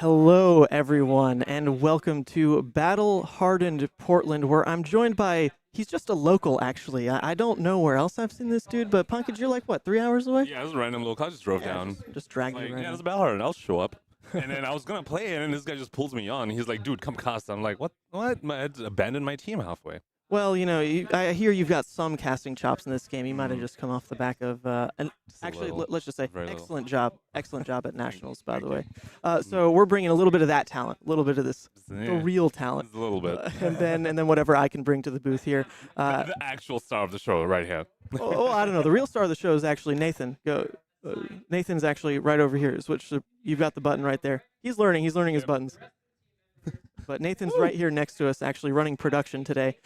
Hello, everyone, and welcome to Battle Hardened Portland, where I'm joined by, he's just a local, actually. I don't know where else I've seen this dude, but Punkage, you're like, what, 3 hours away? Yeah, it was a random little car. I just drove down. Just dragged Like, you right yeah, now. it was a Battle Hardened. I'll show up. And then I was going to play it, and this guy just pulls me on. He's like, dude, come cast. I'm like, what? I had abandoned my team halfway. Well, you know, I hear you've got some casting chops in this game. You might have just come off the back of, actually, let's just say, excellent job at Nationals, by the way. So we're bringing a little bit of that talent, a little bit of this, the real talent. Just a little bit. and then whatever I can bring to the booth here. The actual star of the show right here. I don't know. The real star of the show is actually Nathan. Nathan's actually right over here. You've got the button right there. He's learning his buttons. But Nathan's right here next to us, actually running production today.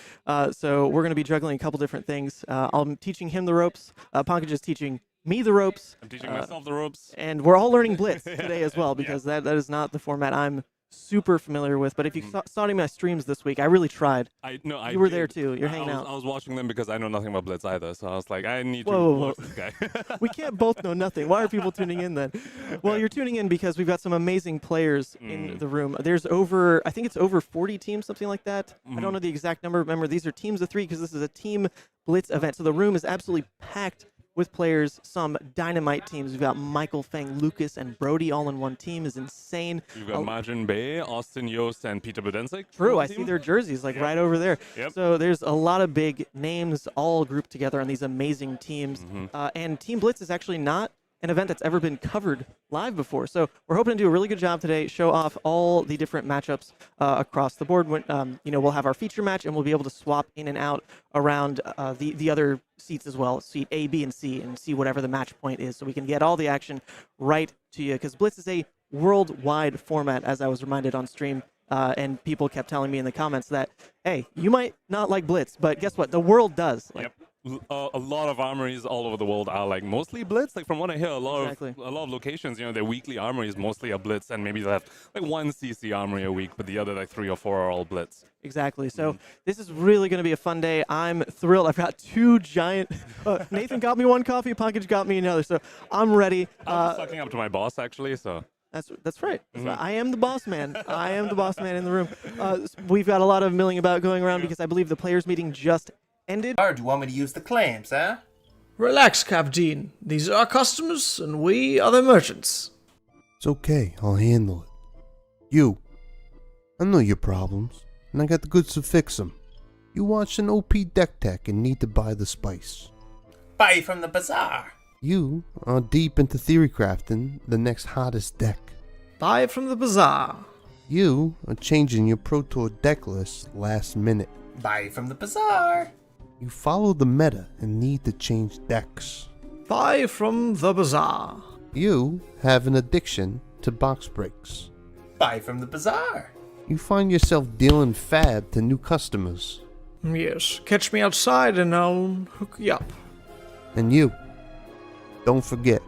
So we're going to be juggling a couple different things. I'm teaching him the ropes. Pankaj is teaching me the ropes. I'm teaching myself the ropes. And we're all learning Blitz today as well, because that is not the format I'm super familiar with. But if you saw any of my streams this week, I really tried. You were there too. You're hanging out. I was watching them because I know nothing about Blitz either. So I was like, I need to watch this guy. We can't both know nothing. Why are people tuning in then? Well, you're tuning in because we've got some amazing players in the room. There's I think it's over 40 teams, something like that. I don't know the exact number. Remember, these are teams of 3 because this is a team Blitz event. So the room is absolutely packed with players, some dynamite teams. We've got Michael, Fang, Lucas, and Brody all in one team is insane. You've got Margin Bay, Austin Yost, and Peter Budenzik. True, I see their jerseys right over there. Yep. So there's a lot of big names all grouped together on these amazing teams. And Team Blitz is actually not an event that's ever been covered live before. So we're hoping to do a really good job today, show off all the different matchups across the board. When, we'll have our feature match, and we'll be able to swap in and out around the other seats as well, seat A, B, and C, and see whatever the match point is, so we can get all the action right to you. Because Blitz is a worldwide format, as I was reminded on stream. And people kept telling me in the comments that, hey, you might not like Blitz, but guess what? The world does. Yep. A lot of armories all over the world are like mostly Blitz. Like from what I hear, a lot of locations, their weekly armory is mostly a Blitz, and maybe they have like one CC armory a week, but the other like 3 or 4 are all Blitz. Exactly. So this is really going to be a fun day. I'm thrilled. I've got 2 giant. Nathan got me one coffee. Punkage got me another. So I'm ready. I'm sucking up to my boss actually. So. That's right. I am the boss man. I am the boss man in the room. We've got a lot of milling about going around because I believe the players' meeting just ended. Do you want me to use the claims, huh? Relax, Captain. These are our customers, and we are the merchants. It's okay, I'll handle it. You, I know your problems, and I got the goods to fix them. You watched an OP deck tech and need to buy the spice. Buy from the bazaar. You are deep into theory crafting the next hottest deck. Buy it from the bazaar. You are changing your Pro Tour deck list last minute. Buy from the bazaar. You follow the meta and need to change decks. Buy from the bazaar. You have an addiction to box breaks. Buy from the bazaar. You find yourself dealing fab to new customers. Yes, catch me outside and I'll hook you up. And you, don't forget,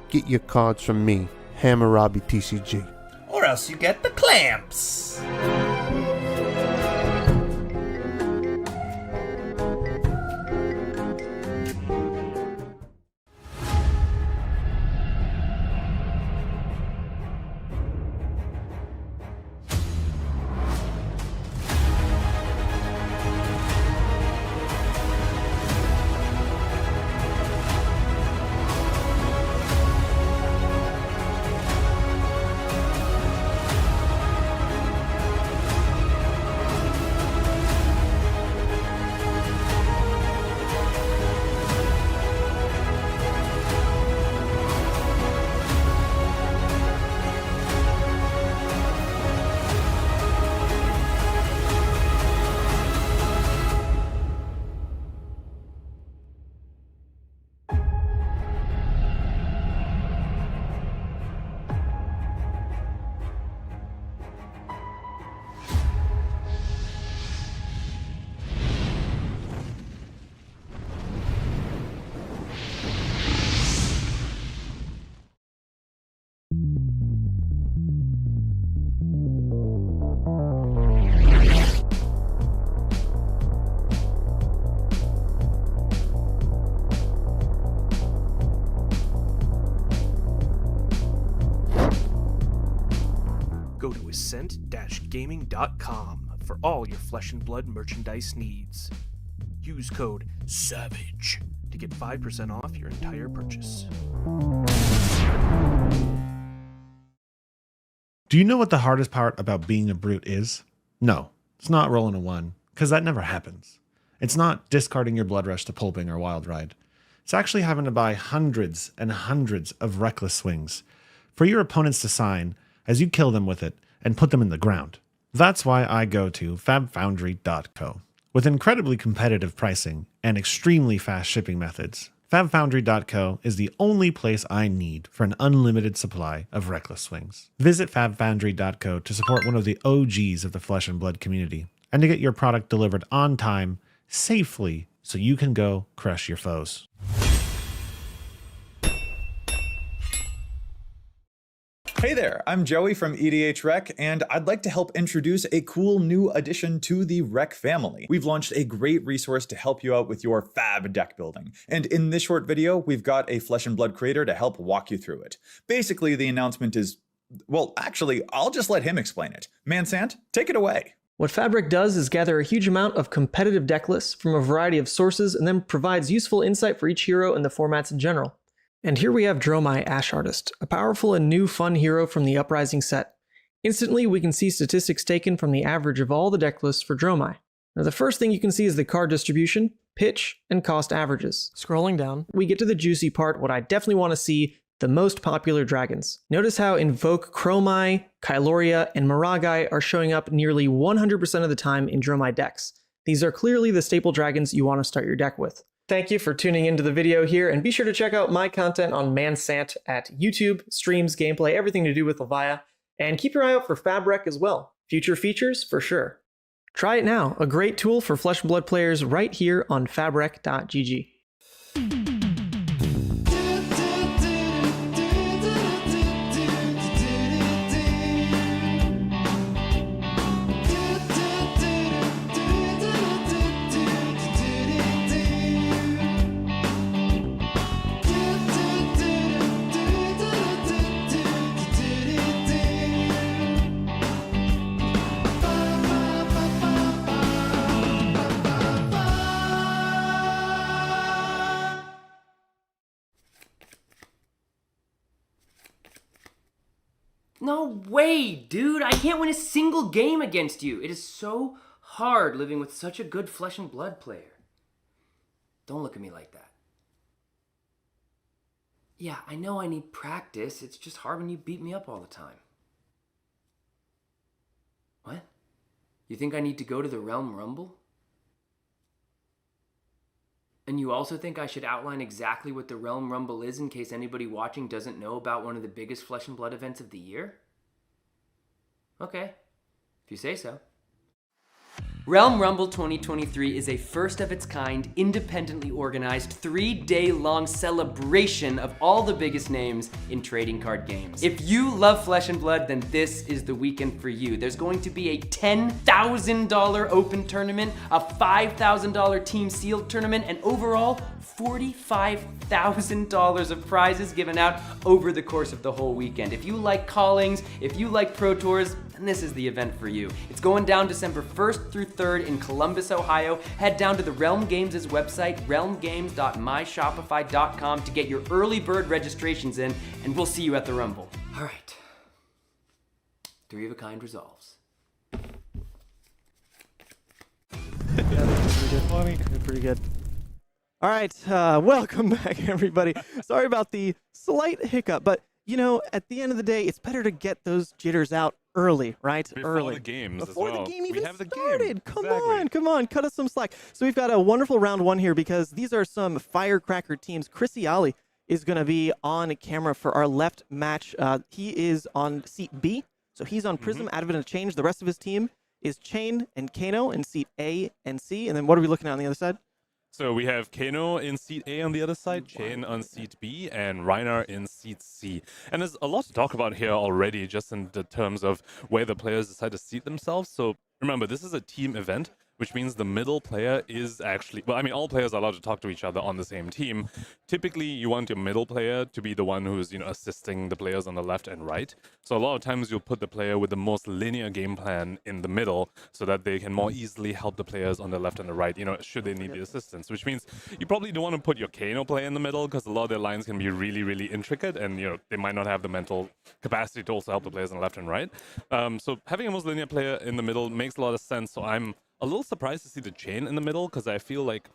get your cards from me, Hammurabi TCG. Or else you get the clamps. Go to ascent-gaming.com for all your Flesh and Blood merchandise needs. Use code SAVAGE to get 5% off your entire purchase. Do you know what the hardest part about being a brute is? No, it's not rolling a 1, because that never happens. It's not discarding your Blood Rush to Pulping or Wild Ride. It's actually having to buy hundreds and hundreds of Reckless Swings for your opponents to sign as you kill them with it and put them in the ground. That's why I go to fabfoundry.co. With incredibly competitive pricing and extremely fast shipping methods, fabfoundry.co is the only place I need for an unlimited supply of Reckless Swings. Visit fabfoundry.co to support one of the OGs of the Flesh and Blood community and to get your product delivered on time, safely, so you can go crush your foes. Hey there, I'm Joey from EDH Rec, and I'd like to help introduce a cool new addition to the Rec family. We've launched a great resource to help you out with your fab deck building. And in this short video, we've got a Flesh and Blood creator to help walk you through it. Basically, the announcement is, well, actually, I'll just let him explain it. Mansant, take it away. What Fabric does is gather a huge amount of competitive deck lists from a variety of sources and then provides useful insight for each hero and the formats in general. And here we have Dromai Ash Artist, a powerful and new fun hero from the Uprising set. Instantly, we can see statistics taken from the average of all the deck lists for Dromai. Now the first thing you can see is the card distribution, pitch, and cost averages. Scrolling down, we get to the juicy part, what I definitely want to see, the most popular dragons. Notice how Invoke, Chromai, Kyloria, and Miragai are showing up nearly 100% of the time in Dromai decks. These are clearly the staple dragons you want to start your deck with. Thank you for tuning into the video here, and be sure to check out my content on Mansant at YouTube, streams, gameplay, everything to do with Levia, and keep your eye out for Fabric as well. Future features for sure. Try it now, a great tool for Flesh and Blood players right here on fabric.gg. No way, dude! I can't win a single game against you! It is so hard living with such a good Flesh and Blood player. Don't look at me like that. Yeah, I know I need practice. It's just hard when you beat me up all the time. What? You think I need to go to the Realm Rumble? And you also think I should outline exactly what the Realm Rumble is in case anybody watching doesn't know about one of the biggest Flesh and Blood events of the year? Okay, if you say so. Realm Rumble 2023 is a first of its kind, independently organized, 3-day-long celebration of all the biggest names in trading card games. If you love Flesh and Blood, then this is the weekend for you. There's going to be a $10,000 open tournament, a $5,000 team sealed tournament, and overall, $45,000 of prizes given out over the course of the whole weekend. If you like callings, if you like Pro Tours, then this is the event for you. It's going down December 1st through 3rd in Columbus, Ohio. Head down to the Realm Games' website, realmgames.myshopify.com, to get your early bird registrations in, and we'll see you at the Rumble. All right. 3 of a kind resolves. Pretty good. All right, welcome back, everybody. Sorry about the slight hiccup, but you know, at the end of the day, it's better to get those jitters out early, right? Before the games Before as well. the game even have the started. Game. Come Exactly. on, cut us some slack. So we've got a wonderful round 1 here because these are some firecracker teams. Chrissy Ali is going to be on camera for our left match. He is on seat B, so he's on Prism, Advent, and Change. The rest of his team is Chane and Kano in seat A and C. And then what are we looking at on the other side? So we have Kano in seat A on the other side, Chane on seat B, and Rhinar in seat C. And there's a lot to talk about here already, just in the terms of where the players decide to seat themselves. So remember, this is a team event, which means the middle player is actually, well, I mean, all players are allowed to talk to each other on the same team. Typically, you want your middle player to be the one who's, you know, assisting the players on the left and right. So a lot of times you'll put the player with the most linear game plan in the middle so that they can more easily help the players on the left and the right, you know, should they need the assistance, which means you probably don't want to put your Kano player in the middle because a lot of their lines can be really, really intricate and, you know, they might not have the mental capacity to also help the players on the left and right. So having a most linear player in the middle makes a lot of sense. So I'm a little surprised to see the Chane in the middle because I feel like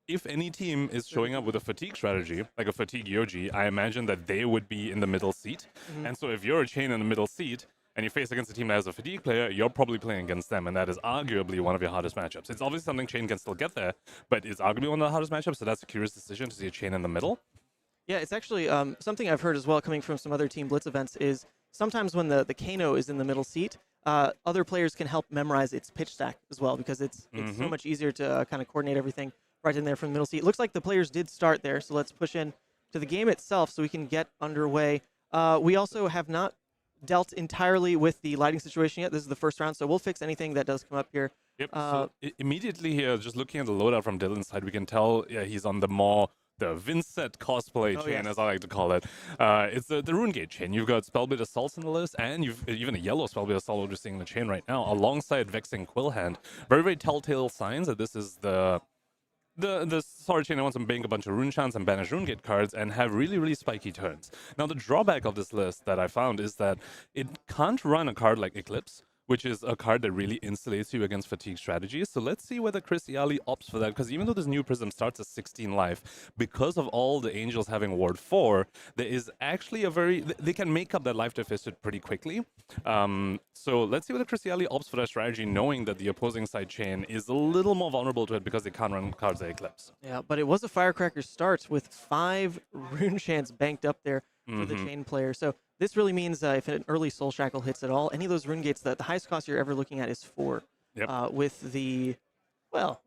if any team is showing up with a fatigue strategy, like a fatigue Yoji, I imagine that they would be in the middle seat. And so if you're a Chane in the middle seat and you face against a team that has a fatigue player, you're probably playing against them, and that is arguably one of your hardest matchups. It's obviously something Chane can still get there, but it's arguably one of the hardest matchups, so that's a curious decision to see a Chane in the middle. Yeah, it's actually something I've heard as well coming from some other Team Blitz events is sometimes when the Kano is in the middle seat, other players can help memorize its pitch stack as well because it's so much easier to kind of coordinate everything right in there from the middle seat. It looks like the players did start there, so let's push in to the game itself so we can get underway. We also have not dealt entirely with the lighting situation yet. This is the first round, so we'll fix anything that does come up here. Yep, so immediately here, just looking at the loadout from Dylan's side, we can tell he's on the more Vincent cosplay chain, yes. as I like to call it. It's the Runegate chain. You've got Spellbit Assaults in the list, and you've even a yellow Spellbit Assault we're just seeing in the chain right now, alongside Vexing Quillhand. Very, very telltale signs that this is the Sword chain that wants to bank a bunch of rune chants and banish Runegate cards and have really, really spiky turns. Now, the drawback of this list that I found is that it can't run a card like Eclipse, which is a card that really insulates you against fatigue strategies. So let's see whether Chris Yali opts for that, because even though this new Prism starts at 16 life, because of all the Angels having Ward 4, there is actually they can make up that life deficit pretty quickly. So let's see whether Chris Yali opts for that strategy, knowing that the opposing side chain is a little more vulnerable to it because they can't run cards like Eclipse. Yeah, but it was a Firecracker start with 5 rune chants banked up there for the chain player. So this really means if an early Soul Shackle hits at all, any of those rune gates, the highest cost you're ever looking at is 4. Yep. With the, well,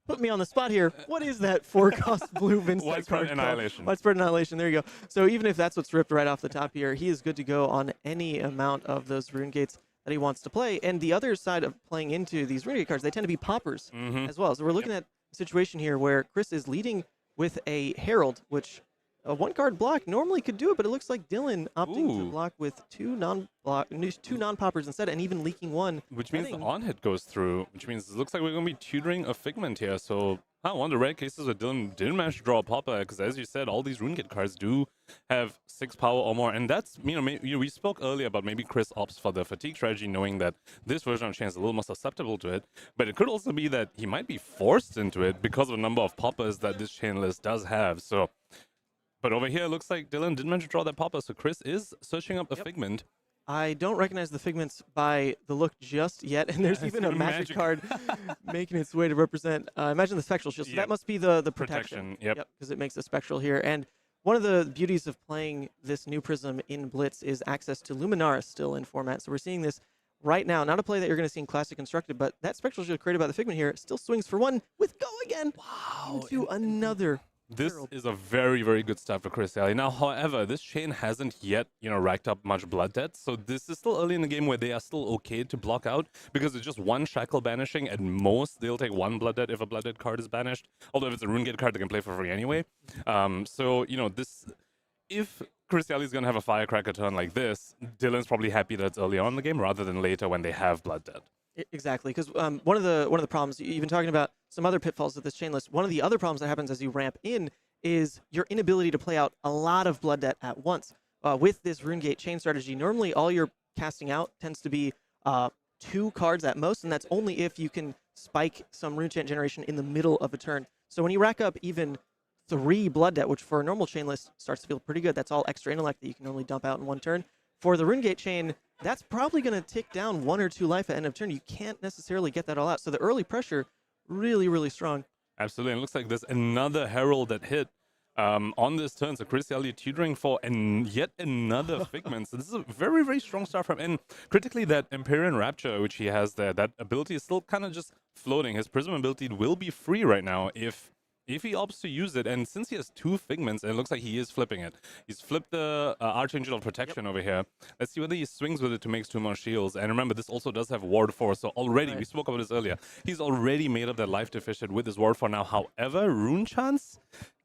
put me on the spot here. What is that 4-cost blue Vincent Widespread card Annihilation. called? Widespread Annihilation. There you go. So even if that's what's ripped right off the top here, he is good to go on any amount of those rune gates that he wants to play. And the other side of playing into these rune gate cards, they tend to be poppers as well. So we're looking at a situation here where Chris is leading with a Herald, which a 1-card block normally could do it, but it looks like Dylan opting to block with 2 non-poppers instead, and even leaking 1. Which means the on-hit goes through, which means it looks like we're going to be tutoring a Figment here. So one of the rare cases where Dylan didn't manage to draw a popper, because as you said, all these Runegate cards do have 6 power or more. And that's, we spoke earlier about maybe Chris opts for the fatigue strategy, knowing that this version of Chane is a little more susceptible to it. But it could also be that he might be forced into it because of the number of poppers that this chain list does have. So, but over here, it looks like Dylan didn't manage to draw that popper, so Chris is searching up a Figment. I don't recognize the Figments by the look just yet, and there's even a magic card making its way to represent, imagine the Spectral Shield. So that must be the protection. Yep. Because it makes a Spectral here. And one of the beauties of playing this new Prism in Blitz is access to Luminaris still in format. So we're seeing this right now. Not a play that you're going to see in Classic Constructed, but that Spectral Shield created by the Figment here still swings for 1 with Go Again. Wow. Into another. This is a very, very good start for Chris Yali. Now, however, this chain hasn't yet, racked up much blood debt. So this is still early in the game where they are still okay to block out because it's just 1 shackle banishing. At most, they'll take 1 blood debt if a blood debt card is banished. Although if it's a Runegate card, they can play for free anyway. If Chris Yali is going to have a Firecracker turn like this, Dylan's probably happy that it's early on in the game rather than later when they have blood debt. Exactly, because one of the problems, you've been talking about some other pitfalls of this chain list. One of the other problems that happens as you ramp in is your inability to play out a lot of blood debt at once. With this Runegate chain strategy, normally all you're casting out tends to be 2 cards at most, and that's only if you can spike some rune chant generation in the middle of a turn. So when you rack up even 3 blood debt, which for a normal chain list starts to feel pretty good, that's all extra intellect that you can only dump out in 1 turn. For the Runegate chain, that's probably going to tick down 1 or 2 life at end of turn. You can't necessarily get that all out. So the early pressure, really, really strong. Absolutely. And it looks like there's another Herald that hit on this turn. So Chris Yali tutoring for yet another Figment. So this is a very, very strong start from him. And critically, that Empyrean Rapture, which he has there, that ability is still kind of just floating. His Prism ability will be free right now if he opts to use it. And since he has 2 Figments, and it looks like he is flipping it. He's flipped the Archangel of Protection over here. Let's see whether he swings with it to make 2 more shields. And remember, this also does have Ward 4. So already, we spoke about this earlier, he's already made up that life deficit with his Ward 4 now. However, Rune Chants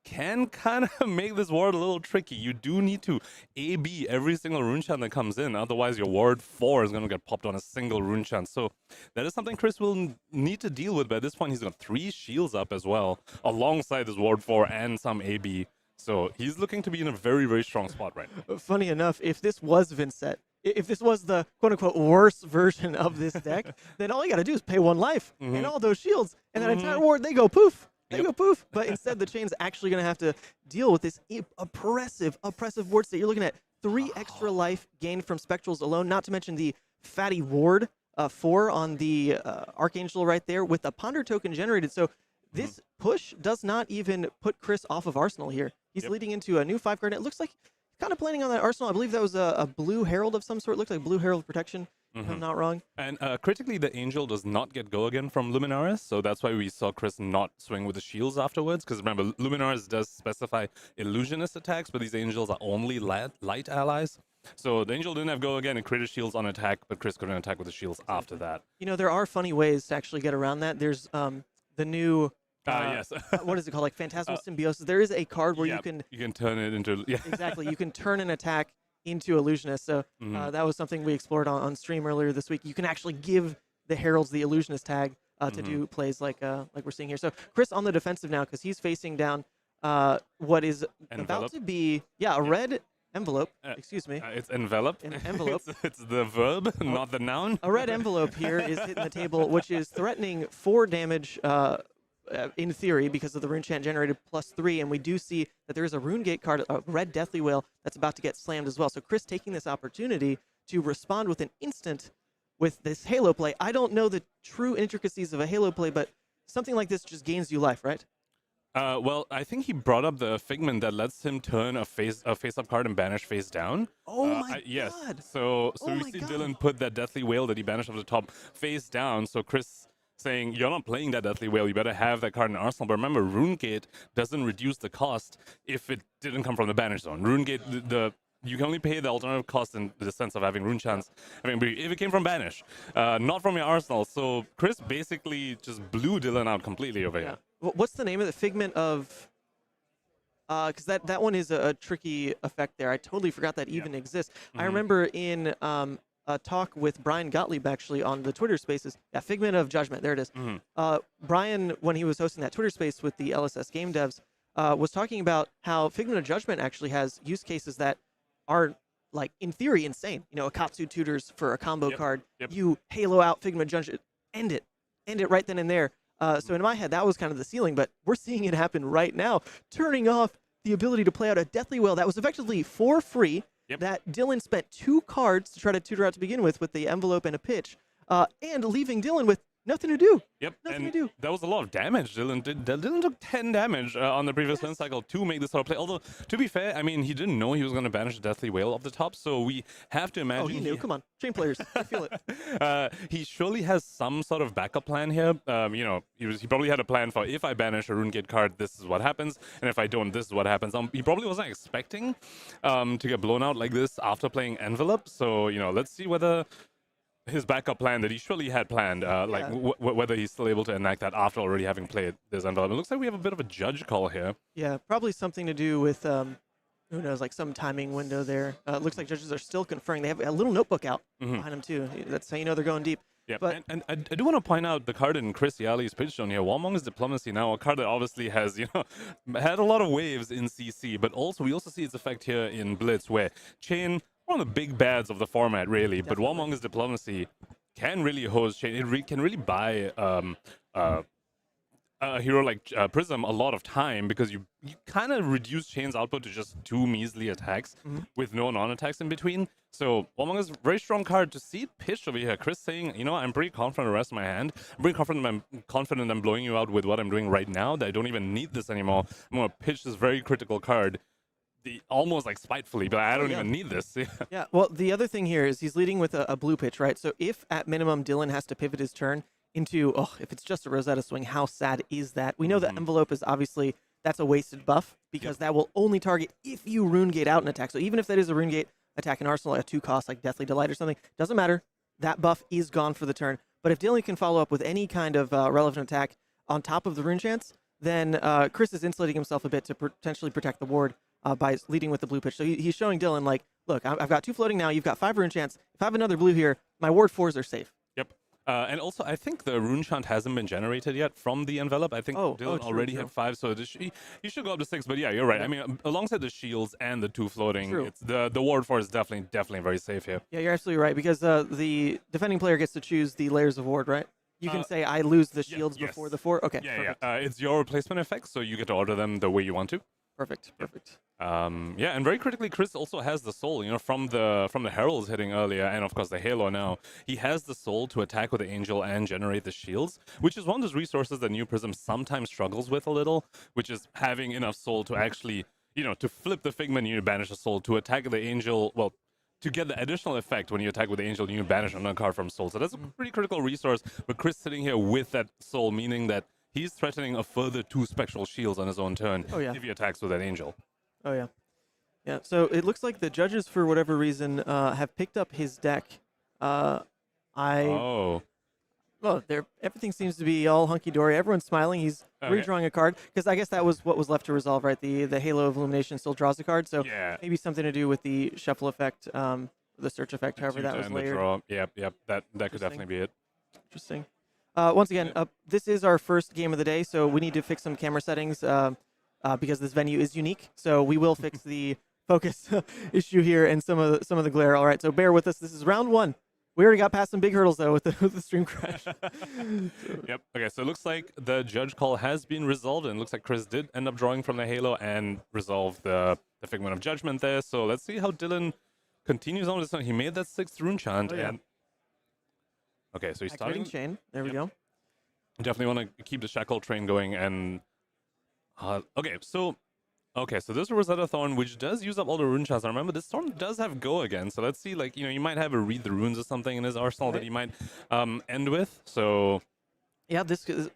can kind of make this ward a little tricky. You do need to AB every single rune chant that comes in. Otherwise, your ward 4 is going to get popped on a single rune chant. So that is something Chris will need to deal with. But at this point, he's got 3 shields up as well, alongside his ward 4 and some AB. So he's looking to be in a very, very strong spot right now. Funny enough, if this was Vincent, if this was the quote-unquote worst version of this deck, then all you got to do is pay 1 life and all those shields, and that entire ward, they go poof. They go poof. But instead, the chain's actually going to have to deal with this oppressive ward state. You're looking at 3 extra life gained from Spectrals alone, not to mention the fatty ward 4 on the Archangel right there with the Ponder token generated. So this push does not even put Chris off of Arsenal here. He's leading into a new 5-card. It looks like he's kind of planning on that Arsenal. I believe that was a blue Herald of some sort. It looked like blue Herald protection. If I'm not wrong. And critically, the Angel does not get Go Again from Luminaris, so that's why we saw Chris not swing with the shields afterwards, because remember, Luminaris does specify illusionist attacks, but these Angels are only light allies. So the Angel didn't have Go Again and created shields on attack, but Chris couldn't attack with the shields after that. You know, there are funny ways to actually get around that. There's the new Yes. What is it called? Like Phantasmal Symbiosis. There is a card where yeah, you can turn it into exactly. You can turn an attack into Illusionist. So that was something we explored on stream earlier this week. You can actually give the Heralds the Illusionist tag to do plays like we're seeing here. So Chris on the defensive now because he's facing down what is about to be a red envelope. Excuse me. It's enveloped. An envelope. it's the verb, not the noun. A red envelope here is hitting the table, which is threatening 4 damage. In theory, because of the rune chant generated +3, and we do see that there is a rune gate card, a red Deathly Whale, that's about to get slammed as well. So Chris taking this opportunity to respond with an instant with this Halo play. I don't know the true intricacies of a Halo play, but something like this just gains you life, right? Well, I think he brought up the Figment that lets him turn a face-up card and banish face down. Oh my god! Yes. So we see Dylan put that Deathly Whale that he banished off the top face down. So Chris saying, you're not playing that Deathly Whale, you better have that card in Arsenal. But remember, Runegate doesn't reduce the cost if it didn't come from the banish zone. Runegate, you can only pay the alternative cost in the sense of having rune chance. I mean, if it came from banish, not from your Arsenal. So Chris basically just blew Dylan out completely over here. What's the name of the Figment of... Because that one is a tricky effect there. I totally forgot that even exists. I remember in... a talk with Brian Gottlieb actually on the Twitter Spaces. Yeah, Figment of Judgment. There it is. Brian, when he was hosting that Twitter Space with the LSS game devs, was talking about how Figment of Judgment actually has use cases that are, like, in theory, insane. You know, a Katsu tutors for a combo card. You Halo out Figment of Judgment. End it right then and there. So in my head, that was kind of the ceiling, but we're seeing it happen right now, turning off the ability to play out a Deathly Whale that was effectively for free. That Dylan spent 2 cards to try to tutor out to begin with the envelope and a pitch, and leaving Dylan with nothing to do. Nothing to do. That was a lot of damage. Dylan took 10 damage on the previous win cycle to make this sort of play. Although, to be fair, I mean, he didn't know he was going to banish a Deathly Whale off the top, so we have to imagine... Oh, he knew. Come on. Chane players. I feel it. He surely has some sort of backup plan here. You know, he probably had a plan for, if I banish a Runegate card, this is what happens, and if I don't, this is what happens. He probably wasn't expecting to get blown out like this after playing Envelope, so, you know, let's see whether... his backup plan that he surely had planned, whether he's still able to enact that after already having played this envelope. It looks like we have a bit of a judge call here. Yeah, probably something to do with, who knows, like some timing window there. It looks like judges are still conferring. They have a little notebook out behind them, too. That's how you know they're going deep. Yeah, but and I do want to point out the card in Chris Yali's pitch zone here. Warmong's Diplomacy now, a card that obviously has, you know, had a lot of waves in CC, but also we also see its effect here in Blitz, where Chane, one of the big bads of the format, really, but Warmong's Diplomacy can really hose Chane. It can really buy a hero like Prism a lot of time, because you kind of reduce Chane's output to just 2 measly attacks with no non-attacks in between. So Warmong is a very strong card. To see it pitched over here, Chris saying, you know, I'm pretty confident the rest of my hand. I'm pretty confident I'm blowing you out with what I'm doing right now, that I don't even need this anymore. I'm going to pitch this very critical card. Almost like spitefully, but I don't even need this. Yeah, well, the other thing here is he's leading with a blue pitch, right? So if at minimum Dylan has to pivot his turn into, if it's just a Rosetta swing, how sad is that? We know that envelope is obviously, that's a wasted buff, because that will only target if you Runegate out an attack. So even if that is a Runegate attack in Arsenal at a 2 cost, like Deathly Delight or something, doesn't matter. That buff is gone for the turn. But if Dylan can follow up with any kind of relevant attack on top of the rune chance, then Chris is insulating himself a bit to potentially protect the ward. By leading with the blue pitch. So he's showing Dylan, like, look, I've got 2 floating now. You've got 5 rune chance. If I have another blue here, my ward 4s are safe. Yep. And also, I think the rune chant hasn't been generated yet from the envelope. I think Dylan already had 5, so he should go up to 6. But yeah, you're right. I mean, alongside the shields and the 2 floating, it's the ward 4 is definitely very safe here. Yeah, you're absolutely right, because the defending player gets to choose the layers of ward, right? You can say, I lose the shields before the 4. Okay. Yeah, it's your replacement effect, so you get to order them the way you want to. Perfect. Yeah, and very critically, Chris also has the soul, you know, from the Heralds hitting earlier, and of course the Halo now. He has the soul to attack with the Angel and generate the shields, which is one of those resources that New Prism sometimes struggles with a little, which is having enough soul to actually, you know, to flip the Figment, you banish a soul, to attack the Angel, well, to get the additional effect when you attack with the Angel, you banish another card from soul. So that's a pretty critical resource, but Chris sitting here with that soul, meaning that he's threatening a further 2 spectral shields on his own turn if he attacks with that Angel. Oh, yeah. Yeah, so it looks like the judges, for whatever reason, have picked up his deck. Well, everything seems to be all hunky-dory. Everyone's smiling. He's redrawing a card, because I guess that was what was left to resolve, right? The Halo of Illumination still draws a card, so maybe something to do with the shuffle effect, the search effect, however that was layered. Draw. Yep, that could definitely be it. Interesting. Once again, this is our first game of the day, so we need to fix some camera settings because this venue is unique. So we will fix the focus issue here and some of the glare. All right, so bear with us. This is round 1. We already got past some big hurdles, though, with the stream crash. Yep. Okay, so it looks like the judge call has been resolved, and it looks like Chris did end up drawing from the Halo and resolve the Figment of Judgment there. So let's see how Dylan continues on with this one. He made that 6th rune chant. And okay, so he's starting Chane. There we go. Definitely want to keep the shackle train going. And okay, so this is Rosetta Thorn, which does use up all the rune chants. Now remember, this Thorn does have Go again, so let's see, like, you might have a Read the Runes or something in his arsenal that he might end with. So yeah,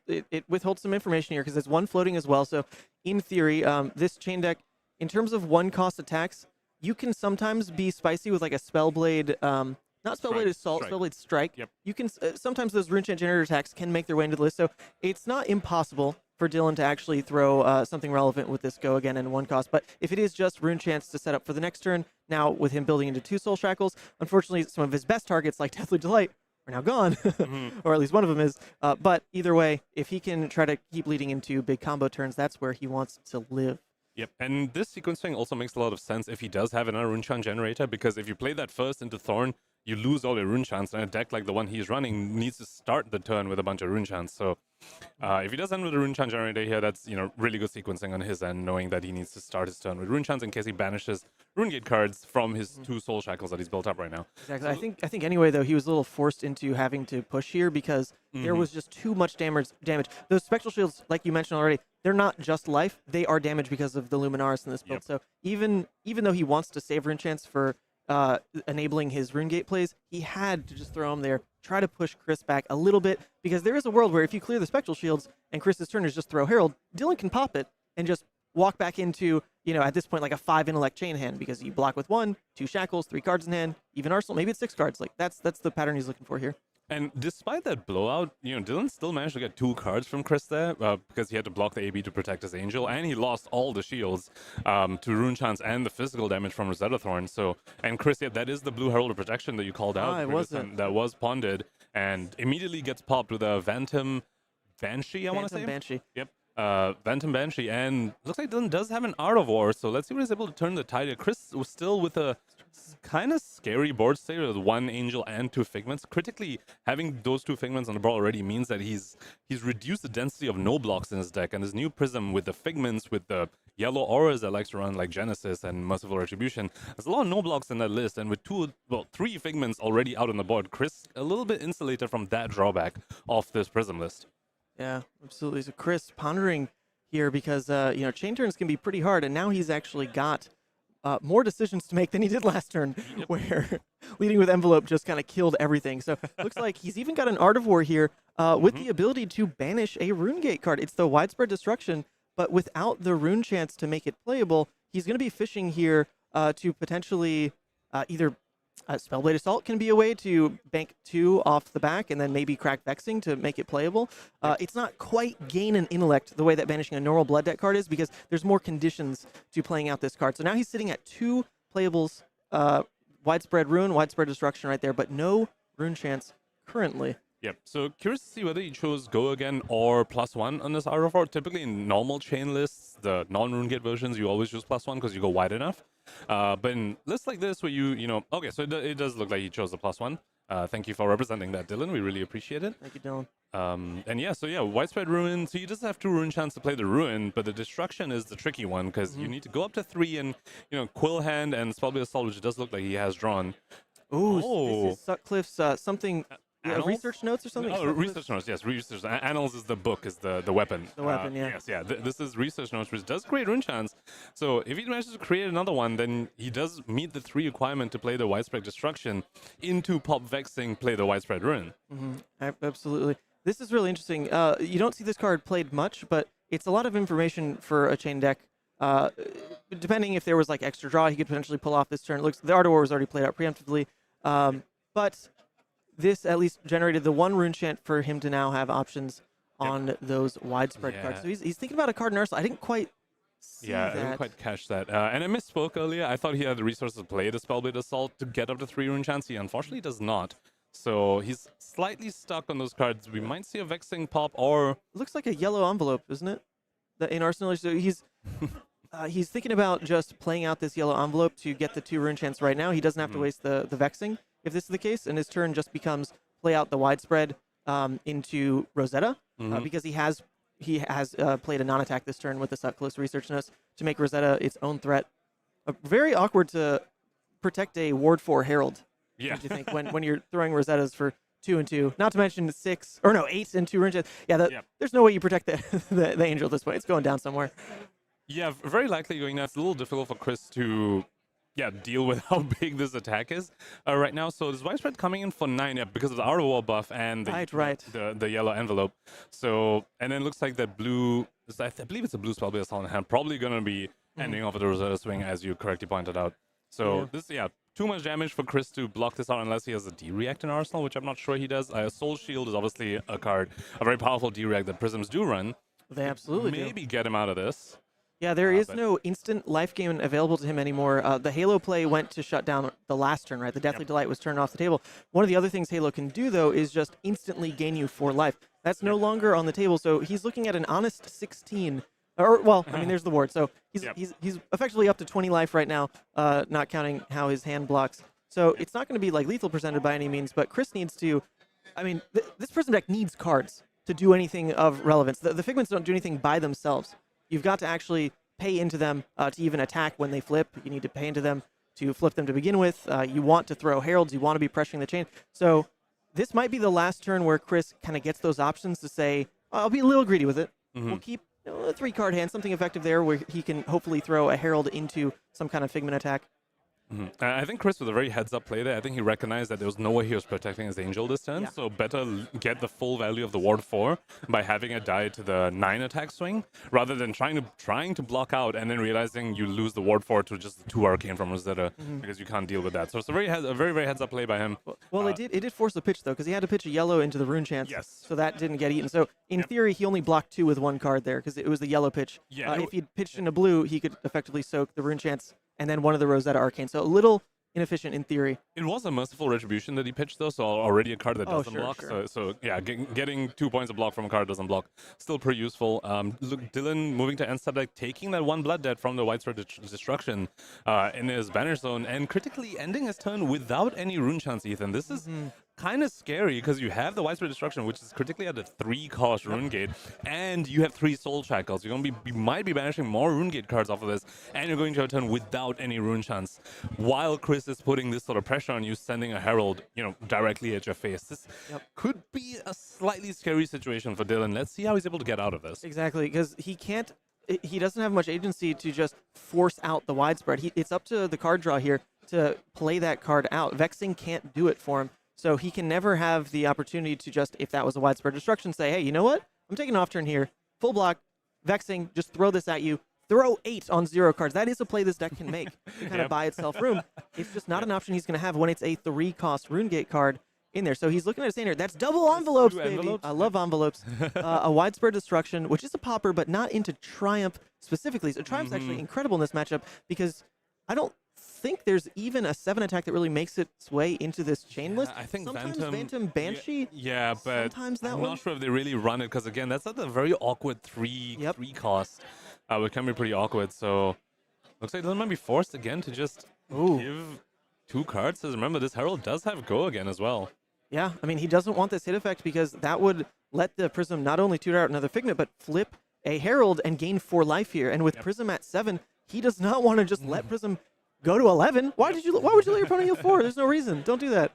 it withholds some information here because it's 1 floating as well. So in theory, this chain deck, in terms of 1-cost attacks, you can sometimes be spicy with like a Spellblade, not Spellblade Assault, Spellblade Strike. Yep. You can sometimes those rune chant generator attacks can make their way into the list. So it's not impossible for Dylan to actually throw something relevant with this Go again in 1 cost. But if it is just rune chants to set up for the next turn, now with him building into 2 Soul Shackles, unfortunately some of his best targets like Deathly Delight are now gone, or at least one of them is. But either way, if he can try to keep leading into big combo turns, that's where he wants to live. Yep, and this sequencing also makes a lot of sense if he does have another rune chant generator, because if you play that first into Thorn, you lose all your rune chants, and a deck like the one he's running needs to start the turn with a bunch of rune chants. So if he does end with a rune chant generator here, that's really good sequencing on his end, knowing that he needs to start his turn with rune chants in case he banishes rune gate cards from his 2 Soul Shackles that he's built up right now. Exactly. I think anyway though, he was a little forced into having to push here because there was just too much damage. Those Spectral Shields, like you mentioned already, they're not just life; they are damage because of the Luminaris in this build. So even though he wants to save rune chants for enabling his rune gate plays, he had to just throw him there, try to push Chris back a little bit, because there is a world where if you clear the Spectral Shields and Chris's turn is just throw Herald, Dylan can pop it and just walk back into, at this point, like a 5 Intellect chain hand, because you block with 1, 2 Shackles, 3 cards in hand, even Arsenal, maybe it's 6 cards. Like that's the pattern he's looking for here. And despite that blowout, Dylan still managed to get 2 cards from Chris there because he had to block the AB to protect his Angel, and he lost all the shields to rune chants and the physical damage from Rosetta Thorn. So, and Chris, that is the Blue Herald of Protection that you called out. That was ponded and immediately gets popped with a Phantom Banshee, I want to say. Banshee. Yep. Phantom Banshee, and looks like Dylan does have an Art of War, so let's see what he's able to turn the tide. Chris was still with a kind of scary board state with 1 Angel and 2 Figments. Critically, having those 2 Figments on the board already means that he's reduced the density of no blocks in his deck, and his new Prism with the Figments, with the yellow auras that likes to run like Genesis and Merciful Retribution, there's a lot of no blocks in that list, and with 3 Figments already out on the board, Chris a little bit insulated from that drawback of this Prism list. Yeah, absolutely. So Chris pondering here because, chain turns can be pretty hard, and now he's actually got more decisions to make than he did last turn, where leading with Envelope just kind of killed everything. So looks like he's even got an Art of War here with the ability to banish a Rune Gate card. It's the Widespread Destruction, but without the Rune chance to make it playable, he's going to be fishing here to potentially either Spellblade Assault can be a way to bank 2 off the back and then maybe crack Vexing to make it playable. It's not quite gain an intellect the way that banishing a normal Blood Deck card is, because there's more conditions to playing out this card. So now he's sitting at 2 playables, Widespread Ruin, Widespread Destruction right there, but no Rune chance currently. Yep. So curious to see whether he chose Go again or +1 on this RF4. Typically in normal chain lists, the non-Rune Gate versions, you always choose +1 because you go wide enough. But in lists like this where okay, so it does look like he chose the +1. Thank you for representing that, Dylan. We really appreciate it. Thank you, Dylan. And Widespread Ruin. So you just have 2 Rune chants to play the Ruin, but the Destruction is the tricky one because you need to go up to 3 and, Quill Hand and Spellblade Assault, which does look like he has drawn. Ooh, this is Sutcliffe's something... Yeah, research notes or something? Oh, research notes, yes. Research. Annals is the book, is the weapon. The weapon, yeah. Yes, yeah. This is research notes, which does create rune chants. So if he manages to create another one, then he does meet the 3 requirement to play the Widespread Destruction into Pop Vexing, play the Widespread Ruin. Absolutely. This is really interesting. You don't see this card played much, but it's a lot of information for a chain deck. Depending if there was like extra draw, he could potentially pull off this turn. It looks the Art of War was already played out preemptively. But this at least generated the one rune chant for him to now have options on those widespread cards. So he's thinking about a card in Arsenal. I didn't quite see I that. didn't quite catch that. And I misspoke earlier. I thought he had the resources to play the Spellblade Assault to get up to 3 rune chants. He unfortunately does not. So he's slightly stuck on those cards. We might see a Vexing pop or... Looks like a yellow envelope, isn't it? In Arsenal. So he's thinking about just playing out this yellow envelope to get the 2 rune chants right now. He doesn't have to waste the Vexing if this is the case. And his turn just becomes play out the widespread into Rosetta because he has played a non-attack this turn with this up close research nest to make Rosetta its own threat. Very awkward to protect a Ward 4 Herald. Yeah. Don't you think when you're throwing Rosettas for 2 and 2, not to mention 8 and 2 rune chants. There's no way you protect the Angel this way. It's going down somewhere. Yeah, very likely going now. It's a little difficult for Chris to deal with how big this attack is right now. So this widespread coming in for 9 because of the Outer Wall buff and the yellow envelope. So, and then looks like that blue, I believe it's a blue Spellblade Assault in hand, probably going to be ending off with the Rosetta Swing, as you correctly pointed out. So too much damage for Chris to block this out unless he has a D-React in Arsenal, which I'm not sure he does. Soul Shield is obviously a very powerful D-React that Prisms do run. They absolutely Maybe get him out of this. Yeah, there is no instant life gain available to him anymore. The Halo play went to shut down the last turn, right? The Deathly Delight was turned off the table. One of the other things Halo can do, though, is just instantly gain you 4 life. That's no longer on the table, so he's looking at an honest 16. There's the ward. So he's effectively up to 20 life right now, not counting how his hand blocks. So it's not going to be like lethal presented by any means, but Chris needs to... this Prism deck needs cards to do anything of relevance. The Figments don't do anything by themselves. You've got to actually pay into them to even attack when they flip. You need to pay into them to flip them to begin with. You want to throw Heralds. You want to be pressuring the chain. So this might be the last turn where Chris kind of gets those options to say, I'll be a little greedy with it. We'll keep a 3-card hand, something effective there where he can hopefully throw a Herald into some kind of Figment attack. I think Chris was a very heads-up play there. I think he recognized that there was no way he was protecting his Angel this turn, so better get the full value of the Ward 4 by having it die to the 9 attack swing, rather than trying to block out and then realizing you lose the Ward 4 to just the 2 Arcane from Rosetta because you can't deal with that. So it's a very heads-up play by him. Well, it did force a pitch, though, because he had to pitch a yellow into the Rune Chance, so that didn't get eaten. So in theory, he only blocked 2 with 1 card there because it was the yellow pitch. If he'd pitched in a blue, he could effectively soak the Rune Chance and then one of the Rosetta Arcane. So a little inefficient in theory. It was a merciful retribution that he pitched, though, so already a card that doesn't block. Sure. So getting 2 points of block from a card doesn't block. Still pretty useful. Look, Dylan moving to end step deck, taking that 1 blood debt from the widespread destruction in his banner zone, and critically ending his turn without any rune chance, Ethan. This is kind of scary because you have the widespread destruction, which is critically at a 3-cost rune gate, and you have 3 soul shackles. You might be banishing more rune gate cards off of this, and you're going to have a turn without any rune chance. While Chris is putting this sort of pressure on you, sending a Herald, directly at your face. This could be a slightly scary situation for Dylan. Let's see how he's able to get out of this. Exactly, because he doesn't have much agency to just force out the widespread. It's up to the card draw here to play that card out. Vexing can't do it for him. So he can never have the opportunity to just, if that was a widespread destruction, say, hey, you know what? I'm taking an off turn here. Full block, Vexing, just throw this at you. Throw 8 on 0 cards. That is a play this deck can make to kind of buy itself room. It's just not an option he's going to have when it's a 3-cost Rune Gate card in there. So he's looking at a standard. That's double envelopes, baby. I love envelopes. A widespread destruction, which is a popper, but not into Triumph specifically. So Triumph's actually incredible in this matchup because I don't think there's even a 7 attack that really makes its way into this chain list. I think sometimes Phantom Banshee. But sometimes that I'm one. not sure if they really run it because again, that's at a very awkward 3 cost. It can be pretty awkward. So looks like Dylan might be forced again to just give 2 cards. Because remember, this Herald does have go again as well. Yeah, I mean, he doesn't want this hit effect because that would let the Prism not only tutor out another Figment, but flip a Herald and gain 4 life here. And with Prism at 7, he does not want to just let Prism go to 11. Why would you let your opponent heal 4? There's no reason. Don't do that.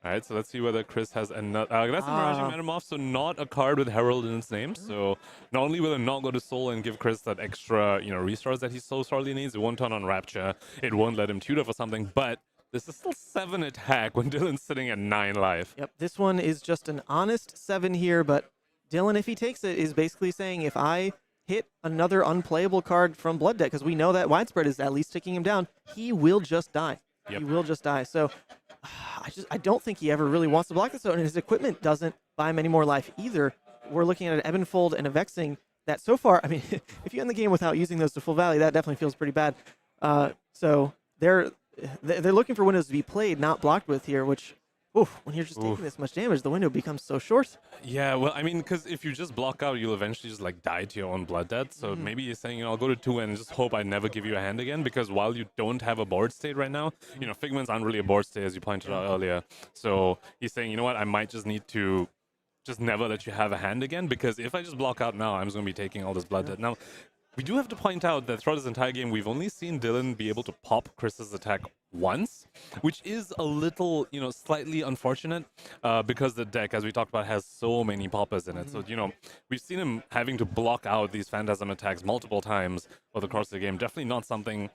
All right, so let's see whether Chris has another. That's a Miraging Metamorph, so not a card with Herald in its name. So not only will it not go to Soul and give Chris that extra, restores that he so sorely needs, it won't turn on Rapture. It won't let him tutor for something, but this is still 7 attack when Dylan's sitting at 9 life. Yep, this one is just an honest 7 here, but Dylan, if he takes it, is basically saying if I hit another unplayable card from Blood Deck, because we know that widespread is at least taking him down, he will just die. He will just die. So I don't think he ever really wants to block this out, and his equipment doesn't buy him any more life either. We're looking at an Ebb and Fold and a Vexing that so far, I mean, if you end the game without using those to full value, that definitely feels pretty bad. So they're looking for windows to be played, not blocked with here, which, when you're just taking this much damage, the window becomes so short. Yeah, well, I mean, because if you just block out, you'll eventually just like die to your own blood debt. So maybe you're saying, I'll go to 2 and just hope I never give you a hand again, because while you don't have a board state right now, Figments aren't really a board state, as you pointed out earlier. So he's saying, you know what, I might just need to just never let you have a hand again, because if I just block out now, I'm just going to be taking all this blood debt. Now, we do have to point out that throughout this entire game, we've only seen Dylan be able to pop Chris's attack once, which is a little, slightly unfortunate because the deck, as we talked about, has so many poppers in it. So, we've seen him having to block out these Phantasm attacks multiple times over the course of the game. Definitely not something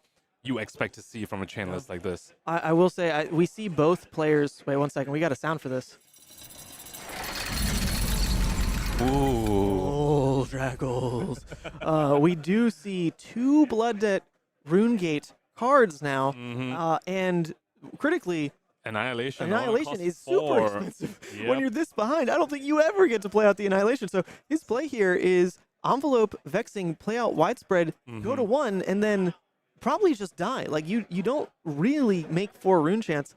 you expect to see from a chain list like this. I will say, we see both players. Wait 1 second. We got a sound for this. Ooh. Draggles. We do see 2 Blood Debt Runegate cards now, and critically, Annihilation is super expensive. When you're this behind, I don't think you ever get to play out the Annihilation. So his play here is Envelope, Vexing, play out Widespread, go to 1, and then probably just die. Like, you don't really make 4 rune chance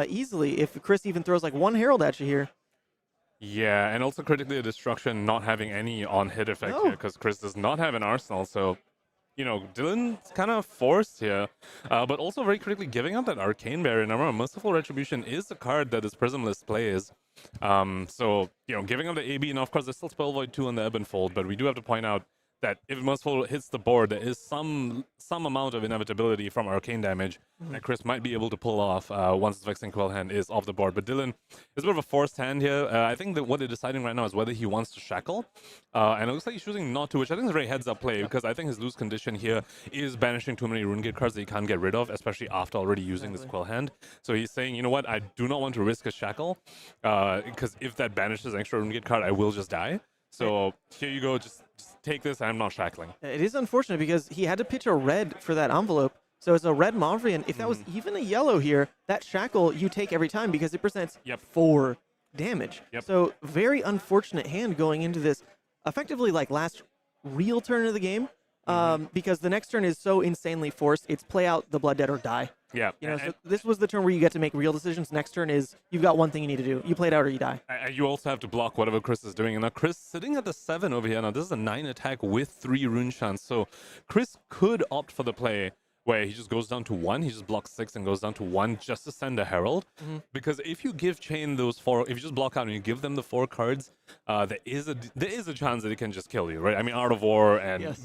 easily if Chris even throws like 1 Herald at you here. Yeah, and also critically a Destruction not having any on-hit effect here, because Chris does not have an Arsenal, so, Dylan's kind of forced here, but also very critically giving up that Arcane Barrier. Now, remember, Merciful Retribution is a card that his Prism list plays, so, giving up the AB, and of course, there's still Spell Void 2 on the Ebb and Fold, but we do have to point out that if Merciful hits the board, there is some amount of inevitability from arcane damage that Chris might be able to pull off once his Vexing Quell hand is off the board. But Dylan is a bit of a forced hand here. I think that what they're deciding right now is whether he wants to shackle. And it looks like he's choosing not to, which I think is a very heads-up play, because I think his lose condition here is banishing too many Runegate cards that he can't get rid of, especially after already using this Quell hand. So he's saying, you know what, I do not want to risk a shackle, because if that banishes an extra Runegate card, I will just die. So here you go, just take this, I'm not shackling. It is unfortunate because he had to pitch a red for that envelope. So it's a red Mauvrion. If that was even a yellow here, that shackle you take every time because it presents 4 damage. So very unfortunate hand going into this effectively like last real turn of the game, because the next turn is so insanely forced. It's play out the Blood Debt or die. Yeah. So this was the turn where you get to make real decisions. Next turn is you've got one thing you need to do. You play it out or you die. You also have to block whatever Chris is doing. And now Chris sitting at the 7 over here. Now this is a 9 attack with 3 rune chance. So Chris could opt for the play where he just goes down to 1. He just blocks 6 and goes down to 1 just to send a Herald. Because if you give Chane those 4, if you just block out and you give them the 4 cards, there is a chance that it can just kill you, right? I mean, Art of War and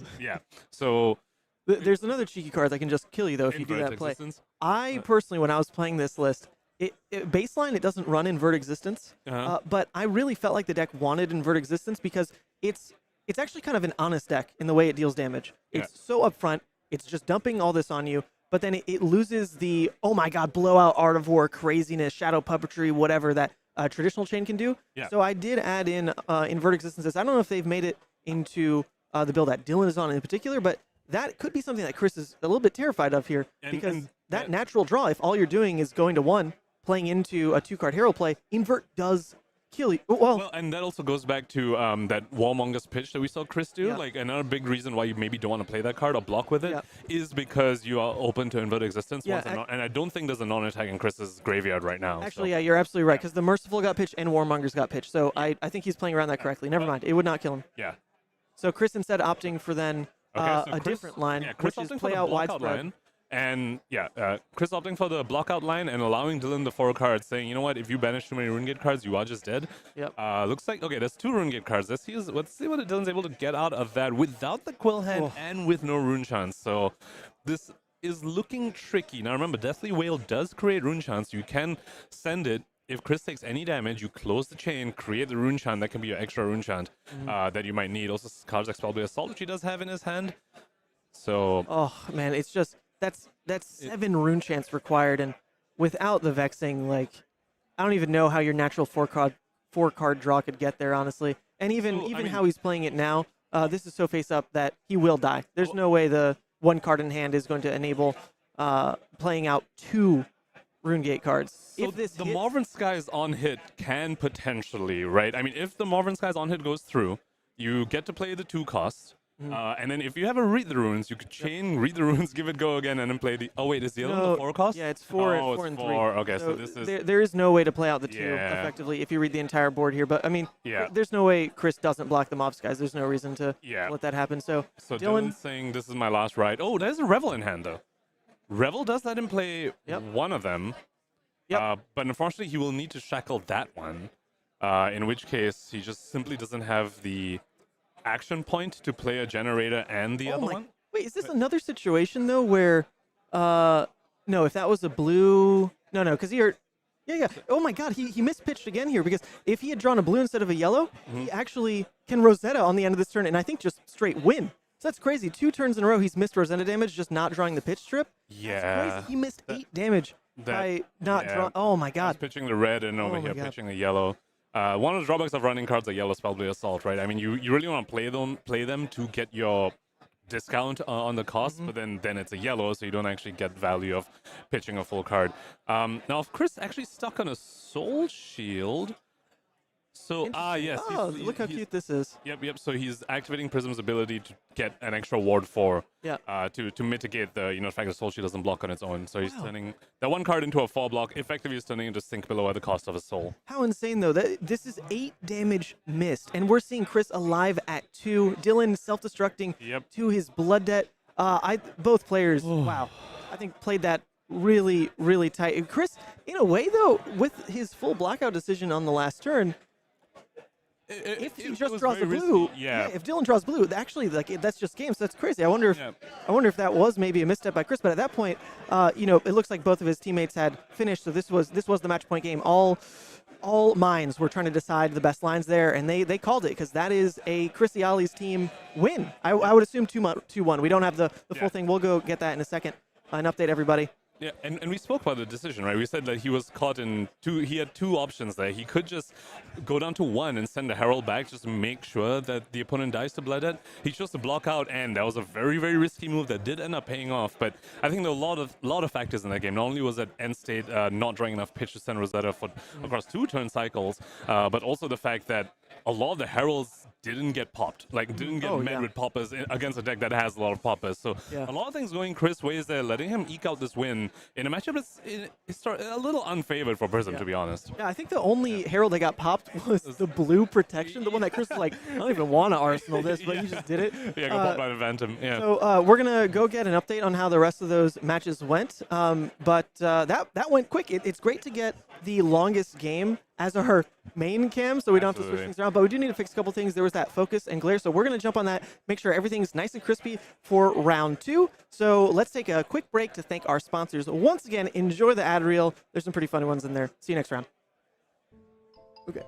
so. There's another cheeky card that can just kill you, though, if you do that play. I personally, when I was playing this list, baseline, it doesn't run Invert Existence, but I really felt like the deck wanted Invert Existence because it's actually kind of an honest deck in the way it deals damage. It's so upfront. It's just dumping all this on you, but then it loses the, oh my god, blowout Art of War, craziness, Shadow Puppetry, whatever that traditional Chane can do. So I did add in Invert Existences. I don't know if they've made it into the build that Dylan is on in particular, but that could be something that Chris is a little bit terrified of here, because that natural draw, if all you're doing is going to 1, playing into a 2-card Herald play, Invert does kill you. Well, and that also goes back to that Warmonger's pitch that we saw Chris do. Like, another big reason why you maybe don't want to play that card or block with it is because you are open to Invert Existence. And I don't think there's a non-attack in Chris's graveyard right now. Actually, you're absolutely right, because the Merciful got pitched and Warmonger's got pitched. So I think he's playing around that correctly. Never mind. It would not kill him. So Chris instead opting for then a different line, which is play out Widespread. And Chris opting for the blockout line and allowing Dylan the 4 cards, saying, you know what, if you banish too many Runegate cards, you are just dead. Looks like, okay, there's 2 Runegate cards. Let's see what Dylan's able to get out of that without the Quill Hand and with no Rune Chance. So this is looking tricky. Now remember, Deathly Whale does create Rune Chance. You can send it. If Chris takes any damage, you close the chain, create the Rune Chant. That can be your extra Rune Chant that you might need. Also, cards like Spellblade Assault, which he does have in his hand. So... oh, man, it's just... That's 7 rune chants required, and without the Vexing, like, I don't even know how your natural 4-card draw could get there, honestly. And even how he's playing it now, this is so face-up that he will die. There's no way the 1 card in hand is going to enable playing out 2 RuneGate cards. So If this the hits- Marvin Skies on hit can potentially, right? I mean, if the Marvin Skies on hit goes through, you get to play the 2 costs. And then if you have a Read the Runes, you could chain, Read the Runes, give it go again, and then play the... Oh, wait, is the other one the 4 cost? Yeah, it's 4 oh, and 3. Okay, so this is... There is no way to play out the 2 Yeah. effectively if you read the entire board here. But, I mean, Yeah. there's no way Chris doesn't block the Mob Skies. There's no reason to Yeah. let that happen. So, So Dylan... Dylan's saying this is my last ride. Oh, there's a Revel in hand, though. Revel does let him play one of them. Yep. But unfortunately, he will need to shackle that one. In which case, he just simply doesn't have the action point to play a generator and the other one. Wait, is this another situation, though, where... no, if that was a blue... No, because he heard... Yeah. Oh, my God, he mispitched again here, because if he had drawn a blue instead of a yellow, he actually can Rosetta on the end of this turn, and I think just straight win. So that's crazy. 2 turns in a row, he's missed Rosetta damage, just not drawing the pitch strip. Yeah. That's crazy. He missed 8 damage by not drawing... Oh, my I was God. pitching the red and over Oh my here God. pitching the yellow. One of the drawbacks of running cards like Yellow Spellblade Assault, right? I mean, you really want to play them to get your discount on the cost, but then it's a yellow, so you don't actually get value of pitching a full card. Now, if Chris actually stuck on a Soul Shield, so yes. Oh, look how cute this is. Yep. So he's activating Prism's ability to get an extra ward 4. Yeah. To mitigate the the fact that Soul Shield doesn't block on its own. So he's turning that one card into a 4 block. Effectively, he's turning into Sink Below at the cost of a soul. How insane, though. This is 8 damage missed, and we're seeing Chris alive at 2. Dylan self-destructing to his blood debt. Both players, wow, I think played that really, really tight. And Chris, in a way, though, with his full blackout decision on the last turn, if he just draws a blue, if Dylan draws blue, actually, that's just games. That's crazy. I wonder if that was maybe a misstep by Chris. But at that point, it looks like both of his teammates had finished. So this was the match point game. All minds were trying to decide the best lines there, and they called it because that is a Chris Iali's team win. I would assume 2-1. We don't have the full thing. We'll go get that in a second and update everybody. Yeah, and we spoke about the decision, right? We said that he was caught in 2. He had 2 options there. He could just go down to 1 and send the Herald back just to make sure that the opponent dies to blood debt. He chose to block out, and that was a very, very risky move that did end up paying off. But I think there were a lot of factors in that game. Not only was it end state not drawing enough pitch to send Rosetta across 2 turn cycles, but also the fact that a lot of the Heralds didn't get popped, didn't get met with poppers against a deck that has a lot of poppers. So a lot of things going Chris' ways there, letting him eke out this win in a matchup that's a little unfavored for Prism, to be honest. Yeah, I think the only Herald that got popped was the blue protection, the one that Chris was like, I don't even want to Arsenal this, but he just did it. Yeah, go pop by the Phantom. Yeah. So we're going to go get an update on how the rest of those matches went. But that went quick. It's great to get the longest game as our main cam, so we don't have to switch things around. But we do need to fix a couple things. There was that focus and glare, so we're going to jump on that, make sure everything's nice and crispy for round 2. So let's take a quick break to thank our sponsors. Once again, enjoy the ad reel. There's some pretty funny ones in there. See you next round. Okay.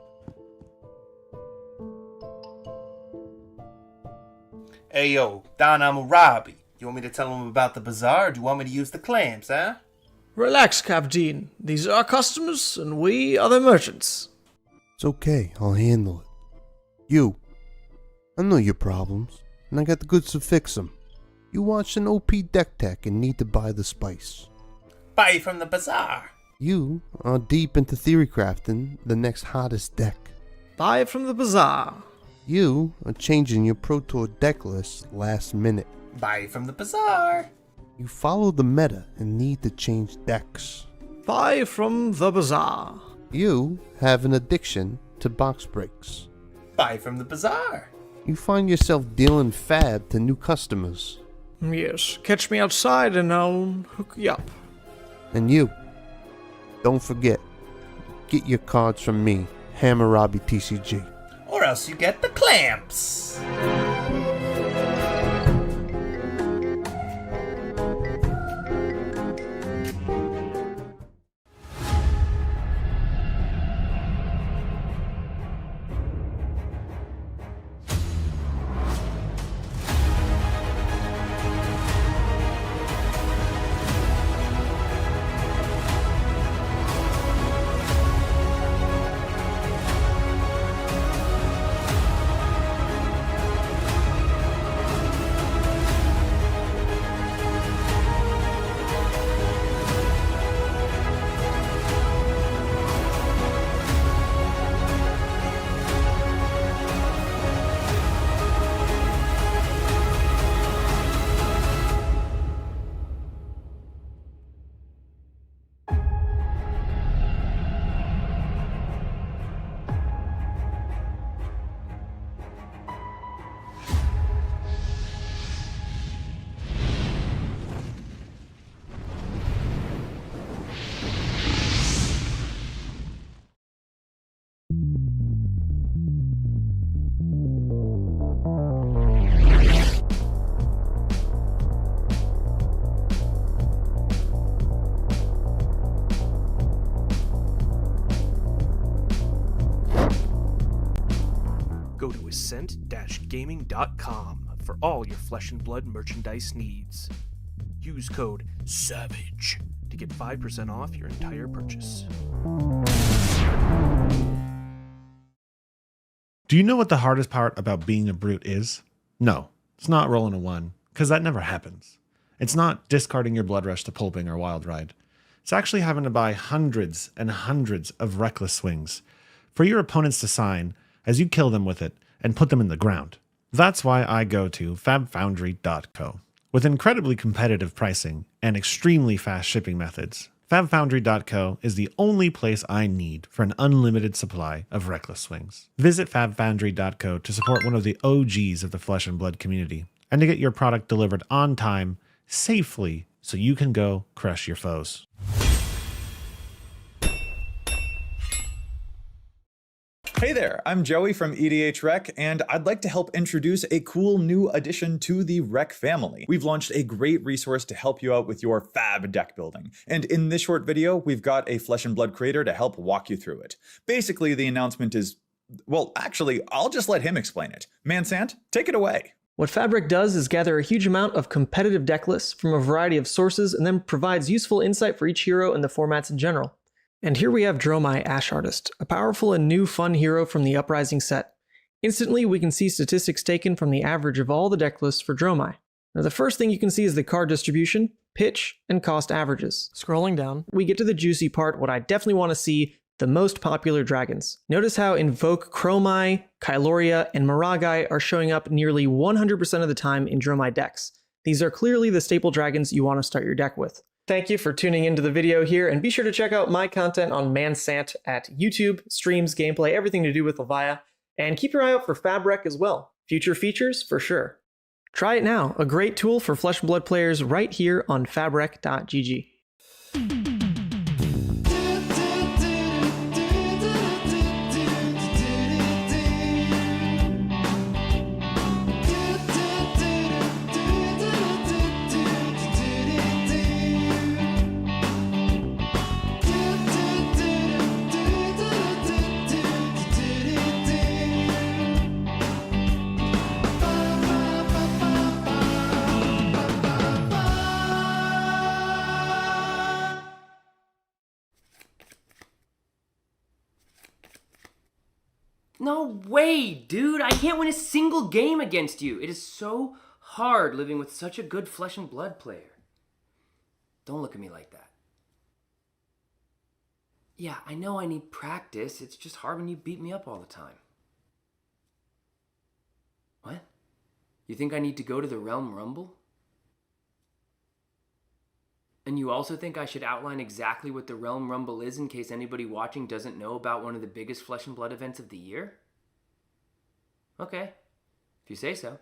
Hey, yo, Don Amurabi. You want me to tell him about the bazaar, or do you want me to use the clamps, huh? Relax, Captain. These are our customers, and we are the merchants. It's okay, I'll handle it. You, I know your problems, and I got the goods to fix them. You watched an OP deck tech and need to buy the spice. Buy from the bazaar. You are deep into theory crafting the next hottest deck. Buy it from the bazaar. You are changing your Pro Tour deck list last minute. Buy from the bazaar. You follow the meta and need to change decks. Buy from the bazaar. You have an addiction to box breaks. Buy from the bazaar. You find yourself dealing fab to new customers. Yes, catch me outside and I'll hook you up. And you, don't forget, get your cards from me, Hammurabi TCG. Or else you get the clamps. ascent-gaming.com for all your Flesh and Blood merchandise needs. Use code SAVAGE to get 5% off your entire purchase. Do you know what the hardest part about being a brute is? No, it's not rolling a 1, because that never happens. It's not discarding your Blood Rush to Pulping or Wild Ride. It's actually having to buy hundreds and hundreds of reckless swings for your opponents to sign as you kill them with it and put them in the ground. That's why I go to fabfoundry.co. With incredibly competitive pricing and extremely fast shipping methods, fabfoundry.co is the only place I need for an unlimited supply of reckless swings. Visit fabfoundry.co to support one of the OGs of the Flesh and Blood community and to get your product delivered on time, safely, so you can go crush your foes. Hey there, I'm Joey from EDH Rec, and I'd like to help introduce a cool new addition to the Rec family. We've launched a great resource to help you out with your fab deck building. And in this short video, we've got a Flesh and Blood creator to help walk you through it. Basically, the announcement is, well, actually, I'll just let him explain it. Mansant, take it away. What Fabric does is gather a huge amount of competitive deck lists from a variety of sources and then provides useful insight for each hero and the formats in general. And here we have Dromai Ash Artist, a powerful and new fun hero from the Uprising set. Instantly, we can see statistics taken from the average of all the deck lists for Dromai. Now, the first thing you can see is the card distribution, pitch, and cost averages. Scrolling down, We get to the juicy part, what I definitely want to see, the most popular dragons. Notice how Invoke Chromai, Kyloria, and Maragai are showing up nearly 100% of the time in Dromai decks. These are clearly the staple dragons you want to start your deck with. Thank you for tuning into the video here, and be sure to check out my content on Mansant at YouTube, streams, gameplay, everything to do with Levia, and keep your eye out for Fabric as well. Future features for sure. Try it now, a great tool for Flesh and Blood players right here on fabric.gg. No way, dude! I can't win a single game against you! It is so hard living with such a good Flesh and Blood player. Don't look at me like that. Yeah, I know I need practice. It's just hard when you beat me up all the time. What? You think I need to go to the Realm Rumble? And you also think I should outline exactly what the Realm Rumble is in case anybody watching doesn't know about one of the biggest Flesh and Blood events of the year? Okay, if you say so.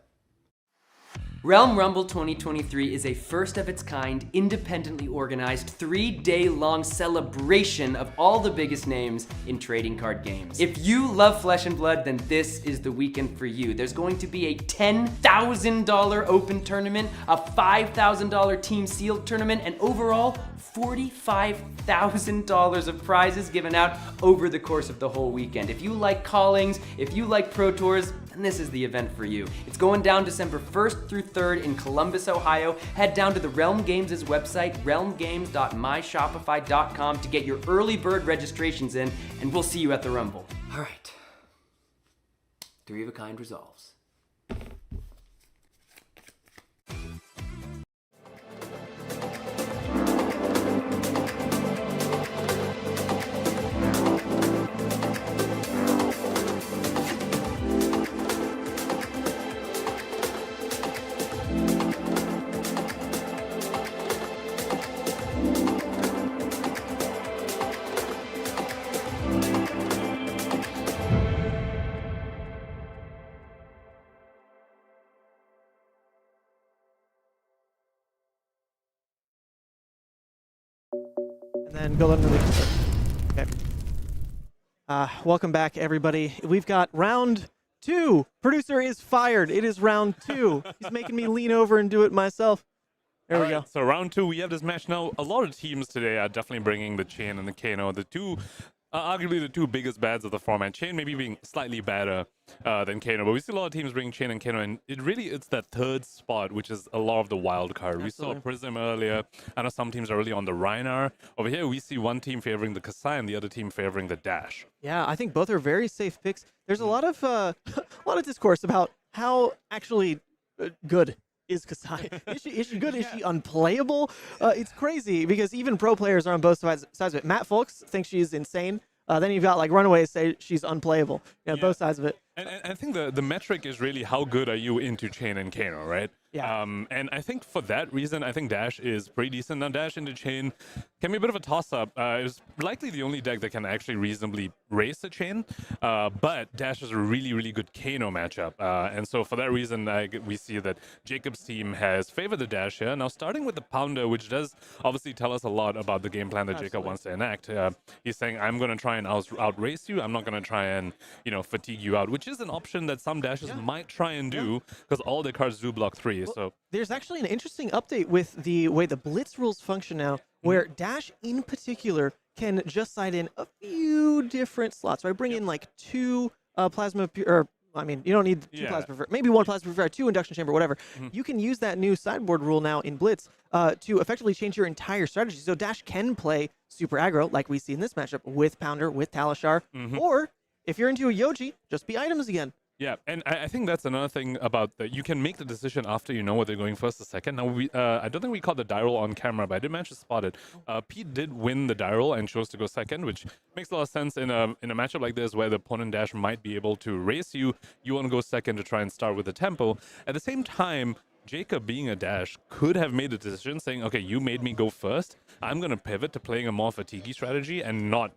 Realm Rumble 2023 is a first of its kind, independently organized, 3-day-long celebration of all the biggest names in trading card games. If you love Flesh and Blood, then this is the weekend for you. There's going to be a $10,000 open tournament, a $5,000 team sealed tournament, and overall, $45,000 of prizes given out over the course of the whole weekend. If you like callings, if you like Pro Tours, then this is the event for you. It's going down December 1st through 3rd in Columbus, Ohio. Head down to the Realm Games' website, realmgames.myshopify.com, to get your early bird registrations in, and we'll see you at the Rumble. All right. 3 of a kind resolves. and then go under the. Okay. Welcome back, everybody. We've got round 2. Producer is fired. It is round 2. He's making me lean over and do it myself. There we go. So round 2, we have this match now. A lot of teams today are definitely bringing the Chane and the Kano, the two arguably the two biggest bads of the format. Chane maybe being slightly better than Kano, but we see a lot of teams bring Chane and Kano, and it's that third spot, which is a lot of the wild card. Absolutely. We saw Prism earlier. I know some teams are really on the Rhinar. Over here, we see one team favoring the Kassai and the other team favoring the Dash. Yeah, I think both are very safe picks. There's a lot of a lot of discourse about how actually good is Kassai. Is she good? Is she unplayable? It's crazy because even pro players are on both sides of it. Matt Folks thinks she's insane. Then you've got like Runaways say she's unplayable. Yeah, both sides of it. And I think the metric is really how good are you into Chane and Kano, right? Yeah. And I think for that reason, I think Dash is pretty decent. Now, Dash into Chane can be a bit of a toss-up. It's likely the only deck that can actually reasonably race the Chane, but Dash is a really, really good Kano matchup. And so for that reason, we see that Jacob's team has favored the Dash here. Now, starting with the Pounder, which does obviously tell us a lot about the game plan that Jacob wants to enact. He's saying, I'm going to try and outrace you. I'm not going to try and, fatigue you out, which is an option that some Dashes might try and do because all the cards do block 3. Well, so there's actually an interesting update with the way the Blitz rules function now, where Dash in particular can just side in a few different slots. Right, bring in like 2 plasma, or I mean, you don't need 2 plasma, maybe 1 plasma purifier, 2 induction chamber, whatever. You can use that new sideboard rule now in Blitz to effectively change your entire strategy. So Dash can play super aggro, like we see in this matchup, with Pounder, with Talishar, or if you're into a Yoji, just be items again. Yeah, and I think that's another thing about that. You can make the decision after you know what they're going first or second. Now, I don't think we caught the die roll on camera, but I did manage to spot it. Pete did win the die roll and chose to go second, which makes a lot of sense in a matchup like this where the opponent Dash might be able to race you. You want to go second to try and start with the tempo. At the same time, Jacob, being a Dash, could have made a decision saying, okay, you made me go first. I'm going to pivot to playing a more fatiguey strategy and not,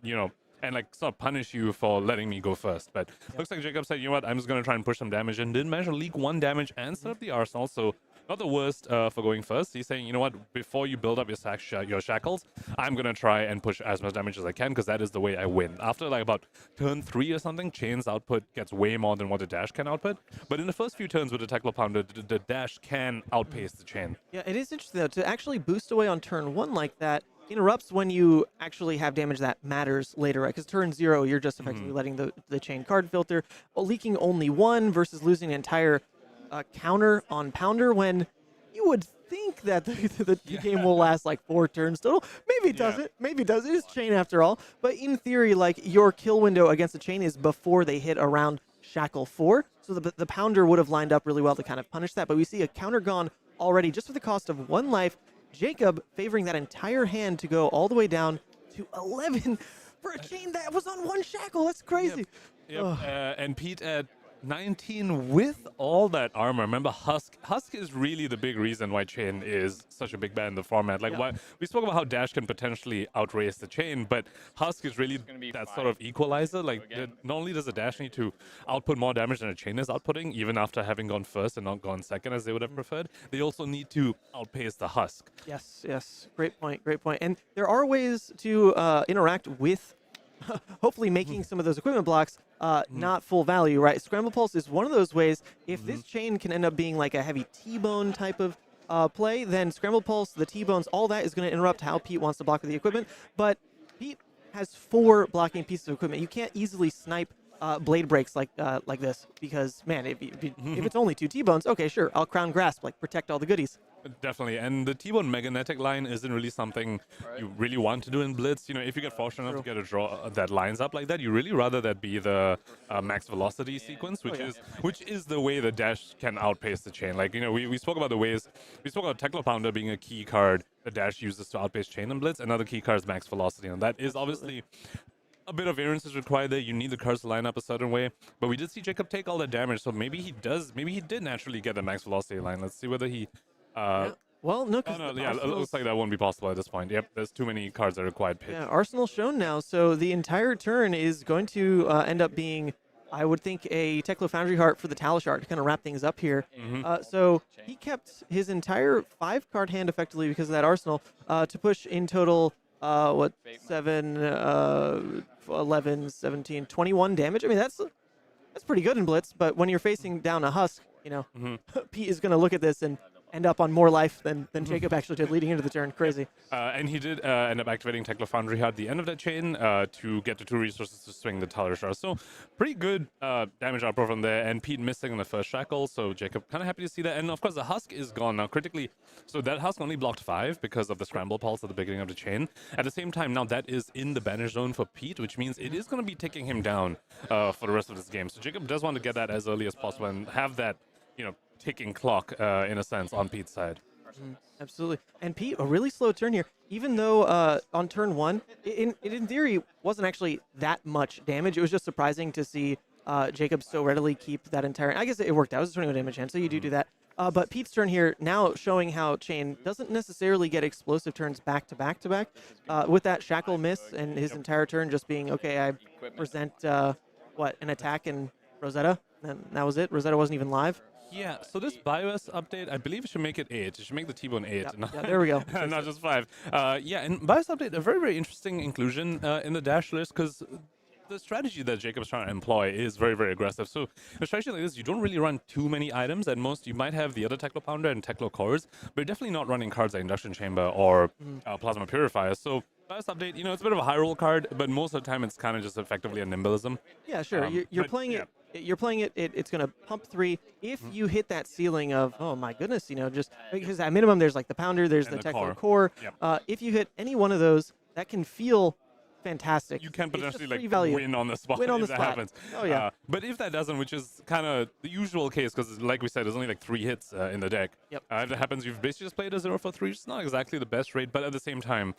and like sort of punish you for letting me go first. But looks like Jacob said, you know what, I'm just going to try and push some damage, and did manage to leak 1 damage and set up the arsenal. So not the worst for going first. He's saying, you know what, before you build up your shackles, I'm going to try and push as much damage as I can because that is the way I win. After like about turn 3 or something, Chane's output gets way more than what the Dash can output. But in the first few turns with the Tackle Pounder, the Dash can outpace the Chane. Yeah, it is interesting though, to actually boost away on turn 1 like that interrupts when you actually have damage that matters later, right? Because turn 0, you're just effectively letting the Chane card filter, leaking only 1 versus losing an entire counter on Pounder when you would think that the game will last like 4 turns total. Maybe it doesn't. Maybe it does. It is Chane after all. But in theory, like your kill window against the Chane is before they hit around Shackle 4. So the Pounder would have lined up really well to kind of punish that. But we see a counter gone already just for the cost of 1 life. Jacob favoring that entire hand to go all the way down to 11 for a Chane that was on 1 shackle. That's crazy. Yep. And Pete at 19 with all that armor. Remember, Husk is really the big reason why Chane is such a big bad in the format. Like, why we spoke about how Dash can potentially outrace the Chane, but Husk is really that sort of equalizer. Like, not only does the Dash need to output more damage than a Chane is outputting, even after having gone first and not gone second as they would have preferred, they also need to outpace the Husk. Yes. Great point. And there are ways to interact with hopefully making some of those equipment blocks not full value, right? Scramble Pulse is one of those ways. If this Chane can end up being like a heavy T-bone type of play, then Scramble Pulse, the T-bones, all that is going to interrupt how Pete wants to block with the equipment. But Pete has 4 blocking pieces of equipment. You can't easily snipe blade breaks like this because, man, if it's only 2 T-bones, okay, sure, I'll Crown Grasp, like protect all the goodies. Definitely, and the T-Bone Magnetic line isn't really something you really want to do in Blitz. If you get fortunate enough to get a draw that lines up like that, you really rather that be the max velocity sequence, which is the way the Dash can outpace the Chane. Like, we spoke about the ways, we spoke about Tackle Pounder being a key card the Dash uses to outpace Chane in Blitz. Another key card is max velocity, and that is obviously a bit of variance is required there. You need the cards to line up a certain way, but we did see Jacob take all that damage, so maybe he did naturally get the max velocity line. Let's see whether he Well, no, it looks like that won't be possible at this point. Yep, there's too many cards that are required pitch. Yeah, Arsenal shown now, so the entire turn is going to end up being, I would think, a Teklo Foundry Heart for the Talishar to kind of wrap things up here. So he kept his entire 5-card hand effectively because of that Arsenal to push in total, 7, 11, 17, 21 damage. I mean, that's pretty good in Blitz, but when you're facing down a Husk, Pete is going to look at this and end up on more life than Jacob actually did leading into the turn. Crazy. And he did end up activating Tekla Foundry at the end of that chain to get the 2 resources to swing the Taler Shard. So pretty good damage output from there. And Pete missing on the first shackle, so Jacob kind of happy to see that. And of course, the Husk is gone now critically. So that Husk only blocked 5 because of the Scramble Pulse at the beginning of the chain. At the same time, now that is in the banish zone for Pete, which means it is going to be taking him down for the rest of this game. So Jacob does want to get that as early as possible and have that, ticking clock in a sense on Pete's side. Absolutely. And Pete, a really slow turn here. Even though on turn 1, in theory, wasn't actually that much damage. It was just surprising to see Jacob so readily keep that entire... I guess it worked out. It was a 21 damage hand, so you do that. But Pete's turn here now showing how Chane doesn't necessarily get explosive turns back to back to back. With that shackle miss and his entire turn just being, okay, I present, an attack in Rosetta. And that was it. Rosetta wasn't even live. Yeah, so this BIOS update, I believe it should make it 8. It should make the T-Bone 8. Yeah, there we go. Not just 5. And BIOS update, a very, very interesting inclusion in the dash list, because the strategy that Jacob's trying to employ is very, very aggressive. So a strategy like this, you don't really run too many items. At most, you might have the other Teklo Pounder and Teklo Cores, but you're definitely not running cards like Induction Chamber or Plasma Purifier. So BIOS update, it's a bit of a high roll card, but most of the time it's kind of just effectively a nimblism. Yeah, sure. You're playing it. You're playing it. It's going to pump 3. If you hit that ceiling of, oh my goodness, just because at minimum there's like the Pounder, there's the Teklo Core. Yep. If you hit any one of those, that can feel fantastic. You can potentially win on the spot if that happens. Oh yeah. But if that doesn't, which is kind of the usual case, because like we said, there's only 3 hits in the deck. Yep. If that happens, you've basically just played a 0 for 3. It's not exactly the best rate, but at the same time,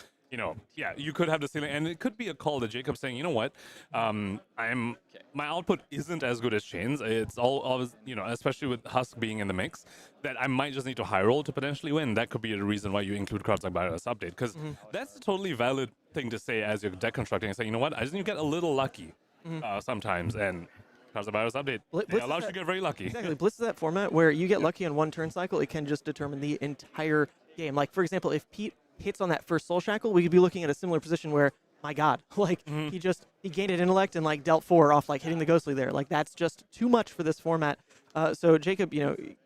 you could have the ceiling, and it could be a call to Jacob saying, you know what, my output isn't as good as Chane's. It's always, especially with Husk being in the mix, that I might just need to high roll to potentially win. That could be the reason why you include cards like BIOS update, because that's a totally valid thing to say as you're deck constructing and say, you know what, I just need to get a little lucky sometimes, and cards like BIOS update allows you to get very lucky. Exactly. Blitz is that format where you get lucky on one turn cycle, it can just determine the entire game. Like, for example, if Pete hits on that first Soul Shackle, we could be looking at a similar position where, my God, he gained an intellect and dealt 4 off hitting the Ghostly there. That's just too much for this format. So Jacob,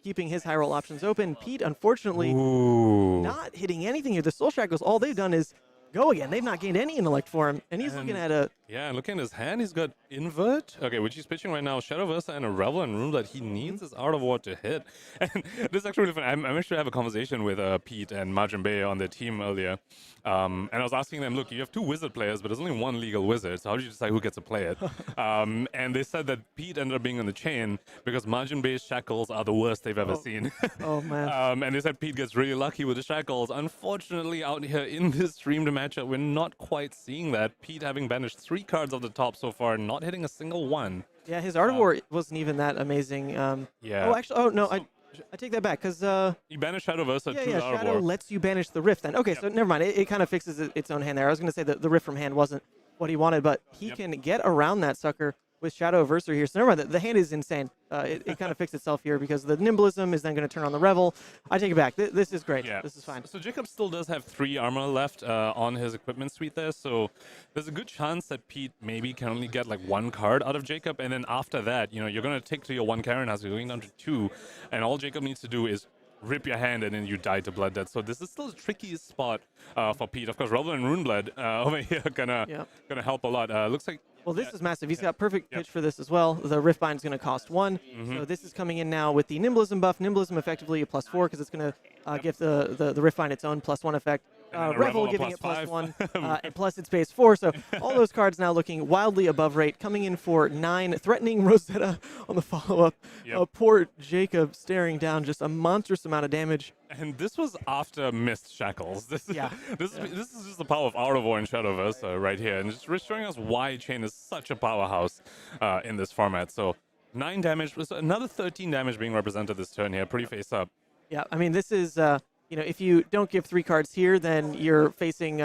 keeping his high roll options open. Pete, unfortunately, not hitting anything here. The Soul Shackles, all they've done is go again. They've not gained any intellect for him, and he's looking at a... Yeah, looking at his hand, he's got Invert, which he's pitching right now, Shadow Versa and a Revel and Room that he needs his Art of War to hit. And this is actually really fun. I managed to have a conversation with Pete and Majin Bay on their team earlier, and I was asking them, look, you have 2 wizard players, but there's only 1 legal wizard, so how do you decide who gets to play it? And they said that Pete ended up being on the chain because Majin Bay's shackles are the worst they've ever seen. Oh, man. And they said Pete gets really lucky with the shackles. Unfortunately, out here in this streamed matchup, we're not quite seeing that. Pete having banished 3 cards off the top so far, not hitting a single one. Yeah, his Art of War wasn't even that amazing. Yeah. I take that back, because... you banish Shadow Versa to the Art of Shadow War. lets you banish the Rift then. Okay, so never mind. It kind of fixes its own hand there. I was going to say that the Rift from hand wasn't what he wanted, but he can get around that sucker with Shadow Versor here. So never mind, the hand is insane. It kind of fixed itself here because the Nimblism is then going to turn on the Revel. I take it back. This is great. Yeah. This is fine. So Jacob still does have 3 armor left on his equipment suite there, so there's a good chance that Pete maybe can only get 1 card out of Jacob, and then after that, you're going to take to your 1 Karen as you're going down to 2, and all Jacob needs to do is rip your hand and then you die to Blood Debt. So this is still the trickiest spot for Pete. Of course, Revel and Runeblood over here gonna help a lot. Looks like... Well, this is massive. He's got perfect pitch for this as well. The Riftbind is going to cost 1. So this is coming in now with the Nimblism buff. Nimblism effectively a +4 because it's going to give the Riftbind its own +1 effect. Revel giving it +1, and plus its base 4. So all those cards now looking wildly above rate, coming in for 9, threatening Rosetta on the follow-up. Poor Jacob staring down just a monstrous amount of damage. And this was after missed shackles. This is just the power of Art of War and Shadow Versa right here, and just showing us why Chane is such a powerhouse in this format. So 9 damage, another 13 damage being represented this turn here, pretty face up. Yeah, I mean, this is, if you don't give 3 cards here, then you're facing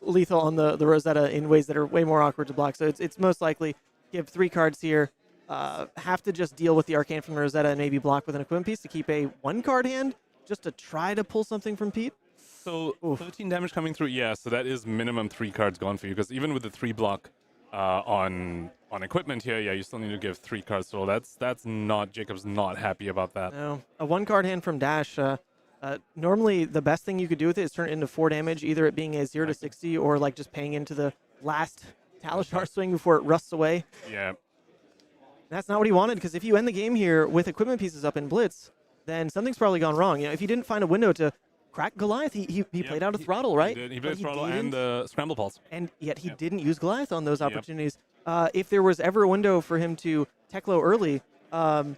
lethal on the Rosetta in ways that are way more awkward to block. So it's most likely give 3 cards here, have to just deal with the Arcane from the Rosetta and maybe block with an equipment piece to keep a 1-card hand just to try to pull something from Pete. So 13 damage coming through, yeah, so that is minimum 3 cards gone for you, because even with the 3 block on equipment here, you still need to give 3 cards. So that's not, Jacob's not happy about that. No, a 1-card hand from Dash, Normally, the best thing you could do with it is turn it into 4 damage, either it being a 0 to 60 or like just paying into the last Talishar swing before it rusts away. Yeah. That's not what he wanted, because if you end the game here with equipment pieces up in Blitz, then something's probably gone wrong. You know, if he didn't find a window to crack Goliath, he played out a throttle, right? He played throttle and the scramble pulse. And yet he didn't use Goliath on those opportunities. If there was ever a window for him to tech low early, well,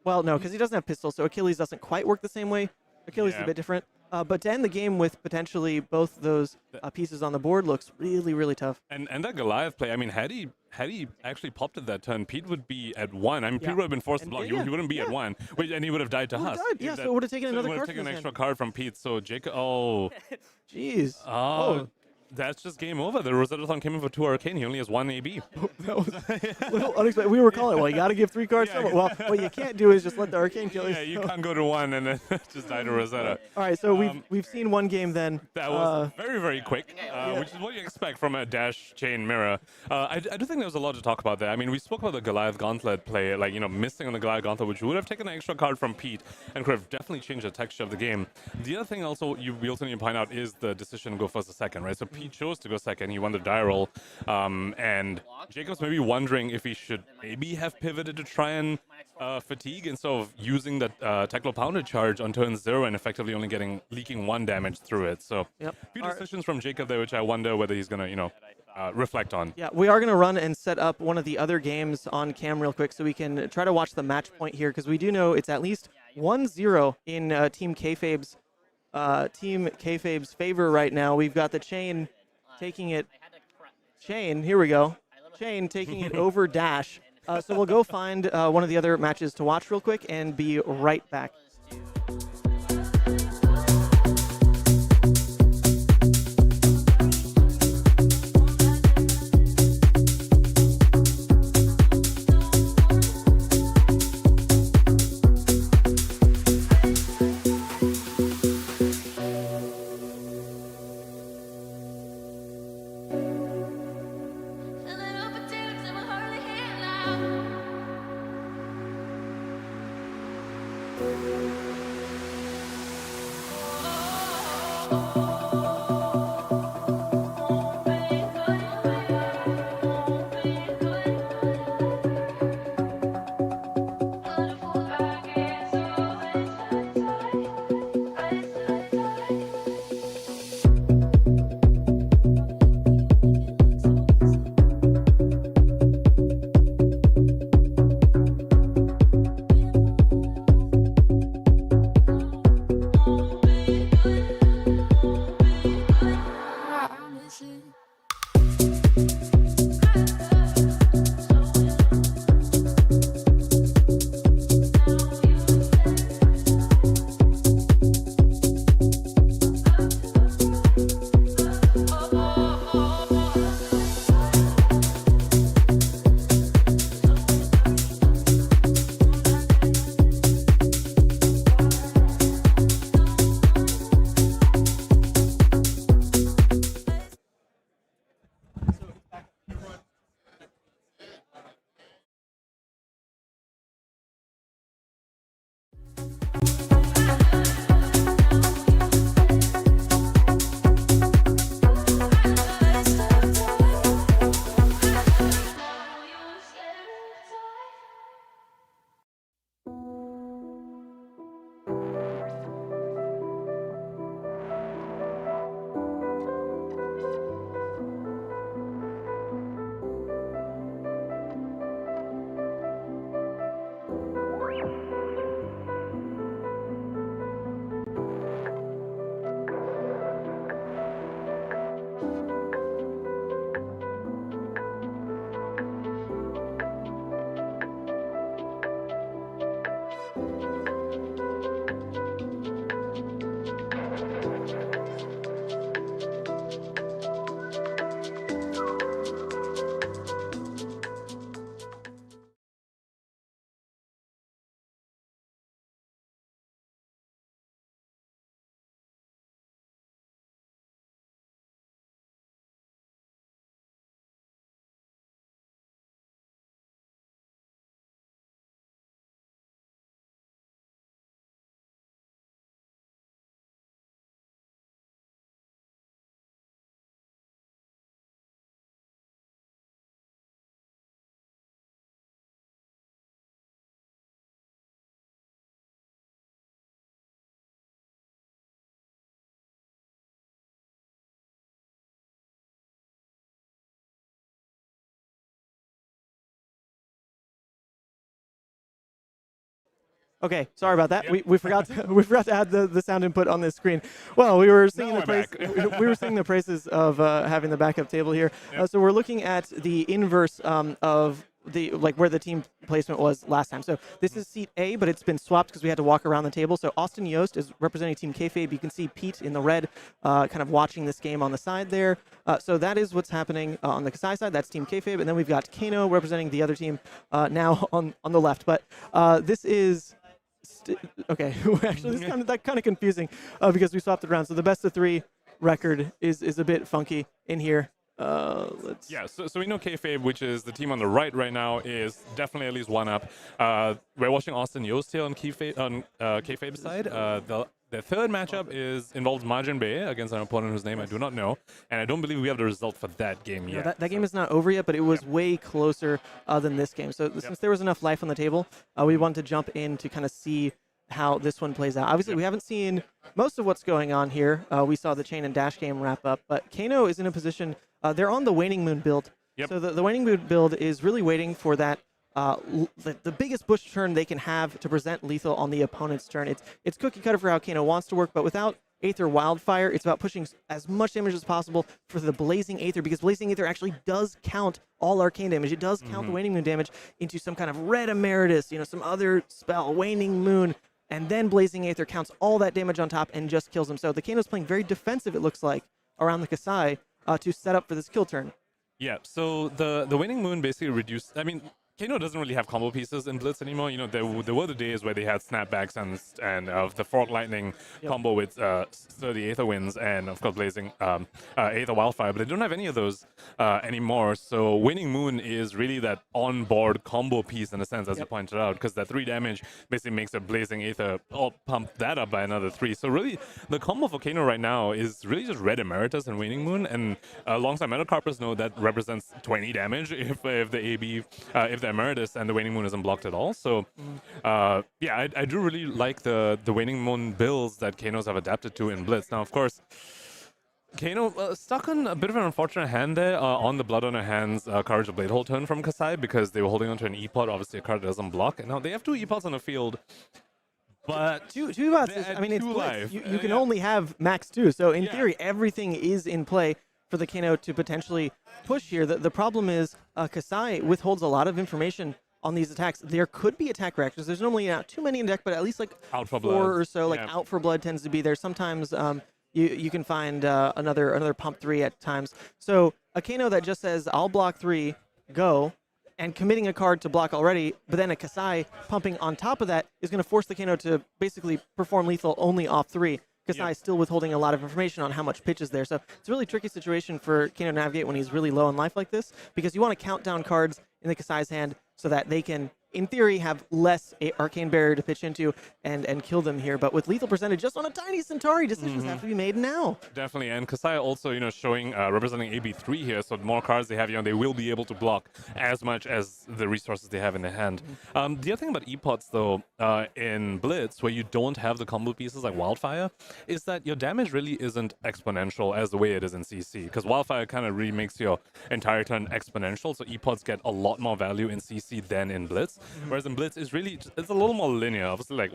no, because he doesn't have pistol, so Achilles doesn't quite work the same way. Achilles is a bit different. But to end the game with potentially both those pieces on the board looks really, really tough. And that Goliath play, I mean, had he actually popped at that turn, Pete would be at 1. I mean, Pete would have been forced to block. He wouldn't be at 1. Wait, and he would have died to Husk. So it would have taken another card. Would have taken an extra card from Pete. So Jacob, jeez. Oh, that's just game over. The Rosetta-thon came in for 2 Arcane. He only has 1 AB. That was a little unexpected. We were calling it, well, you got to give 3 cards. Well, what you can't do is just let the Arcane kill you. Yeah, you can't go to 1 and then just die to Rosetta. All right, so we've seen one game then. That was very, very quick, which is what you expect from a dash chain mirror. I do think there was a lot to talk about there. I mean, we spoke about the Goliath Gauntlet play, like, you know, missing on the Goliath Gauntlet, which would have taken an extra card from Pete and could have definitely changed the texture of the game. The other thing also we also need to point out is the decision to go first or second, right? So Pete chose to go second. He won the die roll, and Jacob's maybe wondering if he should maybe have pivoted to try and fatigue instead of using the Teklo Pounder charge on turn 0 and effectively only leaking 1 damage through it. So a few decisions from Jacob there, which I wonder whether he's going to, you know, reflect on. Yeah, we are going to run and set up one of the other games on cam real quick so we can try to watch the match point here, because we do know it's at least 1-0 in Team Kayfabe's favor right now. We've got the Chane taking it. Chane, here we go. Chane taking it over Dash. So we'll go find one of the other matches to watch real quick and be right back. Okay, sorry about that. We forgot to add the sound input on this screen. Well, we were singing we were singing the praises of having the backup table here. So we're looking at the inverse of the where the team placement was last time. So this is seat A, but it's been swapped because we had to walk around the table. So Austin Yost is representing Team Kayfabe. You can see Pete in the red, kind of watching this game on the side there. So that is what's happening on the Kassai side. That's Team Kayfabe, and then we've got Kano representing the other team now on the left. But this is. Okay, actually, this is kind of confusing because we swapped it around. So the best of 3 record is a bit funky in here. Let's. Yeah, so we know Kayfabe, which is the team on the right now, is definitely at least one up. We're watching Austin Yost here on Kayfabe's side. The third matchup involves Margin Bay against an opponent whose name I do not know, and I don't believe we have the result for that game yet. No, that game is not over yet, but it was way closer than this game. So since there was enough life on the table, we wanted to jump in to kind of see how this one plays out. Obviously, we haven't seen most of what's going on here. We saw the Chane and Dash game wrap up, but Kano is in a position. They're on the Waning Moon build. So the Waning Moon build is really waiting for that the biggest bush turn they can have to present lethal on the opponent's turn. It's cookie cutter for how Kano wants to work, but without Aether Wildfire, it's about pushing as much damage as possible for the Blazing Aether, because Blazing Aether actually does count all arcane damage. It does count the Waning Moon damage into some kind of Red Emeritus, some other spell, Waning Moon, and then Blazing Aether counts all that damage on top and just kills him. So the Kano's playing very defensive, it looks like, around the Kassai to set up for this kill turn. Yeah, so the Waning Moon basically reduced. I mean, Kano doesn't really have combo pieces in Blitz anymore. There were the days where they had snapbacks and the Fork Lightning combo with Sturdy Aether Winds and, of course, Blazing Aether Wildfire, but they don't have any of those anymore. So Waning Moon is really that on-board combo piece in a sense, as you pointed out, because that 3 damage basically makes a Blazing Aether pump that up by another 3. So really, the combo for Kano right now is really just Red Emeritus and Waning Moon, and alongside Metacarpus, that represents 20 damage if the AB, if the Emeritus and the Waning Moon isn't blocked at all. So, yeah, I do really like the Waning Moon builds that Kanos have adapted to in Blitz. Now, of course, Kano stuck on a bit of an unfortunate hand there on the Blood on Her Hands Courage of Blade Hole turn from Kassai, because they were holding onto an E-Pot, obviously a card that doesn't block. And now they have 2 E-Pots on the field, but two E-Pots, I mean, it's Blitz. You can only have max 2, so in theory, everything is in play for the Kano to potentially push here. The problem is Kassai withholds a lot of information on these attacks. There could be attack reactions. There's normally not too many in deck, but at least like out for 4 blood. or so. Like Out for Blood tends to be there. Sometimes you can find another pump 3 at times. So a Kano that just says, I'll block 3, go, and committing a card to block already, but then a Kassai pumping on top of that is going to force the Kano to basically perform lethal only off 3. Kassai is still withholding a lot of information on how much pitch is there. So it's a really tricky situation for Kano to navigate when he's really low in life like this, because you want to count down cards in the Kassai's hand so that they can, in theory, have less Arcane Barrier to pitch into and kill them here. But with lethal percentage just on a tiny Centauri, decisions have to be made now. Definitely, and Kassai also, showing, representing AB3 here, so the more cards they have, they will be able to block as much as the resources they have in their hand. The other thing about E-Pots, though, in Blitz, where you don't have the combo pieces like Wildfire, is that your damage really isn't exponential as the way it is in CC, because Wildfire kind of really makes your entire turn exponential, so E-Pots get a lot more value in CC than in Blitz. Whereas in Blitz, it's a little more linear. Obviously, like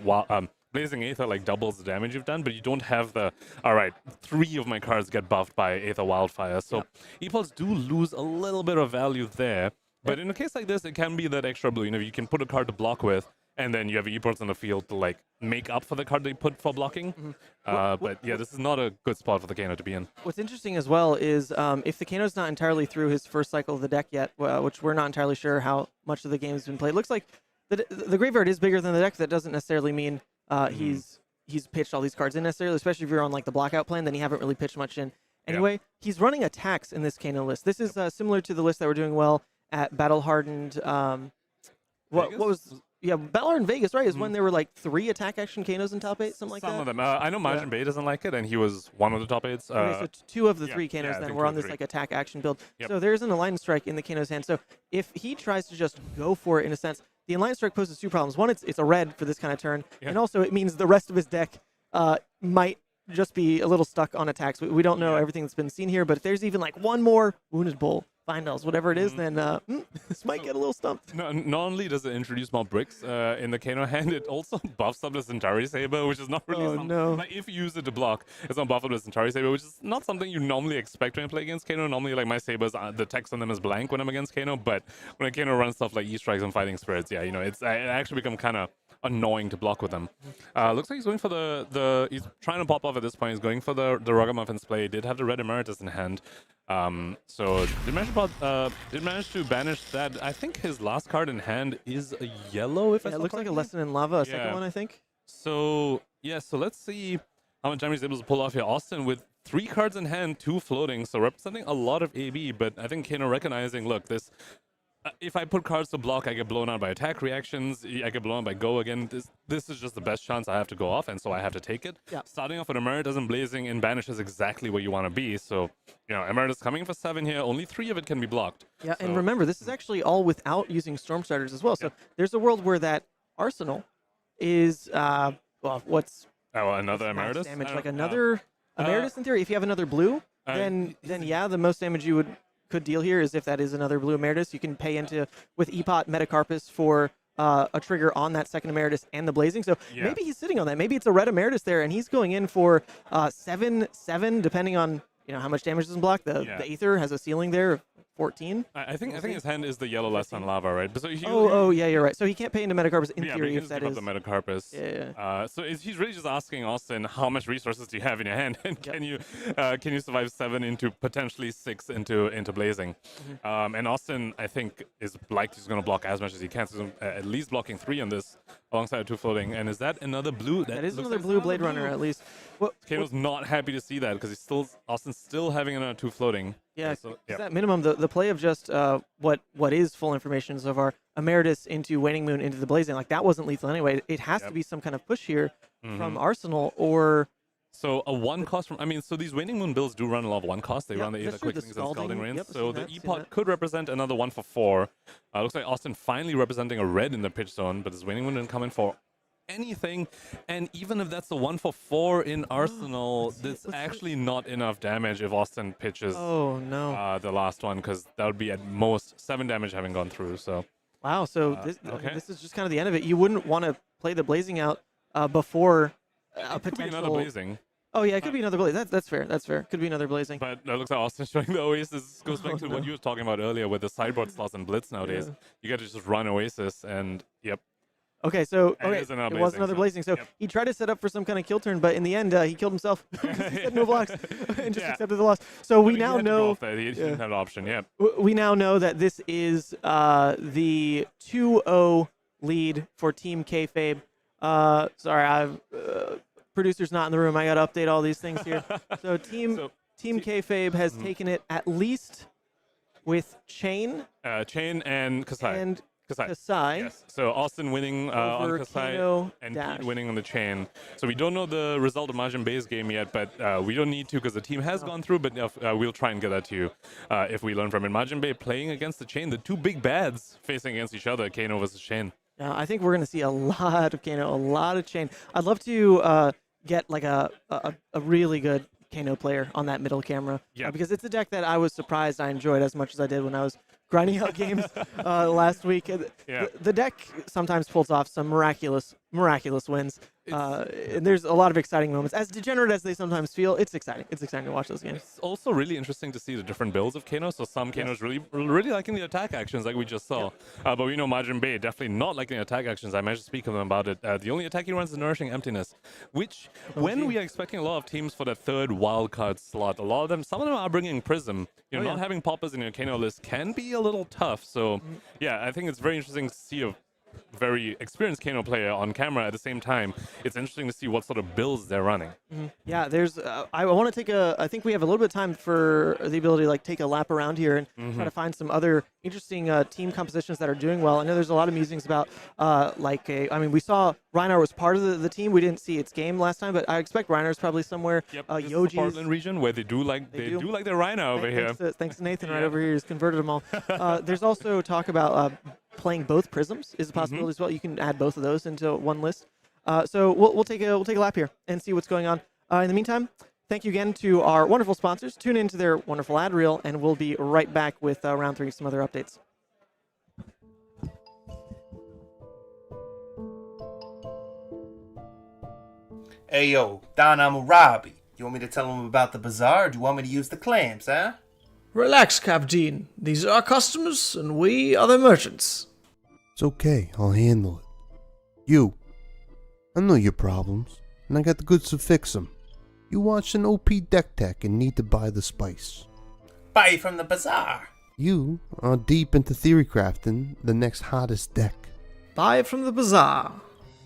Blazing Aether doubles the damage you've done, but you don't have the, all right, 3 of my cards get buffed by Aether Wildfire. So E-Pots do lose a little bit of value there. But in a case like this, it can be that extra blue. You can put a card to block with, and then you have E-Pots on the field to make up for the card they put for blocking. But yeah, this is not a good spot for the Kano to be in. What's interesting as well is if the Kano's not entirely through his first cycle of the deck yet, which we're not entirely sure how much of the game has been played. It looks like the graveyard is bigger than the deck. That doesn't necessarily mean he's pitched all these cards in necessarily, especially if you're on the blockout plan, then you haven't really pitched much in. Anyway, he's running attacks in this Kano list. This is similar to the list that we're doing well at Battle Hardened. What was... Yeah, Battle Hardened Vegas, right, is when there were 3 attack action Kanos in top 8, something like that? Some of them. I know Margin Bay doesn't like it, and he was one of the top 8s. Okay, so 2 of the 3 Kanos then were on this attack action build. So there's an Align Strike in the Kano's hand. So if he tries to just go for it in a sense, the Align Strike poses 2 problems. One, it's a red for this kind of turn, and also it means the rest of his deck might just be a little stuck on attacks. We don't know everything that's been seen here, but if there's even one more Wounded Bull finals, whatever it is, then this might get a little stumped. No, not only does it introduce more bricks in the Kano hand, it also buffs up the Centauri Saber, which is not really something. No. Like, if you use it to block, it's not buff up the Centauri Saber, which is not something you normally expect when you play against Kano. Normally, like, my Sabers, the text on them is blank when I'm against Kano, but when a Kano runs stuff like E-Strikes and Fighting Spirits, yeah, you know, it actually become kind of annoying to block with them. Looks like he's going for he's trying to pop off at this point. He's going for the Ruggamuffin's play. He did have the Red Emeritus in hand. So did manage to banish that. I think his last card in hand is a yellow. If it looks like a Lesson in Lava, a second one, I think. So yeah, so let's see how much damage he's able to pull off here. Austin with 3 cards in hand, 2 floating, so representing a lot of AB. But I think Kano recognizing, look, this. If I put cards to block, I get blown out by attack reactions. I get blown out by go again. This is just the best chance I have to go off, and so I have to take it. Yeah. Starting off with Emeritus and Blazing in Banish is exactly where you want to be. So, you know, Emeritus coming for 7 here. Only 3 of it can be blocked. Yeah, so, and remember, this is actually all without using Storm Starters as well. So there's a world where that Arsenal is, what's... Oh, another Emeritus? Damage, like another Emeritus in theory. If you have another blue, then yeah, the most damage you could deal here is if that is another blue Emeritus. You can pay into with Epot Metacarpus for a trigger on that second Emeritus and the Blazing. So maybe he's sitting on that. Maybe it's a red Emeritus there, and he's going in for 7/7, depending on how much damage doesn't block. The Aether has a ceiling there of 14. I think his hand is the yellow less on lava, right? But so yeah, you're right. So he can't pay into Metacarpus in theory if that is the Metacarpus. Yeah. So he's really just asking Austin, how much resources do you have in your hand, and can you survive 7 into potentially 6 into Blazing? And Austin, I think, is likely just going to block as much as he can. So he's at least blocking 3 on this alongside 2 floating. And is that another blue? That is another blue Blade Runner at least. Kano's not happy to see that because Austin's still having another 2 floating. Yeah, at minimum, the play of just what is full information so far, Emeritus into Waning Moon into the Blazing, like that wasn't lethal anyway. It has to be some kind of push here from Arsenal or... So a 1 cost from, so these Waning Moon builds do run a lot of 1 cost. They run the either Quick Things and Scalding Rains. So the Epot could represent another 1 for 4. Looks like Austin finally representing a red in the pitch zone, but this Waning Moon didn't come in for anything, and even if that's a 1 for 4 in Arsenal, that's actually not enough damage if Austin pitches the last one, because that would be at most 7 damage having gone through. So wow, so this is just kind of the end of it. You wouldn't want to play the Blazing out before a potential... Could be another Blazing. Oh yeah, it could be another Blazing. That's fair. That's fair. Could be another Blazing. But it looks like Austin showing the Oasis. This goes back to what you were talking about earlier with the sideboard slots and Blitz nowadays. You got to just run Oasis and Okay, so it was another so, Blazing. So he tried to set up for some kind of kill turn, but in the end, he killed himself. He had no blocks and just accepted the loss. So we now know... He didn't have an option, We now know that this is the 2-0 lead for Team Kayfabe. Sorry, producer's not in the room. I got to update all these things here. So Team Kayfabe has taken it at least with Chane. Chane and Kassai. And Kassai. Yes. So Austin winning on Kassai Kano and Dash. Pete winning on the Chane. So we don't know the result of Majin Bay's game yet, but we don't need to because the team has gone through, but we'll try and get that to you if we learn from it. Majin Bay playing against the Chane, the 2 big bads facing against each other, Kano versus Chane. I think we're going to see a lot of Kano, a lot of Chane. I'd love to get like a really good Kano player on that middle camera because it's a deck that I was surprised I enjoyed as much as I did when I was grinding out games last week. The deck sometimes pulls off some miraculous wins. And there's a lot of exciting moments. As degenerate as they sometimes feel, it's exciting. It's exciting to watch those games. It's also really interesting to see the different builds of Kano. So some Kano's really liking the attack actions like we just saw. But we know Majin Bay definitely not liking the attack actions. I managed to speak to them about it. The only attack he runs is Nourishing Emptiness, which when we are expecting a lot of teams for the 3rd wildcard slot, some of them are bringing Prism. Not having poppers in your Kano list can be a little tough. So I think it's very interesting to see a very experienced Kano player on camera. At the same time, it's interesting to see what sort of builds they're running. Yeah, there's I want to take I think we have a little bit of time for the ability to take a lap around here and try to find some other interesting team compositions that are doing well. I know there's a lot of musings about we saw Rhinar was part of the team. We didn't see its game last time, but I expect Rhinar's probably somewhere. Yoji's Portland region where they do like their Rhinar over here. Thanks to Nathan right over here. He's converted them all. There's also talk about playing both Prisms is a possibility as well. You can add both of those into one list. So we'll take a lap here and see what's going on. In the meantime, thank you again to our wonderful sponsors. Tune into their wonderful ad reel, and we'll be right back with round 3 and some other updates. Hey yo, Don Amurabi. You want me to tell them about the bazaar, or do you want me to use the clams, huh? Relax, Captain. These are our customers, and we are the merchants. It's okay, I'll handle it. You, I know your problems, and I got the goods to fix them. You watched an OP deck tech and need to buy the spice. Buy from the bazaar. You are deep into theory crafting the next hottest deck. Buy from the bazaar.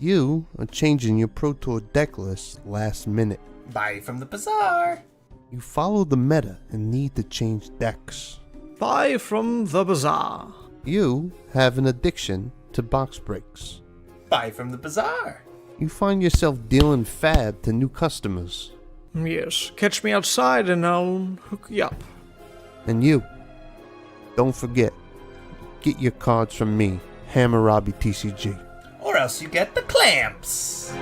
You are changing your Pro Tour deck list last minute. Buy from the bazaar. You follow the meta and need to change decks. Buy from the bazaar. You have an addiction to box breaks. Buy from the bazaar. You find yourself dealing fab to new customers. Yes, catch me outside and I'll hook you up. And you, don't forget, get your cards from me, Hammurabi TCG. Or else you get the clamps.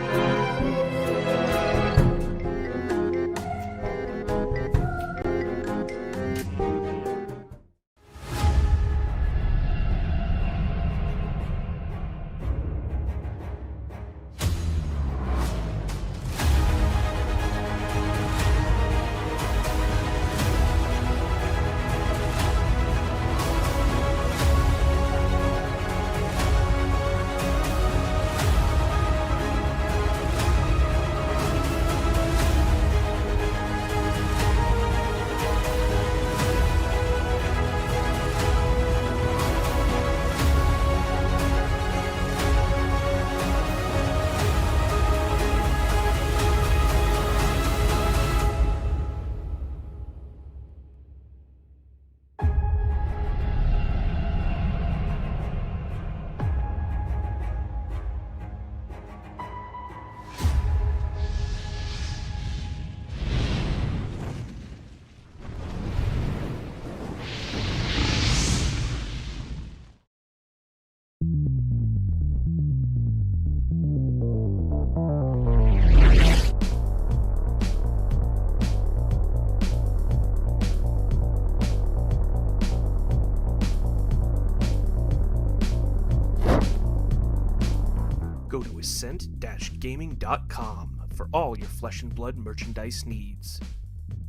Go to ascent-gaming.com for all your Flesh and Blood merchandise needs.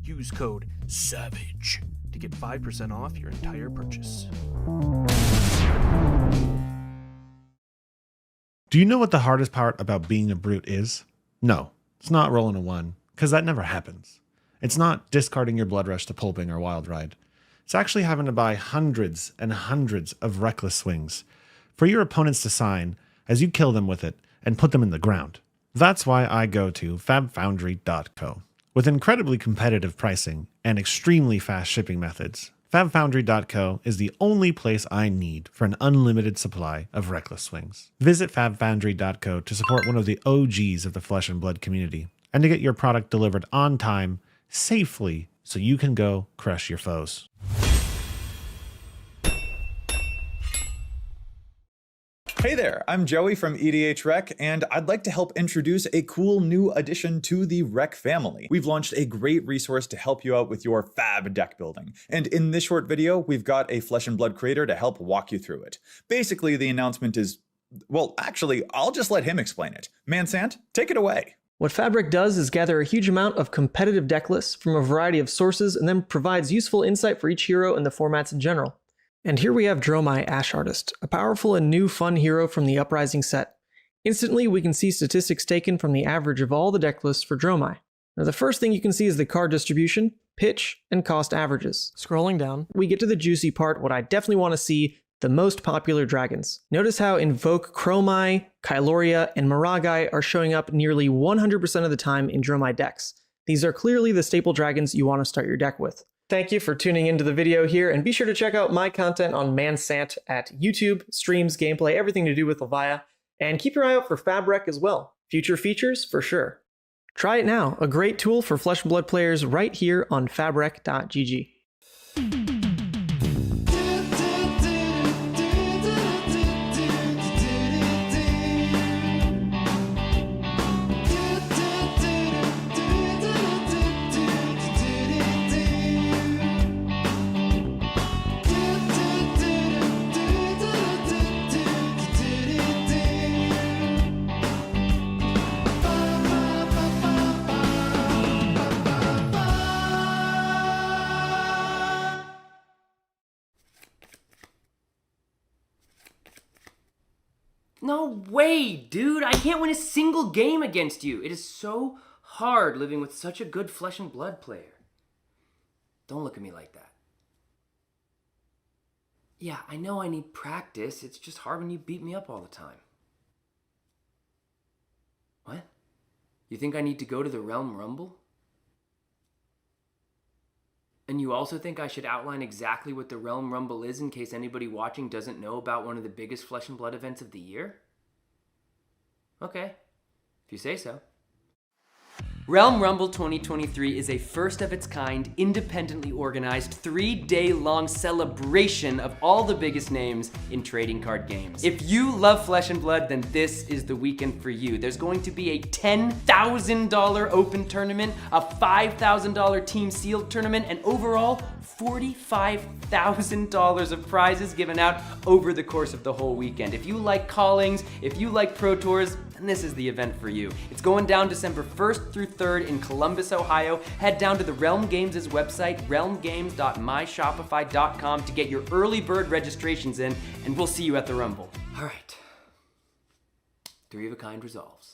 Use code SAVAGE to get 5% off your entire purchase. Do you know what the hardest part about being a brute is? No, it's not rolling a 1, because that never happens. It's not discarding your Blood Rush to Pulping or Wild Ride. It's actually having to buy hundreds and hundreds of Reckless Swings for your opponents to sign as you kill them with it and put them in the ground. That's why I go to fabfoundry.co. With incredibly competitive pricing and extremely fast shipping methods, fabfoundry.co is the only place I need for an unlimited supply of Reckless Swings. Visit fabfoundry.co to support one of the OGs of the Flesh and Blood community and to get your product delivered on time, safely, so you can go crush your foes. Hey there, I'm Joey from EDH Rec, and I'd like to help introduce a cool new addition to the Rec family. We've launched a great resource to help you out with your fab deck building. And in this short video, we've got a Flesh and Blood creator to help walk you through it. Basically, the announcement is, well, actually, I'll just let him explain it. Mansant, take it away. What Fabric does is gather a huge amount of competitive deck lists from a variety of sources and then provides useful insight for each hero and the formats in general. And here we have Dromai Ash Artist, a powerful and new fun hero from the Uprising set. Instantly, we can see statistics taken from the average of all the deck lists for Dromai. Now, the first thing you can see is the card distribution, pitch, and cost averages. Scrolling down, we get to the juicy part, what I definitely want to see, the most popular dragons. Notice how Invoke Chromai, Kyloria, and Maragai are showing up nearly 100% of the time in Dromai decks. These are clearly the staple dragons you want to start your deck with. Thank you for tuning into the video here, and be sure to check out my content on Mansant at YouTube, streams, gameplay, everything to do with Levia, and keep your eye out for Fabric as well. Future features for sure. Try it now, a great tool for Flesh and Blood players right here on fabric.gg. No way, dude. I can't win a single game against you. It is so hard living with such a good flesh and blood player. Don't look at me like that. Yeah, I know I need practice. It's just hard when you beat me up all the time. What? You think I need to go to the Realm Rumble? And you also think I should outline exactly what the Realm Rumble is in case anybody watching doesn't know about one of the biggest flesh and blood events of the year? Okay, if you say so. Realm Rumble 2023 is a first of its kind, independently organized, 3-day-long celebration of all the biggest names in trading card games. If you love Flesh and Blood, then this is the weekend for you. There's going to be a $10,000 open tournament, a $5,000 team sealed tournament, and overall, $45,000 of prizes given out over the course of the whole weekend. If you like callings, if you like Pro Tours, then this is the event for you. It's going down December 1st through 3rd in Columbus, Ohio. Head down to the Realm Games' website, realmgames.myshopify.com, to get your early bird registrations in, and we'll see you at the Rumble. All right. 3 of a kind resolves.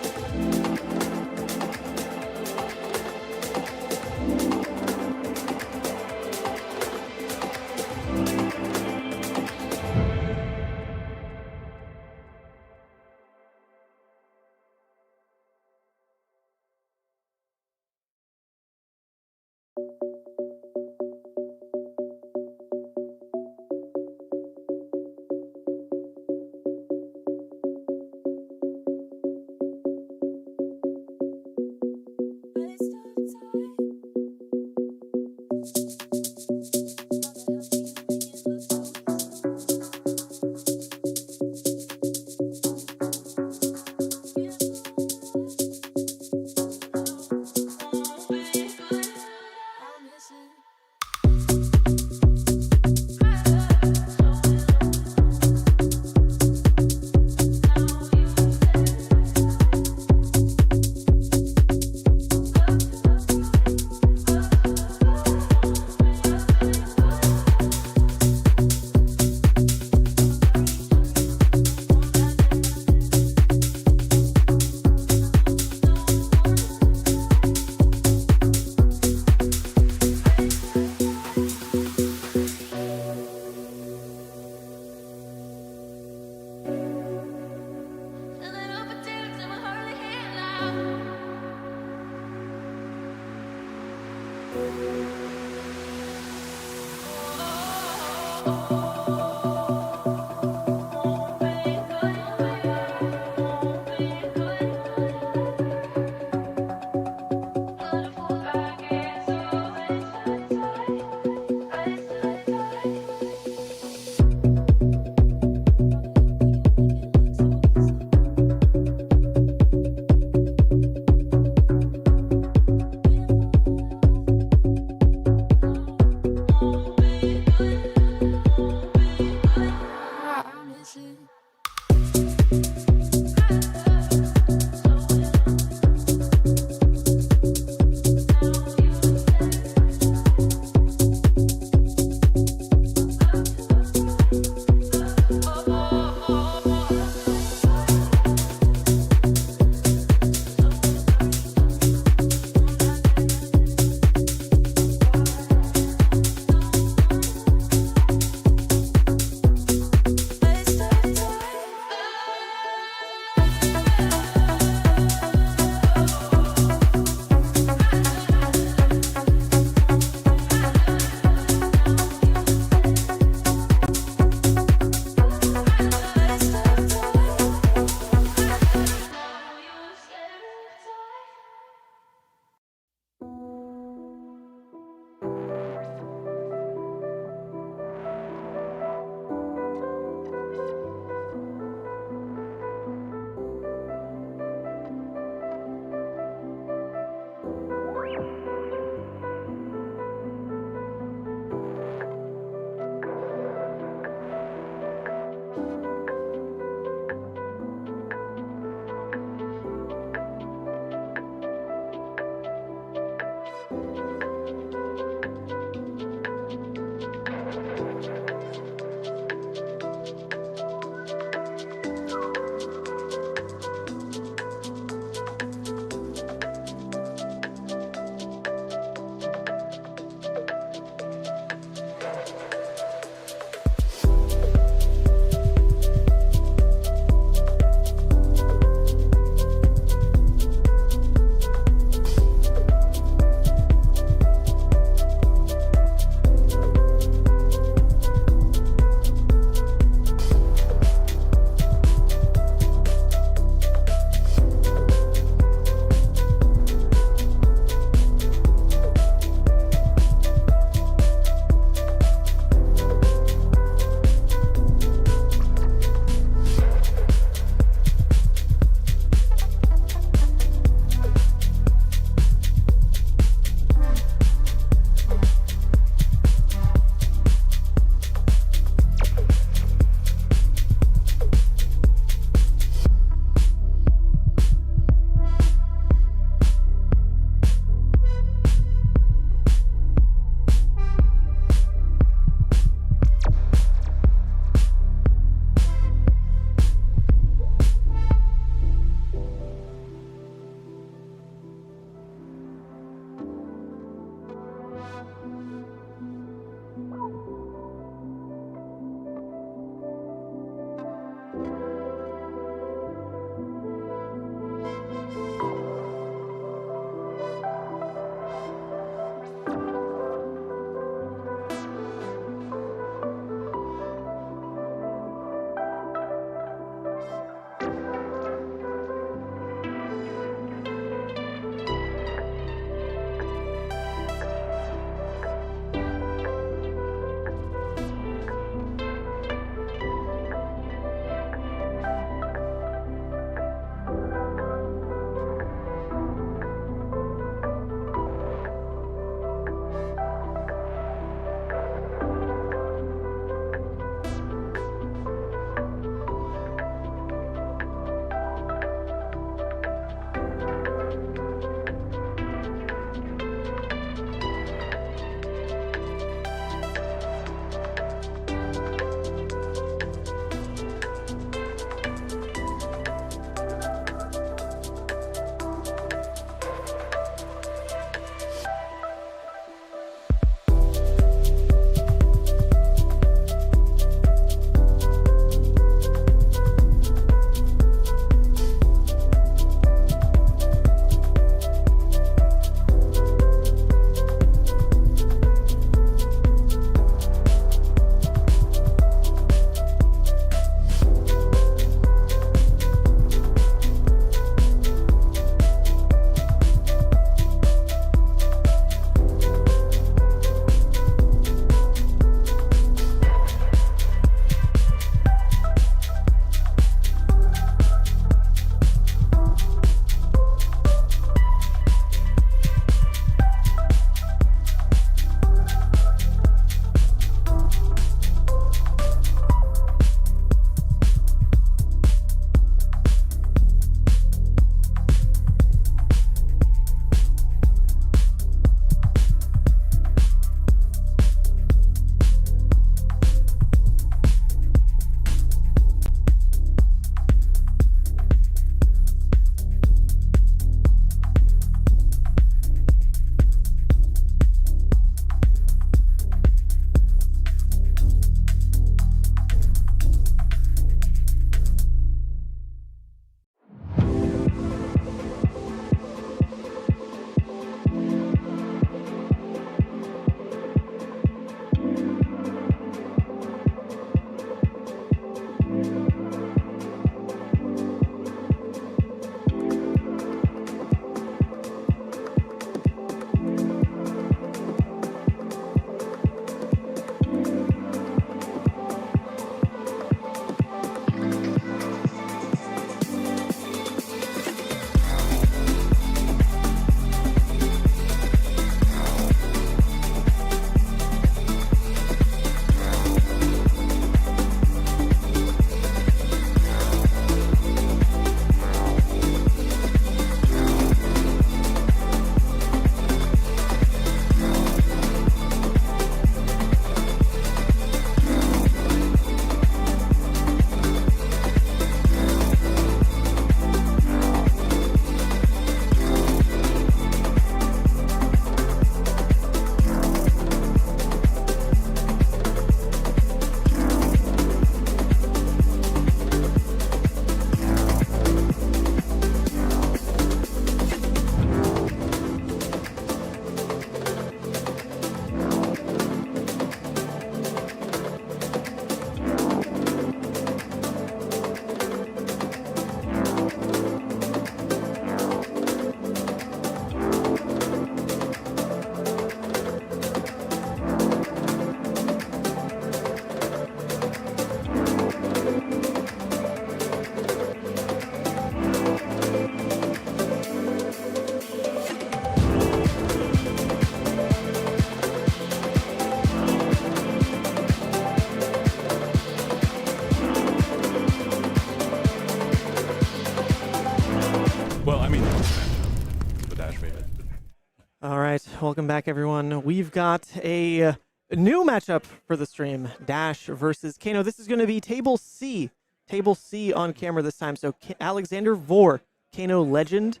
Welcome back, everyone. We've got a new matchup for the stream. Dash versus Kano. This is going to be Table C. Table C on camera this time. So Alexander Vor, Kano legend.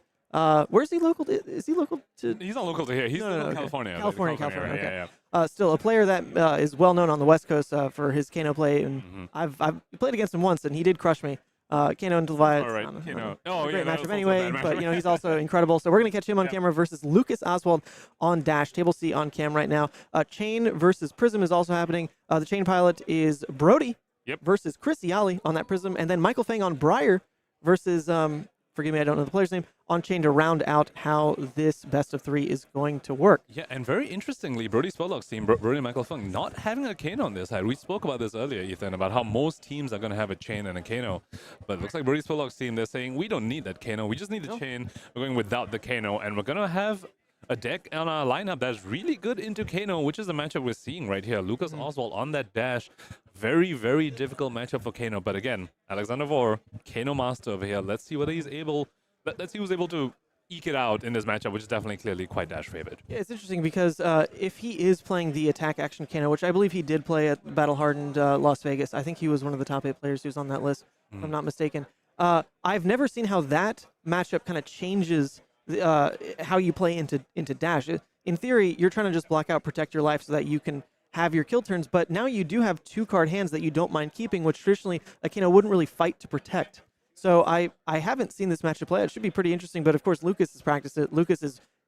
Where's he local? Is he local to? He's not local to here. He's in okay. California. California. Okay. Yeah. Still a player that is well known on the West Coast for his Kano play, and I've played against him once, and he did crush me. Kano and Levi. All right, Kano. Oh, great yeah, matchup anyway, but he's also incredible. So we're gonna catch him on camera versus Lucas Oswald on Dash. Table C on cam right now. Chane versus Prism is also happening. The Chane pilot is Brody versus Chris Yali on that Prism, and then Michael Fang on Briar versus forgive me, I don't know the player's name, on Chane to round out how this best of 3 is going to work. Yeah, and very interestingly, Brody Spurlock's team, Brody and Michael Fung, not having a Kano on their side. We spoke about this earlier, Ethan, about how most teams are going to have a Chane and a Kano. But it looks like Brody Spurlock's team, they're saying, we don't need that Kano. We just need the Chane. We're going without the Kano. And we're going to have a deck on our lineup that's really good into Kano, which is the matchup we're seeing right here. Lucas Oswald on that Dash. Very, very difficult matchup for Kano. But again, Alexander Vor, Kano master over here. Let's see whether he's able... Let's see who's able to eke it out in this matchup, which is definitely clearly quite Dash favored. Yeah, it's interesting because if he is playing the attack action Kano, which I believe he did play at Battle Hardened Las Vegas, I think he was one of the top 8 players who's on that list, if I'm not mistaken. I've never seen how that matchup kind of changes how you play into Dash. In theory, you're trying to just block out, protect your life so that you can have your kill turns, but now you do have 2-card hands that you don't mind keeping, which traditionally a Kano wouldn't really fight to protect. So I haven't seen this matchup play. It should be pretty interesting, but of course Lucas has practiced it.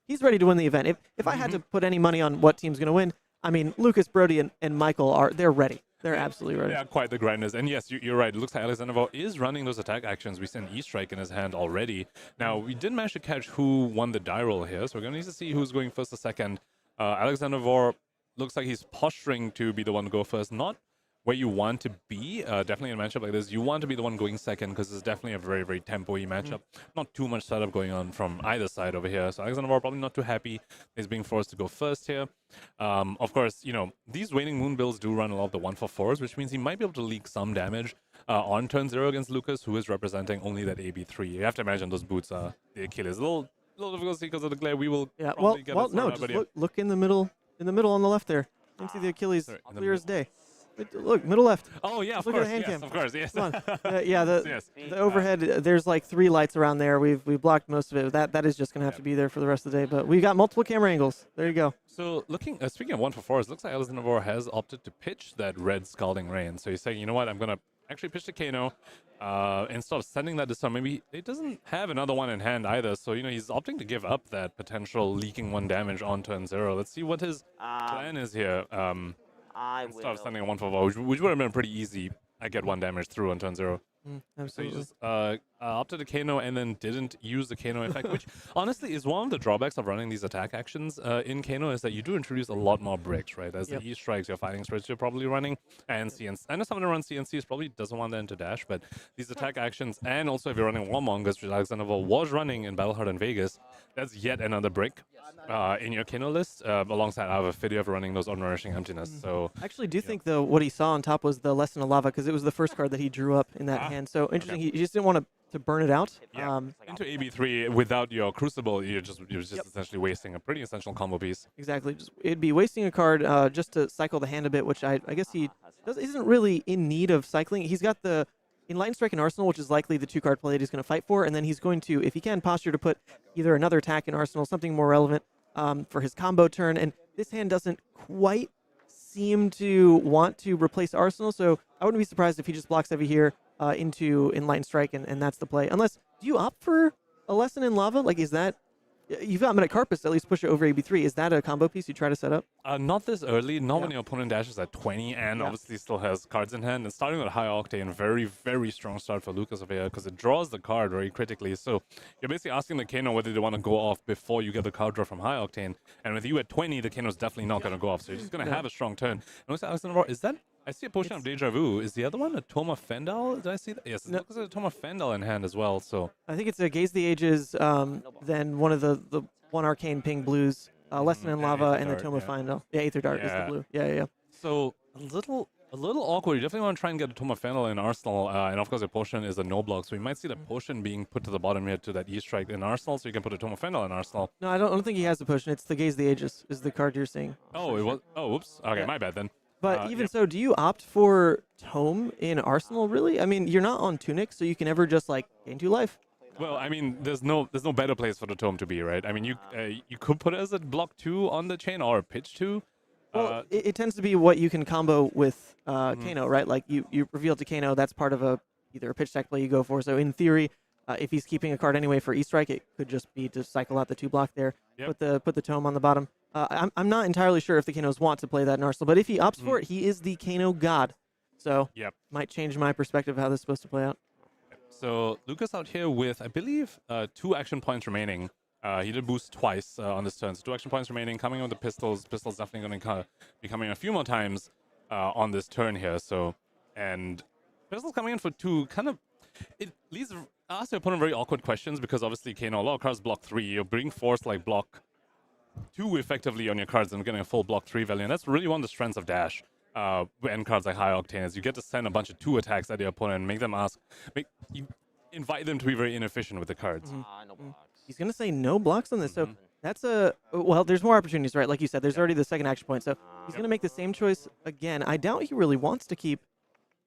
He's ready to win the event. If I had to put any money on what team's going to win, I mean, Lucas, Brody, and Michael they're ready. They're absolutely ready. Yeah, quite the grinders. And yes, you're right. It looks like Alexander Vor is running those attack actions. We see an E-Strike in his hand already. Now, we didn't manage to catch who won the die roll here, so we're going to need to see who's going first or second. Alexander Vor looks like he's posturing to be the one to go first, not where you want to be. Definitely in a matchup like this, you want to be the one going second because it's definitely a very, very tempo-y matchup. Not too much setup going on from either side over here. So Alexander Vor probably not too happy he's being forced to go first here. Of course, these Waning Moon builds do run a lot of the 1-for-4s, which means he might be able to leak some damage on turn 0 against Lucas, who is representing only that AB3. You have to imagine those boots are the Achilles. A little difficult to see because of the glare. We will probably get look in the middle on the left there. You can see the Achilles clear as day. Look, middle left. Oh, yeah, of course. Look at the hand yes, cam. of course, yes. Come on. Yeah, the overhead, Uh, there's like 3 lights around there. We've blocked most of it. That is just going to have to be there for the rest of the day. But we've got multiple camera angles. There you go. So speaking of 1-for-4s, it looks like Alexander Vor has opted to pitch that red Scalding Rain. So he's saying, you know what, I'm going to actually pitch the Kano instead of sending that to some. Maybe he doesn't have another one in hand either. So, he's opting to give up that potential leaking 1 damage on turn 0. Let's see what his plan is here. Instead of sending a 1-for-4, which would have been pretty easy. I get 1 damage through on turn 0. Absolutely. So he just opted a Kano and then didn't use the Kano effect, which honestly is one of the drawbacks of running these attack actions in Kano, is that you do introduce a lot more bricks, right? As the E-Strikes, your fighting spirits you're probably running, and CNC. I know someone who runs CNCs probably doesn't want that into Dash, but these attack actions, and also if you're running Warmongers, which Alexander Vor was running in Battle Hardened Vegas, that's yet another brick in your Kano list, alongside I have a video of running those Unnourishing Emptiness. So I actually do think, though, what he saw on top was the Lesson of Lava, because it was the first card that he drew up in that hand. So interesting. He just didn't want to burn it out. Yeah. Into AB3 without your Crucible, you're just essentially wasting a pretty essential combo piece. Exactly. It'd be wasting a card just to cycle the hand a bit, which I guess he isn't really in need of cycling. He's got the Enlightened Strike and Arsenal, which is likely the 2-card play that he's going to fight for, and then he's going to, if he can, posture to put either another attack in Arsenal, something more relevant for his combo turn. And this hand doesn't quite seem to want to replace Arsenal, so I wouldn't be surprised if he just blocks heavy here into Enlightened Strike, and that's the play. Unless, do you opt for a Lesson in Lava? Like, is that... You've got Metacarpus, at least push it over AB3. Is that a combo piece you try to set up? Not this early. Not when your opponent dashes at 20 and obviously still has cards in hand. And starting with High Octane, very, very strong start for Lucas over here because it draws the card very critically. So you're basically asking the Kano whether they want to go off before you get the card draw from High Octane. And with you at 20, the Kano's definitely not going to go off. So you're just going to have a strong turn. And also, Alexander, is that... I see a potion of Deja Vu. Is the other one a Toma Fendal? Did I see that? Yes, it looks like a Toma Fendal in hand as well. So I think it's a Gaze the Ages, then one of the 1 Arcane Ping Blues, Lesson in Lava, and the Toma Fendal. Yeah, Aether Dart is the blue. Yeah. So a a little awkward. You definitely want to try and get a Tome of Fennel in Arsenal, and of course your potion is a no block, so we might see the potion being put to the bottom here to that E-Strike in Arsenal, so you can put a Tome of Fennel in Arsenal. No, I don't think he has the potion. It's the Gaze the Aegis is the card you're seeing. Oh, it was. Oh, whoops. Okay, Yeah. my bad then. But even so, do you opt for Tome in Arsenal, really? I mean, you're not on Tunic, so you can never just, like, gain 2 life. Well, I mean, there's no better place for the Tome to be, right? I mean, you could put it as a block 2 on the Chane or a pitch 2. Well, it tends to be what you can combo with Kano, right? Like, you reveal to Kano, that's part of either a pitch deck play you go for. So in theory, if he's keeping a card anyway for E-Strike, it could just be to cycle out the 2 block there. Yep. Put the Tome on the bottom. I'm not entirely sure if the Kanos want to play that in Arsenal, but if he opts for it, he is the Kano god. So might change my perspective of how this is supposed to play out. So Lucas out here with, I believe, 2 action points remaining. He did boost twice on this turn, so 2 action points remaining. Coming with the pistols. Pistols definitely going to be coming a few more times on this turn here. So, and pistols coming in for 2 kind of, it leaves ask your opponent very awkward questions because obviously Kano, a lot of cards block 3. You bring force like block 2 effectively on your cards and getting a full block 3 value, and that's really one of the strengths of Dash. And cards like High Octane is you get to send a bunch of 2 attacks at your opponent and make them you invite them to be very inefficient with the cards. He's going to say no blocks on this. So that's well, there's more opportunities, right? Like you said, there's already the second action point. So he's going to make the same choice again. I doubt he really wants to keep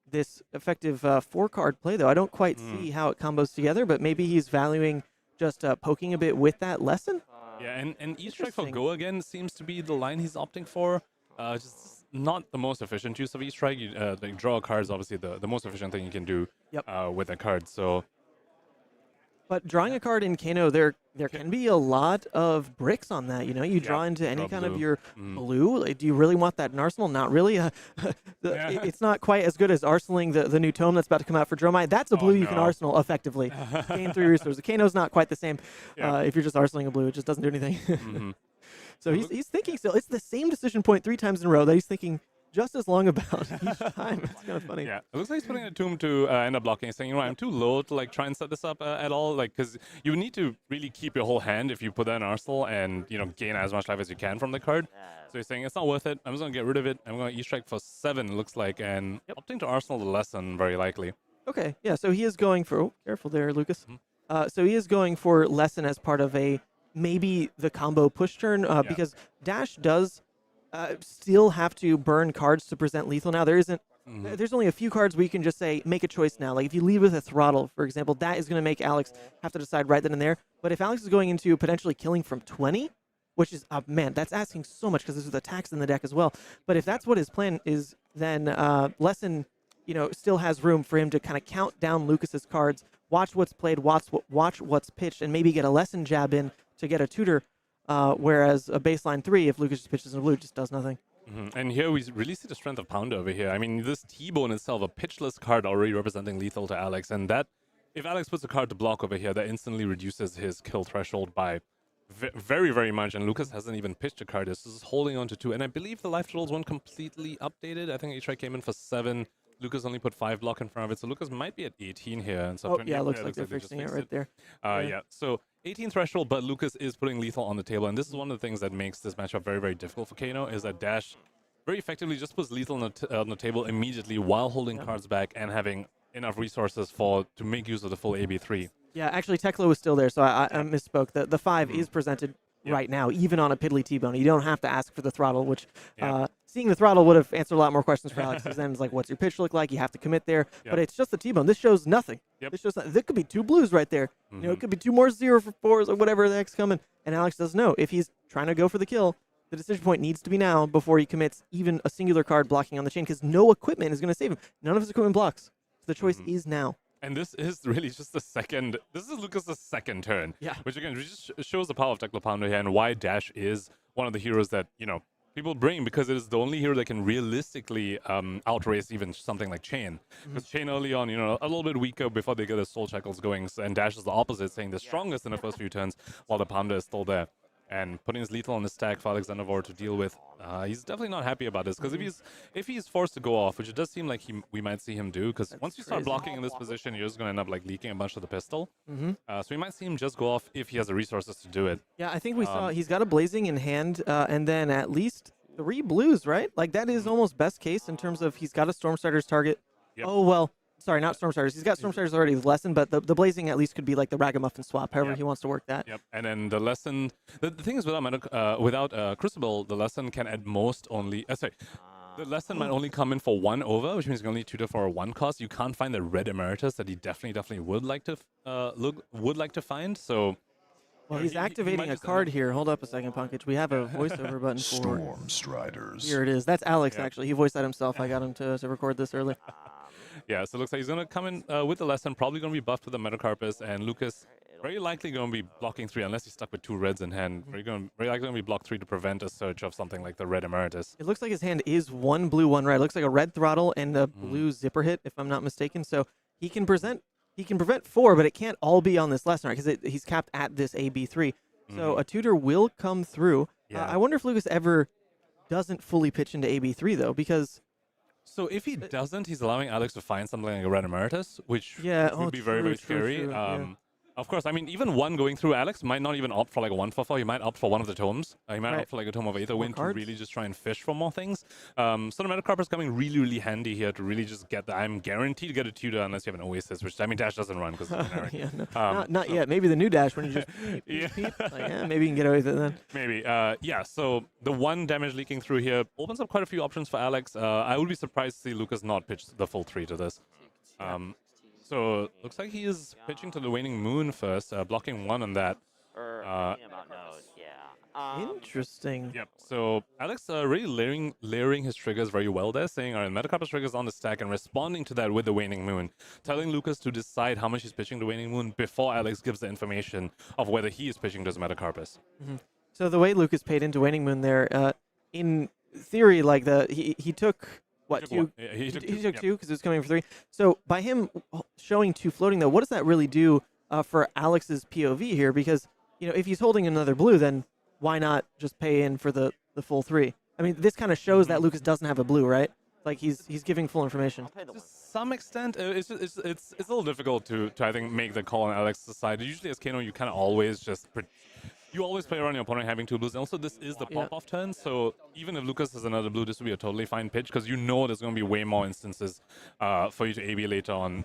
this effective 4-card play, though. I don't quite see how it combos together, but maybe he's valuing just poking a bit with that lesson. Yeah, and E-Strike for Go again seems to be the line he's opting for. Just not the most efficient use of E-Strike. Like draw a card is obviously the most efficient thing you can do with a card. So, but drawing a card in Kano, there can be a lot of bricks on that. You know, you draw into any kind of your blue. Like, do you really want that in Arsenal? Not really. It's not quite as good as arsenaling the new tome that's about to come out for Dromai. That's a blue you can arsenal effectively. Gain 3 resources. Kano's not quite the same. If you're just arsenaling a blue, it just doesn't do anything. So he's thinking still. It's the same decision point 3 times in a row that he's thinking just as long about each time. It's kind of funny. Yeah, it looks like he's putting a tomb to end up blocking. He's saying, you know, I'm too low to like try and set this up at all. Like, because you need to really keep your whole hand if you put that in Arsenal and, you know, gain as much life as you can from the card. So he's saying, it's not worth it. I'm just going to get rid of it. I'm going to E-Strike for 7, looks like, and opting to Arsenal the lesson, very likely. Okay, yeah, so he is going for... Oh, careful there, Lucas. So he is going for lesson as part of maybe the combo push turn, because Dash does still have to burn cards to present lethal now. There's only a few cards where you can just say, make a choice now. Like if you lead with a Throttle, for example, that is going to make Alex have to decide right then and there. But if Alex is going into potentially killing from 20, which is, man, that's asking so much because there's attacks in the deck as well. But if that's what his plan is, then Lesson, you know, still has room for him to kind of count down Lucas's cards, watch what's played, watch what's pitched, and maybe get a Lesson jab in to get a tutor. Whereas a baseline 3, if Lucas just pitches in blue, just does nothing. And here we really see the strength of Pounder over here. I mean, this T-Bone itself, a pitchless card already representing lethal to Alex. And that, if Alex puts a card to block over here, that instantly reduces his kill threshold by very, very much. And Lucas hasn't even pitched a card. This is holding on to 2. And I believe the life totals weren't completely updated. I think H-Strike came in for 7. Lucas only put 5 block in front of it. So Lucas might be at 18 here. And so yeah, looks like they're fixing it right there. Yeah, so 18 threshold, but Lucas is putting lethal on the table. And this is one of the things that makes this matchup very, very difficult for Kano, is that Dash very effectively just puts lethal on the table immediately while holding cards back and having enough resources to make use of the full AB3. Yeah, actually, Tekla was still there, so I misspoke. The 5 is presented right now, even on a piddly T-Bone. You don't have to ask for the Throttle, which seeing the Throttle would have answered a lot more questions for Alex. Then it's like, what's your pitch look like? You have to commit there. But it's just the T-Bone. This shows nothing. This shows there could be 2 blues right there. You know, it could be 2 more 0-for-4s or whatever the heck's coming. And Alex doesn't know. If he's trying to go for the kill, the decision point needs to be now before he commits even a singular card blocking on the chain, because no equipment is going to save him. None of his equipment blocks. So the choice is now. And this is really just the second. This is Lucas' second turn. Which again just shows the power of Tekla Pounder here and why Dash is one of the heroes that, you know, people bring, because it is the only hero that can realistically outrace even something like Chane. Because Chane early on, you know, a little bit weaker before they get their soul shackles going, and Dash is the opposite, saying the strongest in the first few turns, while the Pounder is still there. And putting his lethal on the stack for Alexander Vor to deal with, he's definitely not happy about this, because if he's forced to go off, which it does seem like we might see him do, because once you start blocking in this position, you're just going to end up like leaking a bunch of the pistol. So we might see him just go off if he has the resources to do it. Yeah, I think we saw he's got a Blazing in hand, and then at least 3 blues, right? Like, that is almost best case in terms of he's got a Stormstarter's target. Yep. Oh, well, sorry, not Stormstarters. He's got Stormstarters already with Lesson, but the Blazing at least could be like the Ragamuffin swap, however he wants to work that. Yep. And then the Lesson, the thing is without Crucible, the Lesson can at most only, the Lesson might only come in for 1 over, which means you can only tutor for a 1 cost. You can't find the red Emeritus that he definitely would like to find. So, well, he's activating a card here. Hold up a second, Punkage. We have a voiceover button for Storm Striders. Here it is. That's Alex, actually. He voiced that himself. I got him to record this early. Yeah, so it looks like he's going to come in with the Lesson, probably going to be buffed with the Metacarpus, and Lucas very likely going to be blocking 3 unless he's stuck with 2 reds in hand. Very likely going to be block 3 to prevent a search of something like the red Emeritus. It looks like his hand is 1 blue, 1 red. It looks like a red throttle and a blue zipper hit, if I'm not mistaken. So he can prevent 4, but it can't all be on this Lesson, right? Because he's capped at this AB3. So a tutor will come through. Yeah. I wonder if Lucas ever doesn't fully pitch into AB3, though, because... So if he doesn't, he's allowing Alex to find something like a red Emeritus, which would be very, true, very scary. true, yeah. Of course, I mean, even 1 going through Alex might not even opt for like a 1/4. He might opt for one of the tomes. He might opt for like a Tome of Aetherwind to really just try and fish for more things. So the Metacarpus is coming really, really handy here to really just get I'm guaranteed to get a tutor unless you have an Oasis, which, I mean, Dash doesn't run because it's generic. Yeah, no, not yet. Maybe the new Dash when you just peep. Like, maybe you can get away with it then. Maybe. Yeah, so the 1 damage leaking through here opens up quite a few options for Alex. I would be surprised to see Lucas not pitch the full 3 to this. So looks like he is pitching to the Waning Moon first, blocking 1 on that. Interesting. Yep. So Alex really layering his triggers very well there, saying, all right, Metacarpus triggers on the stack and responding to that with the Waning Moon, telling Lucas to decide how much he's pitching to Waning Moon before Alex gives the information of whether he is pitching to his Metacarpus. So the way Lucas paid into Waning Moon there, in theory, like he took... What, 2? He took 2 because it was coming for 3. So by him showing 2 floating, though, what does that really do for Alex's POV here? Because, if he's holding another blue, then why not just pay in for the full 3? I mean, this kind of shows that Lucas doesn't have a blue, right? Like, he's giving full information. To some extent, it's a little difficult to I think, make the call on Alex's side. Usually as Kano, you kind of always just... You always play around your opponent having 2 blues. And also, this is the pop-off turn, so even if Lucas has another blue, this would be a totally fine pitch, because there's going to be way more instances for you to AB later on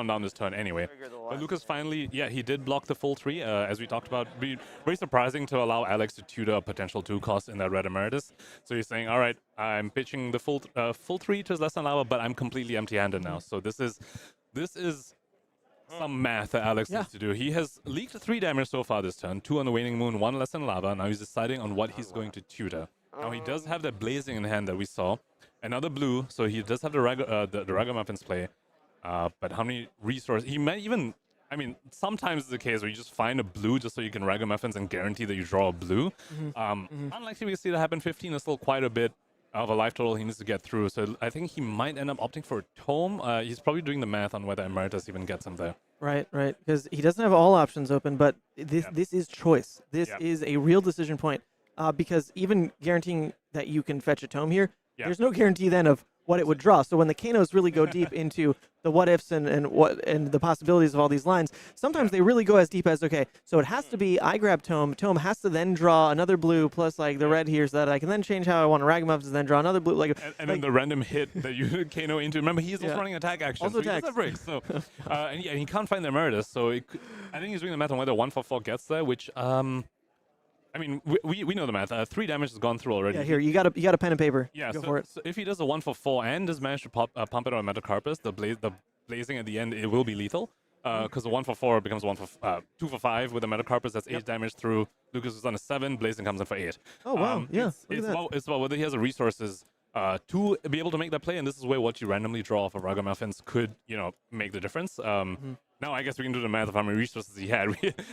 down this turn anyway. But Lucas finally, he did block the full 3, as we talked about. Very surprising to allow Alex to tutor a potential 2 cost in that red Emeritus. So he's saying, all right, I'm pitching the full 3 to his Lesson Lava, but I'm completely empty-handed now. So this is some math that Alex needs to do. He has leaked 3 damage so far this turn, 2 on the Waning Moon, 1 Lesson Lava. Now he's deciding on what he's going to tutor. Now he does have that Blazing in hand that we saw. Another blue, so he does have the Ragamuffins play. But how many resources? He might even... I mean, sometimes it's the case where you just find a blue just so you can Ragamuffins and guarantee that you draw a blue. Unlikely we see that happen. 15 is still quite a bit of a life total he needs to get through. So I think he might end up opting for a tome. He's probably doing the math on whether Emeritus even gets him there. Right. Because he doesn't have all options open, but this is choice. This is a real decision point. Because even guaranteeing that you can fetch a tome here, there's no guarantee then of what it would draw. So when the Kanos really go deep into the what ifs and the possibilities of all these lines, sometimes they really go as deep as, okay, so it has to be I grab tome has to then draw another blue plus like the red here so that I can then change how I want to Ragamuffins and then draw another blue. And then the random hit that you Kano into. Remember, he's also running attack action. Also so he does have breaks. So, and he can't find the Emeritus. So I think he's doing the math on whether 1/4 gets there, which... I mean, we know the math. 3 damage has gone through already. Yeah, here, you got a pen and paper. Yeah, Go for it. So if he does a 1/4 and does manage to pump it on Metacarpus, the Blazing at the end, it will be lethal. Because the 1/4 becomes 2 for 5 with the Metacarpus. That's 8 damage through. Lucas is on a 7. Blazing comes in for 8. Oh, wow. It's about whether he has the resources to be able to make that play. And this is where what you randomly draw off of Ragamuffins could, make the difference. Now I guess we can do the math of how many resources he had.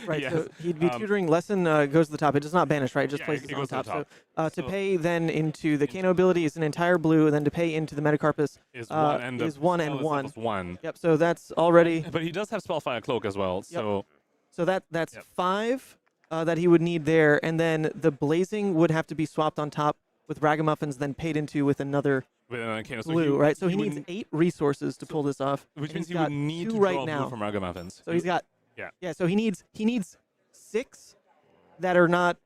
Right, so he'd be tutoring Lesson goes to the top. It does not banish, right? It just places it on top. So to pay then into the Kano ability is an entire blue, and then to pay into the Metacarpus is 1 and 1. Yep, so that's already... But he does have Spellfire Cloak as well, so... So that's 5 that he would need there, and then the Blazing would have to be swapped on top with Ragamuffins, then paid into with another... blue, right? So he needs 8 resources to pull this off. Which means he would need to draw blue from Ragamuffins. So he's got... So he needs 6 that are not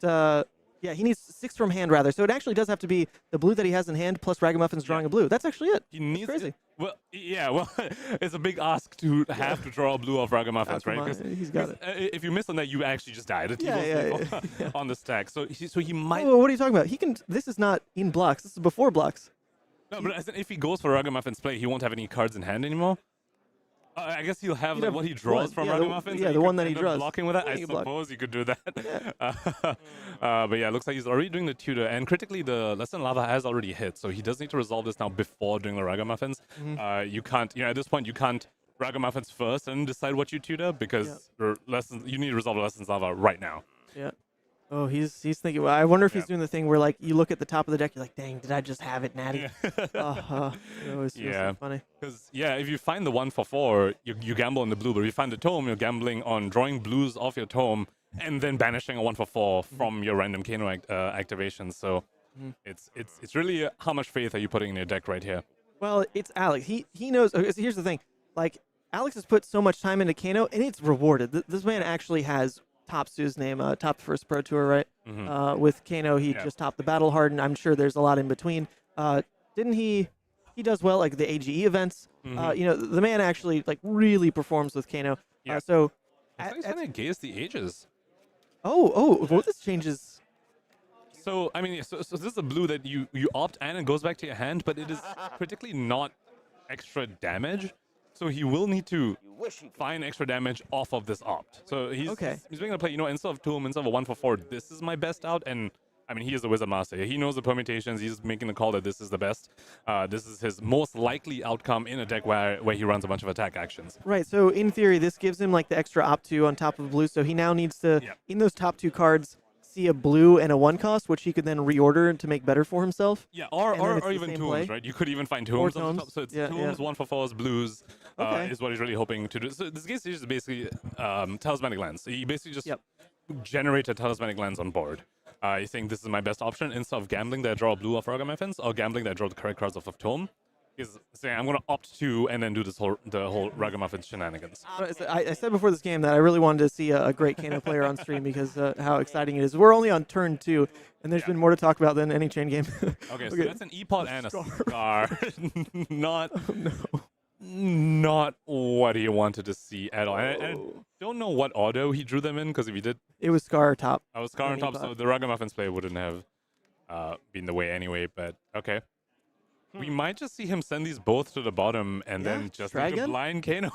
Yeah, he needs 6 from hand rather. So it actually does have to be the blue that he has in hand plus Ragamuffins drawing a blue. That's actually it. He needs crazy. it. Well, yeah, well, it's a big ask to have to draw a blue off Ragamuffins, come right? on, he's got it. If you miss on that, you actually just die. The Yeah, on the stack. So he might. Oh, what are you talking about? He can. This is not in blocks. This is before blocks. No, but as in, if he goes for Ragamuffins play, he won't have any cards in hand anymore. I guess he'll have, like, what he draws from Ragamuffins. The one that he draws. Blocking with that, I suppose you could do that. But yeah, it looks like he's already doing the tutor, and critically, the Lesson Lava has already hit, so he does need to resolve this now before doing the Ragamuffins. You can't, at this point, you can't Ragamuffins first and decide what you tutor because you need to resolve the Lessons Lava right now. Yeah. Oh, he's thinking. Well, I wonder if he's doing the thing where, like, you look at the top of the deck, you're like, dang, did I just have it, Natty? It always feels so funny. Because if you find the 1 for 4, you gamble on the blue, but if you find the tome, you're gambling on drawing blues off your tome and then banishing a 1 for 4 from your random Kano activation. So it's really how much faith are you putting in your deck right here? Well, it's Alex. He knows. Okay, so here's the thing. Like, Alex has put so much time into Kano, and it's rewarded. This man actually has topped his name, topped first Pro Tour, right? With Kano, he just topped the Battle Hardened. I'm sure there's a lot in between. Didn't he? He does well, like the AGE events. The man actually like really performs with Kano. So he's kind of gay as the ages. Well, this changes. So I mean, so this is a blue that you opt and it goes back to your hand, but it is critically not extra damage. So he will need to find extra damage off of this opt. So he's going to play, instead of Tomb, instead of a 1 for 4, this is my best out. And I mean, he is a Wizard Master. He knows the permutations. He's making the call that this is the best. This is his most likely outcome in a deck where he runs a bunch of attack actions. Right. So in theory, this gives him like the extra opt 2 on top of blue. So he now needs to, in those top 2 cards, see a blue and a 1 cost, which he could then reorder to make better for himself. Yeah, or even Tombs, right? You could even find Tombs on the top. So it's Tombs, 1 for 4s, blues is what he's really hoping to do. So this case is basically Talismanic Lens. So he basically just generate a Talismanic Lens on board. I think this is my best option instead of gambling that I draw a blue off Ragamuffins or gambling that I draw the correct cards off of Tome. Is saying I'm going to opt to and then do the whole Ragamuffin shenanigans. I said before this game that I really wanted to see a great Kano player on stream because how exciting it is. We're only on turn 2, and there's been more to talk about than any Chane game. Okay, so that's an E-Pot and a Scar. Not what he wanted to see at all. I don't know what auto he drew them in, because if he did... It was Scar top. I was Scar on top, so the Ragamuffins play wouldn't have been the way anyway, but okay. We might just see him send these both to the bottom and then just make a blind Kano.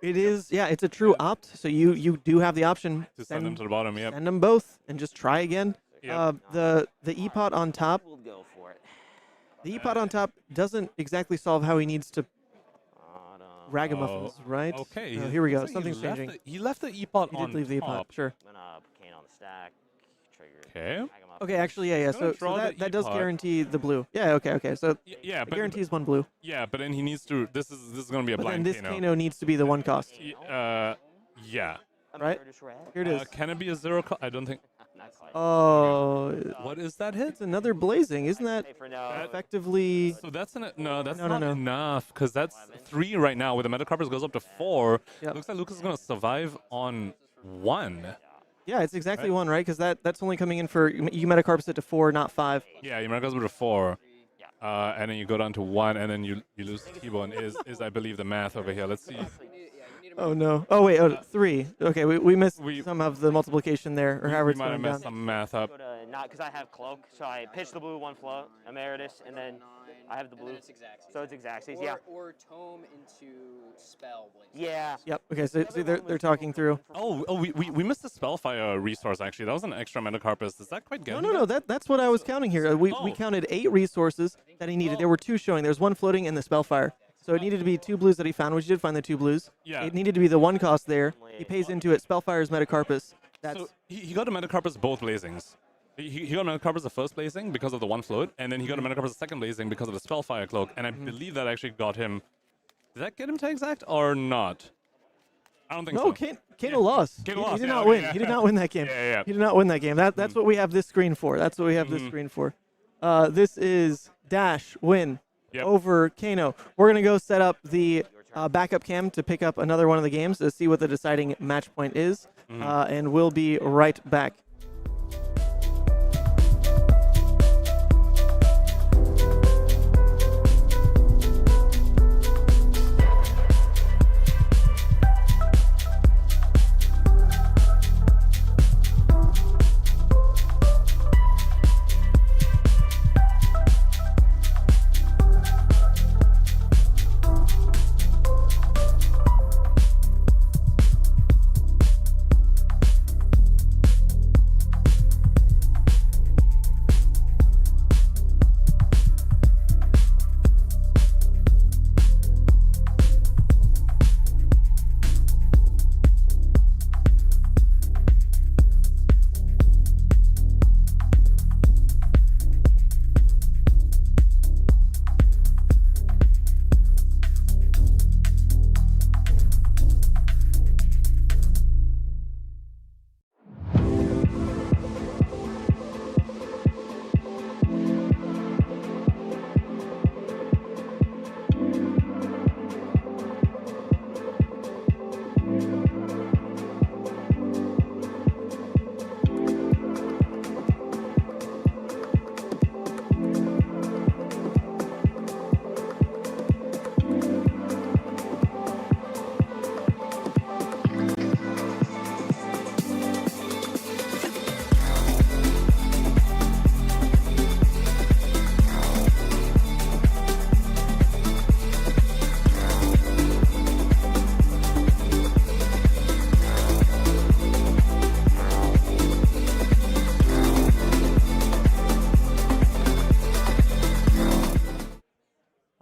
It is, it's a true opt. So you do have the option to send them to the bottom. Yeah, send them both and just try again. Yep. The E-Pot on top. The E-Pot on top doesn't exactly solve how he needs to Ragamuffins, right? Okay. Here we go. Something's changing. He left the E-Pot on top. He did leave the E-Pot. Sure. I'm gonna put Kane on the stack. Okay. Okay, actually, yeah. So that does guarantee the blue. Yeah, okay. So it guarantees 1 blue. Yeah, but then he needs to. This is going to be a blind Kano. But then this Kano needs to be the 1 cost. Yeah. Right? Here it is. Can it be a 0 cost? I don't think. Oh. What is that hit? It's another blazing. Isn't that effectively? So that's not enough, because that's 3 right now. With the Metacarpus goes up to 4. Looks like Lucas is going to survive on 1. Yeah, it's exactly 1, right? Because that's only coming in for you Metacarpus it to 4, not 5. Yeah, you Metacarpus it to 4. And then you go down to 1, and then you lose T-Bone is I believe the math over here. Let's see. Oh no! Oh wait! 3. Okay, we missed some of the multiplication there, or however it's going down. We might have messed some math up. Not because I have cloak, so I pitch the blue 1 float, Emeritus, and then I have the blue. So it's exact. Or tome into spell. Yeah. Yep. Okay. So they're talking through. We missed the Spellfire resource actually. That was an extra Metacarpus. Does that quite get? No. That's what I was counting here. We counted 8 resources that he needed. There were 2 showing. There was 1 floating and the Spellfire. So it needed to be 2 blues that he found, which he did find the 2 blues. Yeah. It needed to be the 1 cost there. He pays into it. Spellfire's Metacarpus. So he got a Metacarpus both blazings. He got a Metacarpus the first blazing because of the 1 float, and then he got a Metacarpus the second blazing because of the Spellfire cloak. And I believe that actually got him. Did that get him to exact or not? I don't think so. No, Kano lost. Kano lost. He did not win. He did not win that game. Yeah. He did not win that game. That's what we have this screen for. That's what we have this screen for. This is Dash win over Kano. We're going to go set up the backup cam to pick up another one of the games to see what the deciding match point is, and we'll be right back.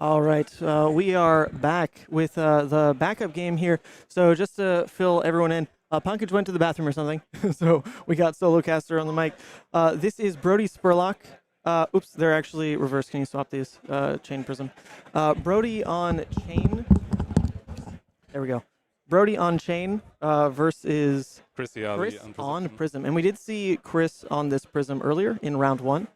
All right, we are back with the backup game here. So just to fill everyone in, Punkage went to the bathroom or something, so we got Solocaster on the mic. This is Brody Spurlock. Oops, they're actually reversed. Can you swap these? Chane Prism. Brody on Chane. There we go. Brody on Chane versus Chris on Prism. And we did see Chris on this Prism earlier in round 1,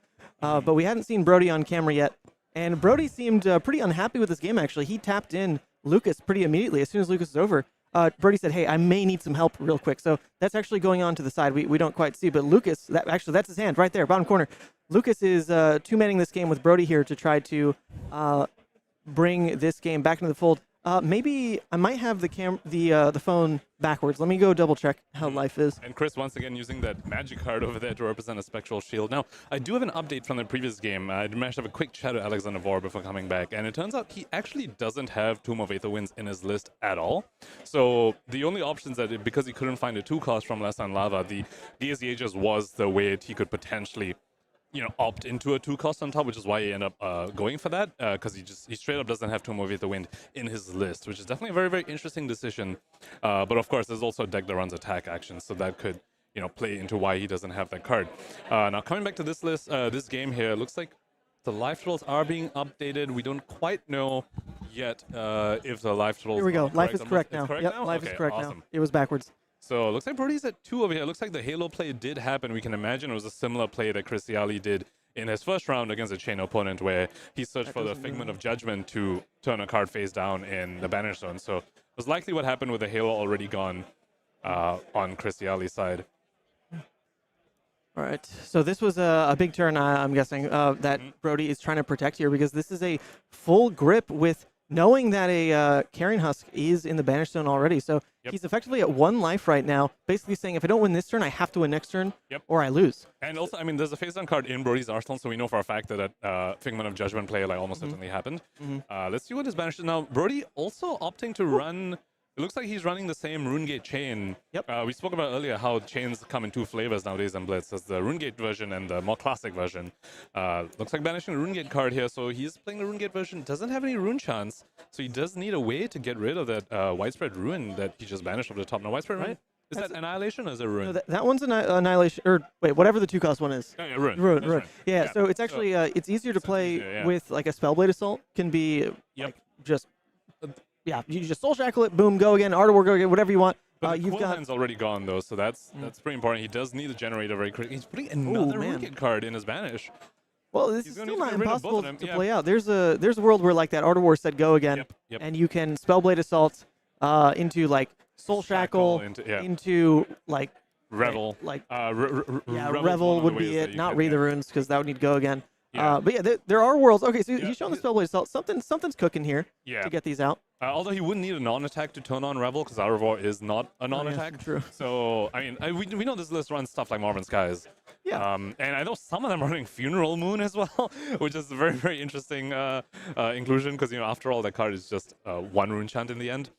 but we hadn't seen Brody on camera yet. And Brody seemed pretty unhappy with this game, actually. He tapped in Lucas pretty immediately. As soon as Lucas was over, Brody said, hey, I may need some help real quick. So that's actually going on to the side. We don't quite see, but Lucas, that's his hand right there, bottom corner. Lucas is two-manning this game with Brody here to try to bring this game back into the fold. Maybe I might have the phone backwards. Let me go double check how life is. And Chris once again using that magic card over there to represent a spectral shield. Now, I do have an update from the previous game. I managed to have a quick chat with Alexander Vor before coming back, and it turns out he actually doesn't have Tomb of Aether Winds in his list at all. So the only options that, because he couldn't find a 2-cost from Lesser and Lava, the DSEHS was the way he could potentially opt into a 2-cost on top, which is why he ended up going for that, because he straight up doesn't have Tomb of Aether Wind in his list, which is definitely a very, very interesting decision. But of course, there's also a deck that runs attack actions, so that could, play into why he doesn't have that card. Now, coming back to this list, this game here, looks like the life totals are being updated. We don't quite know yet if the life totals Here we go. are Life correct. is correct now. Correct Yep, now? life Okay, is correct awesome. now. It was backwards. So it looks like Brody's at 2 over here. It looks like the Halo play did happen. We can imagine it was a similar play that Chris Ciali did in his first round against a Chane opponent, where he searched for the Figment of Judgment to turn a card face down in the Banish Zone. So it was likely what happened with the Halo already gone on Chris Ciali's side. All right, so this was a big turn, I'm guessing, that Brody is trying to protect here, because this is a full grip with knowing that a Carrion Husk is in the Banish Zone already. So he's effectively at 1 life right now, basically saying, if I don't win this turn, I have to win next turn, or I lose. And also, I mean, there's a face-down card in Brody's arsenal, so we know for a fact that that Figment of Judgment play almost certainly happened. Let's see what his Banish is. Now, Brody also opting to run... It looks like he's running the same RuneGate Chane. We spoke about earlier how chains come in 2 flavors nowadays in Blitz. There's the RuneGate version and the more classic version. Looks like banishing a RuneGate card here, so he's playing the RuneGate version. Doesn't have any Rune chance, so he does need a way to get rid of that Widespread Ruin that he just banished over the top. Now, Widespread Ruin, is that Annihilation or is it Ruin? No, that one's Annihilation, or wait, whatever the 2-cost one is. Yeah, Ruin. Ruin. Yeah, so it's actually, it's easier to play with like a Spellblade Assault, can be like, just... Yeah, you just Soul Shackle it, boom, go again, Art of War, go again, whatever you want. But you've got hand's already gone though, so that's pretty important. He does need a generator very quickly. He's putting another RuneGate card in his banish. Well, this He's is gonna still need to not get rid of both impossible of them, to yeah. play out. There's a world where like that Art of War said go again, Yep. and you can Spellblade Assault into like Soul Shackle, into like Revel. like yeah, Revel would be it, not Read the Runes because that would need to go again. But yeah, there are worlds. Okay, so he's showing the Spellblade Assault. Something's cooking here to get these out. Although he wouldn't need a non-attack to turn on Revel, because Art of War is not a non-attack. True. So, I mean, we know this list runs stuff like Marvin Skies. Yeah. And I know some of them are running Funeral Moon as well, which is a very, very interesting inclusion, because, after all, that card is just one rune chant in the end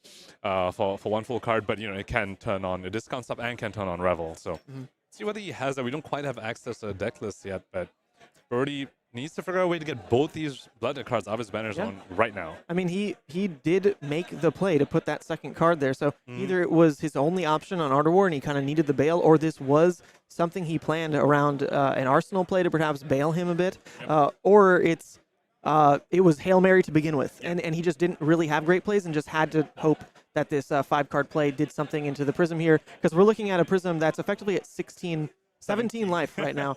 for one full card, but, it can turn on a discount stuff and can turn on Revel. So, see whether he has that. We don't quite have access to a deck list yet, but Brody needs to figure out a way to get both these Blooded cards out of his banners on right now. I mean, he did make the play to put that second card there, so either it was his only option on Art of War and he kind of needed the bail, or this was something he planned around an Arsenal play to perhaps bail him a bit, or it was Hail Mary to begin with, and he just didn't really have great plays and just had to hope that this 5-card play did something into the Prism here, because we're looking at a Prism that's effectively at 17 life right now.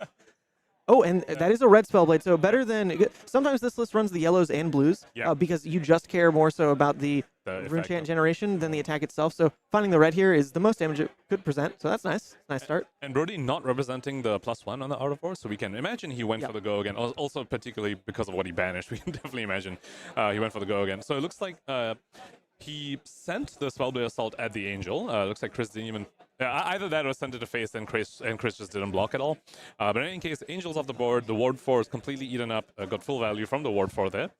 Oh, and that is a red Spellblade, so better than... Sometimes this list runs the yellows and blues, because you just care more so about the rune chant generation than the attack itself, so finding the red here is the most damage it could present, so that's nice. Nice start. And Brody not representing the +1 on the Art of War, so we can imagine he went for the go again, also particularly because of what he banished. We can definitely imagine he went for the go again. So it looks like he sent the Spellblade Assault at the Angel. Looks like Chris didn't even... either that or sent it to face and Chris just didn't block at all. But in any case, Angel's off the board. The Ward 4 is completely eaten up. Got full value from the Ward 4 there.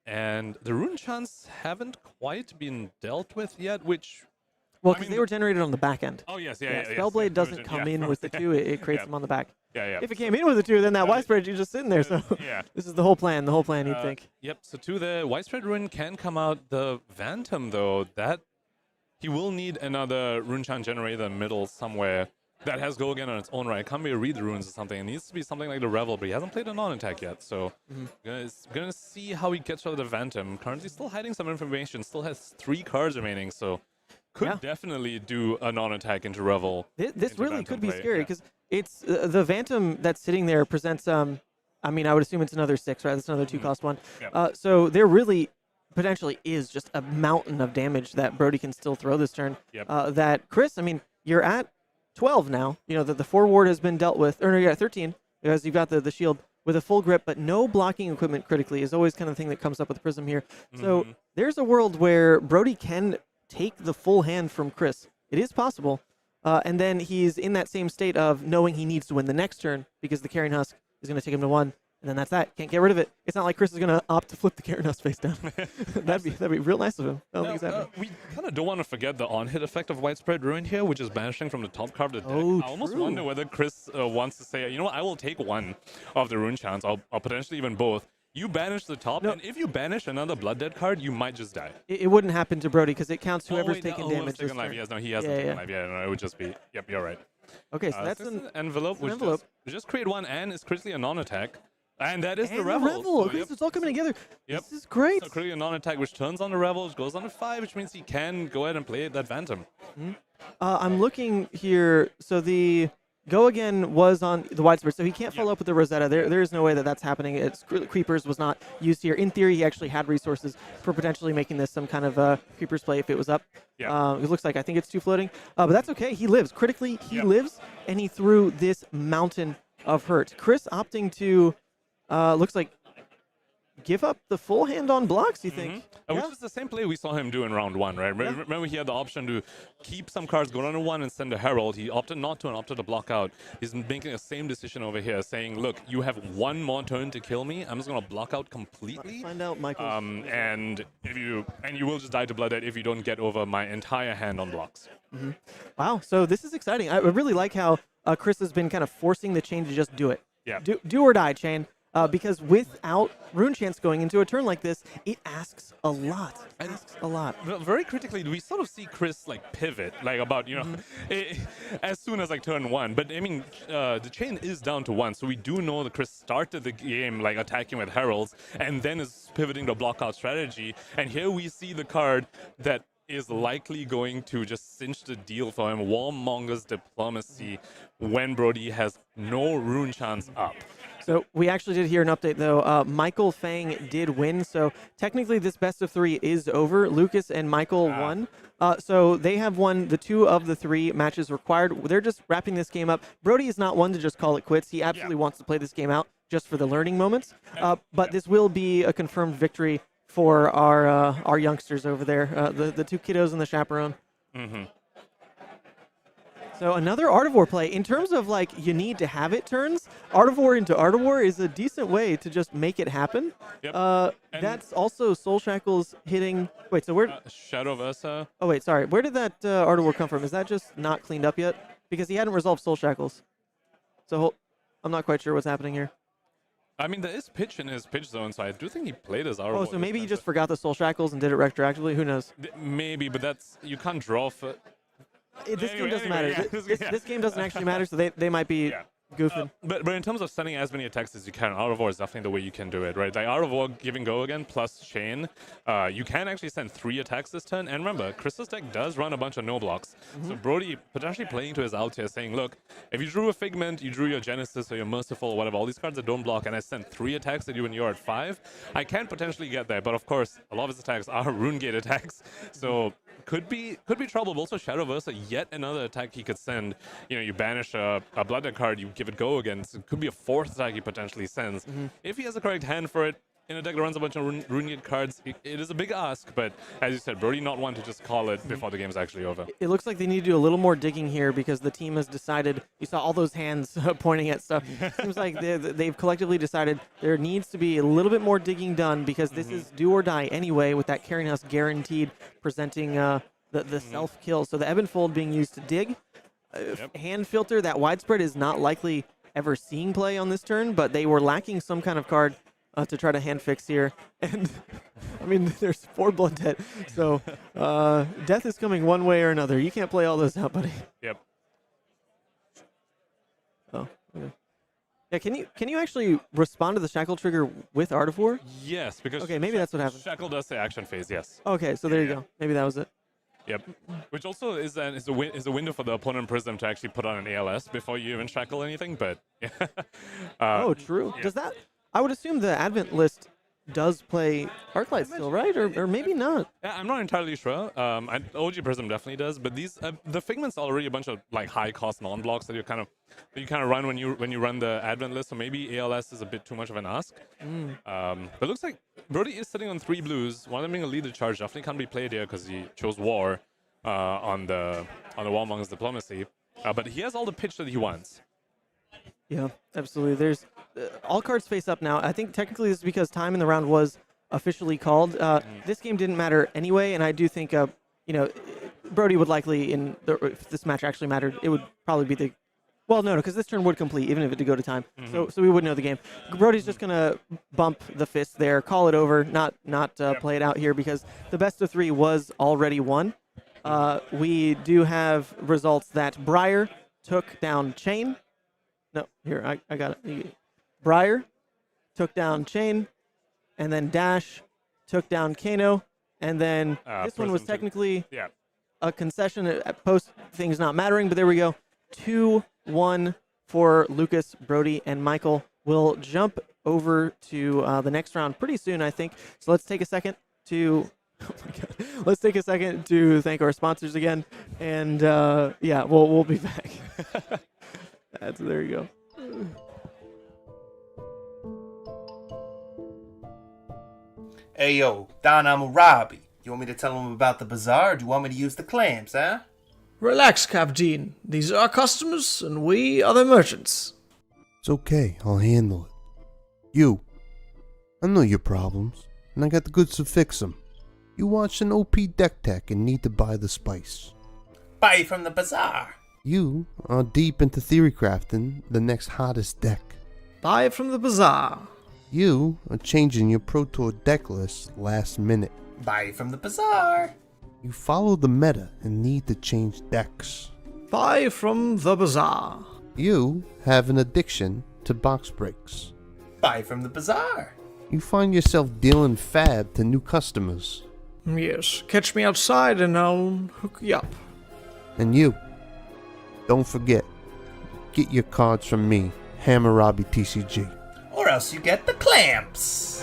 And the rune chants haven't quite been dealt with yet, which... Well, because they were generated on the back end. Oh, yes, Spellblade doesn't come in with the 2. It creates them on the back. Yeah. If it came in with the 2, then that widespread you're just sitting there. So this is the whole plan. The whole plan, you'd think. Yep. So 2, the widespread rune can come out. The Phantom, though, that he will need another rune chant generator in the middle somewhere that has go again on its own right. It can't be a Read the Runes or something. It needs to be something like the Revel, but he hasn't played a non-attack yet. So gonna see how he gets rid of the Phantom. Currently still hiding some information. Still has 3 cards remaining. So could definitely do a non-attack into Revel. This really could be scary because it's the Phantom that's sitting there presents. I mean, I would assume it's another 6, right? That's another 2-cost one. So there really potentially is just a mountain of damage that Brody can still throw this turn. That Chris, I mean, you're at 12 now. That the 4 ward has been dealt with, or no, you're at 13 because you've got the shield with a full grip, but no blocking equipment critically is always kind of the thing that comes up with Prism here. So there's a world where Brody can take the full hand from Chris. It is possible. And then he's in that same state of knowing he needs to win the next turn because the Carrion Husk is going to take him to 1. And then that's that. Can't get rid of it. It's not like Chris is going to opt to flip the Carrion Husk face down. that'd be real nice of him. I don't think it's happening. We kind of don't want to forget the on-hit effect of Widespread Ruin here, which is banishing from the top card of the deck. I almost wonder whether Chris wants to say, you know what, I will take 1 of the rune chants. I'll potentially even both. You banish the top, and if you banish another Blood Dead card, you might just die. It wouldn't happen to Brody because it counts whoever's taking damage. Taken life. Yes, no, he hasn't taken life. Yeah, no, it would just be. Yep, you're right. Okay, so that's an envelope. Just create 1 and is critically a non-attack. And that is the Revel. Revel. Okay, so it's all coming together. This is great. So critically a non-attack, which turns on the Revel, which goes on to 5, which means he can go ahead and play that Phantom. I'm looking here. So the Go Again was on the widespread, so he can't follow up with the Rosetta. There is no way that that's happening. Creepers was not used here. In theory, he actually had resources for potentially making this some kind of Creepers play if it was up. It looks like I think it's 2 floating, but that's okay. He lives. Critically, he lives, and he threw this mountain of hurt. Chris opting to, looks like, give up the full hand on blocks, you think? Which is the same play we saw him do in round 1, right? Remember he had the option to keep some cards, go down to 1 and send a Herald. He opted not to and opted to block out. He's making the same decision over here, saying, look, you have 1 more turn to kill me. I'm just going to block out completely. Let's find out, Michael. And you will just die to Blood Dead if you don't get over my entire hand on blocks. Wow, so this is exciting. I really like how Chris has been kind of forcing the Chane to just do it. Do or die, Chane. Because without rune chants going into a turn like this, it asks a lot. Very critically, we sort of see Chris pivot, about as soon as turn 1. But I mean, the Chane is down to 1, so we do know that Chris started the game attacking with heralds, and then is pivoting to block out strategy. And here we see the card that is likely going to just cinch the deal for him. Warmonger's Diplomacy when Brody has no rune chants up. So we actually did hear an update, though. Michael Fang did win, so technically this best of 3 is over. Lucas and Michael won. So they have won the 2 of the 3 matches required. They're just wrapping this game up. Brody is not one to just call it quits. He absolutely wants to play this game out just for the learning moments. But this will be a confirmed victory for our youngsters over there, the 2 kiddos and the chaperone. Mm-hmm. So another Art of War play. In terms of like you need to have it turns, Art of War into Art of War is a decent way to just make it happen. Yep. That's also Soul Shackles hitting. Wait, so where? Shadow Versa. Oh wait, sorry. Where did that Art of War come from? Is that just not cleaned up yet? Because he hadn't resolved Soul Shackles. So I'm not quite sure what's happening here. I mean, there is pitch in his pitch zone, so I do think he played his Art of Oh, War so maybe he this just forgot the Soul Shackles and did it retroactively. Who knows? Maybe, but that's you can't draw for. This game doesn't matter. This game doesn't actually matter, so they might be goofing. But in terms of sending as many attacks as you can, Art of War is definitely the way you can do it, right? Like Art of War, give and go again, plus Chane. You can actually send 3 attacks this turn. And remember, Crystal's deck does run a bunch of no blocks. So Brody potentially playing to his out here, saying, look, if you drew a Figment, you drew your Genesis or your Merciful or whatever, all these cards that don't block, and I send 3 attacks at you and you're at 5, I can potentially get there. But of course, a lot of his attacks are Rune Gate attacks. So could be trouble. But also Shadow Versa, yet another attack he could send. You know, you banish a Blood Deck card, you give it go again. So it could be a 4th attack he potentially sends. If he has the correct hand for it, in a deck that runs a bunch of Rune Gate cards, it is a big ask. But as you said, Brody not one to just call it before the game's actually over. It looks like they need to do a little more digging here because the team has decided, you saw all those hands pointing at stuff. Seems like they've collectively decided there needs to be a little bit more digging done because this is do or die anyway with that Carrying House guaranteed presenting the self-kill. So the Ebb and Fold being used to dig. Hand Filter, that widespread is not likely ever seeing play on this turn, but they were lacking some kind of card to try to hand fix here. And I mean, there's 4 Blood Debt, so death is coming one way or another. You can't play all those out, buddy. Yep. Oh, okay. Yeah, can you actually respond to the Shackle trigger with Art of War? Yes, because okay, maybe that's what happened. Shackle does say action phase, yes. Okay, so there you go. Maybe that was it. Yep. Which also is a window for the opponent Prism to actually put on an ALS before you even shackle anything, but yeah. Oh, true. Yeah. Does that? I would assume the Advent list does play Arclight still, right? Or maybe not. Yeah, I'm not entirely sure. OG Prism definitely does, but these the Figment's already a bunch of like high cost non-blocks that you kind of run when you run the Advent list. So maybe ALS is a bit too much of an ask. But it looks like Brody is sitting on 3 blues. One of them being a leader charge definitely can't be played here because he chose War on the Warmongers Diplomacy. But he has all the pitch that he wants. Yeah, absolutely. There's all cards face up now. I think technically this is because time in the round was officially called. This game didn't matter anyway, and I do think Brody would likely if this match actually mattered, it would probably be the. Well, no, because this turn would complete even if it did go to time. So we would know the game. Brody's just gonna bump the fist there, call it over, not play it out here because the best of 3 was already won. We do have results that Briar took down Chane. No, here, I got it. Briar took down Chane, and then Dash took down Kano, and then this one was technically a concession at post things not mattering, but there we go. 2-1 for Lucas, Brody, and Michael. We'll jump over to the next round pretty soon, I think. So let's take a second to... Oh my God. Let's take a second to thank our sponsors again, and we'll be back. There you go. Hey yo, Don Amurabi. You want me to tell them about the bazaar, or do you want me to use the clams, huh? Relax, Captain. These are our customers, and we are their merchants. It's okay, I'll handle it. I know your problems, and I got the goods to fix them. You watched an OP deck tech and need to buy the spice. Buy from the bazaar. You are deep into theory crafting the next hottest deck. Buy it from the bazaar. You are changing your Pro Tour deck list last minute. Buy from the bazaar. You follow the meta and need to change decks. Buy from the bazaar. You have an addiction to box breaks. Buy from the bazaar. You find yourself dealing fab to new customers. Yes, catch me outside and I'll hook you up. And you, don't forget, get your cards from me, Hammurabi TCG. or else you get the clamps.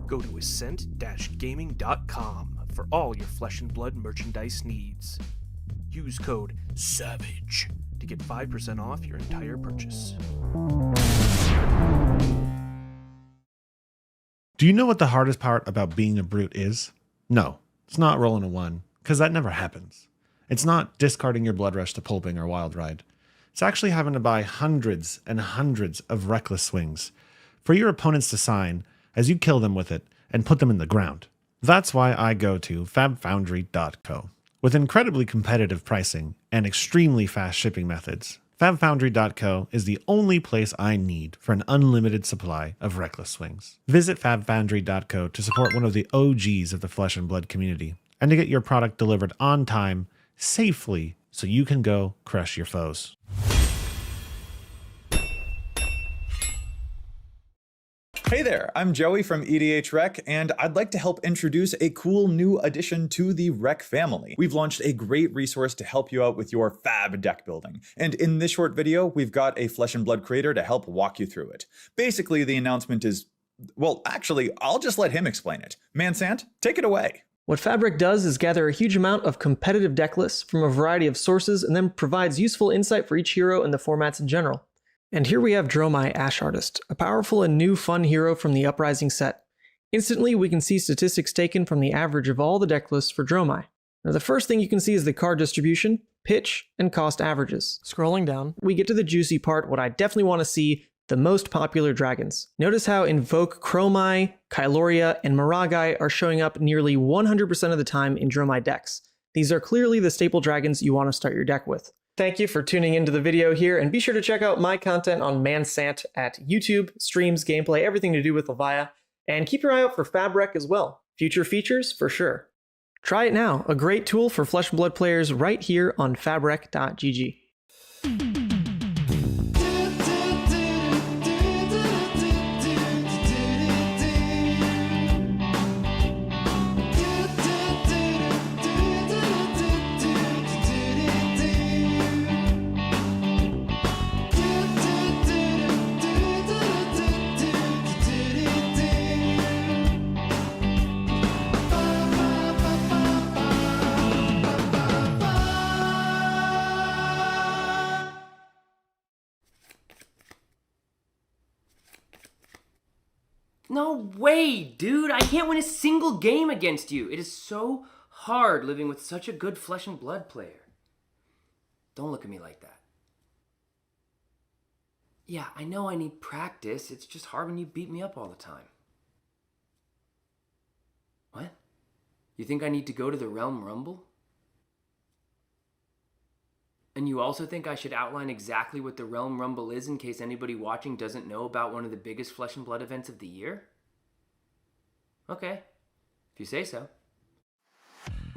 Go to ascent-gaming.com for all your Flesh and Blood merchandise needs. Use code SAVAGE to get 5% off your entire purchase. Do you know what the hardest part about being a brute is? No, it's not rolling a 1, because that never happens. It's not discarding your blood rush to pulping or wild ride. It's actually having to buy hundreds and hundreds of reckless swings for your opponents to sign as you kill them with it and put them in the ground. That's why I go to fabfoundry.co. With incredibly competitive pricing and extremely fast shipping methods, fabfoundry.co is the only place I need for an unlimited supply of reckless swings. Visit fabfoundry.co to support one of the OGs of the Flesh and Blood community and to get your product delivered on time, safely, so you can go crush your foes. Hey there, I'm Joey from EDH Rec, and I'd like to help introduce a cool new addition to the Rec family. We've launched a great resource to help you out with your fab deck building. And in this short video, we've got a Flesh and Blood creator to help walk you through it. Basically, the announcement is, well, actually, I'll just let him explain it. Mansant, take it away. What Fabric does is gather a huge amount of competitive deck lists from a variety of sources and then provides useful insight for each hero and the formats in general. And here we have Dromai Ash Artist, a powerful and new fun hero from the Uprising set. Instantly, we can see statistics taken from the average of all the deck lists for Dromai. Now, the first thing you can see is the card distribution, pitch, and cost averages. Scrolling down, we get to the juicy part, what I definitely want to see, the most popular dragons. Notice how Invoke, Chromai, Kyloria, and Miragai are showing up nearly 100% of the time in Dromai decks. These are clearly the staple dragons you want to start your deck with. Thank you for tuning into the video here, and be sure to check out my content on Mansant at YouTube, streams, gameplay, everything to do with Levia, and keep your eye out for Fabric as well. Future features for sure. Try it now, a great tool for Flesh and Blood players right here on fabric.gg. No way, dude! I can't win a single game against you! It is so hard living with such a good Flesh and Blood player. Don't look at me like that. Yeah, I know I need practice. It's just hard when you beat me up all the time. What? You think I need to go to the Realm Rumble? And you also think I should outline exactly what the Realm Rumble is in case anybody watching doesn't know about one of the biggest Flesh and Blood events of the year? Okay, if you say so.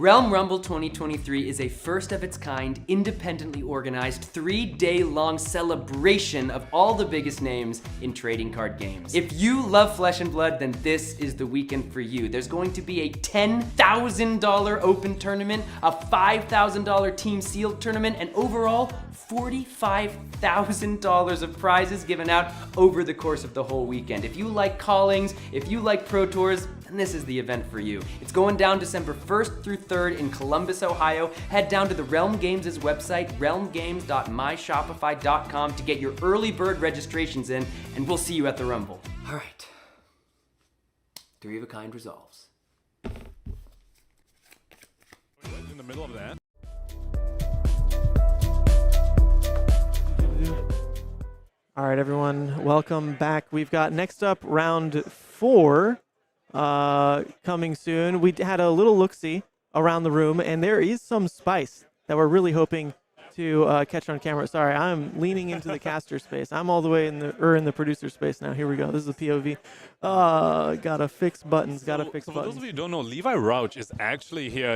Realm Rumble 2023 is a first of its kind, independently organized, 3-day-long celebration of all the biggest names in trading card games. If you love Flesh and Blood, then this is the weekend for you. There's going to be a $10,000 open tournament, a $5,000 team sealed tournament, and overall, $45,000 of prizes given out over the course of the whole weekend. If you like callings, if you like Pro Tours, then this is the event for you. It's going down December 1st through 3rd in Columbus, Ohio. Head down to the Realm Games' website, realmgames.myshopify.com to get your early bird registrations in, and we'll see you at the Rumble. All right. 3 of a kind resolves. In the middle of that. All right, everyone, welcome back. We've got next up round 4 coming soon. We had a little look-see around the room, and there is some spice that we're really hoping to catch on camera. Sorry, I'm leaning into the caster space. I'm all the way in the producer space now. Here we go. This is a POV. Gotta fix buttons. So for those of you who don't know, Levi Rauch is actually here.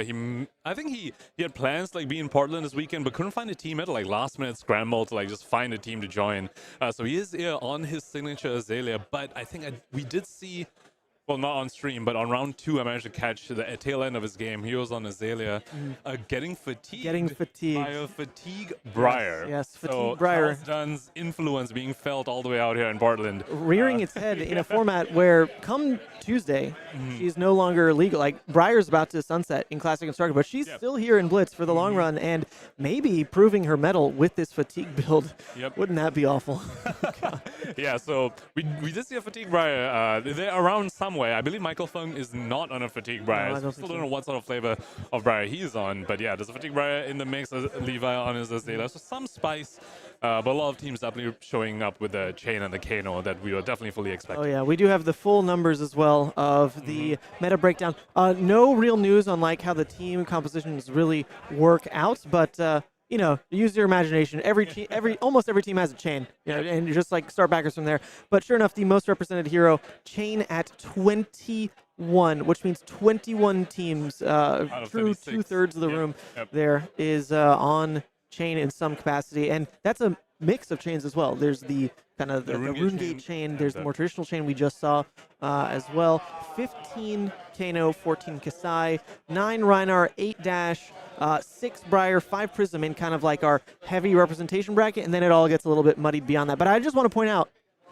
I think he had plans to be in Portland this weekend, but couldn't find a team at last minute scramble to just find a team to join. So he is here on his signature Azalea. But I think we did see. Well, not on stream, but on round 2, I managed to catch the tail end of his game. He was on Azalea, getting fatigued by a fatigue Briar. Yes, fatigue Briar. Charles Dunn's influence being felt all the way out here in Portland. Rearing its head in a format where, come Tuesday, she's no longer legal. Briar's about to sunset in Classic and Starter, but she's still here in Blitz for the long run, and maybe proving her mettle with this fatigue build. Yep. Wouldn't that be awful? Yeah, so we did see a fatigue Briar. They're around somewhere. I believe Michael Fung is not on a fatigue Briar. No, I don't Still don't know what sort of flavor of Briar he's on, but yeah, there's a fatigue Briar in the mix. Levi on his Azalea, so some spice. But a lot of teams definitely showing up with the Chane and the Kano that we were definitely fully expecting. Oh yeah, we do have the full numbers as well of the meta breakdown. No real news on how the team compositions really work out, but use your imagination. Almost every team has a Chane, and you just start backwards from there. But sure enough, the most represented hero, Chane at 21, which means 21 teams, through 2/3 of the room there is on Chane in some capacity, and that's a mix of chains as well. There's the kind of the RuneGate chain. There's the more traditional chain we just saw as well. 15 Kano, 14 Kassai, 9 Rhinar, 8 Dash, 6 Briar, 5 Prism in kind of our heavy representation bracket, and then it all gets a little bit muddied beyond that. But I just want to point out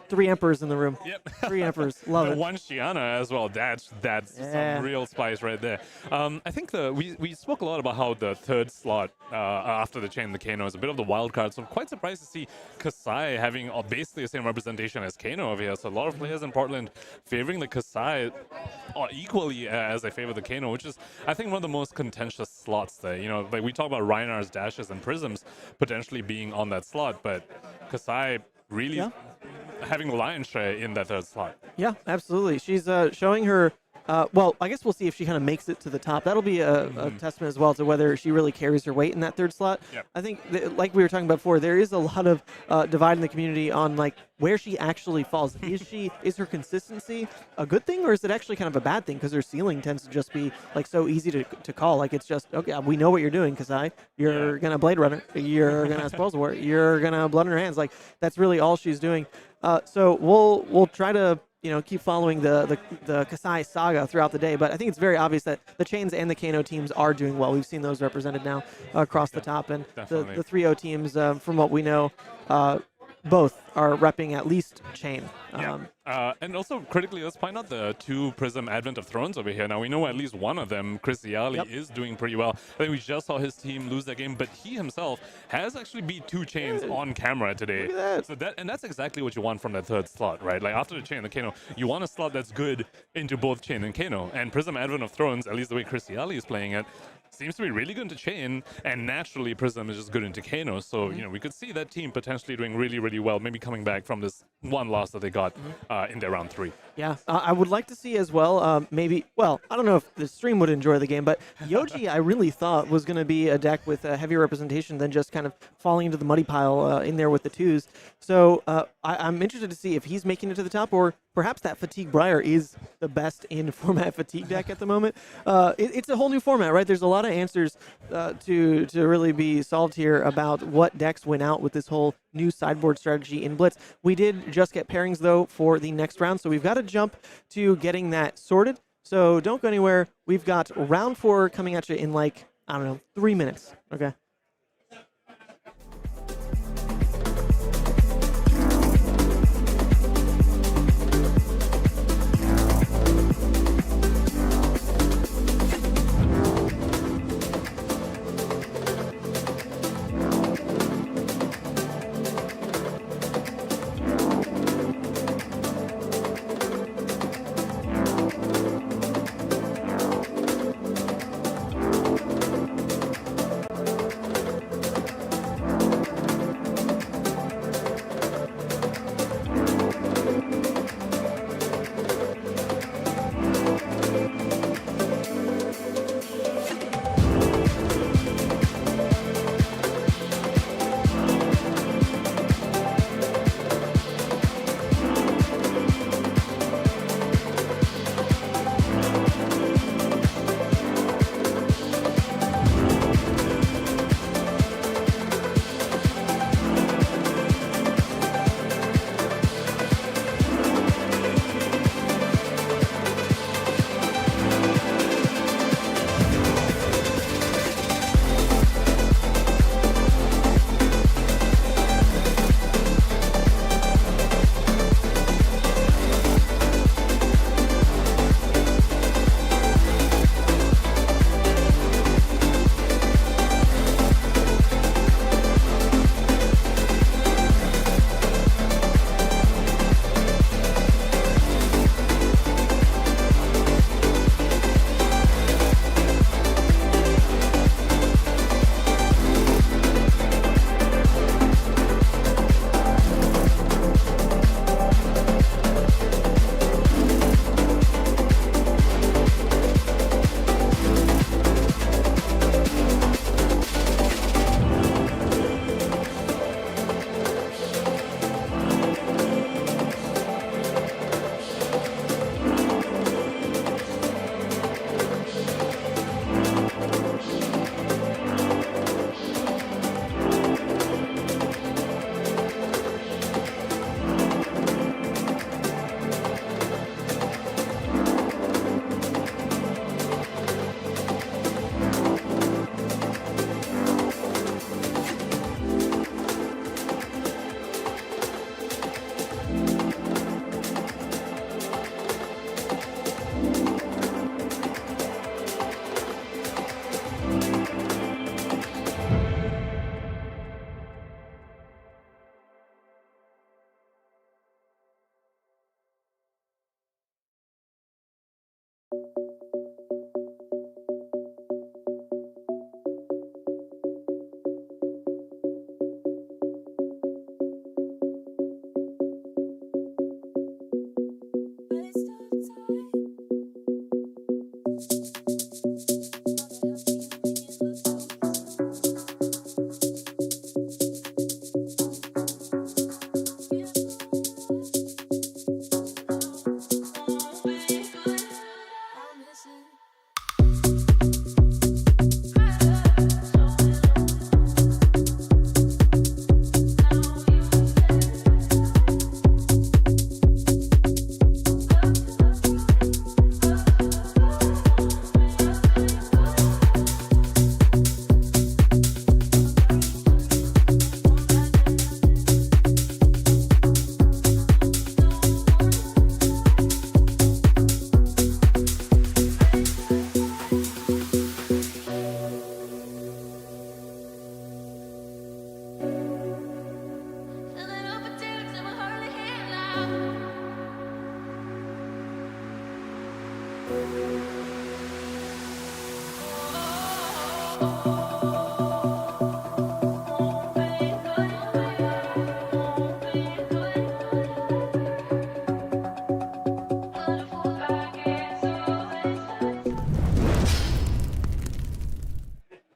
3 Emperors in the room. Yep. 3 Emperors. Love it. 1 Shiana as well. That's some real spice right there. I think we spoke a lot about how the 3rd slot after the Chane, the Kano, is a bit of the wild card. So I'm quite surprised to see Kassai having basically the same representation as Kano over here. So a lot of players in Portland favoring the Kassai equally as they favor the Kano, which is, I think, one of the most contentious slots there. We talk about Rhinar's dashes and prisms potentially being on that slot, but Kassai really having the lion's share in that 3rd slot. Yeah, absolutely. She's showing her. Well, I guess we'll see if she kind of makes it to the top. That'll be a testament as well to whether she really carries her weight in that 3rd slot. Yep. I think, like we were talking about before, there is a lot of divide in the community on where she actually falls. Is her consistency a good thing, or is it actually kind of a bad thing because her ceiling tends to just be so easy to call? It's just, okay, we know what you're doing, Kassai. You're gonna Blade Runner. You're gonna Spoils War. You're gonna Blood in her hands. That's really all she's doing. So we'll try to keep following the Kassai saga throughout the day, but I think it's very obvious that the Chanes and the Kano teams are doing well. We've seen those represented now across the top, and the 3-0 teams, from what we know, both are repping at least Chane. And also, critically, let's point out the 2 Prism Advent of Thrones over here. Now, we know at least one of them, Chris Ziali, is doing pretty well. I think we just saw his team lose that game, but he himself has actually beat 2 Chanes on camera today. Look at that. So that's exactly what you want from that 3rd slot, right? After the Chane and the Kano, you want a slot that's good into both Chane and Kano. And Prism Advent of Thrones, at least the way Chris Ziali is playing it, seems to be really good into Chane, and naturally Prism is just good into Kano. So, we could see that team potentially doing really, really well, maybe coming back from this one loss that they got in their round 3. Yeah, I would like to see as well, I don't know if the stream would enjoy the game, but Yoji I really thought was going to be a deck with a heavier representation than just kind of falling into the muddy pile in there with the 2s. So I'm interested to see if he's making it to the top, or perhaps that Fatigue Briar is the best in format fatigue deck at the moment. It's a whole new format, right? There's a lot of answers to really be solved here about what decks went out with this whole new sideboard strategy in Blitz. We did just get pairings, though, for the next round, so we've got to jump to getting that sorted. So don't go anywhere. We've got round 4 coming at you in, like, I don't know, 3 minutes. Okay.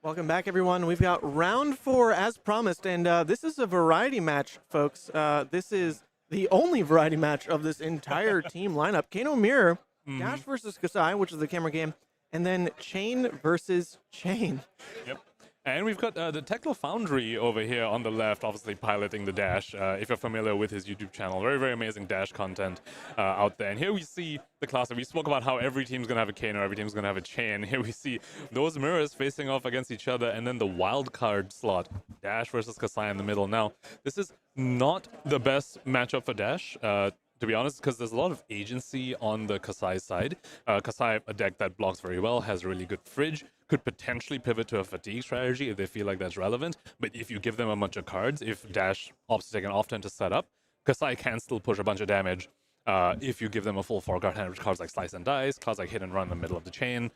Welcome back, everyone. We've got round 4 as promised, and this is a variety match, folks. This is the only variety match of this entire team lineup. Kano Mirror Dash versus Kassai, which is the camera game, and then Chane versus Chane. Yep. And we've got the Techno Foundry over here on the left, obviously piloting the Dash. If you're familiar with his YouTube channel, very, very amazing Dash content out there. And here we see the class. We spoke about how every team's going to have a Kano, every team's going to have a Chane. Here we see those mirrors facing off against each other, and then the wild card slot, Dash versus Kassai in the middle. Now, this is not the best matchup for Dash. To be honest, because there's a lot of agency on the Kassai side. Kassai, a deck that blocks very well, has a really good fridge, could potentially pivot to a fatigue strategy if they feel like that's relevant. But if you give them a bunch of cards, if Dash opts to take an off turn to set up, Kassai can still push a bunch of damage if you give them a full 4-card hand with cards like Slice and Dice, cards like Hit and Run in the middle of the chain.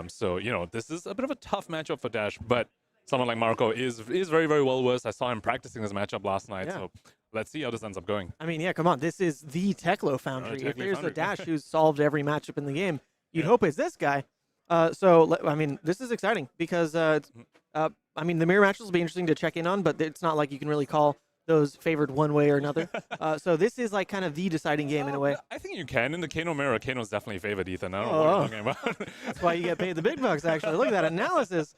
So, you know, this is a bit of a tough matchup for Dash, but someone like Marco is very, very well versed. I saw him practicing this matchup last night, so let's see how this ends up going. I mean, yeah, come on. This is the Techlo Foundry. If there's a Dash who's solved every matchup in the game, you'd hope it's this guy. So, I mean, this is exciting because, I mean, the mirror matches will be interesting to check in on, but it's not like you can really call those favored one way or another. So this is like kind of the deciding game in a way. I think you can. In the Kano mirror, Kano's definitely favored, Ethan. I don't know what you're talking about. That's why you get paid the big bucks, actually. Look at that analysis.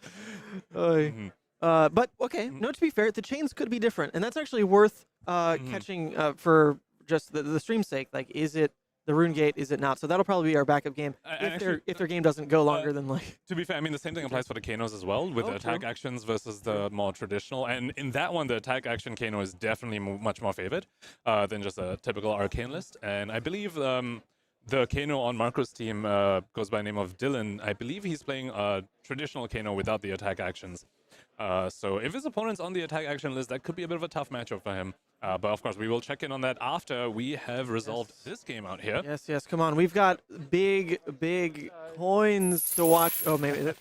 But, okay, no, to be fair, the chains could be different. And that's actually worth catching for just the stream's sake. Like, is it the Rune Gate? Is it not? So that'll probably be our backup game if their game doesn't go longer than like. To be fair, I mean the same thing applies for the Kanos as well, with the attack actions versus the more traditional. And in that one, the attack action Kano is definitely much more favored than just a typical arcane list. And I believe the Kano on Marco's team goes by the name of Dylan. I believe he's playing a traditional Kano without the attack actions. So if his opponent's on the attack action list, that could be a bit of a tough matchup for him. But of course, we will check in on that after we have resolved this game out here. Yes, come on. We've got big coins to watch. Oh, maybe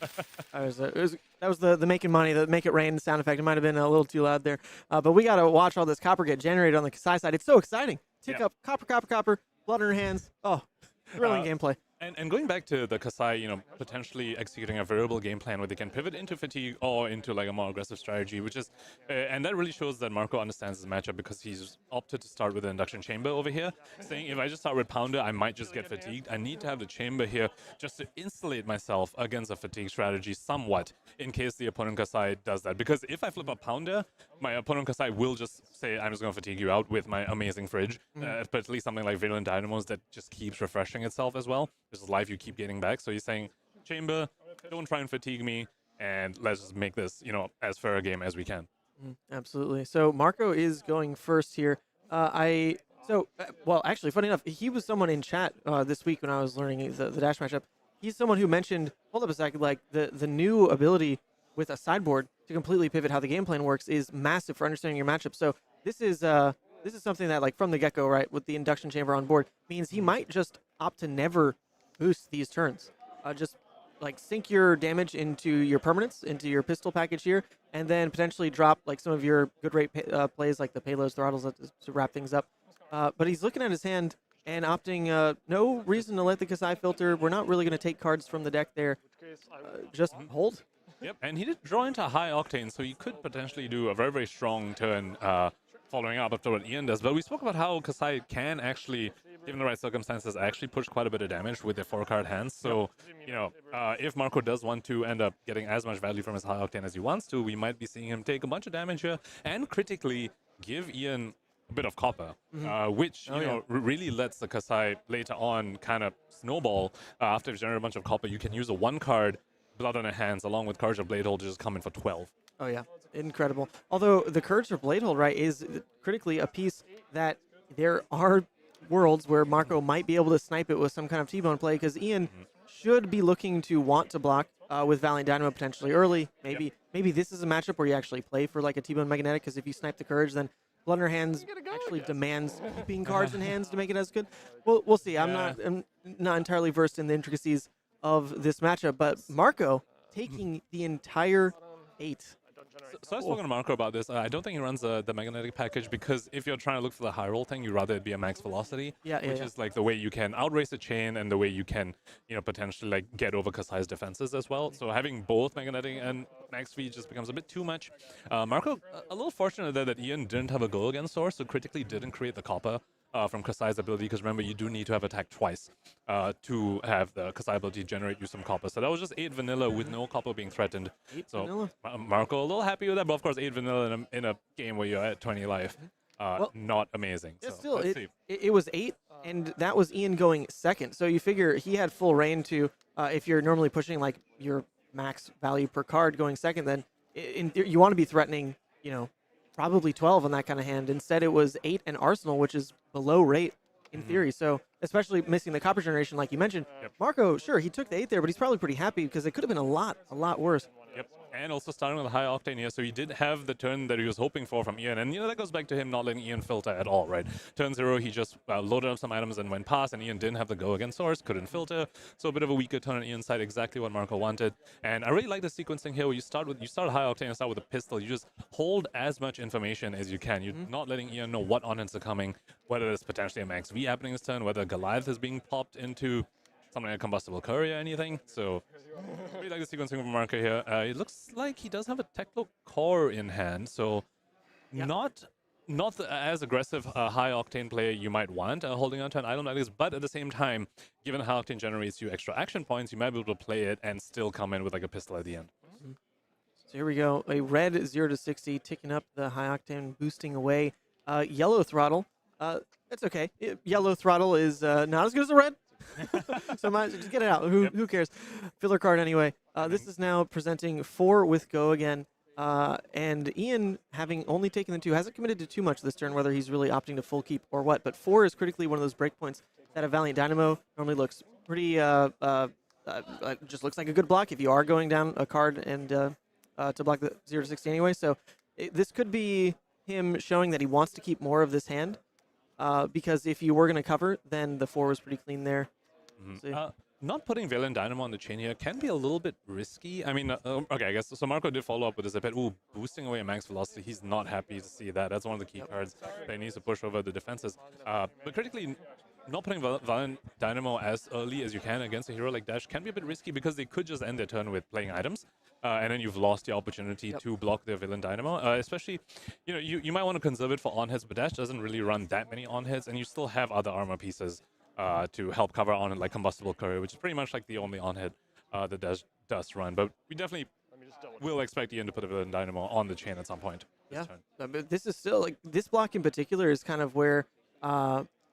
that was the making money, the make it rain sound effect. It might have been a little too loud there. But we got to watch all this copper get generated on the Kassai side. It's so exciting. Tick up, copper, blood in her hands. Oh, thrilling gameplay. And going back to the Kassai, you know, potentially executing a variable game plan where they can pivot into fatigue or into like a more aggressive strategy, which is, and that really shows that Marco understands his matchup because he's opted to start with the induction chamber over here, saying if I just start with Pounder, I might just get fatigued. I need to have the chamber here just to insulate myself against a fatigue strategy somewhat in case the opponent Kassai does that. Because if I flip a Pounder, my opponent Kassai will just say, I'm just going to fatigue you out with my amazing fridge, but at least something like Virulent Dynamos that just keeps refreshing itself as well. This is life you keep getting back. So he's saying, Chamber, don't try and fatigue me, and let's just make this, you know, as fair a game as we can. Absolutely. So Marco is going first here. Well, actually, funny enough, he was someone in chat this week when I was learning the Dash matchup. He's someone who mentioned, hold up a second, like the new ability with a sideboard to completely pivot how the game plan works is massive for understanding your matchup. So this is something that, like, from the get-go, right, with the induction chamber on board, means he might just opt to never boost these turns. Just like sink your damage into your permanents, into your pistol package here, and then potentially drop like some of your good rate plays like the payloads, throttles to wrap things up. But he's looking at his hand and opting no reason to let the Kassai filter. We're not really going to take cards from the deck there. Just hold. Yep, and he did draw into high octane, so he could potentially do a very, very strong turn following up after what Ian does. But we spoke about how Kassai can actually, given the right circumstances, actually push quite a bit of damage with their 4-card hands. So, you know, if Marco does want to end up getting as much value from his high octane as he wants to, we might be seeing him take a bunch of damage here and critically give Ian a bit of copper, which, you know, really lets the Kassai later on kind of snowball. After you generate a bunch of copper, you can use a 1-card Blood on her hands along with Courage of Bladehold to just come in for 12. Oh, yeah. Incredible. Although the Courage of Bladehold, right, is critically a piece that there are worlds where Marco might be able to snipe it with some kind of T-bone play, because Ian should be looking to want to block with Valiant Dynamo potentially early. Maybe this is a matchup where you actually play for like a T-bone Magnetic, because if you snipe the Courage, then Blood in her hands actually demands keeping cards in hands to make it as good. We'll see. I'm not entirely versed in the intricacies of this matchup, but Marco taking the entire 8. So I've spoken to Marco about this. I don't think he runs the magnetic package, because if you're trying to look for the high roll thing, you'd rather it be a max velocity, which is like the way you can outrace a chain and the way you can, you know, potentially like get over Kassai's defenses as well. So having both magnetic and max speed just becomes a bit too much. Marco, a little fortunate there that Ian didn't have a go against Source, so critically didn't create the copper from Kassai's ability, because remember, you do need to have attack twice to have the Kassai ability generate you some copper. So that was just 8 vanilla with no copper being threatened. 8 so vanilla. Marco a little happy with that, but of course 8 vanilla in a game where you're at 20 life, not amazing. Yeah, so still, let's see. it was 8, and that was Ian going second. So you figure he had full reign to, if you're normally pushing like your max value per card going second, then you want to be threatening, probably 12 on that kind of hand. Instead, it was 8 and Arsenal, which is below rate in theory. So especially missing the copper generation, like you mentioned, Marco, sure, he took the 8 there, but he's probably pretty happy because it could have been a lot worse. Yep, and also starting with a high octane here, so he did have the turn that he was hoping for from Ian, and that goes back to him not letting Ian filter at all, right? Turn 0, he just loaded up some items and went past, and Ian didn't have the go against Source, couldn't filter, so a bit of a weaker turn on Ian's side, exactly what Marco wanted. And I really like the sequencing here where you start high octane and start with a pistol, you just hold as much information as you can. You're not letting Ian know what on-hits are coming, whether it's potentially a max V happening this turn, whether Goliath is being popped into something like a combustible curry or anything. So I really like the sequencing of Marco here. It looks like he does have a Techno core in hand, so not as aggressive a high octane player you might want holding on to an item like this, but at the same time, given high octane generates you extra action points, you might be able to play it and still come in with like a pistol at the end. So here we go, a red 0 to 60, ticking up the high octane, boosting away. Yellow throttle, it's okay. Yellow throttle is not as good as the red. So just get it out. Who cares? Filler card anyway. This is now presenting 4 with go again. And Ian, having only taken the 2, hasn't committed to too much this turn, whether he's really opting to full keep or what. But 4 is critically one of those breakpoints that a Valiant Dynamo normally looks pretty, just looks like a good block if you are going down a card and to block the 0 to 60 anyway. So this could be him showing that he wants to keep more of this hand. Because if you were going to cover, then the 4 was pretty clean there. Not putting Valiant Dynamo on the chain here can be a little bit risky. I mean, okay, I guess, so Marco did follow up with this a bit. Ooh, boosting away max velocity. He's not happy to see that. That's one of the key cards that he needs to push over the defenses. But critically, not putting Valiant Dynamo as early as you can against a hero like Dash can be a bit risky because they could just end their turn with playing items. And then you've lost the opportunity to block their Villain Dynamo. Especially, you might want to conserve it for on-hits, but Dash doesn't really run that many on-hits, and you still have other armor pieces to help cover on it, like Combustible Courier, which is pretty much like the only on-hit that Dash does run. But we definitely will expect Ian to put a Villain Dynamo on the chain at some point. But this is still, like, this block in particular is kind of where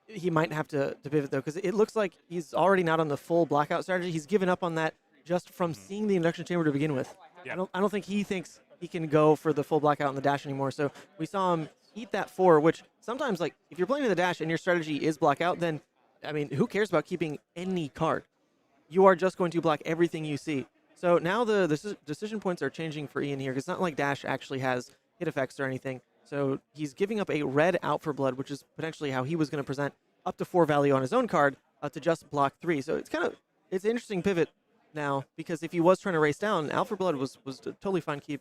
he might have to pivot, though, because it looks like he's already not on the full blackout strategy. He's given up on that just from seeing the induction chamber to begin with. I don't think he thinks he can go for the full blackout on the dash anymore. So we saw him eat that 4, which sometimes, like, if you're playing in the dash and your strategy is blackout, then, I mean, who cares about keeping any card? You are just going to block everything you see. So now the decision points are changing for Ian here, because it's not like dash actually has hit effects or anything. So he's giving up a red out for blood, which is potentially how he was going to present up to 4 value on his own card to just block 3. So it's an interesting pivot now, because if he was trying to race down, Alpha Blood was a totally fine keep.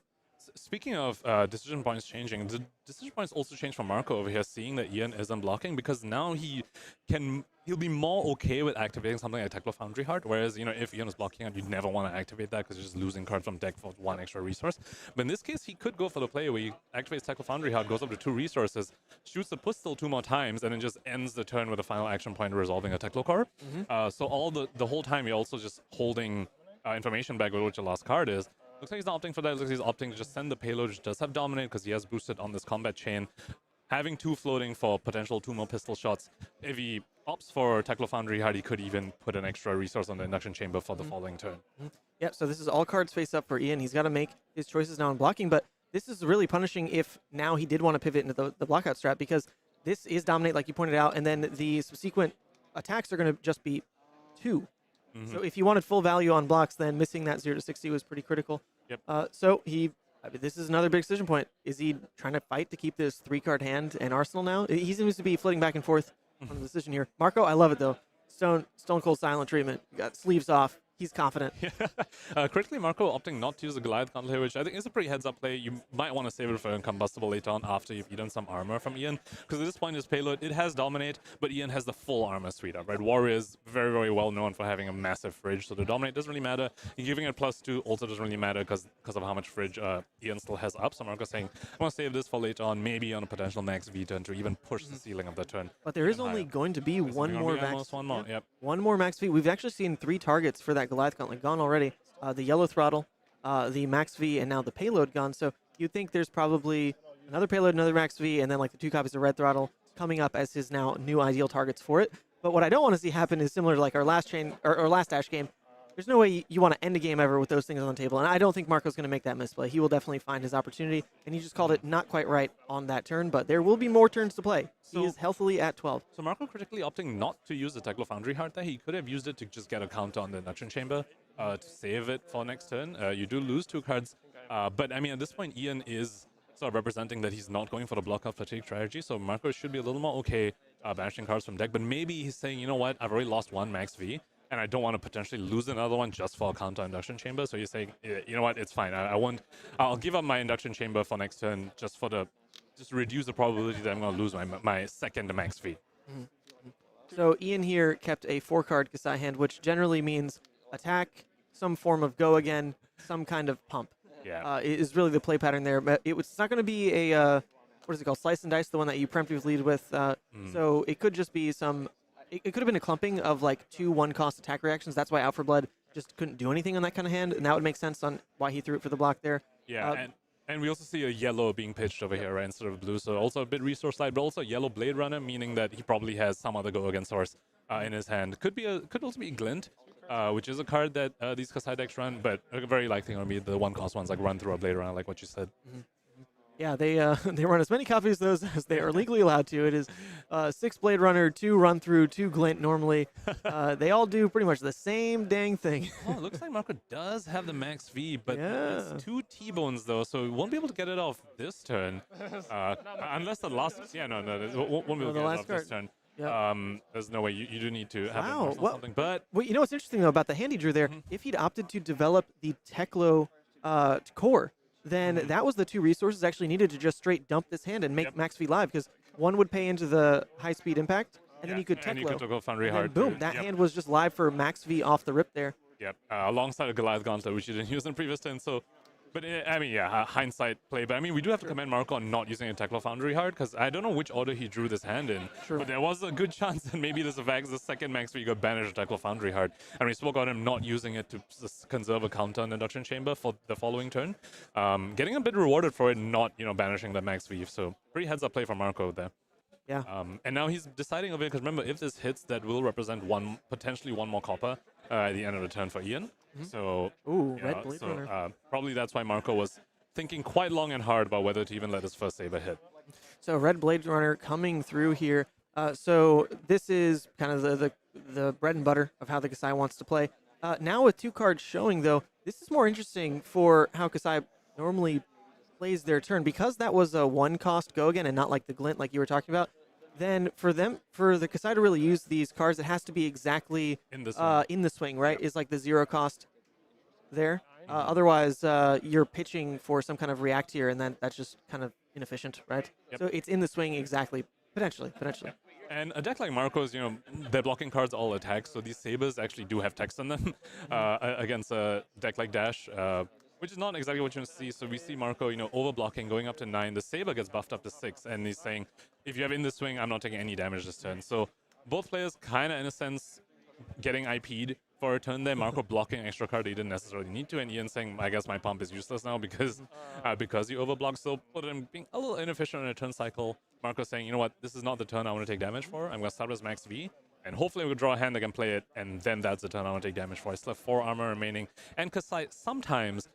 Speaking of decision points changing, the decision points also change for Marco over here, seeing that Ian isn't blocking, because now he'll be more okay with activating something like Teklo Foundry Heart, whereas, if Ian is blocking it, you'd never want to activate that because you're just losing cards from deck for 1 extra resource. But in this case, he could go for the play where he activates Teklo Foundry Heart, goes up to 2 resources, shoots the pistol 2 more times, and then just ends the turn with a final action point resolving a Teklo core. So all the whole time, you're also just holding information back with which the last card is. Looks like he's not opting for that. Looks like he's opting to just send the payload, which does have Dominate because he has boosted on this combat chain. Having 2 floating for potential 2 more pistol shots. If he opts for Teklo Foundry Heart, he could even put an extra resource on the induction chamber for the following turn. Yep, so this is all cards face up for Ian. He's got to make his choices now in blocking, but this is really punishing if now he did want to pivot into the blockout strat, because this is Dominate, like you pointed out, and then the subsequent attacks are going to just be 2. So if you wanted full value on blocks, then missing that 0 to 60 was pretty critical. So this is another big decision point. Is he trying to fight to keep this 3-card hand and arsenal now? He seems to be flitting back and forth on the decision here. Marco, I love it though. Stone Cold silent treatment. You got sleeves off. He's confident. Critically, Marco opting not to use the Goliath Gauntlet here, which I think is a pretty heads-up play. You might want to save it for Incombustible later on after you've eaten some armor from Ian, because at this point, his payload, it has Dominate, but Ian has the full armor suite up, right? Warrior is very, very well known for having a massive fridge, so the Dominate doesn't really matter. Giving it +2 also doesn't really matter because of how much fridge Ian still has up. So Marco's saying, I want to save this for later on, maybe on a potential max V turn to even push the ceiling of the turn. But there is only going to be one more max. Yep. One more max V. We've actually seen 3 targets for that Goliath Gauntlet gone already. The yellow throttle, the max V, and now the payload gone. So you'd think there's probably another payload, another max V, and then like the 2 copies of red throttle coming up as his now new ideal targets for it. But what I don't want to see happen is similar to like our last Chane or last Dash game. There's no way you want to end a game ever with those things on the table, and I don't think Marco's going to make that misplay. He will definitely find his opportunity, and he just called it not quite right on that turn, but there will be more turns to play. He is healthily at 12. So Marco critically opting not to use the Teklo Foundry Heart there. He could have used it to just get a counter on the Induction Chamber to save it for next turn. You do lose 2 cards, but I mean, at this point, Ian is sort of representing that he's not going for the block out fatigue strategy, so Marco should be a little more okay banishing cards from deck, but maybe he's saying, you know what, I've already lost 1 max V, and I don't want to potentially lose another one just for a counter Induction Chamber, so he's saying, you know what, it's fine, I'll give up my Induction Chamber for next turn just to reduce the probability that I'm going to lose my second max V. So Ian here kept a 4-card Kassai hand, which generally means attack, some form of go again, some kind of pump. Yeah. Is really the play pattern there. But it's not going to be a, what is it called, Slice and Dice, the one that you preemptive lead with. So it could just be it could have been a clumping of like 2 1-cost attack reactions. That's why Out for Blood just couldn't do anything on that kind of hand, and that would make sense on why he threw it for the block there. Yeah, and we also see a yellow being pitched over here, right, instead of blue. So also a bit resource side, but also yellow Blade Runner, meaning that he probably has some other go against horse in his hand. Could also be Glint, which is a card that these Kassai decks run, but very likely going to be the 1-cost ones, like run through a Blade Runner, like what you said. Yeah, they run as many copies of those as they are legally allowed to. It is 6 Blade Runner, 2 Run Through, 2 Glint normally. They all do pretty much the same dang thing. Oh, it looks like Marco does have the max V, but it's 2 T-Bones though, so we won't be able to get it off this turn. Unless the last... Yeah, no, won't be able to get it off this turn. Yep. There's no way. You do need to have something. But you know what's interesting though about the hand he drew there? If he'd opted to develop the Teklo core, then that was the 2 resources actually needed to just straight dump this hand and make max V live, because one would pay into the high-speed impact, and then you could Teklo. And you could Foundry Heart. Boom, that hand was just live for max V off the rip there. Yep, alongside a Goliath Gauntlet, which you didn't use in previous turn, so... But, I mean, yeah, hindsight play. But, I mean, we do have to commend Marco on not using a Teklo Foundry Heart, because I don't know which order he drew this hand in. But there was a good chance that maybe this affects the second max where you got banished a Teklo Foundry Heart. And we spoke about him not using it to conserve a counter on the Induction Chamber for the following turn. Getting a bit rewarded for it, not, banishing the max V. So, pretty heads-up play from Marco there. Yeah. And now he's deciding over it, because remember, if this hits, that will represent potentially one more copper at the end of the turn for Ian. So, red Blade Runner. Probably that's why Marco was thinking quite long and hard about whether to even let his first saber hit. So red Blade Runner coming through here. So this is kind of the bread and butter of how the Kassai wants to play. Now with 2 cards showing, though, this is more interesting for how Kassai normally plays their turn. Because that was a 1-cost go again and not like the Glint like you were talking about, then for the Kassai to really use these cards, it has to be exactly in the swing, right? Is like the 0-cost there. Otherwise, you're pitching for some kind of react here, and then that's just kind of inefficient, right? Yep. So it's in the swing exactly, potentially. And a deck like Marco's, they're blocking cards all attacks, so these sabers actually do have text on them against a deck like Dash, which is not exactly what you want to see. So we see Marco, overblocking, going up to 9. The saber gets buffed up to 6, and he's saying, if you have in the swing, I'm not taking any damage this turn. So both players kind of, in a sense, getting IP'd for a turn there. Marco blocking extra card he didn't necessarily need to, and Ian saying, I guess my pump is useless now because you overblocked. So for him being a little inefficient in a turn cycle, Marco saying, you know what, this is not the turn I want to take damage for. I'm going to start with max V, and hopefully we'll draw a hand that can play it, and then that's the turn I want to take damage for. I still have 4 armor remaining, and Kassai sometimes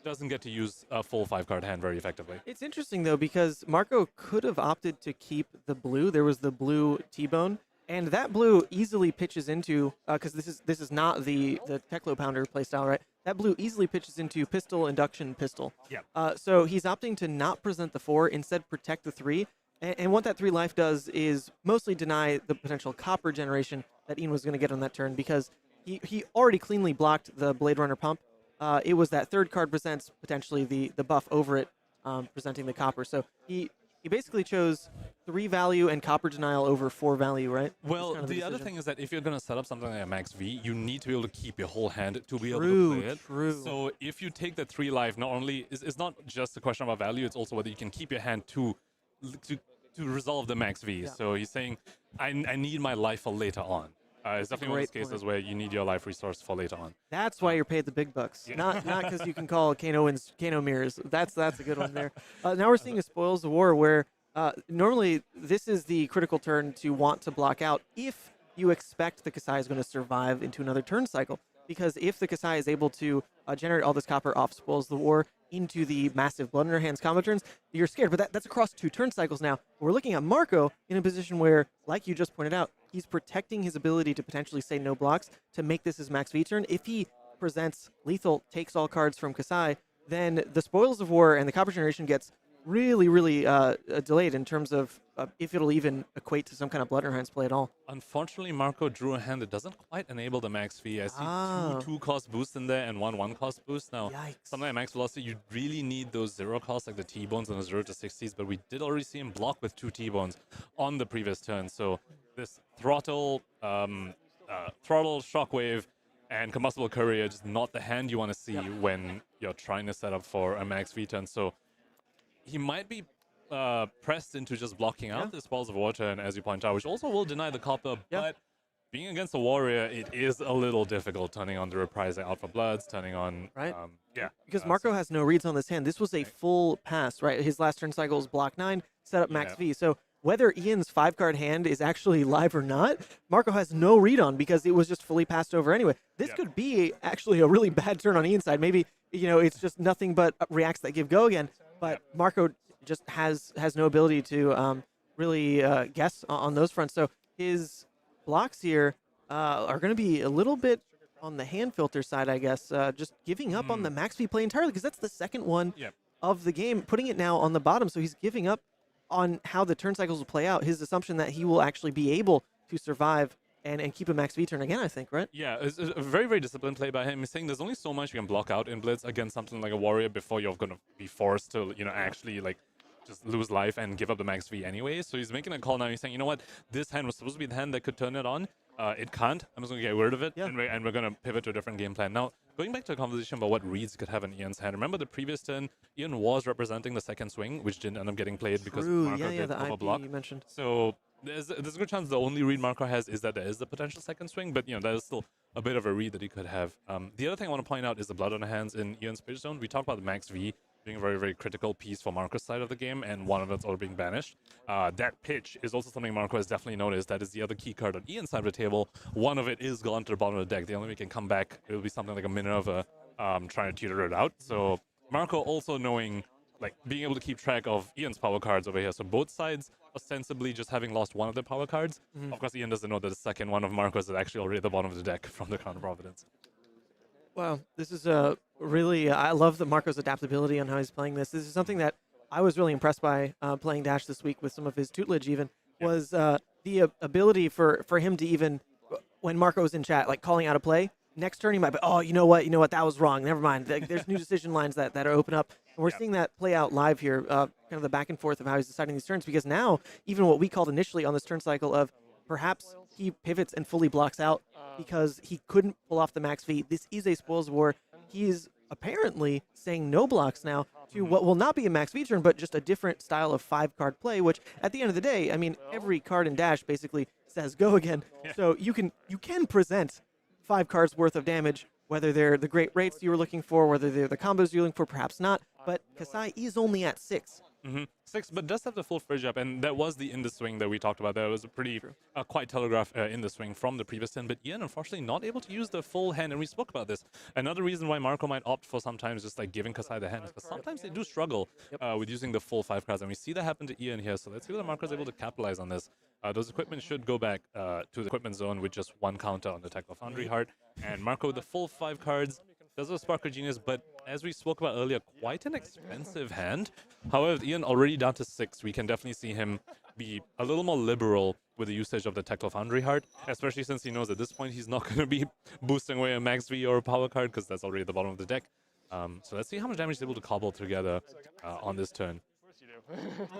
doesn't get to use a full 5-card hand very effectively. It's interesting, though, because Marco could have opted to keep the blue. There was the blue T-Bone, and that blue easily pitches into, because this is not the Teklo Pounder playstyle, right? That blue easily pitches into pistol, induction, pistol. Yeah. So he's opting to not present the 4, instead protect the 3. And what that 3 life does is mostly deny the potential copper generation that Ian was going to get on that turn, because he already cleanly blocked the Blade Runner pump. It was that third card presents potentially the buff over it, presenting the copper. So he basically chose 3 value and copper denial over 4 value, right? Well, Kind of the other thing is that if you're going to set up something like a max V, you need to be able to keep your whole hand to be able to play it. True. So if you take the 3 life, not only it's not just a question about value, it's also whether you can keep your hand to resolve the max V. Yeah. So he's saying, I need my life for later on. It's definitely one of those cases where you need your life resource for later on. That's why you're paid the big bucks, not because you can call Kano mirrors. That's a good one there. Now we're seeing a Spoils of War where normally this is the critical turn to want to block out if you expect the Kassai is going to survive into another turn cycle. Because if the Kassai is able to generate all this copper off Spoils of War into the massive Blood in Her Hands combo turns, you're scared. But that's across 2 turn cycles now. We're looking at Marco in a position where, like you just pointed out, he's protecting his ability to potentially say no blocks to make this his max V turn. If he presents lethal, takes all cards from Kassai, then the Spoils of War and the copper generation gets really, really delayed in terms of if it'll even equate to some kind of Blood in Her Hands play at all. Unfortunately, Marco drew a hand that doesn't quite enable the max V. I see 2 cost boosts in there and 1 cost boost. Now, something like max velocity, you really need those 0 costs like the T-bones and the 0 to 60s, but we did already see him block with 2 T-bones on the previous turn. So this throttle, shockwave, and combustible courier just not the hand you want to see when you're trying to set up for a max V turn. So he might be pressed into just blocking out the Spoils of War turn, as you point out, which also will deny the copper, but being against a warrior, it is a little difficult turning on the Reprise out for Bloods, turning on... Right? Because Marco has no reads on this hand. This was a full pass, right? His last turn cycle was block 9, set up max V. So whether Ian's 5-card hand is actually live or not, Marco has no read on because it was just fully passed over anyway. This could be actually a really bad turn on Ian's side. Maybe, it's just nothing but reacts that give go again. But Marco just has no ability to really guess on those fronts. So his blocks here are going to be a little bit on the hand filter side, I guess. Just giving up on the max V play entirely because that's the second one of the game, putting it now on the bottom. So he's giving up on how the turn cycles will play out. His assumption that he will actually be able to survive and keep a max V turn again, I think, right? Yeah, it's a very, very disciplined play by him. He's saying there's only so much you can block out in Blitz against something like a warrior before you're going to be forced to, actually, just lose life and give up the max V anyway. So he's making a call now. He's saying, you know what? This hand was supposed to be the hand that could turn it on. It can't. I'm just going to get rid of it, and we're going to pivot to a different game plan. Now, going back to a conversation about what reads could have in Ian's hand, remember the previous turn, Ian was representing the second swing, which didn't end up getting played because Marco did the overblock. IP you mentioned. So there's a good chance the only read Marco has is that there is the potential second swing, but that is still a bit of a read that he could have. The other thing I want to point out is the Blood on the Hands in Ian's pitch zone. We talked about the max V being a very, very critical piece for Marco's side of the game, and one of it's already being banished. That pitch is also something Marco has definitely noticed. That is the other key card on Ian's side of the table. One of it is gone to the bottom of the deck. The only way we can come back, it will be something like a Minerva trying to tutor it out. So Marco also knowing, being able to keep track of Ian's power cards over here. So both sides ostensibly just having lost one of their power cards. Of course, Ian doesn't know that the second one of Marco's is actually already at the bottom of the deck from the Crown of Providence. Wow, this is really, I love the Marco's adaptability on how he's playing this. This is something that I was really impressed by playing Dash this week with some of his tutelage even, was the ability for him to even, when Marco was in chat, calling out a play, next turn he might be, oh, you know what, that was wrong, never mind. There's new decision lines that are open up. And we're seeing that play out live here, kind of the back and forth of how he's deciding these turns, because now, even what we called initially on this turn cycle of perhaps he pivots and fully blocks out because he couldn't pull off the max V. This is a Spoils of War. He is apparently saying no blocks now to what will not be a max V turn, but just a different style of 5-card play, which at the end of the day, I mean, every card in Dash basically says go again. So you can present 5 cards worth of damage, whether they're the great rates you were looking for, whether they're the combos you're looking for, perhaps not. But Kassai is only at 6. 6, but does have the full fridge up, and that was the in the swing that we talked about. That was a pretty quite telegraphed in the swing from the previous turn, but Ian unfortunately not able to use the full hand, and we spoke about this. Another reason why Marco might opt for sometimes just giving Kassai the hand is because sometimes they do struggle with using the full 5 cards, and we see that happen to Ian here. So let's see whether Marco's able to capitalize on this. Those equipment should go back to the equipment zone with just 1 counter on the Techno Foundry Heart, and Marco with the full 5 cards. Does have Sparker Genius, but as we spoke about earlier, quite an expensive hand. However, Ian already down to 6. We can definitely see him be a little more liberal with the usage of the Tecto Foundry Heart, especially since he knows at this point he's not going to be boosting away a Max V or a power card because that's already at the bottom of the deck. So let's see how much damage he's able to cobble together on this turn.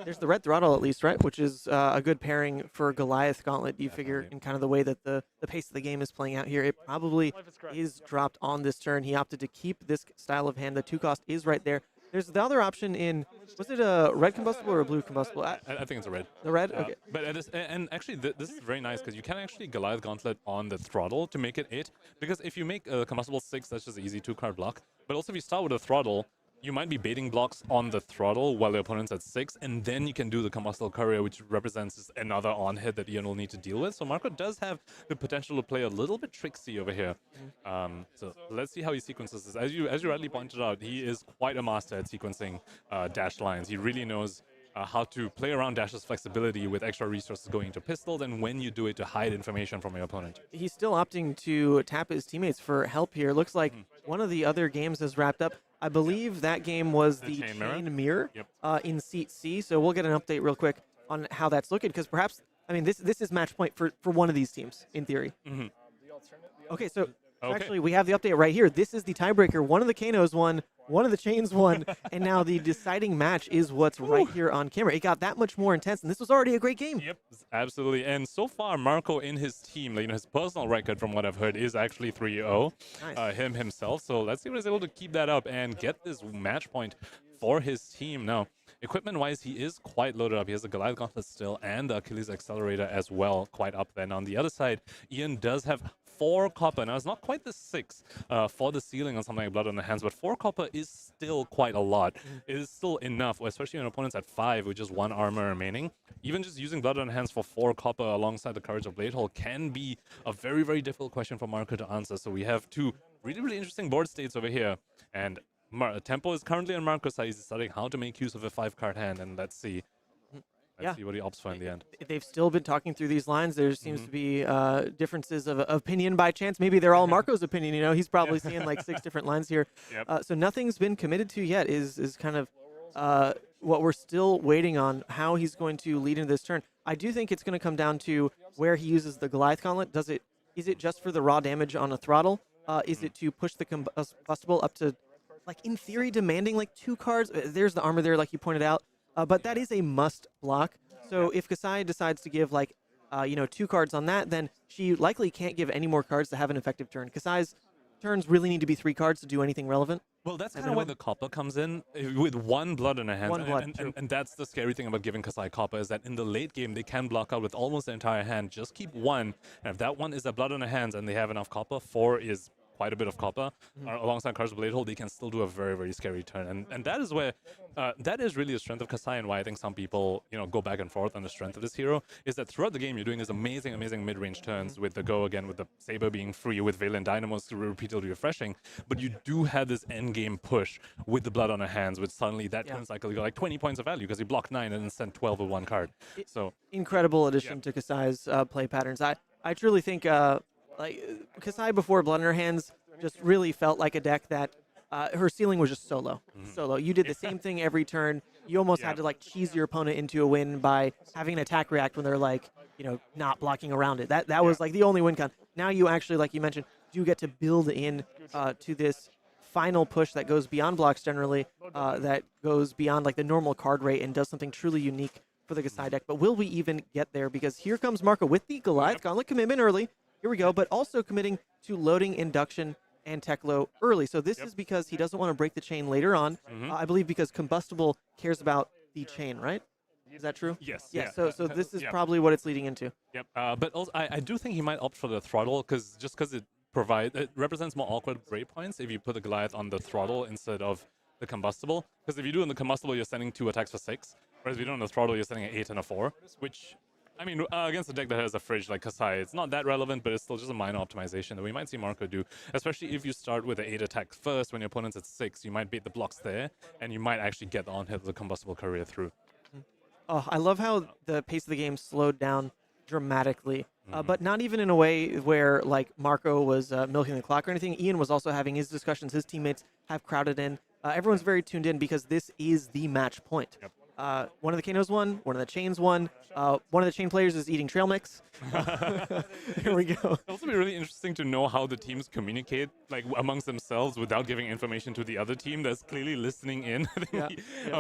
There's the red throttle at least, right? Which is a good pairing for Goliath Gauntlet. You figure in kind of the way that the pace of the game is playing out here, it probably is dropped on this turn. He opted to keep this style of hand. The 2-cost is right there. There's the other option in, was it a red combustible or a blue combustible? I think it's a red. The red? Okay. But and actually, this is very nice because you can actually Goliath Gauntlet on the throttle to make it 8. Because if you make a combustible 6, that's just an easy 2-card block. But also if you start with a throttle, you might be baiting blocks on the throttle while the opponent's at 6, and then you can do the combustible courier, which represents another on-hit that Ian will need to deal with. So Marco does have the potential to play a little bit tricksy over here. So let's see how he sequences this. As you rightly pointed out, he is quite a master at sequencing dash lines. He really knows how to play around Dash's flexibility with extra resources going into pistols, and when you do it to hide information from your opponent. He's still opting to tap his teammates for help here. Looks like one of the other games has wrapped up. I believe that game was the Chane Mirror in Seat C, so we'll get an update real quick on how that's looking, because perhaps, I mean, this is match point for one of these teams, in theory. Okay, so actually we have the update right here. This is the tiebreaker. One of the Kanos won, one of the Chanes won, and now the deciding match is what's right here on camera. It got that much more intense, and this was already a great game. Yep, absolutely. And so far, Marco in his team, like, his personal record, from what I've heard, is actually 3-0. Nice. Him himself. So let's see if he's able to keep that up and get this match point for his team. Now, equipment-wise, he is quite loaded up. He has the Goliath Gauntlet still and the Achilles Accelerator as well, quite up. Then on the other side, Ian does have 4 copper. Now, it's not quite the 6 for the ceiling on something like Blood on the Hands, but 4 copper is still quite a lot. It is still enough, especially when opponent's at 5 with just 1 armor remaining. Even just using Blood on the Hands for 4 copper alongside the Courage of Bladehole can be a very, very difficult question for Marco to answer. So we have 2 really, really interesting board states over here. And Tempo is currently on Marco's side. He's deciding how to make use of a 5-card hand, and let's see. Let's see what he opts for in the end. They've still been talking through these lines. There seems to be differences of opinion by chance. Maybe they're all Marco's opinion. You know, he's probably seeing like 6 different lines here. So nothing's been committed to yet. Is kind of what we're still waiting on. How he's going to lead into this turn. I do think it's going to come down to where he uses the Goliath Gauntlet. Is it just for the raw damage on a throttle? Is it to push the combustible up to, like, in theory, demanding like 2 cards? There's the armor there, like you pointed out. But that is a must block. So if Kassai decides to give, like, 2 cards on that, then she likely can't give any more cards to have an effective turn. Kassai's turns really need to be 3 cards to do anything relevant. Well, that's kind of where the copper comes in, with 1 blood in a hand. 1 blood, and that's the scary thing about giving Kassai copper, is that in the late game, they can block out with almost the entire hand. Just keep 1, and if that 1 is a blood on the hands and they have enough copper, 4 is quite a bit of copper, alongside Cards of Bladehole, they can still do a very, very scary turn. And that is where, that is really the strength of Kassai, and why I think some people, go back and forth on the strength of this hero, is that throughout the game, you're doing these amazing, amazing mid-range turns with the go again, with the Saber being free, with Valen Dynamos repeatedly refreshing, but you do have this end-game push with the Blood on the Hands, with suddenly that turn cycle, you got like 20 points of value, because you block 9 and then send 12 with 1 card. So incredible addition to Kassai's play patterns. I truly think like Kassai before Blood in her hands just really felt like a deck that her ceiling was just so low. So low. You did the same thing every turn. You almost had to like cheese your opponent into a win by having an attack react when they're like, not blocking around it. That was like the only win con. Now you actually, like you mentioned, do get to build in to this final push that goes beyond blocks generally, that goes beyond like the normal card rate and does something truly unique for the Kassai deck. But will we even get there? Because here comes Marco with the Goliath Gauntlet commitment early. Here we go, but also committing to loading induction and Teklo early. So this is because he doesn't want to break the chain later on. I believe because Combustible cares about the chain, right? Is that true? Yes. Yeah. So this is probably what it's leading into. Yep. But also, I do think he might opt for the throttle, because it represents more awkward break points if you put the Goliath on the throttle instead of the Combustible. Because if you do in the Combustible, you're sending 2 attacks for 6, whereas if you do on the throttle, you're sending an 8 and a 4, which, I mean, against a deck that has a fridge like Kassai, it's not that relevant, but it's still just a minor optimization that we might see Marco do, especially if you start with the 8 attack first when your opponent's at 6. You might beat the blocks there, and you might actually get the on-hit of the Combustible Courier through. Oh, I love how the pace of the game slowed down dramatically, but not even in a way where like Marco was milking the clock or anything. Ian was also having his discussions. His teammates have crowded in. Everyone's very tuned in because this is the match point. One of the Kanos won. One of the Chanes won. One of the Chane players is eating trail mix. Here we go. It'll also be really interesting to know how the teams communicate, like amongst themselves, without giving information to the other team that's clearly listening in.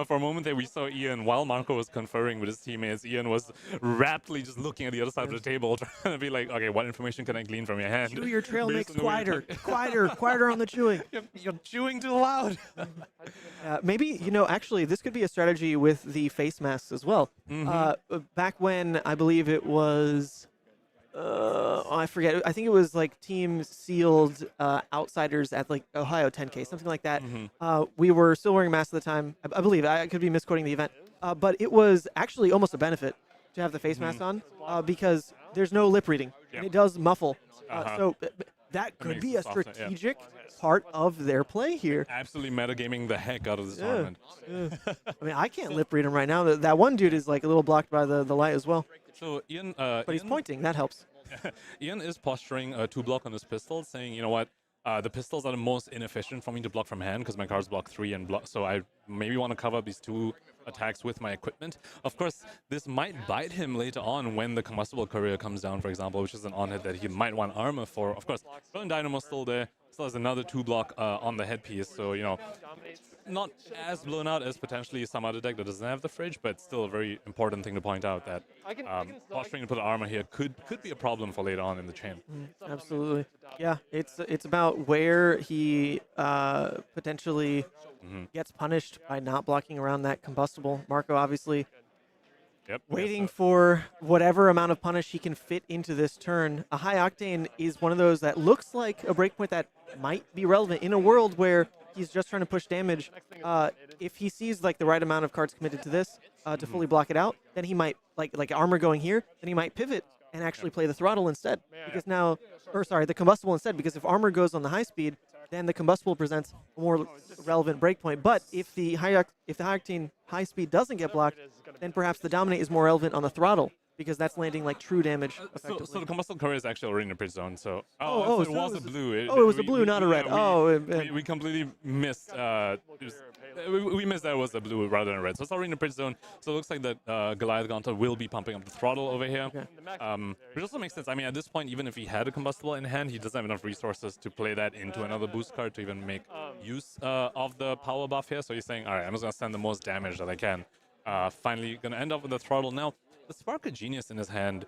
For a moment there, we saw Ian while Marco was conferring with his teammates. Ian was rapidly just looking at the other side of the table, trying to be like, okay, what information can I glean from your hand? Chew your trail mix Based on the way quieter, quieter on the chewing. You're chewing too loud. Maybe, actually, this could be a strategy with the face masks as well. Back when, I believe it was, I forget, I think it was like Team Sealed Outsiders at like Ohio 10K, something like that. We were still wearing masks at the time. I believe, I could be misquoting the event. But it was actually almost a benefit to have the face mask on because there's no lip reading. And it does muffle. So that could be a strategic part of their play here. Absolutely metagaming the heck out of this tournament. I mean, I can't lip read him right now. That one dude is like a little blocked by the light as well. So Ian, but he's pointing. That helps. Ian is posturing a 2-block on his pistol, saying, you know what, the pistols are the most inefficient for me to block from hand because my cards block 3 and block. So I maybe want to cover up these 2 attacks with my equipment. Of course, this might bite him later on when the combustible courier comes down, for example, which is an on-hit that he might want armor for. Of course, Rolling Dynamo's still there. Still has another 2-block on the headpiece, so, not as blown out as potentially some other deck that doesn't have the fridge, but still a very important thing to point out that posturing to put armor here could be a problem for later on in the chain. Absolutely. Yeah, it's about where he potentially gets punished by not blocking around that combustible. Marco obviously waiting for whatever amount of punish he can fit into this turn. A high octane is one of those that looks like a breakpoint that might be relevant in a world where he's just trying to push damage. If he sees like the right amount of cards committed to this to fully block it out, then he might like armor going here, then he might pivot and actually play the throttle instead. Because now, the combustible instead, because if armor goes on the high speed, then the combustible presents a more relevant breakpoint. But if the high octane high speed doesn't get blocked, then perhaps the dominate is more relevant on the throttle because that's landing like true damage. So the combustible courier is actually already in the bridge zone. So it was a blue. It was a blue, not a red. We completely missed. We missed that it was a blue rather than a red. So it's already in the bridge zone. So it looks like that Goliath Gaunter will be pumping up the throttle over here, which also makes sense. I mean, at this point, even if he had a combustible in hand, he doesn't have enough resources to play that into another boost card to even make use of the power buff here. So he's saying, all right, I'm just gonna send the most damage that I can. Finally gonna end up with the throttle. Now, the Spark of Genius in his hand,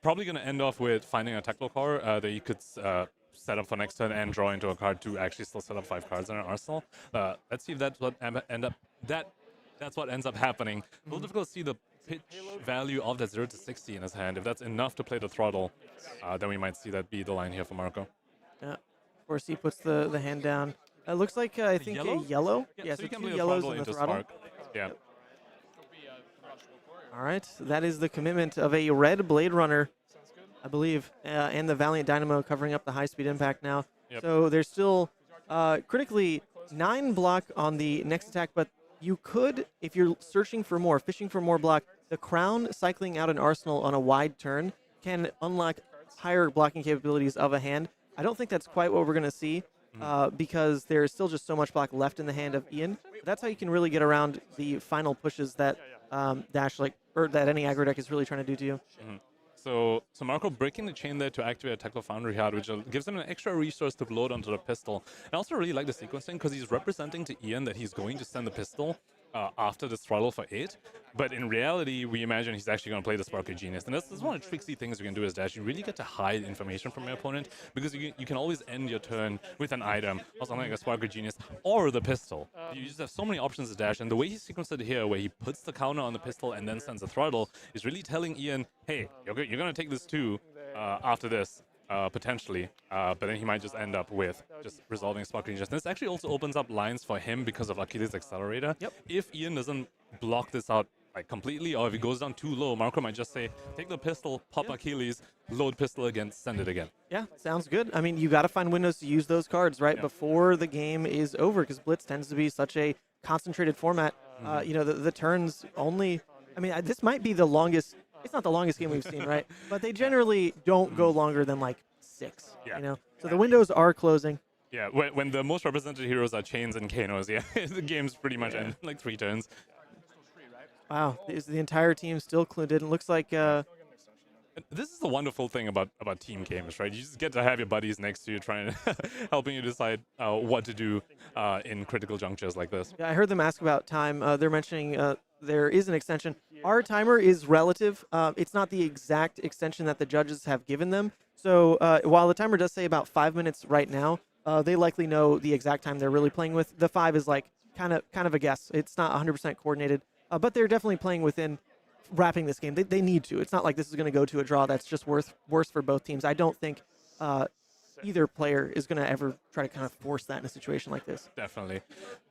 probably gonna end off with finding a Techno Core that he could set up for next turn and draw into a card to actually still set up 5 cards in an arsenal. Let's see if that's what that's what ends up happening. A little difficult to see the pitch value of that 0 to 60 in his hand. If that's enough to play the throttle, then we might see that be the line here for Marco. Yeah, of course he puts the hand down. It looks like I think a yellow. Yeah, so you can 2 play yellows the in the into throttle. Spark. Yeah. All right, that is the commitment of a red Blade Runner, I believe, and the Valiant Dynamo covering up the high-speed impact now. So there's still critically 9 block on the next attack, but you could, if you're searching for more, fishing for more block, the Crown cycling out an arsenal on a wide turn can unlock higher blocking capabilities of a hand. I don't think that's quite what we're going to see because there's still just so much block left in the hand of Ian. That's how you can really get around the final pushes that that any aggro deck is really trying to do to you. So Marco breaking the chain there to activate a Tactile Foundry Heart, which gives him an extra resource to load onto the pistol. I also really like the sequencing because he's representing to Ian that he's going to send the pistol after this throttle for 8. But in reality, we imagine he's actually going to play the Spark of Genius. And that's one of the tricksy things you can do as Dash. You really get to hide information from your opponent because you can always end your turn with an item or something like a Spark of Genius or the pistol. You just have so many options as Dash. And the way he sequenced it here, where he puts the counter on the pistol and then sends the throttle, is really telling Ian, hey, you're going to take this too after this. Potentially, but then he might just end up with just resolving Spark of Genius. This actually also opens up lines for him because of Achilles' Accelerator. If Ian doesn't block this out like completely, or if he goes down too low, Marco might just say, take the pistol, pop Achilles, load pistol again, send it again. Yeah, sounds good. I mean, you got to find windows to use those cards right before the game is over because Blitz tends to be such a concentrated format. The turns only, I mean, this might be the longest. It's not the longest game we've seen, right? But they generally don't go longer than like 6, So the windows are closing. Yeah, when the most represented heroes are Chanes and Kanos, the game's pretty much end like 3 turns. Wow, is the entire team still clued in? It looks like This is the wonderful thing about team games, right? You just get to have your buddies next to you trying to helping you decide what to do in critical junctures like this. yeah, I heard them ask about time. They're mentioning there is an extension. Our timer is relative. It's not the exact extension that the judges have given them. So while the timer does say about 5 minutes right now, they likely know the exact time they're really playing with. The 5 is like kind of a guess. It's not 100% coordinated, but they're definitely playing within wrapping this game. They need to. It's not like this is going to go to a draw. That's just worse for both teams. I don't think either player is going to ever try to kind of force that in a situation like this. Definitely.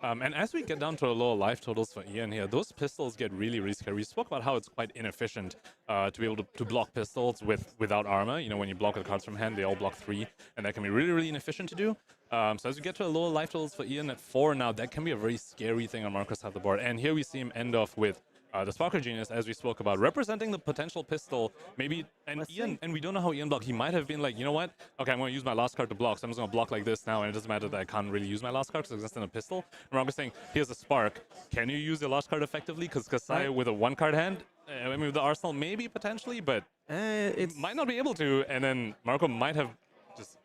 And as we get down to the lower life totals for Ian here, those pistols get really, really scary. We spoke about how it's quite inefficient to be able to block pistols without armor. You know, when you block the cards from hand, they all block 3, and that can be really, really inefficient to do. So as we get to the lower life totals for Ian at 4 now, that can be a very scary thing on Marco's side of the board. And here we see him end off with the Sparker Genius, as we spoke about, representing the potential pistol. Maybe, and Ian, and we don't know how Ian blocked. He might have been like, you know what? Okay, I'm going to use my last card to block, so I'm just going to block like this now, and it doesn't matter that I can't really use my last card because it's in a pistol. And Marco's saying, here's a Spark. Can you use your last card effectively? Because Kassai with a 1-card hand, I mean, with the Arsenal, maybe potentially, but it might not be able to. And then Marco might have just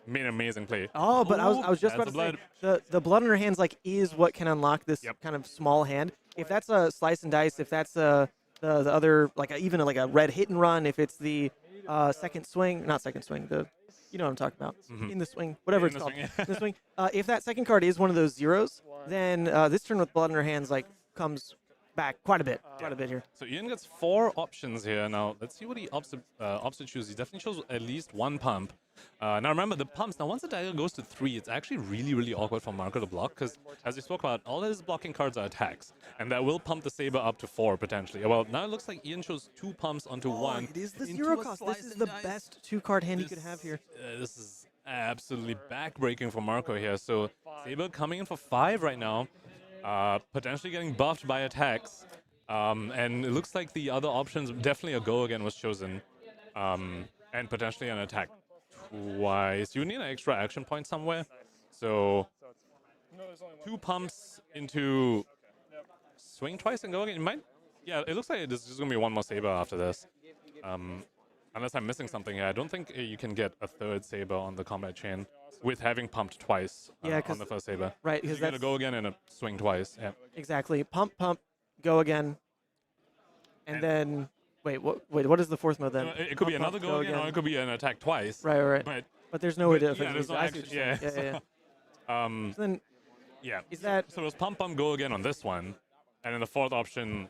made an amazing play. Oh, but I was just about to say, the blood on her hands like is what can unlock this kind of small hand. If that's a slice and dice, if that's the other like even like a red hit and run, if it's the second swing, not second swing, you know what I'm talking about, in the swing, whatever it's called, in the swing. If that second card is one of those zeros, then this turn with blood in her hands like comes back quite a bit here. So Ian gets 4 options here. Now let's see what he opts to choose. He definitely chose at least 1 pump. Now remember the pumps. Now once the dagger goes to 3, it's actually really, really awkward for Marco to block because, as we spoke about, all his blocking cards are attacks, and that will pump the saber up to 4 potentially. Well, now it looks like Ian chose 2 pumps onto 1. It is the 0 cost. This is the best 2-card hand you could have here. This is absolutely backbreaking for Marco here. So saber coming in for 5 right now. Potentially getting buffed by attacks, and it looks like the other options, definitely a go again was chosen, and potentially an attack twice. You need an extra action point somewhere, so 2 pumps into swing twice and go again. You might, yeah, it looks like there's just gonna be 1 more saber after this, unless I'm missing something here. I don't think you can get a 3rd saber on the combat chain with having pumped twice on the first saber. Right, because you gotta go again and a swing twice. Yeah. Exactly. Pump, go again. And then wait, what is the 4th mode then? It could be another go again, or it could be an attack twice. Right. But there's no way to yeah, there's no action. Yeah. So then is that so it was pump go again on this one, and then the 4th option.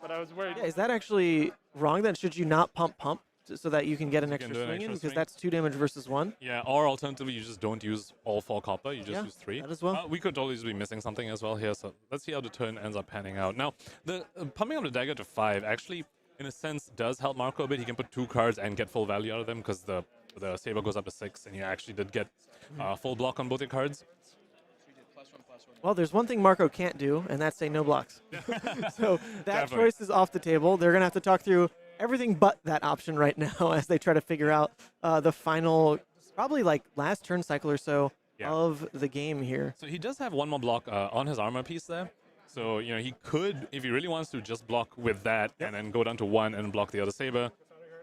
But I was worried. Yeah, is that actually wrong then? Should you not pump so that you can get an extra swing in? Because that's 2 damage versus 1? Yeah, or alternatively, you just don't use all 4 copper. You just use 3. That as well. We could always be missing something as well here, so let's see how the turn ends up panning out. Now, the pumping up the dagger to 5 actually, in a sense, does help Marco a bit. He can put 2 cards and get full value out of them because the saber goes up to 6, and you actually did get full block on both your cards. Well, there's one thing Marco can't do, and that's say no blocks. So that choice is off the table. They're going to have to talk through everything but that option right now as they try to figure out the final, probably like last turn cycle or so of the game here. So he does have 1 more block on his armor piece there. So, you know, he could, if he really wants to, just block with that and then go down to 1 and block the other saber.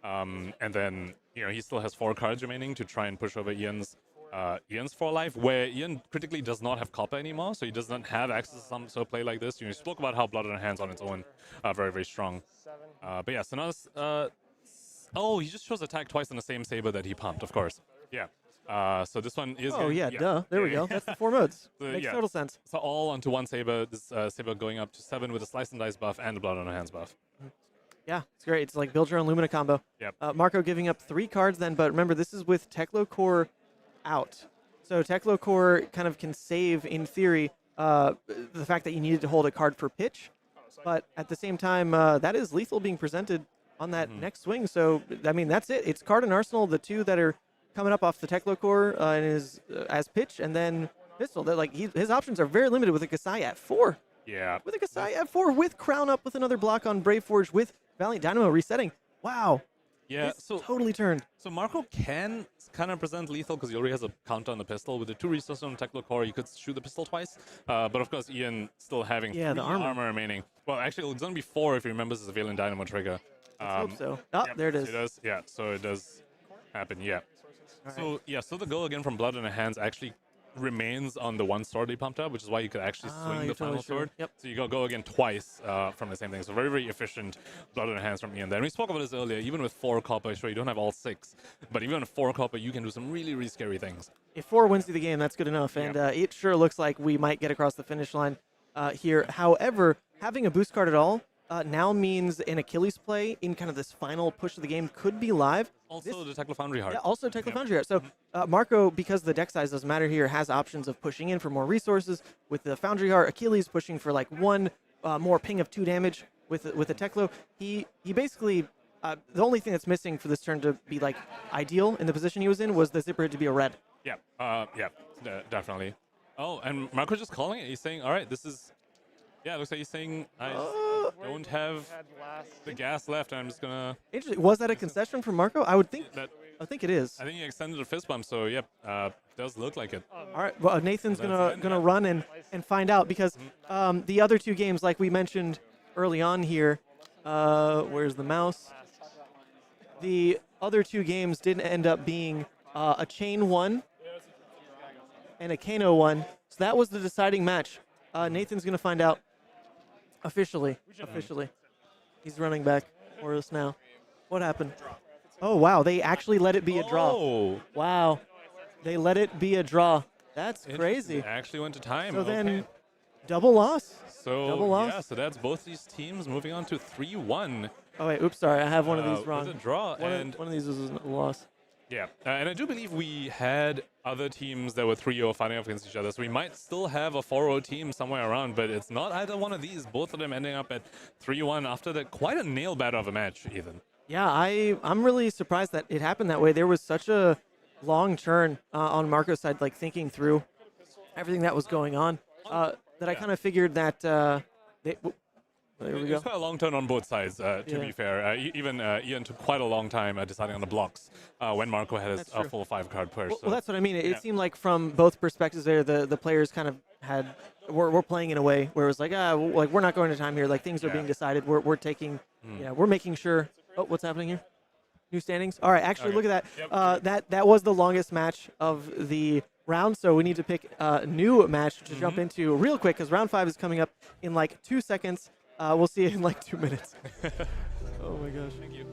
And then, you know, he still has 4 cards remaining to try and push over Ian's 4 life, where Ian critically does not have copper anymore, so he does not have access to some sort of play like this. You know, spoke about how Blood on Hands on its own very, very strong. But yeah, so now oh, he just chose attack twice on the same saber that he pumped, of course. Yeah. So this one is... Oh, yeah, duh. There we go. That's the 4 modes. Makes total sense. So all onto 1 saber. This saber going up to 7 with a Slice and Dice buff and a Blood on Hands buff. Yeah, it's great. It's like build your own Lumina combo. Yep. Marco giving up 3 cards then, but remember, this is with Teklo Core out. So Teklo Core kind of can save, in theory, the fact that you needed to hold a card for pitch. But at the same time, that is lethal being presented on that next swing. So, I mean, that's it. It's card and Arsenal, the 2 that are coming up off the Teklo Core as pitch, and then pistol. That like his options are very limited with a Kassai at 4. Yeah. With a Kassai at 4, with Crown up, with another block on Brave Forge, with Valiant Dynamo resetting. Wow. Yeah, This totally turned. So Marco can kind of present lethal because he already has a counter on the pistol. With the 2 resources on Techno Core, you could shoot the pistol twice. But of course, Ian still having 3 the armor remaining. Well, actually, it's going to be 4 if you remember this is a Valiant Dynamo trigger. I hope so. Oh, there it is. So it does, yeah, so it does happen, yeah. So, yeah, so the goal again from Blood in the Hands actually remains on the 1 sword he pumped up, which is why you could actually swing the final sword. Yep. So you go again twice from the same thing. So very, very efficient Blood in the Hands from Ian there. And we spoke about this earlier, even with 4 copper, sure, you don't have all 6, but even with 4 copper, you can do some really, really scary things. If 4 wins you the game, that's good enough. And it sure looks like we might get across the finish line here. However, having a boost card at all now means an Achilles play in kind of this final push of the game could be live. Also, the Tekla Foundry Heart. Yeah, also Tekla Foundry Heart. So Marco, because the deck size doesn't matter here, has options of pushing in for more resources. With the Foundry Heart, Achilles pushing for like 1 more ping of 2 damage with the Teklo. He basically, the only thing that's missing for this turn to be like ideal in the position he was in was the zipper hit to be a red. Yeah, definitely. Oh, and Marco's just calling it. He's saying, all right, this is... Yeah, it looks like he's saying, I don't have the gas left, and I'm just going to... Interesting. Was that a concession from Marco? I would think... I think it is. I think he extended a fist bump, so yep, does look like it. All right, well, Nathan's gonna run and find out because the other 2 games, like we mentioned early on here, where's the mouse? The other 2 games didn't end up being a Chane 1 and a Kano 1, so that was the deciding match. Nathan's gonna find out officially. He's running back for us now. What happened? Oh, wow. They actually let it be a draw. Oh. Wow. They let it be a draw. That's crazy. It actually went to time. So then double loss. Double loss? Yeah, so that's both these teams moving on to 3-1. Oh, wait. Oops, sorry. I have one of these wrong. It was a draw. One of these was a loss. Yeah, and I do believe we had other teams that were 3-0 fighting off against each other, so we might still have a 4-0 team somewhere around, but it's not either one of these. Both of them ending up at 3-1 after quite a nail-biter of a match, even. Yeah, I'm really surprised that it happened that way. There was such a long turn on Marco's side, like thinking through everything that was going on, that I kind of figured that there we go. It was quite a long turn on both sides, to be fair. Even Ian took quite a long time deciding on the blocks when Marco had his full 5-card push. Well, that's what I mean. It seemed like from both perspectives there, the players kind of were playing in a way where it was like, like we're not going to time here. Like things are being decided. We're taking, we're making sure. Oh, what's happening here? New standings. All right, actually, look at that. Yep. That was the longest match of the round, so we need to pick a new match to jump into real quick because round 5 is coming up in like 2 seconds. We'll see it in like 2 minutes. Oh my gosh. Thank you.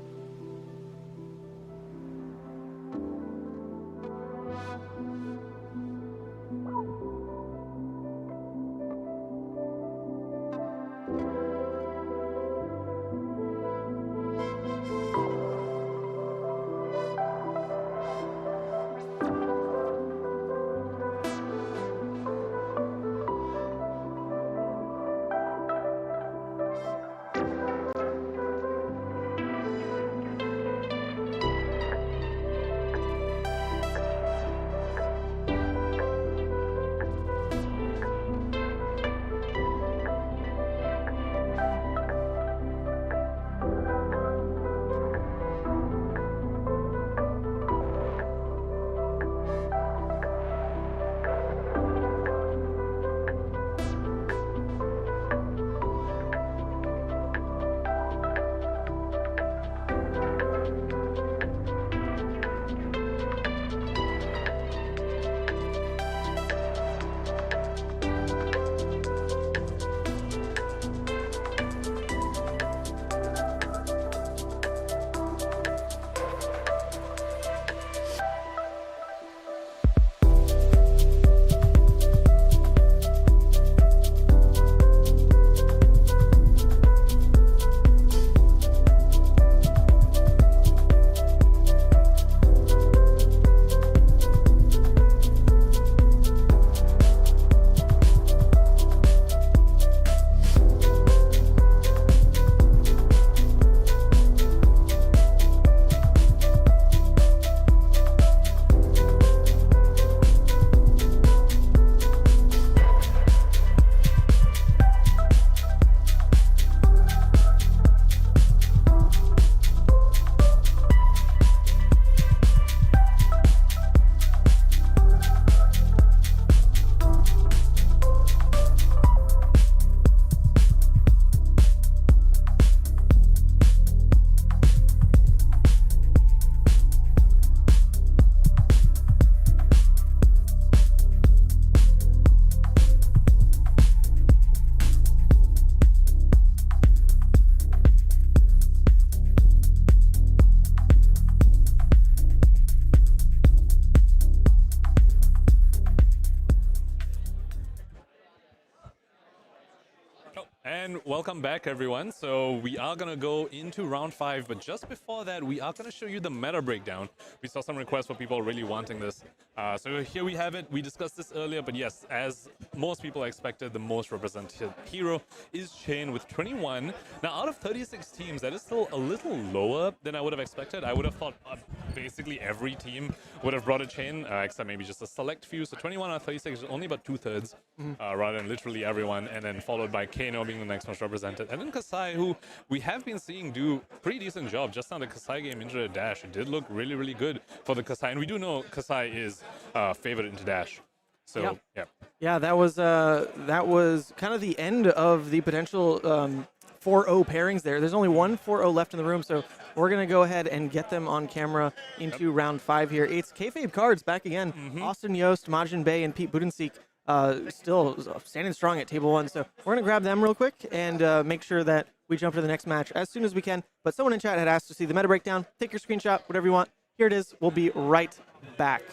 And welcome back, everyone. So we are going to go into round 5, but just before that, we are going to show you the meta breakdown. We saw some requests for people really wanting this. So here we have it. We discussed this earlier, but yes, as most people expected, the most represented hero is Chane with 21. Now, out of 36 teams, that is still a little lower than I would have expected. I would have thought basically every team would have brought a Chane, except maybe just a select few. So 21 out of 36 is only about 2/3, rather than literally everyone, and then followed by Kano being the next most represented. And then Kassai, who we have been seeing do pretty decent job. Just now the Kassai game into the dash, it did look really, really good for the Kassai. And we do know Kassai is favored into dash. So, yeah, that was kind of the end of the potential 4-0 pairings there. There's only one 4-0 left in the room, so we're going to go ahead and get them on camera into round 5 here. It's Kayfabe Cards back again. Austin Yost, Majin Bey, and Pete Budenseek still standing strong at table 1. So we're going to grab them real quick and make sure that we jump to the next match as soon as we can. But someone in chat had asked to see the meta breakdown. Take your screenshot, whatever you want. Here it is. We'll be right back.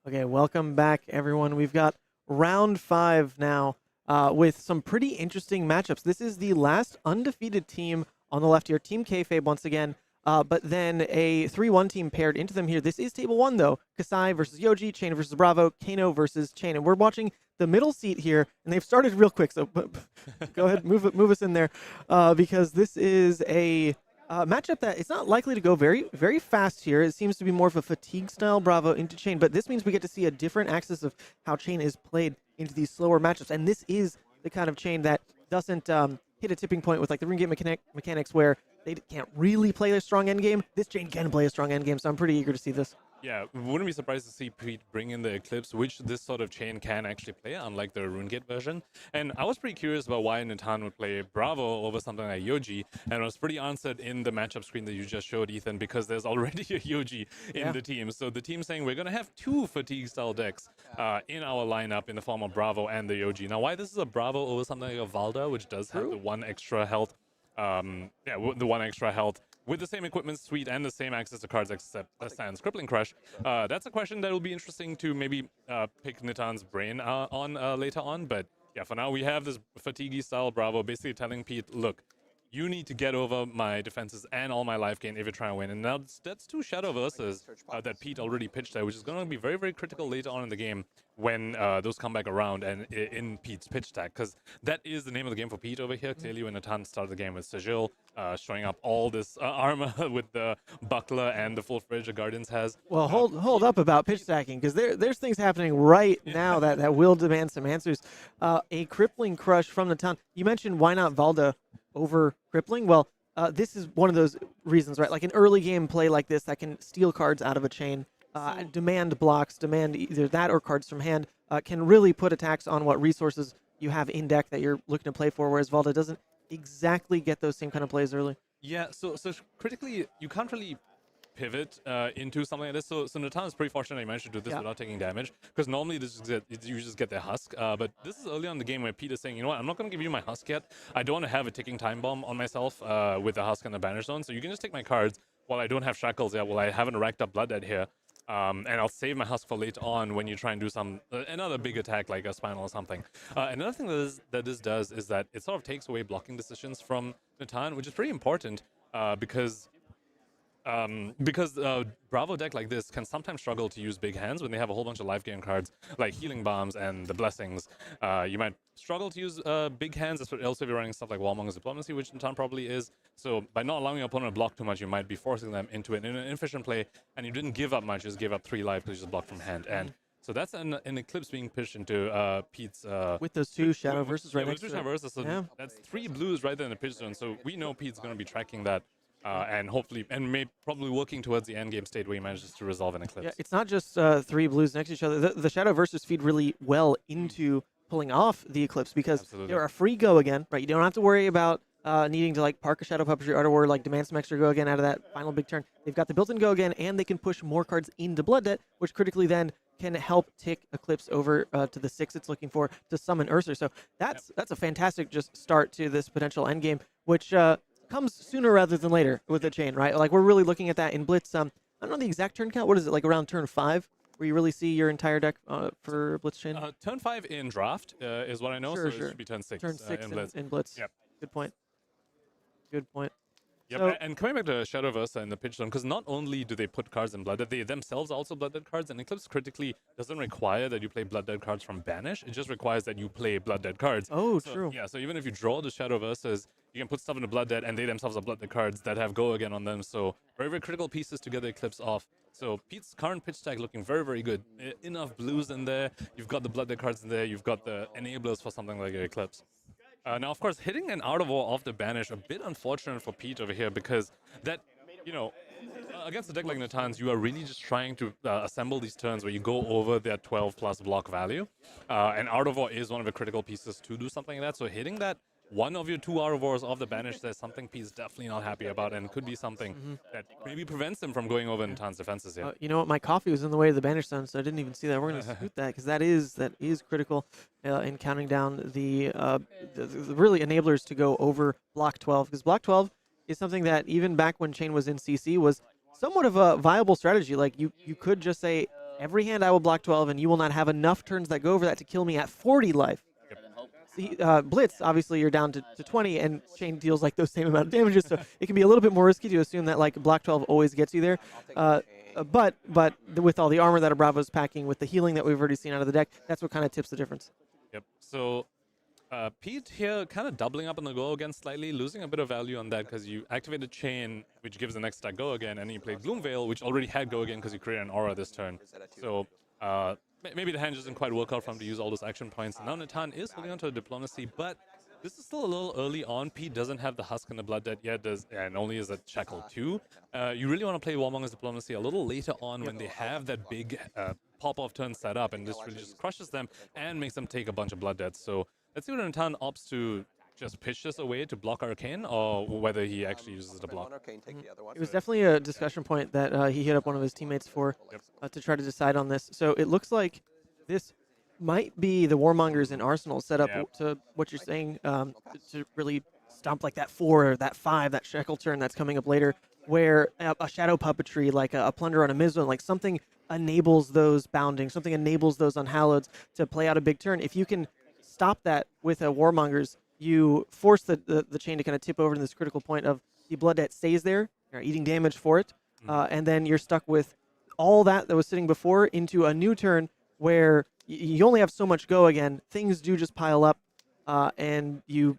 Okay, welcome back, everyone. We've got round 5 now with some pretty interesting matchups. This is the last undefeated team on the left here, Team Kayfabe once again, but then a 3-1 team paired into them here. This is table 1, though. Kassai versus Yoji, Chane versus Bravo, Kano versus Chane. And we're watching the middle seat here, and they've started real quick, so go ahead, move us in there, because this is a matchup that it's not likely to go very fast here. It seems to be more of a fatigue style Bravo into Chane, but this means we get to see a different axis of how Chane is played into these slower matchups. And this is the kind of Chane that doesn't hit a tipping point with like the ring game mechanics where they can't really play a strong endgame. This Chane can play a strong endgame, so I'm pretty eager to see this. Yeah, wouldn't be surprised to see Pete bring in the Eclipse, which this sort of Chane can actually play, unlike the RuneGate version. And I was pretty curious about why Natan would play Bravo over something like Yoji, and it was pretty answered in the matchup screen that you just showed, Ethan, because there's already a Yoji in the team. So the team's saying we're going to have 2 fatigue-style decks in our lineup in the form of Bravo and the Yoji. Now, why this is a Bravo over something like a Valda, which does have the 1 extra health, the 1 extra health, with the same equipment suite and the same access to cards except Sans Crippling Crush. That's a question that will be interesting to maybe pick Nitan's brain on later on. But yeah, for now we have this fatigue style Bravo basically telling Pete, look, you need to get over my defenses and all my life gain if you're trying to win. And now that's 2 Shadow Verses that Pete already pitched there, which is going to be very critical later on in the game when those come back around and in Pete's pitch stack. Because that is the name of the game for Pete over here. Clearly, when Natan started the game with Sigil, showing up all this armor with the buckler and the full fridge Guardians has. Well, hold up about pitch stacking, because there's things happening right now that will demand some answers. A Crippling Crush from Natan. You mentioned why not Valda over Crippling? Well, this is one of those reasons, right? Like an early game play like this that can steal cards out of a chain, demand blocks, demand either that or cards from hand, can really put attacks on what resources you have in deck that you're looking to play for, whereas Valda doesn't exactly get those same kind of plays early. Yeah, so critically, you can't really pivot into something like this. So Natan is pretty fortunate he managed to do this without taking damage, because normally you just get their husk. But this is early on in the game where Pete is saying, you know what, I'm not going to give you my husk yet. I don't want to have a ticking time bomb on myself with the husk and the banish zone. So you can just take my cards while I don't have shackles yet, while I haven't racked up blood dead here. And I'll save my husk for later on when you try and do another big attack like a spinal or something. Another thing that this does is that it sort of takes away blocking decisions from Natan, which is pretty important because Bravo deck like this can sometimes struggle to use big hands when they have a whole bunch of life gain cards like Healing Bombs and the Blessings. You might struggle to use big hands, especially if you're running stuff like Warmonger's Diplomacy, which Natan probably is. So by not allowing your opponent to block too much, you might be forcing them into an inefficient play, and you didn't give up much, you just gave up 3 life because you just blocked from hand. And so that's an Eclipse being pitched into Pete's... with those 2 Shadow Verses right next to it. Shadow Verses, so that's 3 blues right there in the pitch zone. So we know Pete's going to be tracking that. And hopefully, probably working towards the end game state where he manages to resolve an Eclipse. Yeah, it's not just 3 blues next to each other. The Shadow Verses feed really well into pulling off the Eclipse, because they're a free go again, right? You don't have to worry about needing to like park a Shadow Puppetry Art War, like demand some extra go again out of that final big turn. They've got the built-in go again, and they can push more cards into Blood Debt, which critically then can help tick Eclipse over to the 6 it's looking for to summon Ursa. So that's a fantastic just start to this potential endgame, which comes sooner rather than later with the Chane, right? Like we're really looking at that in Blitz. I don't know the exact turn count. What is it, like around turn 5, where you really see your entire deck for Blitz Chane? Turn 5 in draft is what I know. Sure, so it should be turn 6. Turn 6 in Blitz. In Blitz. Yep. Good point. Good point. Yep, So, and coming back to Shadow Versa and the pitch zone, because not only do they put cards in Blood Dead, they themselves are also Blood Dead cards, and Eclipse critically doesn't require that you play Blood Dead cards from Banish, it just requires that you play Blood Dead cards. Oh, so, true. Yeah, so even if you draw the Shadow Versas, you can put stuff into Blood Dead, and they themselves are Blood Dead cards that have Go again on them, so very critical pieces to get the Eclipse off. So Pete's current pitch stack looking very good. Enough blues in there, you've got the Blood Dead cards in there, you've got the enablers for something like an Eclipse. Now, of course, hitting an Art of War off the Banish, a bit unfortunate for Pete over here, because that, Against a deck like Natan's, you are really just trying to assemble these turns where you go over their 12 plus block value. And Art of War is one of the critical pieces to do something like that. So hitting that one of your 2 Art of Wars off the banish, there's something P's definitely not happy about, and could be something that maybe prevents him from going over Natan's defenses here. You know what? My coffee was in the way of the banish zone, so I didn't even see that. We're going to scoot that because that is critical in counting down the really enablers to go over block 12. Because block 12 is something that even back when Chane was in CC was somewhat of a viable strategy. Like you could just say every hand I will block 12, and you will not have enough turns that go over that to kill me at 40 life. See, Blitz, obviously you're down to 20, and Chane deals like those same amount of damages, so it can be a little bit more risky to assume that like block 12 always gets you there. But with all the armor that a Bravo's packing, with the healing that we've already seen out of the deck, that's what kind of tips the difference. Yep. So Pete here kind of doubling up on the go again slightly, losing a bit of value on that because you activated Chane, which gives the next stack go again, and you played Gloomveil, which already had go again because you created an aura this turn. So maybe the hand doesn't quite work out for him to use all those action points. Now Natan is holding on to a diplomacy, but this is still a little early on. Pete doesn't have the Husk and the Blood Debt yet, and only is at Shackle 2. You really want to play Warmonger's Diplomacy a little later on when they have that big pop-off turn set up, and this really just crushes them and makes them take a bunch of Blood Debts. So let's see whether Natan opts to just pitch this away to block Arcane, or whether he actually uses the block. It was definitely a discussion point that he hit up one of his teammates for to try to decide on this. So it looks like this might be the Warmongers in Arsenal set up to what you're saying, to really stomp like that 4 or that 5, that Shekel turn that's coming up later, where a Shadow Puppetry, like a Plunder on a Mizone, like something enables those bounding, something enables those Unhalloweds to play out a big turn. If you can stop that with a Warmongers, you force the Chane to kind of tip over to this critical point of the Blood Debt stays there, you're eating damage for it, and then you're stuck with all that was sitting before into a new turn where you only have so much go again. Things do just pile up, and you,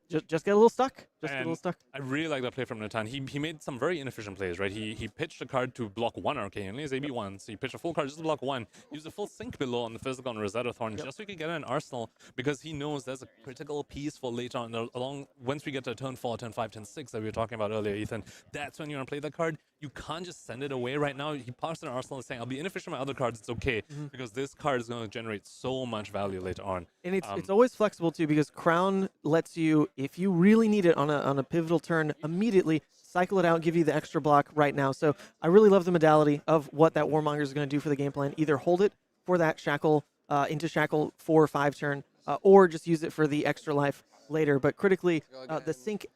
just get a little stuck. I really like that play from Natan. He made some very inefficient plays, right? He pitched a card to block 1 Arcane, only his AB1, so he pitched a full card just to block 1, used a full sync below on the physical on Rosetta Thorn just so he could get an Arsenal, because he knows there's a critical piece for later on, along once we get to turn 4, turn 5, turn 6 that we were talking about earlier, Ethan. That's when you want to play that card. You can't just send it away right now. He passed an Arsenal saying, I'll be inefficient with my other cards, it's okay, because this card is going to generate so much value later on. And it's always flexible too, because Crown lets you, if you really need it on a pivotal turn, immediately cycle it out, give you the extra block right now. So I really love the modality of what that Warmonger is going to do for the game plan. Either hold it for that Shackle into Shackle 4 or 5 turn, or just use it for the extra life later. But critically, the sync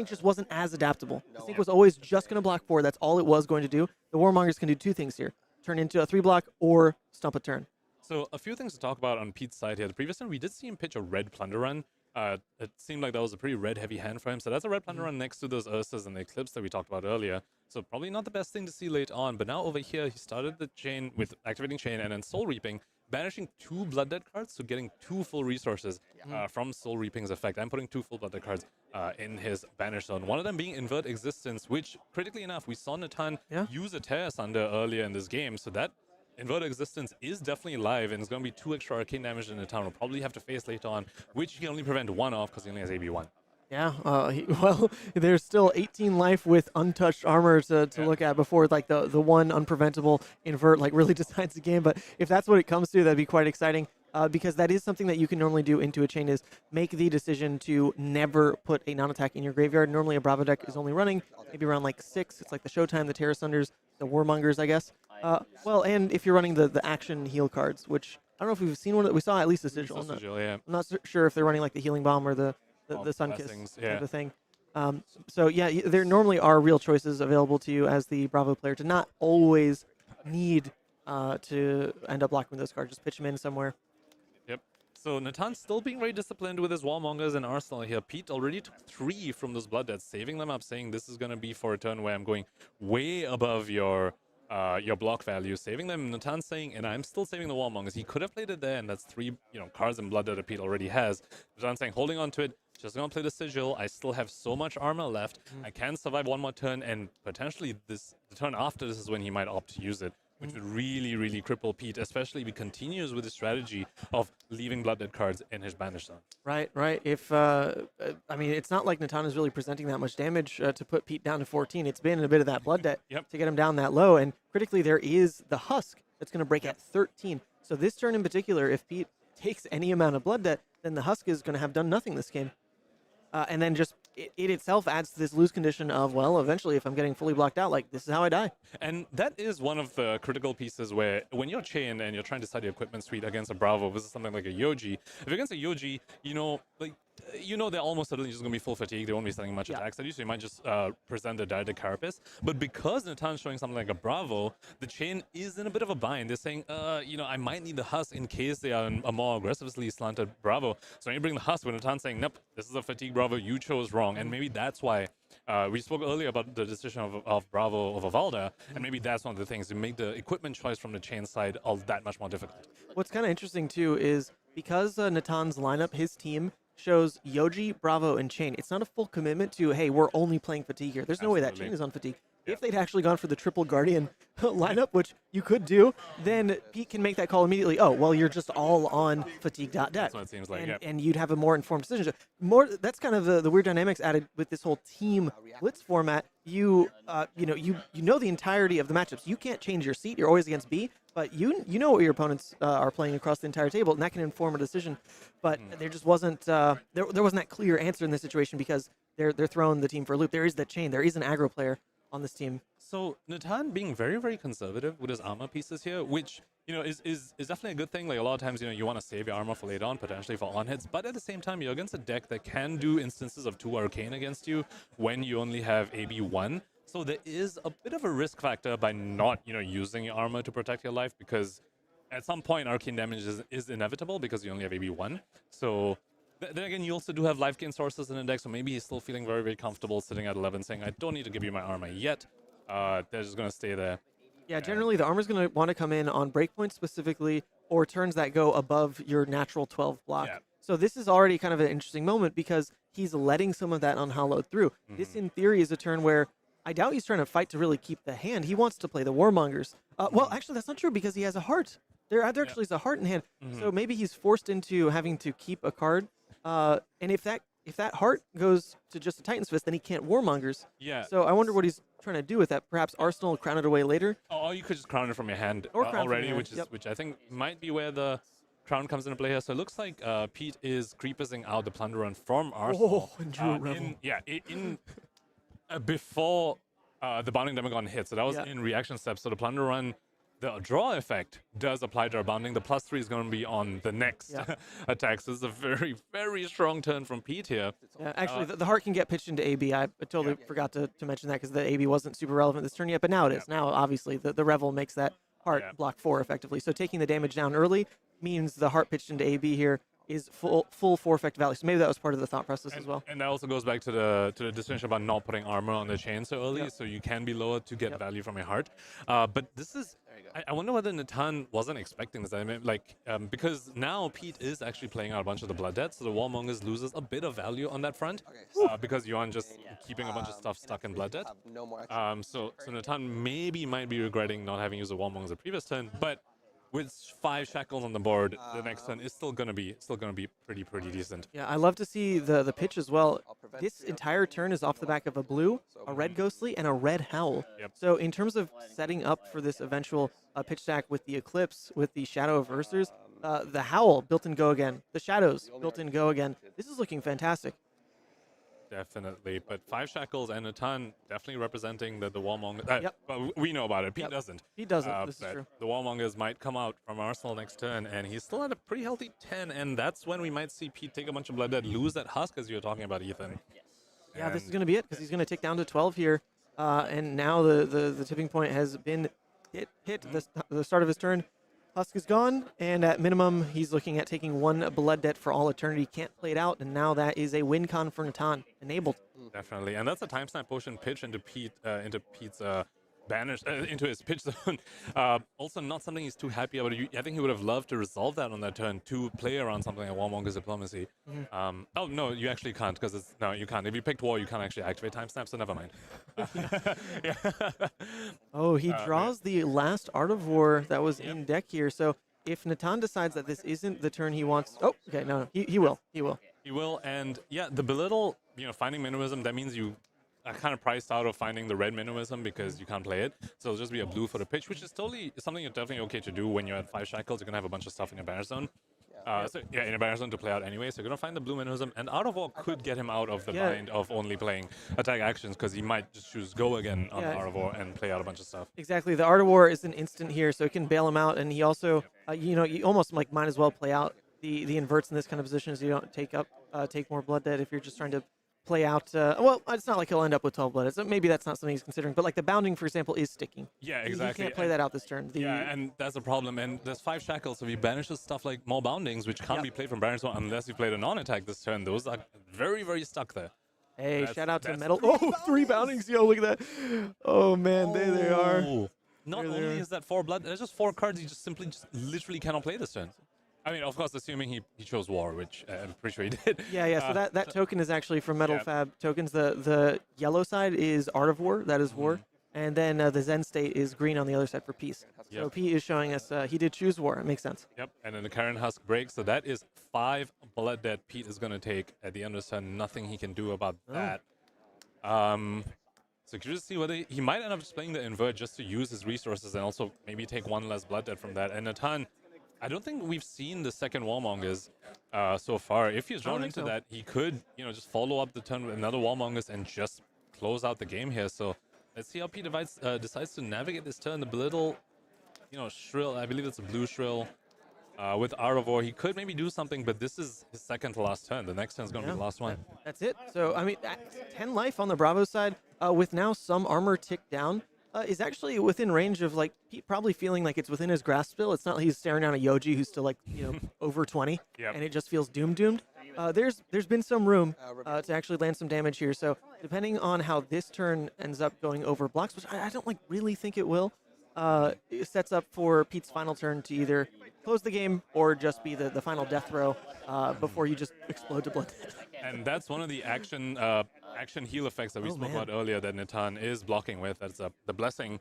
just wasn't as adaptable. The sync was always just going to block 4. That's all it was going to do. The Warmongers can do 2 things here: turn into a 3 block or stump a turn. So a few things to talk about on Pete's side here. The previous turn, we did see him pitch a red Plunder Run. It seemed like that was a pretty red-heavy hand for him. So that's a red Plunder Run next to those Ursas and the Eclipse that we talked about earlier. So probably not the best thing to see late on. But now over here, he started the Chane with activating Chane and then Soul Reaping, banishing 2 Blood Debt cards, so getting 2 full resources from Soul Reaping's effect. I'm putting 2 full Blood Debt cards in his banish zone. One of them being Invert Existence, which, critically enough, we saw Natan use a Tear Asunder earlier in this game. So that Invert Existence is definitely live, and it's going to be 2 extra arcane damage in the town. We'll probably have to face later on, which he can only prevent 1 off because he only has AB1. Yeah, well, there's still 18 life with untouched armor to look at before like the one unpreventable invert like really decides the game. But if that's what it comes to, that'd be quite exciting. Because that is something that you can normally do into a Chane, is make the decision to never put a non-attack in your graveyard. Normally a Bravo deck is only running maybe around like 6. It's like the Showtime, the Terra Sunders, the Warmongers, I guess. Well, and if you're running the action heal cards, which I don't know if we've seen one that we saw at least a sigil. I'm not sure if they're running like the Healing Bomb or the Sun Kiss type of thing. So yeah, there normally are real choices available to you as the Bravo player to not always need to end up blocking those cards. Just pitch them in somewhere. Yep. So Natan's still being very disciplined with his Warmongers and Arsenal here. Pete already took 3 from those Blood Debts, saving them up, saying this is going to be for a turn where I'm going way above your block value, saving them. Natan's saying, and I'm still saving the Warmongers. He could have played it there, and that's 3 cards and Blood that Pete already has. Natan's saying, holding on to it, just gonna play the Sigil. I still have so much armor left. I can survive 1 more turn, and potentially the turn after this is when he might opt to use it. which would really, really cripple Pete, especially if he continues with the strategy of leaving Blood Dead cards in his banish zone. Right. If I mean, it's not like Natan is really presenting that much damage to put Pete down to 14. It's been a bit of that blood debt to get him down that low, and critically, there is the Husk that's going to break at 13. So this turn in particular, if Pete takes any amount of blood debt, then the Husk is going to have done nothing this game. And then just it itself adds to this lose condition of, well, eventually if I'm getting fully blocked out, like, this is how I die. And that is one of the critical pieces where when you're Chane and you're trying to set your equipment suite against a Bravo versus something like a Yoji, if you're against a Yoji, they're almost certainly just going to be full fatigue. They won't be sending much attacks at you, so you might just present a direct Carapace. But because Natan's showing something like a Bravo, the Chane is in a bit of a bind. They're saying, I might need the Husk in case they are a more aggressively slanted Bravo. So when you bring the Husk, when Natan's saying, nope, this is a fatigue Bravo, you chose wrong. And maybe that's why we spoke earlier about the decision of Bravo over Valda, and maybe that's one of the things to make the equipment choice from the Chane side all that much more difficult. What's kind of interesting, too, is because Natan's lineup, his team, shows Yoji, Bravo, and Chane. It's not a full commitment to, hey, we're only playing fatigue here. There's no way that Chane is on fatigue. If they'd actually gone for the triple Guardian lineup, which you could do, then Pete can make that call immediately. Oh, well, you're just all on fatigue.deck. That's what it seems like, and you'd have a more informed decision. That's kind of the weird dynamics added with this whole team Blitz format. You know the entirety of the matchups. You can't change your seat. You're always against B, but you know what your opponents are playing across the entire table, and that can inform a decision. But there just wasn't there wasn't that clear answer in this situation because they're throwing the team for a loop. There is that Chane. There is an aggro player on this team. So Natan being very, very conservative with his armor pieces here, which is definitely a good thing. Like a lot of times, you want to save your armor for later on, potentially for on hits, but at the same time, you're against a deck that can do instances of 2 Arcane against you when you only have AB1. So there is a bit of a risk factor by not using your armor to protect your life, because at some point Arcane damage is inevitable because you only have AB1. So then again, you also do have life gain sources in the deck, so maybe he's still feeling very, very comfortable sitting at 11 saying, I don't need to give you my armor yet. They're just going to stay there. Yeah, generally the armor's going to want to come in on breakpoints specifically, or turns that go above your natural 12 block. Yeah. So this is already kind of an interesting moment because he's letting some of that unhollowed through. This, in theory, is a turn where I doubt he's trying to fight to really keep the hand. He wants to play the Warmongers. Well, actually, that's not true because he has a heart. There actually is a heart in hand. So maybe he's forced into having to keep a card. And if that heart goes to just a Titan's Fist, then he can't Warmongers. Yeah. So I wonder what he's trying to do with that. Perhaps Arsenal crown it away later. Or you could just crown it from your hand Or crown already, from your hand, which I think might be where the crown comes into play here. So it looks like Pete is creeping out the Plunder Run from Arsenal. Oh, and drew a Revel. Before the Bounding Demagon hit. So that was in reaction steps. So the Plunder Run, the draw effect does apply to our bounding. The +3 is going to be on the next attack. So this is a very, very strong turn from Pete here. Yeah, actually, the heart can get pitched into AB. I totally forgot to mention that because the AB wasn't super relevant this turn yet, but now it is. Now, obviously, the Revel makes that heart block 4 effectively. So taking the damage down early means the heart pitched into AB here is full 4 effect value. So maybe that was part of the thought process as well. And that also goes back to the distinction about not putting armor on the Chane so early, so you can be lower to get value from your heart. But this is, I wonder whether Natan wasn't expecting this. I mean, because now Pete is actually playing out a bunch of the Blood Debt, so the Warmongers loses a bit of value on that front, because you aren't just keeping a bunch of stuff stuck in Blood Debt. So Natan might be regretting not having used the Warmongers the previous turn, but with 5 shackles on the board, the next turn is still gonna be pretty decent. Yeah, I love to see the pitch as well. This entire turn is off the back of a blue, a red Ghostly, and a red Howl. So in terms of setting up for this eventual pitch stack with the Eclipse, with the Shadow Aversirs, the Howl built in Go Again, the Shadows built in Go Again. This is looking fantastic. Definitely, but 5 shackles and Natan definitely representing the Warmongers. But we know about it. Pete doesn't. Pete doesn't. This is true. The Warmongers might come out from Arsenal next turn, and he's still at a pretty healthy 10, and that's when we might see Pete take a bunch of Blood Debt, lose that Husk as you were talking about, Ethan. Yeah, this is going to be it because he's going to take down to 12 here, and now the tipping point has been hit. The start of his turn. Husk is gone, and at minimum, he's looking at taking 1 Blood Debt for all eternity. Can't play it out, and now that is a win con for Natan, enabled. Definitely, and that's a time snap potion pitch into Pete's banish into his pitch zone. Also, not something he's too happy about. I think he would have loved to resolve that on that turn to play around something like Warmonger's Diplomacy. Oh no, you actually can't because it's no, you can't. If you picked War, you can't actually activate time snap. So never mind. Yeah. Oh, he draws the last Art of War that was in deck here. So if Natan decides that this isn't the turn he wants, oh, okay, no, he will. He will, and yeah, the belittle, finding minimalism, that means you are kind of priced out of finding the red minimalism because you can't play it. So it'll just be a blue for the pitch, which is totally something you're definitely okay to do when you're at 5 shackles. You're going to have a bunch of stuff in your banner zone. In a banner zone to play out anyway, so you're going to find the blue minimalism, and Art of War could get him out of the bind of only playing attack actions because he might just choose go again on Art of War and play out a bunch of stuff. Exactly. The Art of War is an instant here, so it can bail him out, and he also, you almost might as well play out the inverts in this kind of position so you don't take more blood dead if you're just trying to play out. Well, it's not like he'll end up with 12 blood. So maybe that's not something he's considering, but like the bounding, for example, is sticking. Yeah, exactly. You can't play that out this turn. And that's a problem. And there's 5 shackles, so if he banishes stuff like more boundings, which can't be played from Banner Zone unless you played a non-attack this turn, those are very, very stuck there. Hey, shout out to Metal. Oh, 3 boundings. Yo, look at that. Oh, man, there they are. Not only is that 4 blood, there's just 4 cards you just literally cannot play this turn. I mean, of course, assuming he chose War, which I'm pretty sure he did. Yeah. So that token is actually from Metal Fab tokens. The yellow side is Art of War. That is War. And then the Zen State is green on the other side for Peace. So Pete is showing us he did choose War. It makes sense. Yep. And then the Karen Husk breaks. So that is 5 blood that Pete is going to take at the end of this turn. Nothing he can do about that. So curious to see whether he might end up just playing the invert just to use his resources and also maybe take 1 less blood dead from that. And Natan, I don't think we've seen the second Warmongers so far. If he's drawn into that, he could, just follow up the turn with another Warmongers and just close out the game here. So let's see how Pete decides to navigate this turn. The belittle, Shrill, I believe it's a blue Shrill. With Art of War, he could maybe do something, but this is his second to last turn. The next turn is going to be the last one. That's it. So, I mean, 10 life on the Bravo side, with now some armor ticked down, is actually within range of, like, Pete probably feeling like it's within his grasp still. It's not like he's staring down a Yoji who's still, like, over 20, and it just feels doomed. There's been some room to actually land some damage here. So, depending on how this turn ends up going over blocks, which I don't, really think it will, it sets up for Pete's final turn to either close the game or just be the final death throw before you just explode to blood. And that's one of the action heal effects that we spoke about earlier that Natan is blocking with. That's the blessing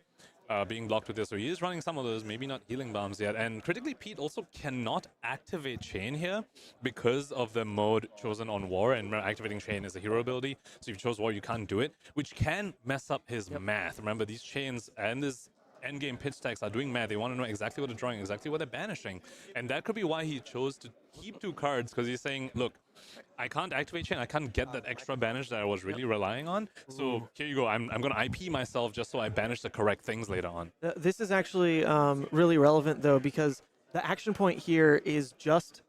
being blocked with this. So he is running some of those, maybe not healing bombs yet. And critically, Pete also cannot activate Chane here because of the mode chosen on War. And remember, activating Chane is a hero ability. So if you chose War, you can't do it, which can mess up his math. Remember, these chains and this endgame pitch stacks are doing math. They want to know exactly what they're drawing, exactly what they're banishing. And that could be why he chose to keep 2 cards, because he's saying, look, I can't activate Chane. I can't get that extra banish that I was really relying on. So here you go. I'm going to IP myself just so I banish the correct things later on. This is actually really relevant, though, because the action point here is just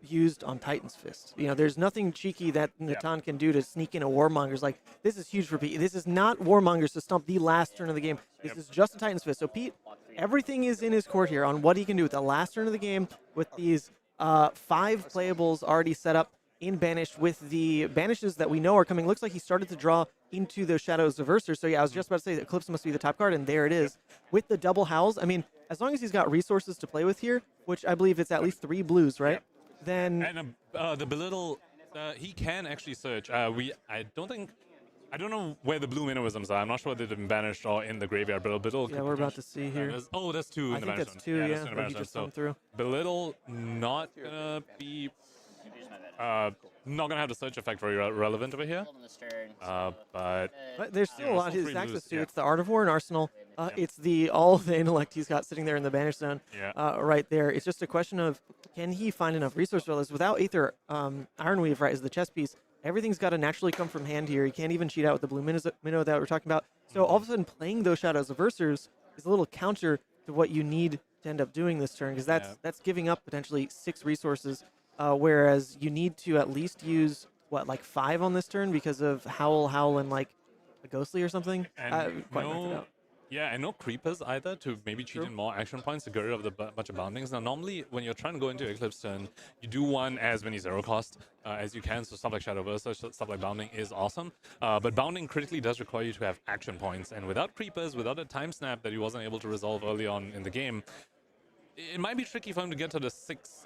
used on Titan's Fist. There's nothing cheeky that Natan can do to sneak in a Warmonger's. Like, this is huge for Pete. This is not Warmonger's to stomp the last turn of the game. This is just a Titan's Fist. So Pete, everything is in his court here on what he can do with the last turn of the game with these 5 playables already set up in Banish with the banishes that we know are coming. Looks like he started to draw into those Shadows of Ursur. So yeah, I was just about to say that Eclipse must be the top card, and there it is. With the double howls, I mean, as long as he's got resources to play with here, which I believe it's at least 3 blues, right? Then and the belittle, he can actually search. I don't know where the blue minimalisms are. I'm not sure whether they've been banished or in the graveyard, but a belittle. Yeah, we're about to see here. There's 2 in the banish zone. That's 2, yeah. He just come through. Belittle not gonna be not gonna have the search effect very relevant over here. But there's still a lot he's access to. It's the Art of War and Arsenal. It's all the intellect he's got sitting there in the banish zone right there. It's just a question of, can he find enough resource for this? Without Aether, Ironweave, right, is the chess piece. Everything's got to naturally come from hand here. He can't even cheat out with the blue minnow that we're talking about. So all of a sudden, playing those Shadows of Ursurs is a little counter to what you need to end up doing this turn, because that's giving up potentially 6 resources, whereas you need to at least use, 5 on this turn because of Howl, and like a Ghostly or something? And Yeah, and no creepers either to maybe cheat in more action points to get rid of the bunch of boundings. Now, normally when you're trying to go into Eclipse turn, you do want as many zero cost as you can. So stuff like Shadow Versa, stuff like bounding is awesome. But bounding critically does require you to have action points. And without creepers, without a time snap that he wasn't able to resolve early on in the game, it might be tricky for him to get to the six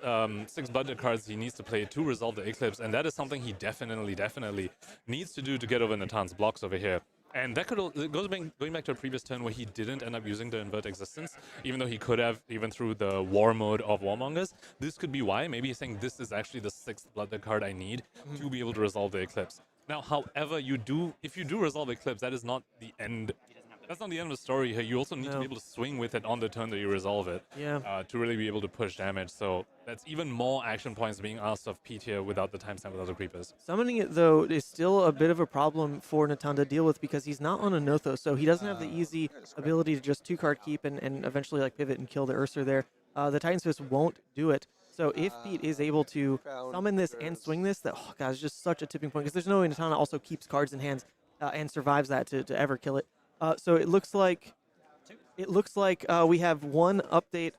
budget cards he needs to play to resolve the Eclipse. And that is something he definitely needs to do to get over Natan's blocks over here. And that going back to a previous turn where he didn't end up using the Invert Existence, even though he could have, even through the War mode of Warmongers. This could be why. Maybe he's saying this is actually the 6th Blooded card I need to be able to resolve the Eclipse. Now, however, if you do resolve Eclipse, that is not the end. That's not the end of the story here. You also need to be able to swing with it on the turn that you resolve it to really be able to push damage. So that's even more action points being asked of Pete here without the timestamp, without the creepers. Summoning it, though, is still a bit of a problem for Natan to deal with because he's not on a Nothos, so he doesn't have the easy ability to just 2-card keep and eventually like pivot and kill the Ursa there. The Titan's Fist won't do it. So if Pete is able to summon this and swing this, that, oh god, it's just such a tipping point because there's no way Natan also keeps cards in hands and survives that to ever kill it. So it looks like we have one update.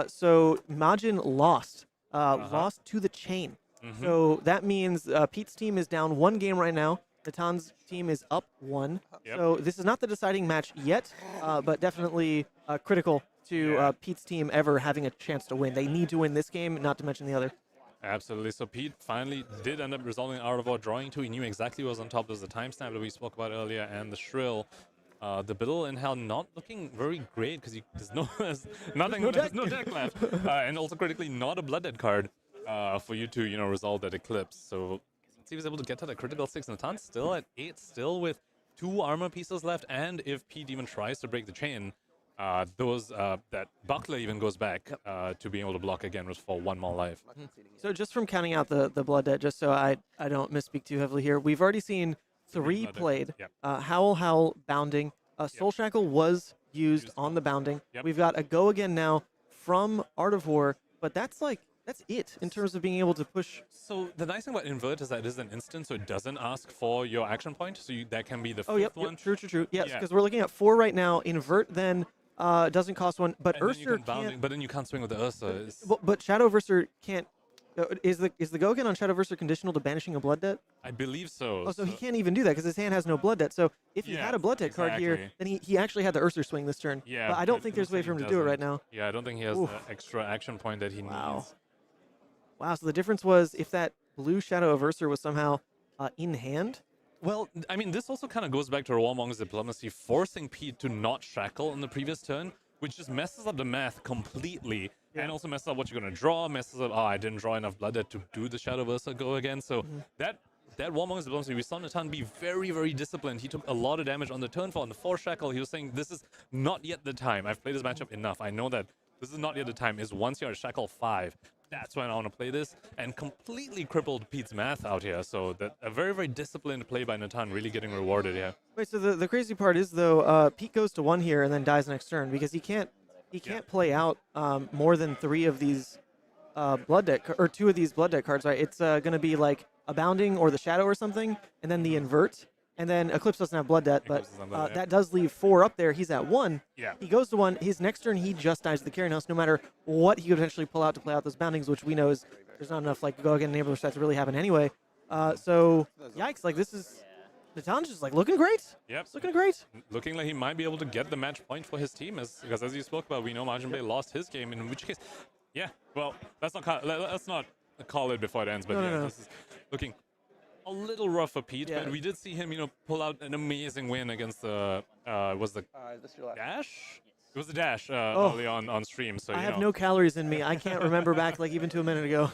So Majin lost to the Chane. So that means Pete's team is down 1 game right now. Natan's team is up 1. So this is not the deciding match yet, but definitely critical to Pete's team ever having a chance to win. They need to win this game, not to mention the other. Absolutely. So Pete finally did end up resolving Art of War, drawing 2. He knew exactly what was on top. There's the timestamp that we spoke about earlier and the Shrill. The Biddle in Hell not looking very great because there's no deck left, and also critically not a Blooded card for you to resolve that Eclipse. So let's see if he's able to get to that critical 6. Natan still at 8, still with 2 armor pieces left, and if Pete even tries to break the chain, that Buckler even goes back to being able to block again for 1 more life. So just from counting out the Blood Debt, just so I don't misspeak too heavily here, we've already seen 3 played. Howl, Bounding. Soul Shackle was used on the Bounding. We've got a Go Again now from Art of War, but that's it in terms of being able to push. So the nice thing about Invert is that it is an instant, so it doesn't ask for your action point. So that can be the 5th one. True. Yes, because we're looking at 4 right now. Invert then doesn't cost 1, but Ursa can't. But then you can't swing with the Ursa. But Shadow Versa can't. Is the Go Again on Shadow Versa conditional to banishing a Blood Debt? I believe so. Oh, so he can't even do that because his hand has no Blood Debt. So if he had a Blood Debt card here, then he actually had the Ursa swing this turn. Yeah, but I don't think there's a way for him to do it right now. Yeah, I don't think he has the extra action point that he needs. Wow, so the difference was if that blue Shadow of Ursa was somehow in hand? Well, I mean, this also kind of goes back to Warmonger's diplomacy, forcing Pete to not shackle in the previous turn, which just messes up the math completely. And also messes up what you're going to draw, messes up, I didn't draw enough Blood Debt to do the Shadow Versa Go Again. So that Warmonger's diplomacy, we saw Natan be very, very disciplined. He took a lot of damage on the turn 4, on the 4 shackle. He was saying, this is not yet the time. I've played this matchup enough. I know that this is not yet the time. Is once you're at shackle 5, that's when I want to play this. And completely crippled Pete's math out here. So that a very, very disciplined play by Natan really getting rewarded here. Wait, so the crazy part is, though, Pete goes to 1 here and then dies next turn because he can't play out more than 3 of these Blood Debt, or 2 of these Blood Debt cards, right? It's going to be like a Bounding or the Shadow or something, and then the Invert, and then Eclipse doesn't have Blood Debt, but that does leave 4 up there. He's at 1. Yeah. He goes to 1. His next turn, he just dies to the Carrion House, no matter what he could eventually pull out to play out those Boundings, which we know is there's not enough like Go Again Neighbor stats to really happen anyway. So yikes! Like this is. Natan's just like looking great. Yep. It's looking great. Looking like he might be able to get the match point for his team, because as you spoke about, we know Majin Bay lost his game. In which case, well, let's not call it before it ends. But no. This is looking a little rough for Pete. But we did see him, pull out an amazing win against the Dash. It was the Dash early on stream. So I have no calories in me. I can't remember back like even to a minute ago.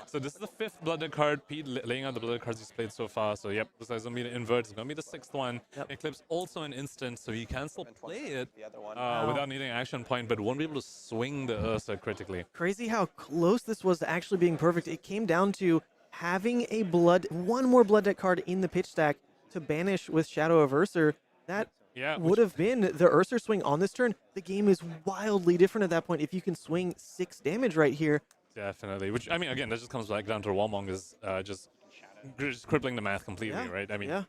So this is the 5th Blooded card. Pete laying out the Blooded cards he's played so far. So yep, this is going to be the Invert. It's going to be the 6th one. Eclipse also an instant, so he can still play it without needing an action point, but won't be able to swing the Ursa critically. Crazy how close this was to actually being perfect. It came down to having one more Blood Debt card in the pitch stack to banish with Shadow of Ursa. That would have been the Ursa swing on this turn. The game is wildly different at that point if you can swing 6 damage right here. Definitely. Which, I mean, again, that just comes back down to Warmonger's just just crippling the math completely, Yeah, right? I mean, yeah.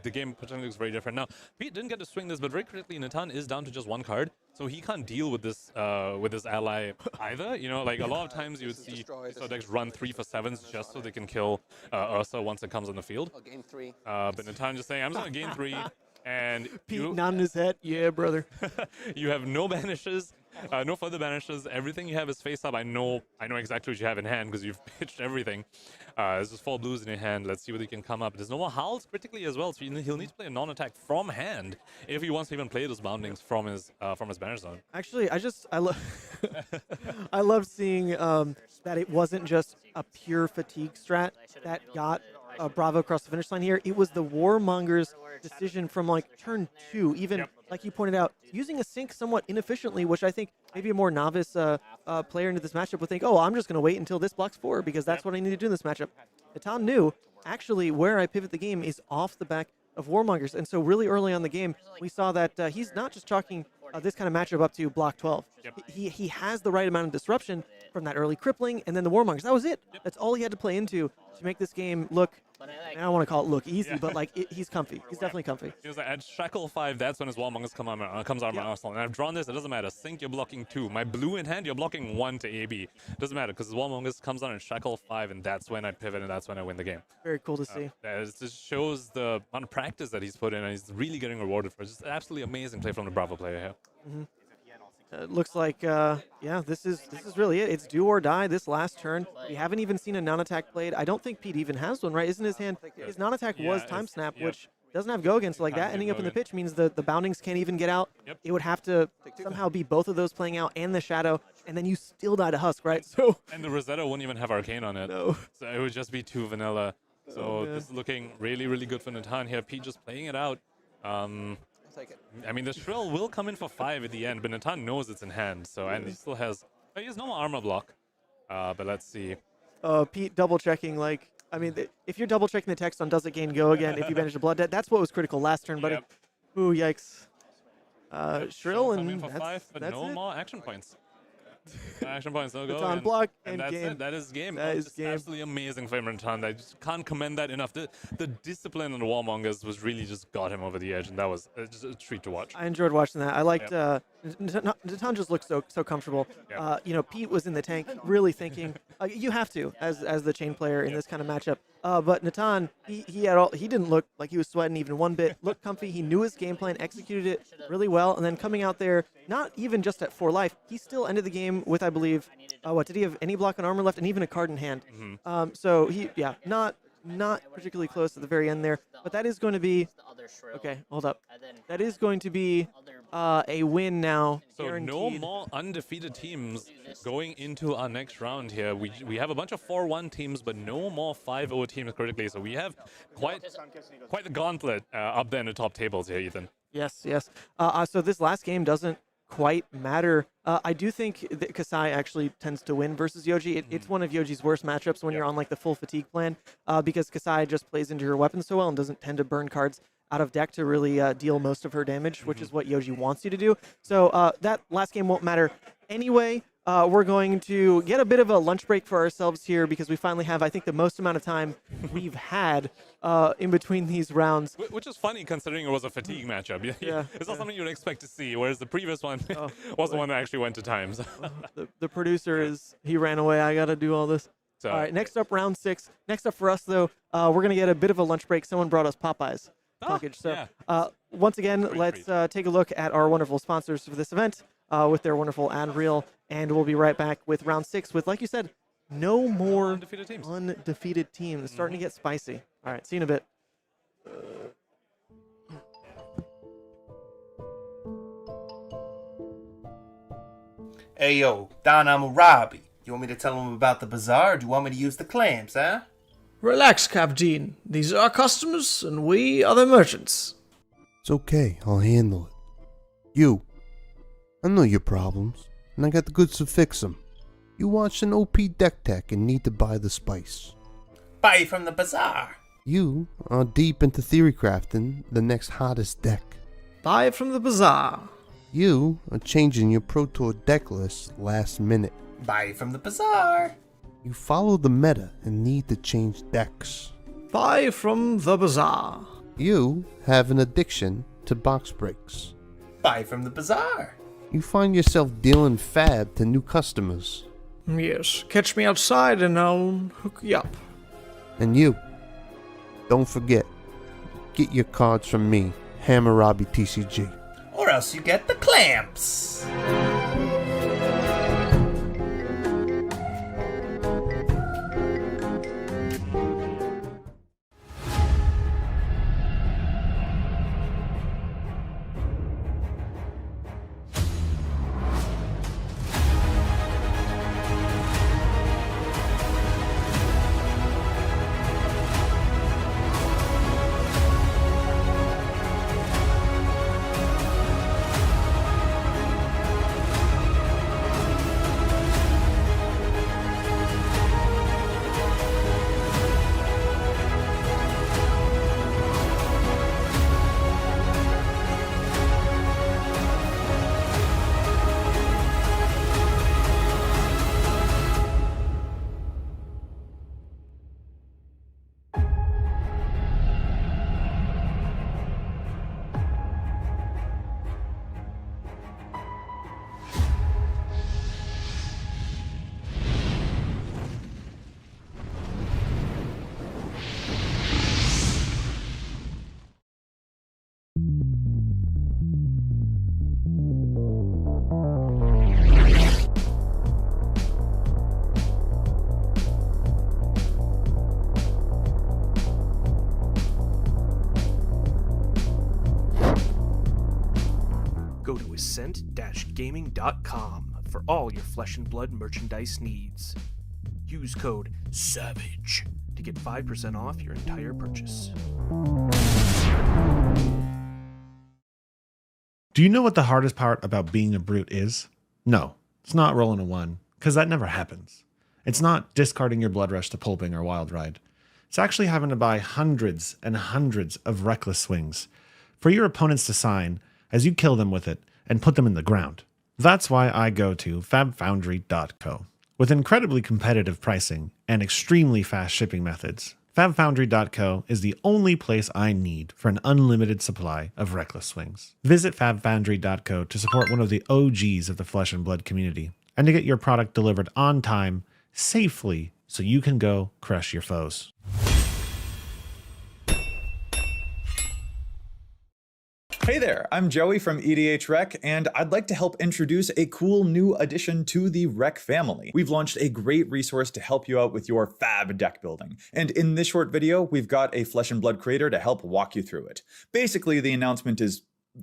the game potentially looks very different. Now, Pete didn't get to swing this, but very critically, Natan is down to just one card, so he can't deal with this ally either. You know, like a lot of times you would see decks run 3 for 7s just so they can kill Ursa once it comes on the field. Gain 3. But Natan just saying, I'm just gonna gain 3, and Pete nodding his head. Yeah, brother. you have no banishes, no further banishes. Everything you have is face up. I know exactly what you have in hand because you've pitched everything. There's just 4 blues in your hand. Let's see what he can come up. There's no more howls critically as well, so he'll need to play a non-attack from hand if he wants to even play those boundings from his banish zone. Actually, I love I love seeing that it wasn't just a pure fatigue strat that got Bravo across the finish line here. It was the Warmonger's decision from like turn 2, even like you pointed out, using a sync somewhat inefficiently, which I think maybe a more novice player into this matchup would think, oh, I'm just going to wait until this blocks 4 because that's what I need to do in this matchup. Natan knew actually where I pivot the game is off the back of Warmongers, and so really early on the game, we saw that he's not just chalking this kind of matchup up to block 12. He has the right amount of disruption from that early crippling, and then the Warmongers. That was it. That's all he had to play into to make this game look, I don't want to call it look easy, but like he's comfy. He's definitely comfy. He was like, at Shackle 5, that's when his Warmongers comes out of my arsenal. And I've drawn this, it doesn't matter. Sync, you're blocking 2. My blue in hand, you're blocking 1 to AB. Doesn't matter, because his Warmongers comes out in Shackle 5, and that's when I pivot, and that's when I win the game. Very cool to see. It just shows the amount of practice that he's put in, and he's really getting rewarded for it. Just absolutely amazing play from the Bravo player here. Looks like, yeah, this is really it. It's do or die this last turn. We haven't even seen a non-attack played. I don't think Pete even has one, right? Isn't his hand? His non-attack was time snap, which doesn't have go again. So like that ending up in the pitch means the boundings can't even get out. It would have to somehow be both of those playing out and the shadow, and then you still die to Husk, right? So and the Rosetta wouldn't even have Arcane on it. No. So it would just be 2 vanilla. So this is looking really, really good for Natan here. Pete just playing it out. I mean, the Shrill will come in for 5 at the end, but Natan knows it's in hand. So and he still has no more armor block. But let's see. Pete double checking, like, I mean, if you're double checking the text on does it gain go again if you banish a blood debt, that's what was critical last turn. But ooh, yikes. Shrill and for 5, but that's no it. more action points. Action points, no go. Natan block and that's game. it. That is game. That is game. Absolutely amazing for Natan. I just can't commend that enough. The discipline on the Warmongers was really just got him over the edge, and that was just a treat to watch. I enjoyed watching that. I liked Natan just looked so comfortable. You know, Pete was in the tank, really thinking. You have to as the Chane player in this kind of matchup. But Natan, he didn't look like he was sweating even one bit. Looked comfy. He knew his game plan, executed it really well, and then coming out there, not even just at 4 life, he still ended the game with, I believe, what did he have? Any block on armor left, and even a card in hand. So he, not particularly close at the very end there, but that is going to be okay. Hold up, that is going to be a win now. So guaranteed. no more undefeated teams going into our next round here. We have a bunch of 4-1 teams, but no more 5-0 teams critically. So we have quite the gauntlet up there in the top tables here, Ethan. Yes. So this last game doesn't quite matter. I do think that Kassai actually tends to win versus Yoji. It's one of Yoji's worst matchups when you're on like the full fatigue plan because Kassai just plays into her weapon so well and doesn't tend to burn cards out of deck to really deal most of her damage, which is what Yoji wants you to do. So that last game won't matter anyway. We're going to get a bit of a lunch break for ourselves here because we finally have, I think, the most amount of time we've had in between these rounds. Which is funny considering it was a fatigue matchup. Yeah. It's not something you'd expect to see, whereas the previous one was the one that actually went to times. The producer he ran away. I got to do all this. So, all right, next up, round 6. Next up for us, though, we're going to get a bit of a lunch break. Someone brought us Popeyes package. So once again, let's take a look at our wonderful sponsors for this event with their wonderful ad reel. And we'll be right back with round 6 with, like you said, no more undefeated teams. It's starting to get spicy. All right, see you in a bit. Hey yo, Don Amurabi. You want me to tell him about the bazaar, or do you want me to use the clams, huh? Relax, Captain. These are our customers, and we are the merchants. It's okay, I'll handle it. You, I know your problems, and I got the goods to fix them. You watched an OP deck tech and need to buy the spice. Buy from the bazaar. You are deep into theory crafting the next hottest deck. Buy it from the bazaar. You are changing your Pro Tour deck list last minute. Buy from the bazaar. You follow the meta and need to change decks. Buy from the bazaar. You have an addiction to box breaks. Buy from the bazaar. You find yourself dealing fab to new customers. Yes, catch me outside and I'll hook you up. And you, don't forget, get your cards from me, Hammurabi TCG. Or else you get the clamps. Go to ascent-gaming.com for all your Flesh and Blood merchandise needs. Use code SAVAGE to get 5% off your entire purchase. Do you know what the hardest part about being a brute is? No, it's not rolling a 1, because that never happens. It's not discarding your blood rush to pulping or wild ride. It's actually having to buy hundreds and hundreds of reckless swings for your opponents to sign as you kill them with it and put them in the ground. That's why I go to fabfoundry.co. With incredibly competitive pricing and extremely fast shipping methods, fabfoundry.co is the only place I need for an unlimited supply of reckless swings. Visit fabfoundry.co to support one of the OGs of the Flesh and Blood community and to get your product delivered on time, safely, so you can go crush your foes. Hey there, I'm Joey from EDH Rec, and I'd like to help introduce a cool new addition to the Rec family. We've launched a great resource to help you out with your fab deck building. And in this short video, we've got a Flesh and Blood creator to help walk you through it. Basically, the announcement is,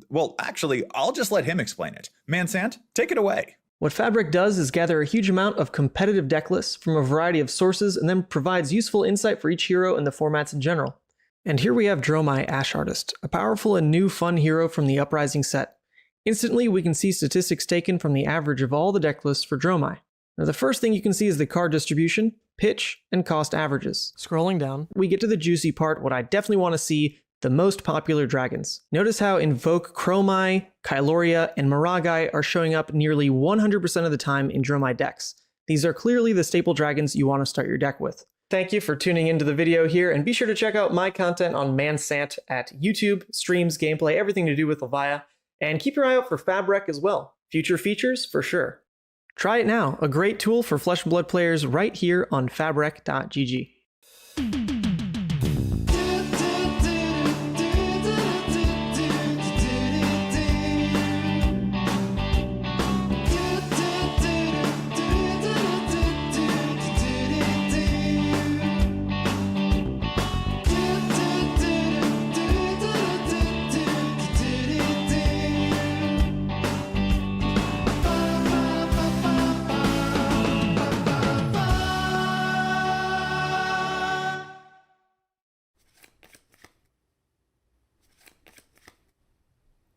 well, actually, I'll just let him explain it. Mansant, take it away. What Fabric does is gather a huge amount of competitive deck lists from a variety of sources and then provides useful insight for each hero and the formats in general. And here we have Dromai Ash Artist, a powerful and new fun hero from the Uprising set. Instantly, we can see statistics taken from the average of all the deck lists for Dromai. Now, the first thing you can see is the card distribution, pitch, and cost averages. Scrolling down, we get to the juicy part, what I definitely want to see, the most popular dragons. Notice how Invoke Chromai, Kyloria, and Maragai are showing up nearly 100% of the time in Dromai decks. These are clearly the staple dragons you want to start your deck with. Thank you for tuning into the video here, and be sure to check out my content on Mansant at YouTube, streams, gameplay, everything to do with Levia, and keep your eye out for Fabric as well. Future features for sure. Try it now, a great tool for Flesh and Blood players right here on fabric.gg.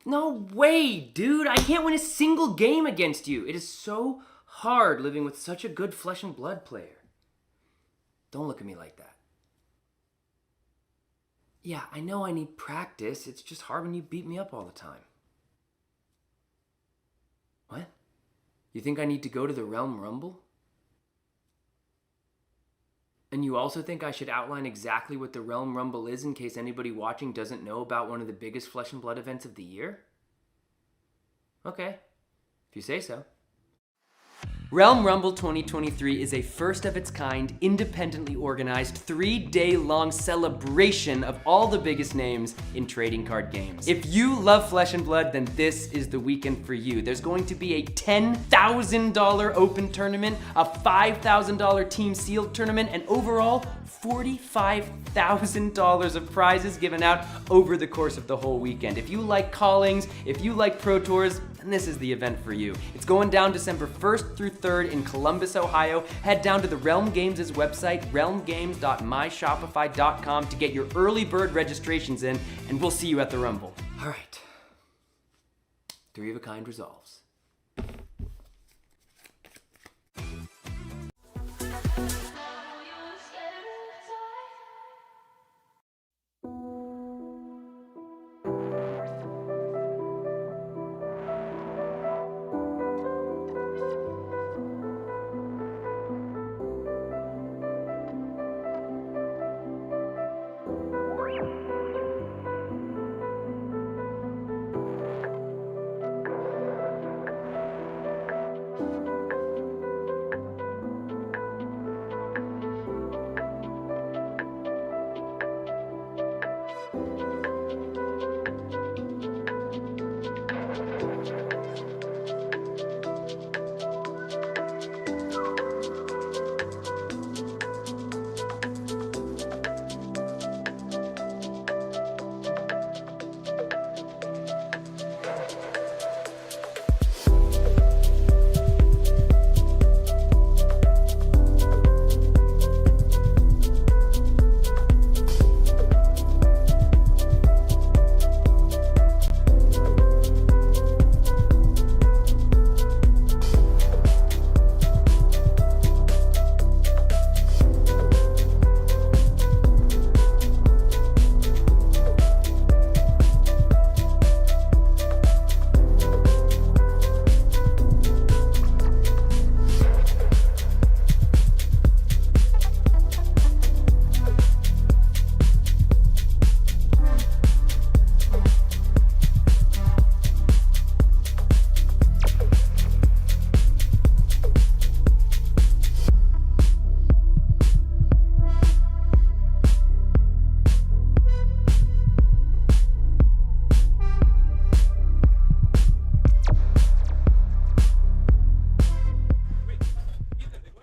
No way, dude! I can't win a single game against you! It is so hard living with such a good Flesh and Blood player. Don't look at me like that. Yeah, I know I need practice. It's just hard when you beat me up all the time. What? You think I need to go to the Realm Rumble? And you also think I should outline exactly what the Realm Rumble is in case anybody watching doesn't know about one of the biggest Flesh and Blood events of the year? Okay, if you say so. Realm Rumble 2023 is a first of its kind, independently organized, 3-day-long celebration of all the biggest names in trading card games. If you love Flesh and Blood, then this is the weekend for you. There's going to be a $10,000 open tournament, a $5,000 team sealed tournament, and overall, $45,000 of prizes given out over the course of the whole weekend. If you like callings, if you like Pro Tours, then this is the event for you. It's going down December 1st through 3rd in Columbus, Ohio. Head down to the Realm Games' website, realmgames.myshopify.com, to get your early bird registrations in, and we'll see you at the Rumble. All right. 3 of a kind resolves.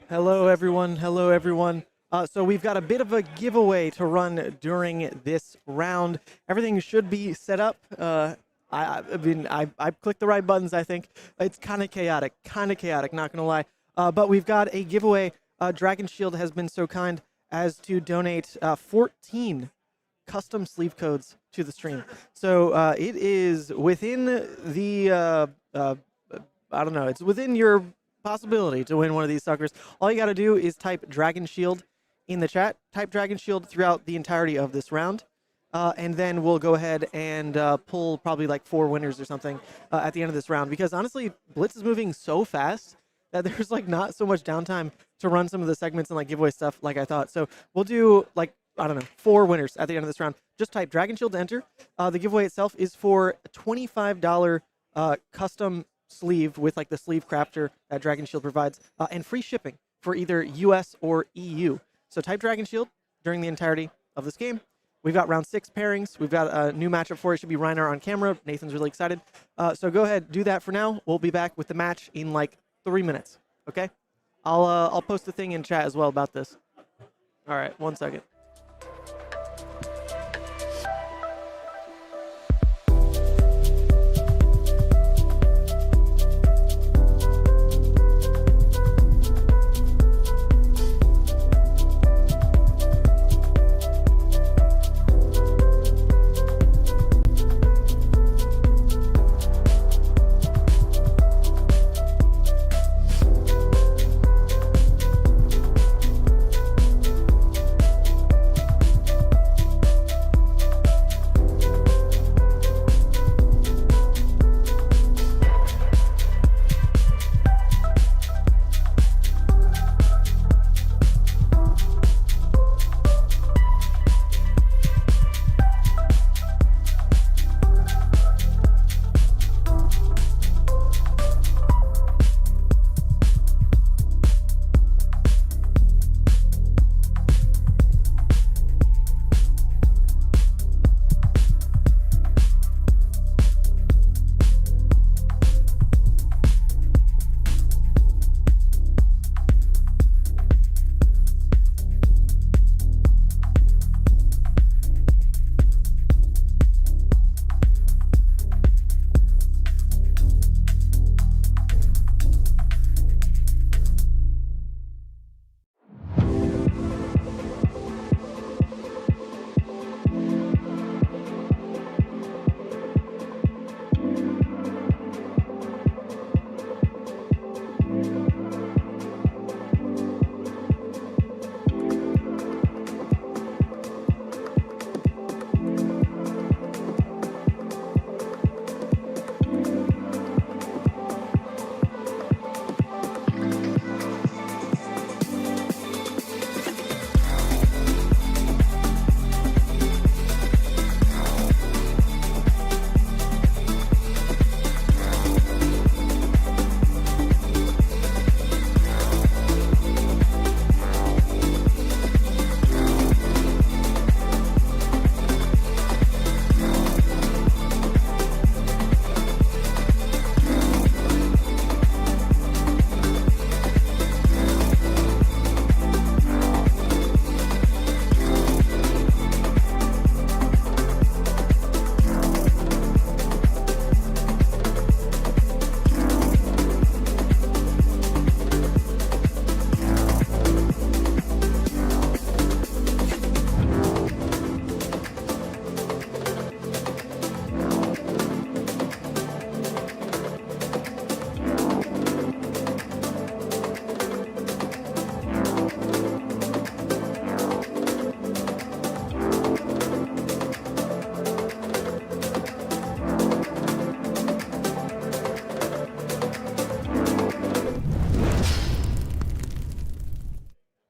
Hello, everyone. Hello, everyone. So we've got a bit of a giveaway to run during this round. Everything should be set up. I clicked the right buttons, I think. It's kind of chaotic, not gonna lie. But we've got a giveaway. Dragon Shield has been so kind as to donate 14 custom sleeve codes to the stream. So it is within the, I don't know, it's within your possibility to win one of these suckers. All you got to do is type Dragon Shield in the chat. Type Dragon Shield throughout the entirety of this round. And then we'll go ahead and pull probably like 4 winners or something at the end of this round. Because honestly, Blitz is moving so fast that there's like not so much downtime to run some of the segments and like giveaway stuff like I thought. So we'll do like, I don't know, 4 winners at the end of this round. Just type Dragon Shield to enter. The giveaway itself is for a $25 custom sleeve with like the sleeve crafter that Dragon Shield provides, and free shipping for either US or EU. So type Dragon Shield during the entirety of this game. We've got round 6 pairings. We've got a new matchup for it. It should be Rhinar on camera. Nathan's really excited. So go ahead, do that for now. We'll be back with the match in like 3 minutes. Okay? I'll post a thing in chat as well about this. All right, 1 second.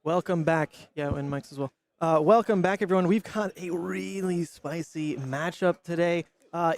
Welcome back. Yeah, and Mike's as well. Welcome back, everyone. We've got a really spicy matchup today.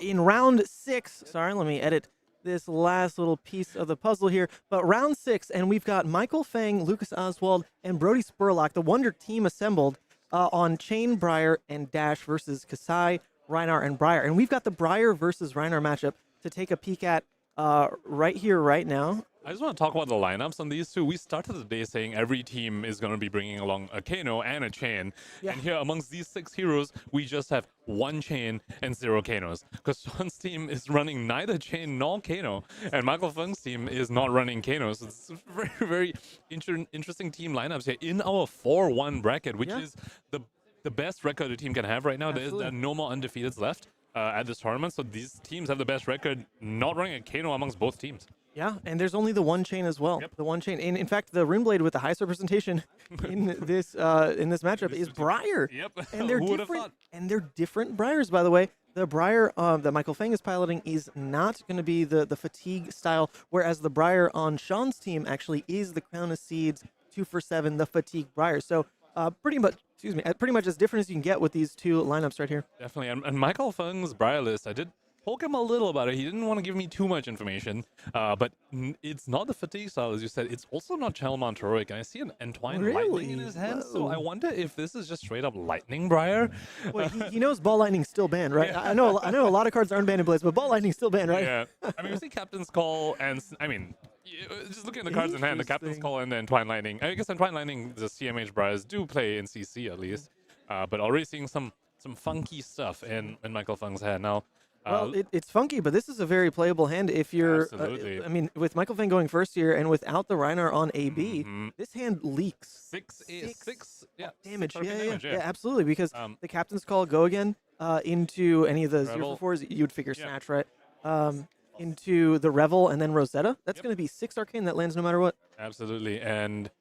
In round 6, sorry, let me edit this last little piece of the puzzle here. But round 6, and we've got Michael Fang, Lucas Oswald, and Brody Spurlock, the Wonder Team assembled on Chane, Briar, and Dash versus Kassai, Rhinar, and Briar. And we've got the Briar versus Rhinar matchup to take a peek at right here, right now. I just want to talk about the lineups on these two. We started the day saying every team is going to be bringing along a Kano and a Chane. Yeah. And here amongst these 6 heroes, we just have 1 Chane and 0 Kanos. Because Sean's team is running neither Chane nor Kano. And Michael Fung's team is not running Kano. So it's very, very interesting team lineups here in our 4-1 bracket, which is the best record a team can have right now. There are no more undefeateds left at this tournament. So these teams have the best record not running a Kano amongst both teams. Yeah, and there's only the 1 Chane as well. Yep. The 1 Chane. In fact, the Runeblade with the highest representation in this matchup is Briar. Yep. And they're Who would've different. thought? And they're different Briars, by the way. The Briar that Michael Fang is piloting is not going to be the fatigue style, whereas the Briar on Sean's team actually is the Crown of Seeds 2 for 7, the fatigue Briar. So pretty much as different as you can get with these two lineups right here. Definitely. And Michael Fung's Briar list, I did poke him a little about it. He didn't want to give me too much information, but it's not the fatigue style, as you said. It's also not Channel Heroic, and I see an Entwined Lightning in his hand, so I wonder if this is just straight up Lightning Briar. Wait, he knows Ball Lightning's still banned, right? Yeah. I know a lot of cards aren't banned in Blitz, but Ball Lightning's still banned, right? Yeah. I mean, we see Captain's Call, and I mean, just looking at the cards in hand, the Captain's Call and the Entwined Lightning. I guess Entwined Lightning, the CMH Briars do play in CC at least, but already seeing some funky stuff in Michael Fung's hand now. Well, it's funky, but this is a very playable hand if you're... Absolutely. I mean, with Michael Fang going first here and without the Rhinar on AB, this hand leaks. 6 damage. damage. Yeah, absolutely, because the Captain's Call go again into any of the Revel. 0-4s, you'd figure Snatch, right? Into the Revel and then Rosetta. That's going to be 6 Arcane that lands no matter what. Absolutely, and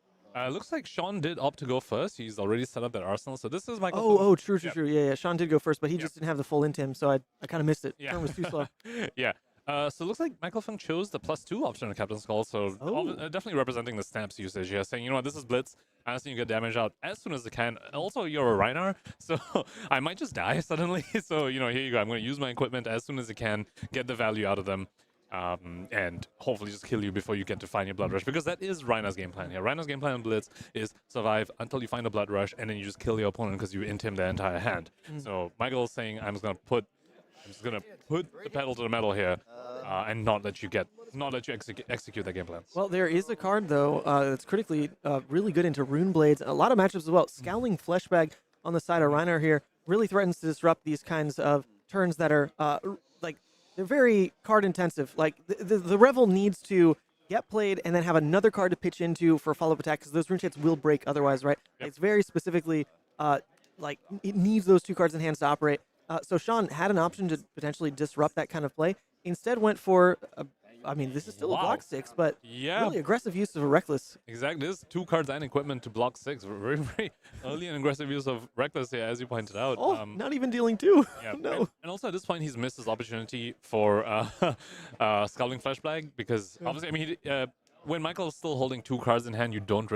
looks like Sean did opt to go first. He's already set up that arsenal, so this is Michael. Oh, true. Yeah. Sean did go first, but he just didn't have the full int him, so I kind of missed it. Yeah. Turn was too slow. Yeah. So it looks like Michael Fung chose the +2 option on Captain's Call, so definitely representing the snaps usage here, saying, you know what, this is Blitz. I assume you get damage out as soon as it can. Also, you're a Rhinar, so I might just die suddenly. So, you know, here you go. I'm going to use my equipment as soon as it can, get the value out of them. And hopefully just kill you before you get to find your Blood Rush, because that is Rhinar's game plan here. Rhinar's game plan in Blitz is survive until you find a Blood Rush, and then you just kill your opponent because you int him the entire hand. So Michael's saying, I'm just gonna put the pedal to the metal here, and not let you execute that game plan. Well, there is a card though that's critically really good into Rune Blades. A lot of matchups as well. Scowling Fleshbag on the side of Rhinar here really threatens to disrupt these kinds of turns that are they're very card intensive. Like the Revel needs to get played and then have another card to pitch into for follow-up attack, because those rune chains will break otherwise, right? Yep. It's very specifically like it needs those 2 cards in hand to operate. So Sean had an option to potentially disrupt that kind of play. Instead went for, I mean, this is still a block 6, but really aggressive use of a Reckless. Exactly. This is 2 cards and equipment to block 6. Very, very early and aggressive use of Reckless here, as you pointed out. Oh, not even dealing 2. Yeah. No. And also at this point, he's missed his opportunity for Scowling Fleshbag, because obviously, I mean, when Michael's still holding 2 cards in hand, you won't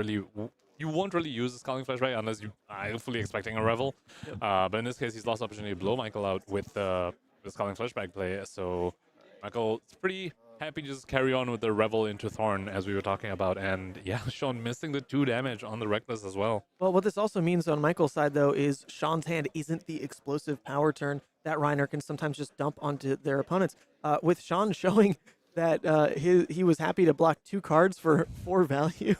really use the Scowling Fleshbag unless you are fully expecting a Revel. But in this case, he's lost the opportunity to blow Michael out with the Scowling Fleshbag play. So Michael is pretty happy to just carry on with the Revel into Thorn, as we were talking about. And yeah, Sean missing the 2 damage on the Reckless as well. Well, what this also means on Michael's side, though, is Sean's hand isn't the explosive power turn that Rhinar can sometimes just dump onto their opponents. With Sean showing that he was happy to block 2 cards for 4 value,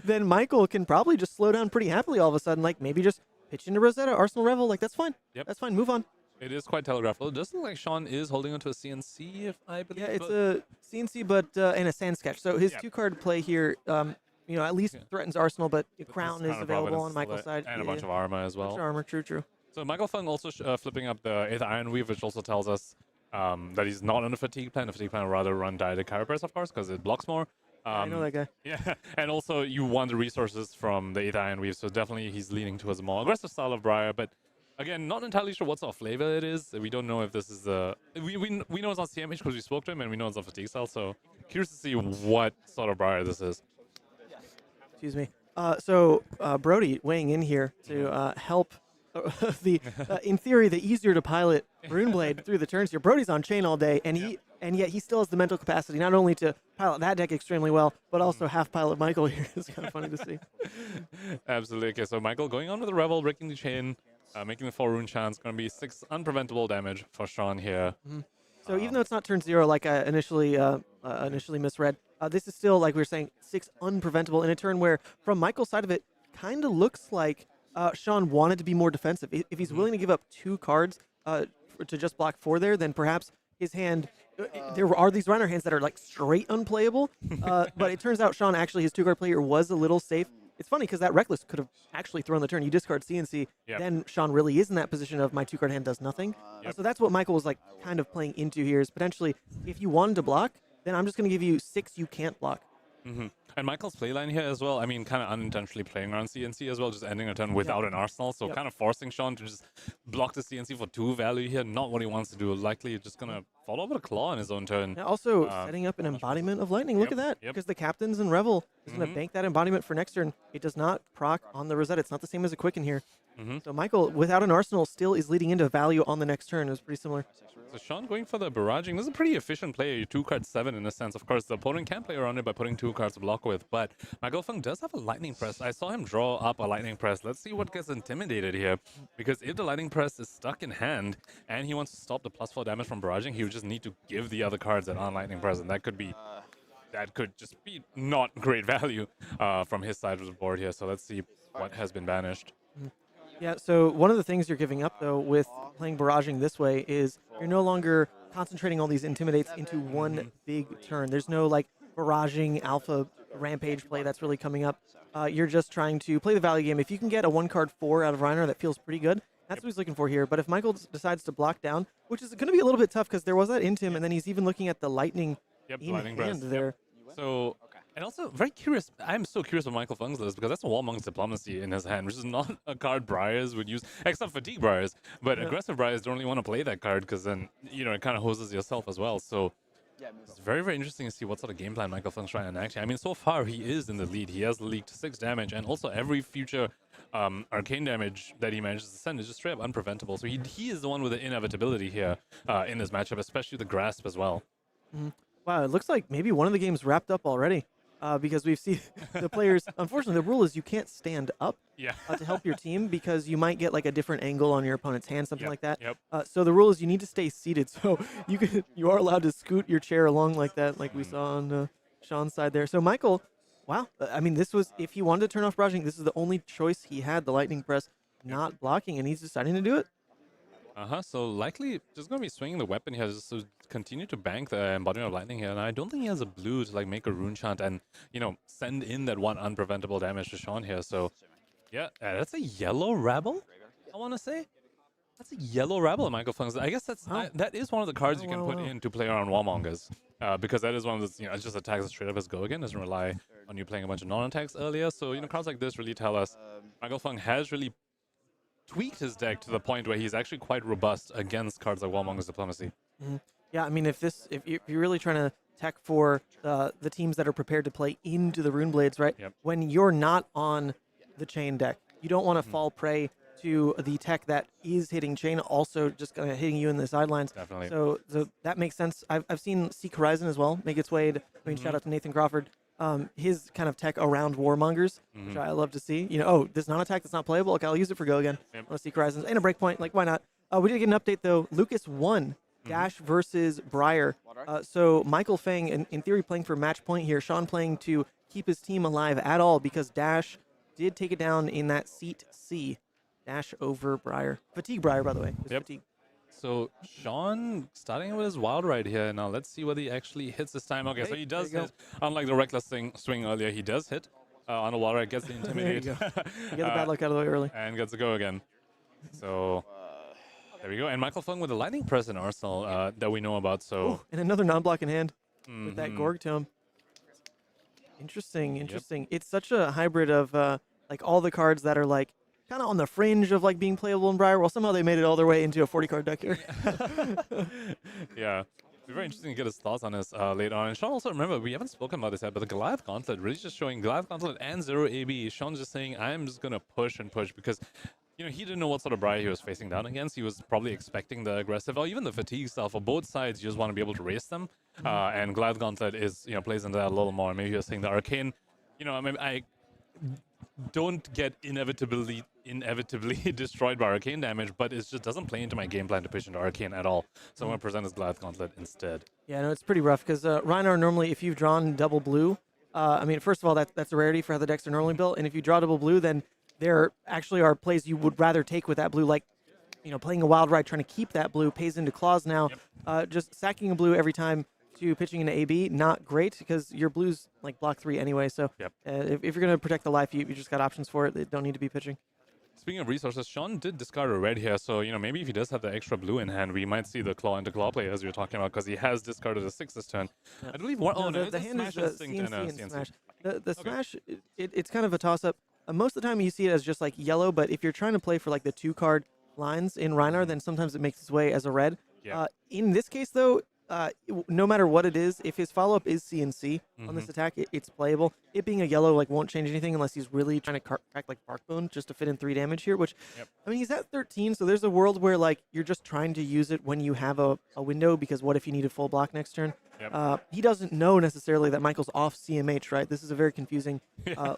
then Michael can probably just slow down pretty happily all of a sudden. Like, maybe just pitch into Rosetta, Arsenal Revel. Like, that's fine. Yep. That's fine. Move on. It is quite telegraphed. It does look like Sean is holding onto a CNC, if I believe. Yeah, it's a CNC, but and a Sand Sketch. So his 2-card play here, you know, at least threatens Arsenal, but Crown is available on Michael's side. And a bunch of armor as well. Bunch of armor, true. So Michael Fung also flipping up the 8th Iron Weave, which also tells us that he's not on a fatigue plan. The fatigue plan would rather run Diadetic Carapace, of course, because it blocks more. I know that guy. Yeah, and also you want the resources from the 8th Iron Weave, so definitely he's leaning towards a more aggressive style of Briar, but again, not entirely sure what sort of flavor it is. We don't know if this is the... We know it's not CMH because we spoke to him, and we know it's not fatigue style, so curious to see what sort of Briar this is. Excuse me. So Brody weighing in here to help in theory, the easier to pilot Runeblade through the turns here. Brody's on Chane all day, and yet he still has the mental capacity not only to pilot that deck extremely well, but also half pilot Michael here. It's kind of funny to see. Absolutely. Okay, so Michael going on with the Revel, breaking the chain, making the 4 rune chance. Going to be 6 unpreventable damage for Sean here. So even though it's not turn 0 like I initially misread, this is still, like we were saying, 6 unpreventable in a turn where, from Michael's side of it, kind of looks like Sean wanted to be more defensive. If he's willing to give up 2 cards to just block 4 there, then perhaps his hand, there are these Rhinar hands that are like straight unplayable, but it turns out Sean actually, his 2-card player was a little safe. It's funny because that Reckless could have actually thrown the turn. You discard CNC, then Sean really is in that position of my 2-card hand does nothing. So that's what Michael was like kind of playing into here is potentially if you wanted to block, then I'm just going to give you 6 you can't block. And Michael's playline here as well, I mean, kind of unintentionally playing around CNC as well, just ending a turn without an arsenal, so kind of forcing Sean to just block the CNC for 2 value here, not what he wants to do, likely just going to follow up with a claw in his own turn. Yeah, also setting up an embodiment of lightning, look at that, because the captains and Revel is going to bank that embodiment for next turn. It does not proc on the Rosette, it's not the same as a Quicken here. So Michael, without an arsenal, still is leading into value on the next turn. It was pretty similar. So Sean going for the barraging. This is a pretty efficient play. You 2-card 7 in a sense. Of course, the opponent can play around it by putting 2 cards to block with, but Michael Fung does have a lightning press. I saw him draw up a lightning press. Let's see what gets intimidated here, because if the lightning press is stuck in hand and he wants to stop the +4 damage from barraging, he would just need to give the other cards that aren't lightning press, and that could just be not great value from his side of the board here. So let's see what has been banished. Yeah, so one of the things you're giving up, though, with playing barraging this way is you're no longer concentrating all these intimidates into one big turn. There's no, like, barraging alpha rampage play that's really coming up. You're just trying to play the value game. If you can get a 1-card 4 out of Rhinar, that feels pretty good. That's what he's looking for here. But if Michael decides to block down, which is going to be a little bit tough because there was that Intim, and then he's even looking at the lightning in hand there. So, and also very curious. I'm so curious what Michael Fung's list, because that's a Warmong's Diplomacy in his hand, which is not a card Briars would use, except Fatigue Briars. But aggressive Briars don't really want to play that card because then, you know, it kind of hoses yourself as well. So it's very, very interesting to see what sort of game plan Michael Fung's trying to enact. I mean, so far he is in the lead. He has leaked 6 damage, and also every future arcane damage that he manages to send is just straight up unpreventable. So he is the one with the inevitability here in this matchup, especially the Grasp as well. Wow, it looks like maybe one of the games wrapped up already. Because we've seen the players, unfortunately, the rule is you can't stand up to help your team because you might get like a different angle on your opponent's hand, something like that. So the rule is you need to stay seated. So you are allowed to scoot your chair along like that, like we saw on Sean's side there. So Michael, wow, I mean, this was, if he wanted to turn off barraging, this is the only choice he had, the lightning press, not blocking, and he's deciding to do it. So likely just going to be swinging the weapon here, just to continue to bank the embodiment of lightning here. And I don't think he has a blue to like make a rune chant and, you know, send in that 1 unpreventable damage to Sean here. So yeah, that's a yellow Rabble, I want to say. That's a yellow Rabble, Michael Fung's. I guess that is one of the cards you can put in to play around Warmongers. Because that is one of those, you know, it just attacks straight up as go again. Doesn't rely on you playing a bunch of non-attacks earlier. So, you know, cards like this really tell us Michael Fung has really tweaked his deck to the point where he's actually quite robust against cards like Warmonger's Diplomacy. Yeah, I mean, if you're really trying to tech for the teams that are prepared to play into the Rune Blades, right? When you're not on the Chane deck, you don't want to fall prey to the tech that is hitting Chane, also just kind of hitting you in the sidelines. Definitely. So that makes sense. I've seen Seek Horizon as well make its way. I mean, shout out to Nathan Crawford. His kind of tech around Warmongers, which I love to see. You know, oh, this non-attack that's not playable. Okay, I'll use it for go again. I want to see Horizons and a breakpoint. Like, why not? We did get an update though. Lucas won Dash versus Briar. So Michael Fang, in theory, playing for match point here. Sean playing to keep his team alive at all because Dash did take it down in that seat C. Dash over Briar. Fatigue Briar, by the way. Fatigue. So Sean starting with his wild ride here. Now let's see whether he actually hits this time. Okay, so he does hit. Unlike the reckless swing earlier, he does hit on a wild ride, gets the intimidate. There you go. You get the bad luck out of the way early. And gets to go again. So there we go. And Michael Fung with the lightning press in Arsenal that we know about. So ooh, and another non-block in hand with that Gorg Tome. Interesting. It's such a hybrid of like all the cards that are like kind of on the fringe of like being playable in Briar. Well, somehow they made it all their way into a 40-card deck here. Yeah. be very interesting to get his thoughts on this later on. And Sean, also remember, we haven't spoken about this yet, but the Goliath Gauntlet really just showing Goliath Gauntlet and 0 AB. Sean's just saying, I'm just going to push and push because, you know, he didn't know what sort of Briar he was facing down against. He was probably expecting the aggressive or even the fatigue style. For both sides, you just want to be able to race them. And Goliath Gauntlet is, you know, plays into that a little more. Maybe you're saying the Arcane, you know, I mean, I don't get inevitably destroyed by Arcane damage, but it just doesn't play into my game plan to push into Arcane at all. So I'm going to present this Goliath Gauntlet instead. Yeah, no, it's pretty rough because Rhinar normally, if you've drawn double blue, I mean, first of all, that's a rarity for how the decks are normally built. And if you draw double blue, then there actually are plays you would rather take with that blue, like, you know, playing a Wild Ride, trying to keep that blue, pays into claws now. Just sacking a blue every time to pitching into AB, not great because your blue's like block 3 anyway. So if you're going to protect the life, you just got options for it. They don't need to be pitching. Speaking of resources, Sean did discard a red here, so, you know, maybe if he does have the extra blue in hand, we might see the claw into claw play as we were talking about, because he has discarded a 6 this turn. I believe one. The hand is CNC and Smash. The Smash, it's kind of a toss-up. Most of the time you see it as just like yellow, but if you're trying to play for like the 2-card lines in Rhinar, then sometimes it makes its way as a red. In this case, though, no matter what it is, if his follow-up is CNC on this attack, it's playable. It being a yellow like won't change anything unless he's really trying to crack like Barkbone just to fit in 3 damage here, which, I mean, he's at 13, so there's a world where like you're just trying to use it when you have a window, because what if you need a full block next turn? He doesn't know necessarily that Michael's off CMH, right? This is a very confusing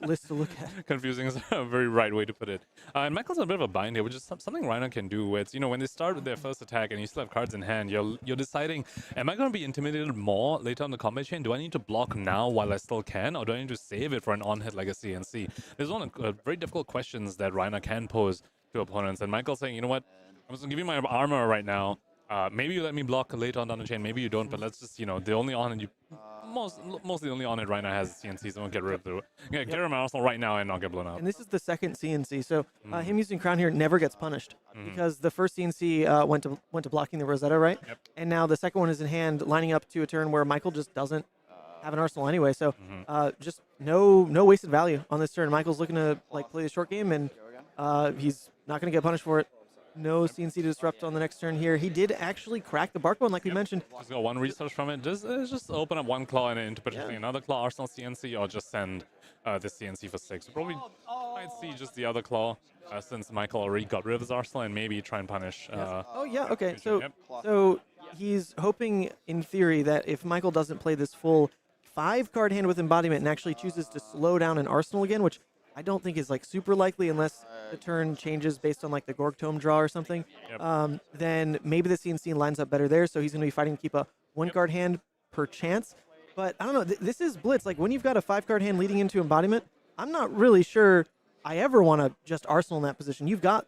list to look at. Confusing is a very right way to put it. And Michael's in a bit of a bind here, which is something Rhinar can do. It's, you know, when they start with their first attack and you still have cards in hand, you're deciding, am I going to be intimidated more later on the combat chain? Do I need to block now while I still can, or do I need to save it for an on-hit like a CNC? There's one of the very difficult questions that Rhinar can pose to opponents. And Michael's saying, you know what, I'm just going to give you my armor right now. Maybe you let me block later on down the chain, maybe you don't, but let's just, you know, the only on-hit mostly the only on-hit Rhinar has CNC, so don't get rid of it. Get rid of my arsenal right now and not get blown out. And this is the second CNC, so him using Crown here never gets punished, because the first CNC went to blocking the Rosetta, right? And now the second one is in hand, lining up to a turn where Michael just doesn't have an arsenal anyway, so just no wasted value on this turn. Michael's looking to like play the short game, and he's not going to get punished for it. No CNC to disrupt on the next turn here. He did actually crack the Barkbone, like we mentioned. Just got 1 resource from it. Just open up 1 claw and into potentially another claw arsenal CNC, or just send this CNC for 6. We probably might see just the other claw, since Michael already got rid of his arsenal, and maybe try and punish. Okay. So he's hoping, in theory, that if Michael doesn't play this full 5-card hand with embodiment and actually chooses to slow down an arsenal again, which I don't think is like super likely unless the turn changes based on like the Gorg Tome draw or something. Then maybe the CNC lines up better there, so he's going to be fighting to keep a 1-card hand per chance. But I don't know, this is Blitz. Like when you've got a 5-card hand leading into embodiment, I'm not really sure I ever want to just arsenal in that position. You've got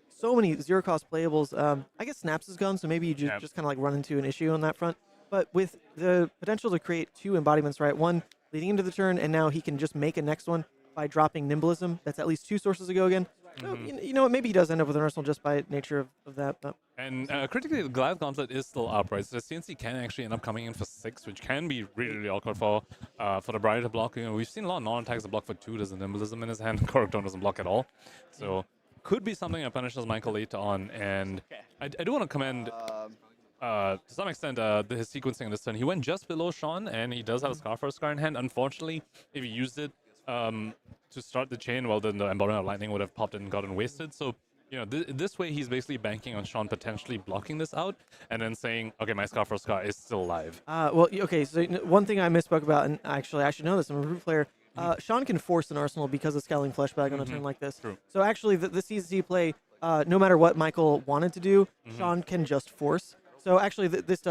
so many 0-cost playables. I guess Snaps is gone, so maybe you just kind of like run into an issue on that front. But with the potential to create 2 embodiments, right? One leading into the turn, and now he can just make a next one by dropping Nimblism. That's at least 2 sources ago again. So, you know what, maybe he does end up with an arsenal just by nature of that. But. And critically, the Goliath Gauntlet is still up, right? So the CNC can actually end up coming in for 6, which can be really, really awkward for the Briar to block. You know, we've seen a lot of non-attacks that block for 2. There's a Nimblism in his hand. Correctone doesn't block at all. So could be something that punishes Michael later on. And I do want to commend, to some extent, his sequencing in this turn. He went just below Sean, and he does have a Scarfer Scar in hand. Unfortunately, if he used it to start the chain, well, then the Embodiment of Lightning would have popped and gotten wasted. So, you know, this way he's basically banking on Sean potentially blocking this out and then saying, okay, my Scar for Scar is still alive. Well, okay, so one thing I misspoke about, and actually I should know this, I'm a root player, Sean can force an arsenal because of Scowling Fleshbag on a turn like this. True. So actually, the CZ play, no matter what Michael wanted to do, Sean can just force. So actually, this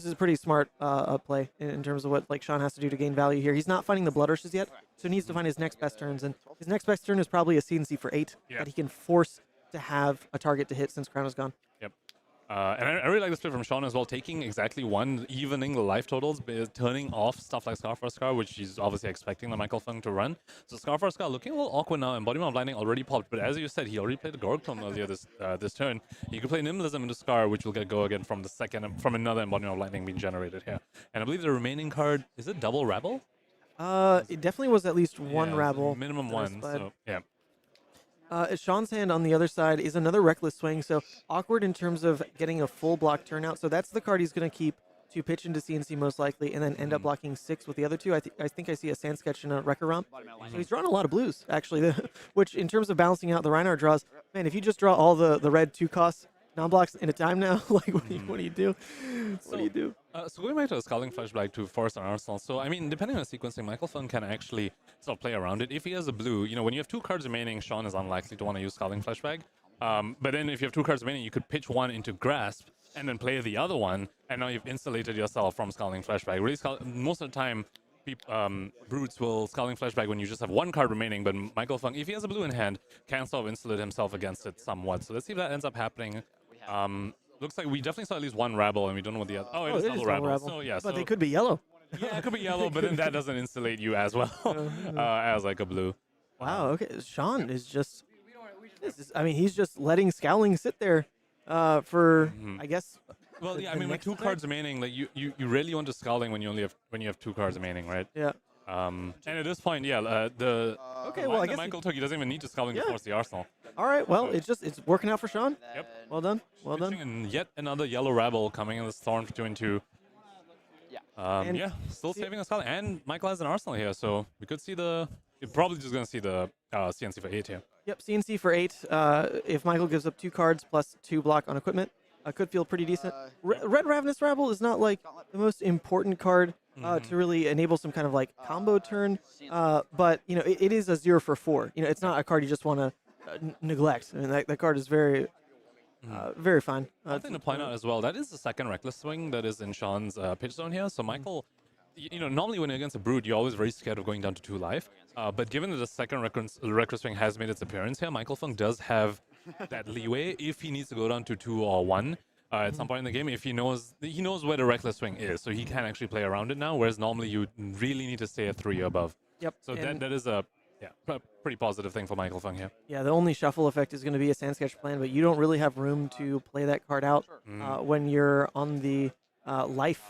is a pretty smart play in terms of what like Sean has to do to gain value here. He's not finding the Blood Rushes yet, so he needs to find his next best turns, and his next best turn is probably a CNC for 8 that he can force to have a target to hit since Crown is gone. Yep. And I really like this play from Sean as well, taking exactly 1, evening the life totals, turning off stuff like Scar for Scar, which he's obviously expecting the Michael Fung to run. So Scar for Scar looking a little awkward now. Embodiment of Lightning already popped, but as you said, he already played the Gorg Tome earlier this turn. He could play Nimblism into Scar, which will get go again from from another Embodiment of Lightning being generated here. And I believe the remaining card, is it double Rabble? It definitely was at least 1 Rabble. Minimum 1, so yeah. Sean's hand on the other side is another Reckless Swing, so awkward in terms of getting a full block turnout. So that's the card he's going to keep to pitch into CNC most likely, and then end up blocking 6 with the other 2. I think I see a Sand Sketch and a Wrecker Romp. So he's drawing a lot of blues, actually, which in terms of balancing out the Rhinar draws, man, if you just draw all the red 2 costs non-blocks in a time now, like what do you do? What do you do? So going back to the Scalding Flashback to force an Arsenal, so I mean, depending on the sequencing, Michael Fung can actually sort of play around it. If he has a blue, you know, when you have 2 cards remaining, Sean is unlikely to want to use Scalding Flashback. But then if you have 2 cards remaining, you could pitch one into Grasp and then play the other one, and now you've insulated yourself from Scalding Flashback. Really, most of the time, Brutes will Scalding Flashback when you just have 1 card remaining, but Michael Fung, if he has a blue in hand, can sort of insulate himself against it somewhat. So let's see if that ends up happening. Looks like we definitely saw at least 1 Rabble, and we don't know what the other... Oh, it is double Rabble. So, yeah, but they could be yellow. Yeah, it could be yellow, but then that doesn't insulate you as well as like a blue. Wow, okay. Sean is just... I mean, he's just letting Scowling sit there for, I guess... Well, yeah, I mean, with 2 cards remaining, like you really want to Scowling when you have 2 cards remaining, right? Yeah. And at this point, yeah, okay, well, I guess Michael took, he doesn't even need to Scowling to force the Arsenal. All right, well, it's working out for Sean. Yep. Well done. Well done. And yet another yellow Rabble coming in the Storm for 2 and 2. Yeah. Still saving a Scowling. And Michael has an Arsenal here, so we could see you're probably just going to see the CNC for 8 here. Yep, CNC for 8. If Michael gives up 2 cards plus 2 block on equipment, could feel pretty decent. Red Ravenous Rabble is not like the most important card to really enable some kind of like combo turn, but you know it is a 0 for 4. You know, it's not a card you just want to neglect. I mean, that card is very very fine. Something to point out as well, that is the second Reckless Swing that is in Sean's pitch zone here. So Michael, you know, normally when you're against a Brute, you're always very scared of going down to 2 life. But given that the second Reckless Swing has made its appearance here, Michael Fung does have that leeway if he needs to go down to 2 or 1 at some point in the game. If he knows where the Reckless Swing is, so he can actually play around it now. Whereas normally you really need to stay at 3 or above. Yep. So that is a pretty positive thing for Michael Fung here. Yeah, the only shuffle effect is going to be a Sand Sketch plan, but you don't really have room to play that card out when you're on the life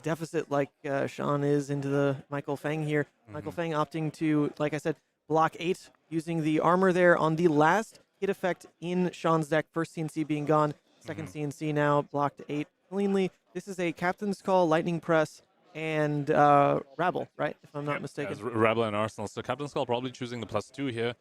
deficit like Sean is into the Michael Fang here. Michael Fang opting to, like I said, block 8 using the armor there on the last hit effect in Sean's deck. First CNC being gone, second CNC now blocked 8 cleanly. This is a Captain's Call, Lightning Press, and Rabble, right? If I'm not mistaken. Rabble and Arsenal. So Captain's Call probably choosing the +2 here.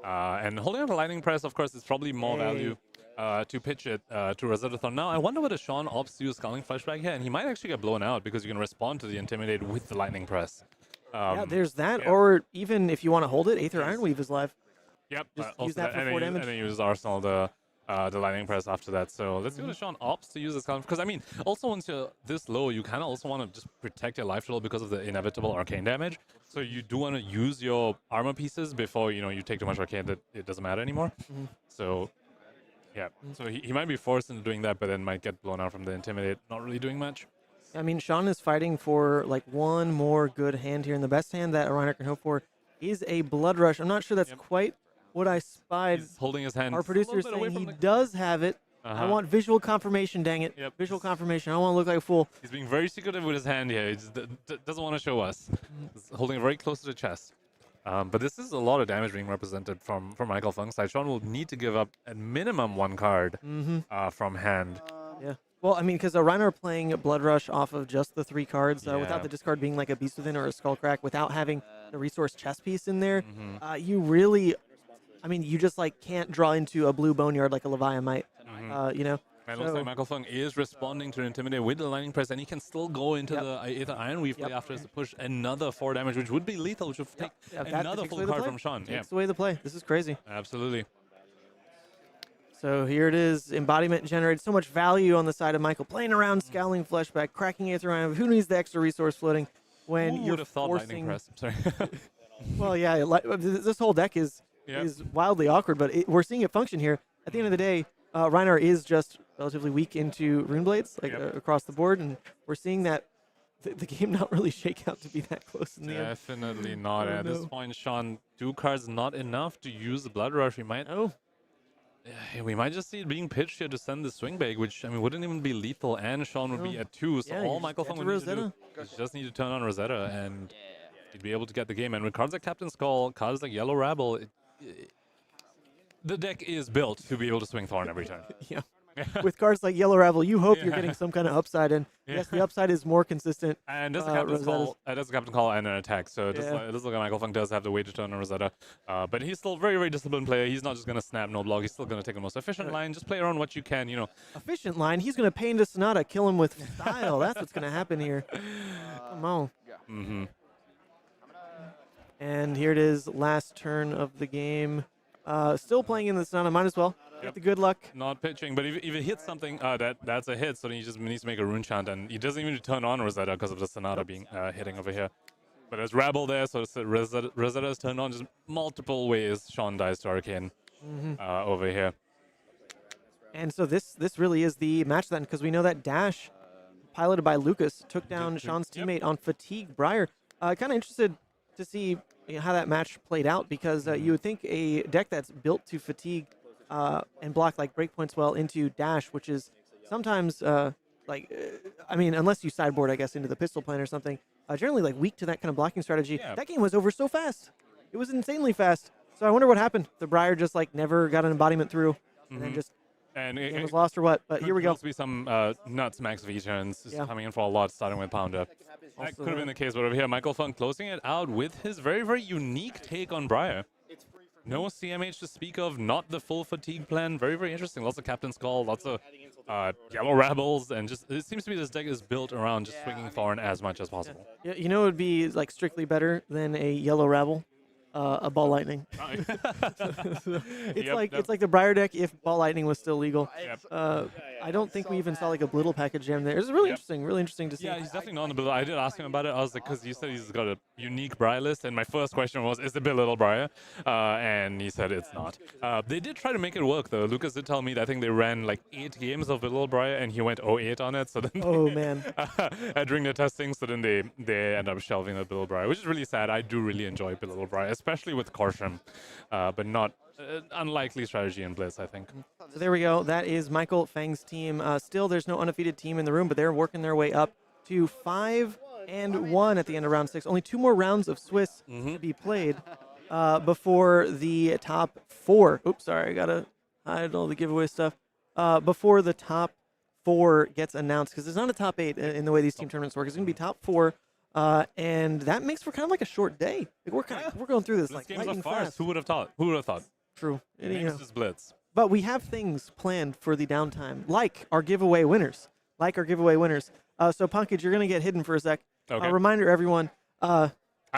And holding out the Lightning Press, of course, is probably more value to pitch it to Rosetta-thon. Now, I wonder whether Sean opts to use Scowling Flashback here, and he might actually get blown out because you can respond to the Intimidate with the Lightning Press. Yeah, there's that. Or even if you want to hold it, Aether Ironweave is live. Yep. Just use that for 4 damage. And then use Arsenal the Lightning Press after that. So let's see what Sean opts to use this Scowling. Because, I mean, also once you're this low, you kind of also want to just protect your life total because of the inevitable arcane damage. So you do want to use your armor pieces before, you know, you take too much arcane that it doesn't matter anymore. So, yeah. So he might be forced into doing that, but then might get blown out from the Intimidate, not really doing much. I mean, Sean is fighting for like one more good hand here, and the best hand that a Rhinar can hope for is a Blood Rush. I'm not sure that's quite what I spied. He's holding his hand. Our producer is saying he does have it. I want visual confirmation, dang it. Visual confirmation. I don't want to look like a fool. He's being very secretive with his hand here. He just doesn't want to show us. He's holding it very close to the chest. But this is a lot of damage being represented from Michael Fung's side. Sean will need to give up at minimum 1 card from hand. Yeah. Well, I mean, because a Rhinar playing Blood Rush off of just the 3 cards, without the discard being like a Beast Within or a Skullcrack, without having the resource chess piece in there, you really, I mean, you just like can't draw into a blue Boneyard like a Leviathan might, you know? And looks like Michael Fung is responding to Intimidate with the Lightning Press, and he can still go into the Aether Ironweave play after to push another 4 damage, which would be lethal, which would take another full card from Sean. Takes away the play. This is crazy. Absolutely. So here it is. Embodiment generated so much value on the side of Michael. Playing around, Scowling Fleshback, cracking Aether Ironweave. Who needs the extra resource floating when you're forcing... Lightning Press. Sorry. Well, yeah, this whole deck is wildly awkward, but we're seeing it function here. At the end of the day, Rhinar is just relatively weak into Rune Blades, like across the board, and we're seeing that the game not really shake out to be that close in the end. Definitely not. At this point, Sean, 2 cards not enough to use the Blood Rush. We might just see it being pitched here to send the Swing Bag, which, I mean, wouldn't even be lethal, and Sean would be at 2, so all Michael Fung would need to do is just need to turn on Rosetta, and he'd be able to get the game. And with cards like Captain's Call, cards like Yellow Rabble, The deck is built to be able to swing Thorn every turn. Yeah. With cards like Yellow Ravel, you hope you're getting some kind of upside, and yes, the upside is more consistent. And does the captain call and an attack, so it does look like Michael Funk does have the way to turn on Rosetta. But he's still a very, very disciplined player. He's not just going to snap no block. He's still going to take the most efficient line. Just play around what you can, you know. Efficient line? He's going to pay into Sonata, kill him with style. That's what's going to happen here. Come on. Mm-hmm. And here it is, last turn of the game. Still playing in the Sonata, might as well. Get the good luck. Not pitching, but if it hits something, that's a hit, so then he just needs to make a rune chant, and he doesn't even need to turn on Rosetta because of the Sonata being hitting over here. But there's Rabble there, so Rosetta is turned on just multiple ways. Chane dies to Arcane over here. And so this really is the match then, because we know that Dash, piloted by Lucas, took down Shane's teammate on Fatigue Briar. Kind of interested to see how that match played out, because you would think a deck that's built to Fatigue and block like breakpoints well into Dash, which is sometimes I mean, unless you sideboard, I guess, into the pistol plan or something, generally like weak to that kind of blocking strategy. Yeah. That game was over so fast. It was insanely fast. So I wonder what happened. The Briar just like never got an embodiment through, and then just it was lost or what. But here we go. Could be some nuts max V turns coming in for a lot, starting with Pounder. That could have been the case, but over here, Michael Funk closing it out with his very, very unique take on Briar. No CMH to speak of, not the full Fatigue plan. Very, very interesting. Lots of Captain's Call, lots of Yellow Rebels, and just it seems to me this deck is built around just swinging Thorn as much as possible. Yeah, you know, it would be like strictly better than a Yellow Rabble, a Ball Lightning. It's like the Briar deck if Ball Lightning was still legal. I don't think we even saw like a Blittle package jam there. It's really interesting to see. Yeah, he's definitely not on the Blittle. I did ask him about it. I was like, because you said he's got a unique Briar list, and my first question was, is it Belittle Briar? And he said it's not. They did try to make it work though. Lucas did tell me that I think they ran like 8 games of Belittle Briar, and he went 0-8 on it. So then man. During the testing, so then they end up shelving the Belittle Briar, which is really sad. I do really enjoy Belittle Briar, especially with Korsham, but not unlikely strategy in Blitz, I think. So there we go. That is Michael Fang's team. Still, there's no undefeated team in the room, but they're working their way up to 5-1 at the end of round 6. Only 2 more rounds of Swiss to be played before the top 4. Oops, sorry, I gotta hide all the giveaway stuff. Before the top 4 gets announced, because it's not a top 8 in the way these team tournaments work. It's gonna be top 4. And that makes for kind of like a short day. Like we're going through this like lightning fast. Who would have thought? Who would have thought? True. This is Blitz. But we have things planned for the downtime, like our giveaway winners. So Punkage, you're gonna get hidden for a sec. Okay. Reminder, everyone. I'm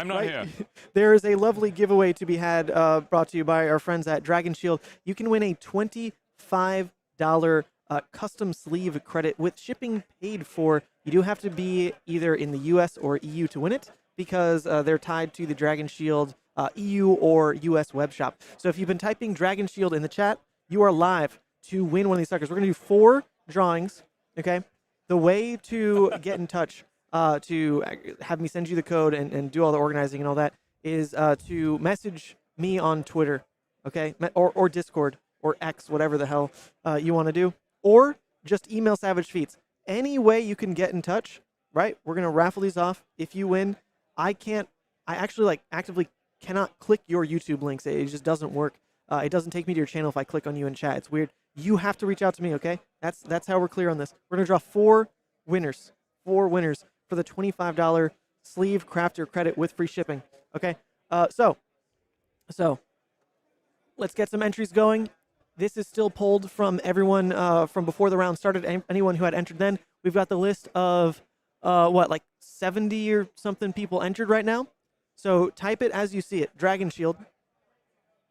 not here. There is a lovely giveaway to be had, brought to you by our friends at Dragon Shield. You can win a $25 custom sleeve credit with shipping paid for. You do have to be either in the US or EU to win it, because they're tied to the Dragon Shield EU or US web shop. So if you've been typing Dragon Shield in the chat, you are live to win one of these suckers. We're going to do 4 drawings, okay? The way to get in touch to have me send you the code and do all the organizing and all that is to message me on Twitter, okay? Or Discord or X, whatever the hell you want to do. Or just email Savage Feats. Any way you can get in touch, right? We're going to raffle these off. If you win, I actually like actively cannot click your YouTube links. It just doesn't work. It doesn't take me to your channel if I click on you in chat. It's weird. You have to reach out to me, okay? That's how we're clear on this. We're going to draw 4 winners. 4 winners for the $25 sleeve crafter credit with free shipping, okay? So let's get some entries going. This is still pulled from everyone from before the round started, anyone who had entered then. We've got the list of, like 70 or something people entered right now. So type it as you see it. Dragon Shield.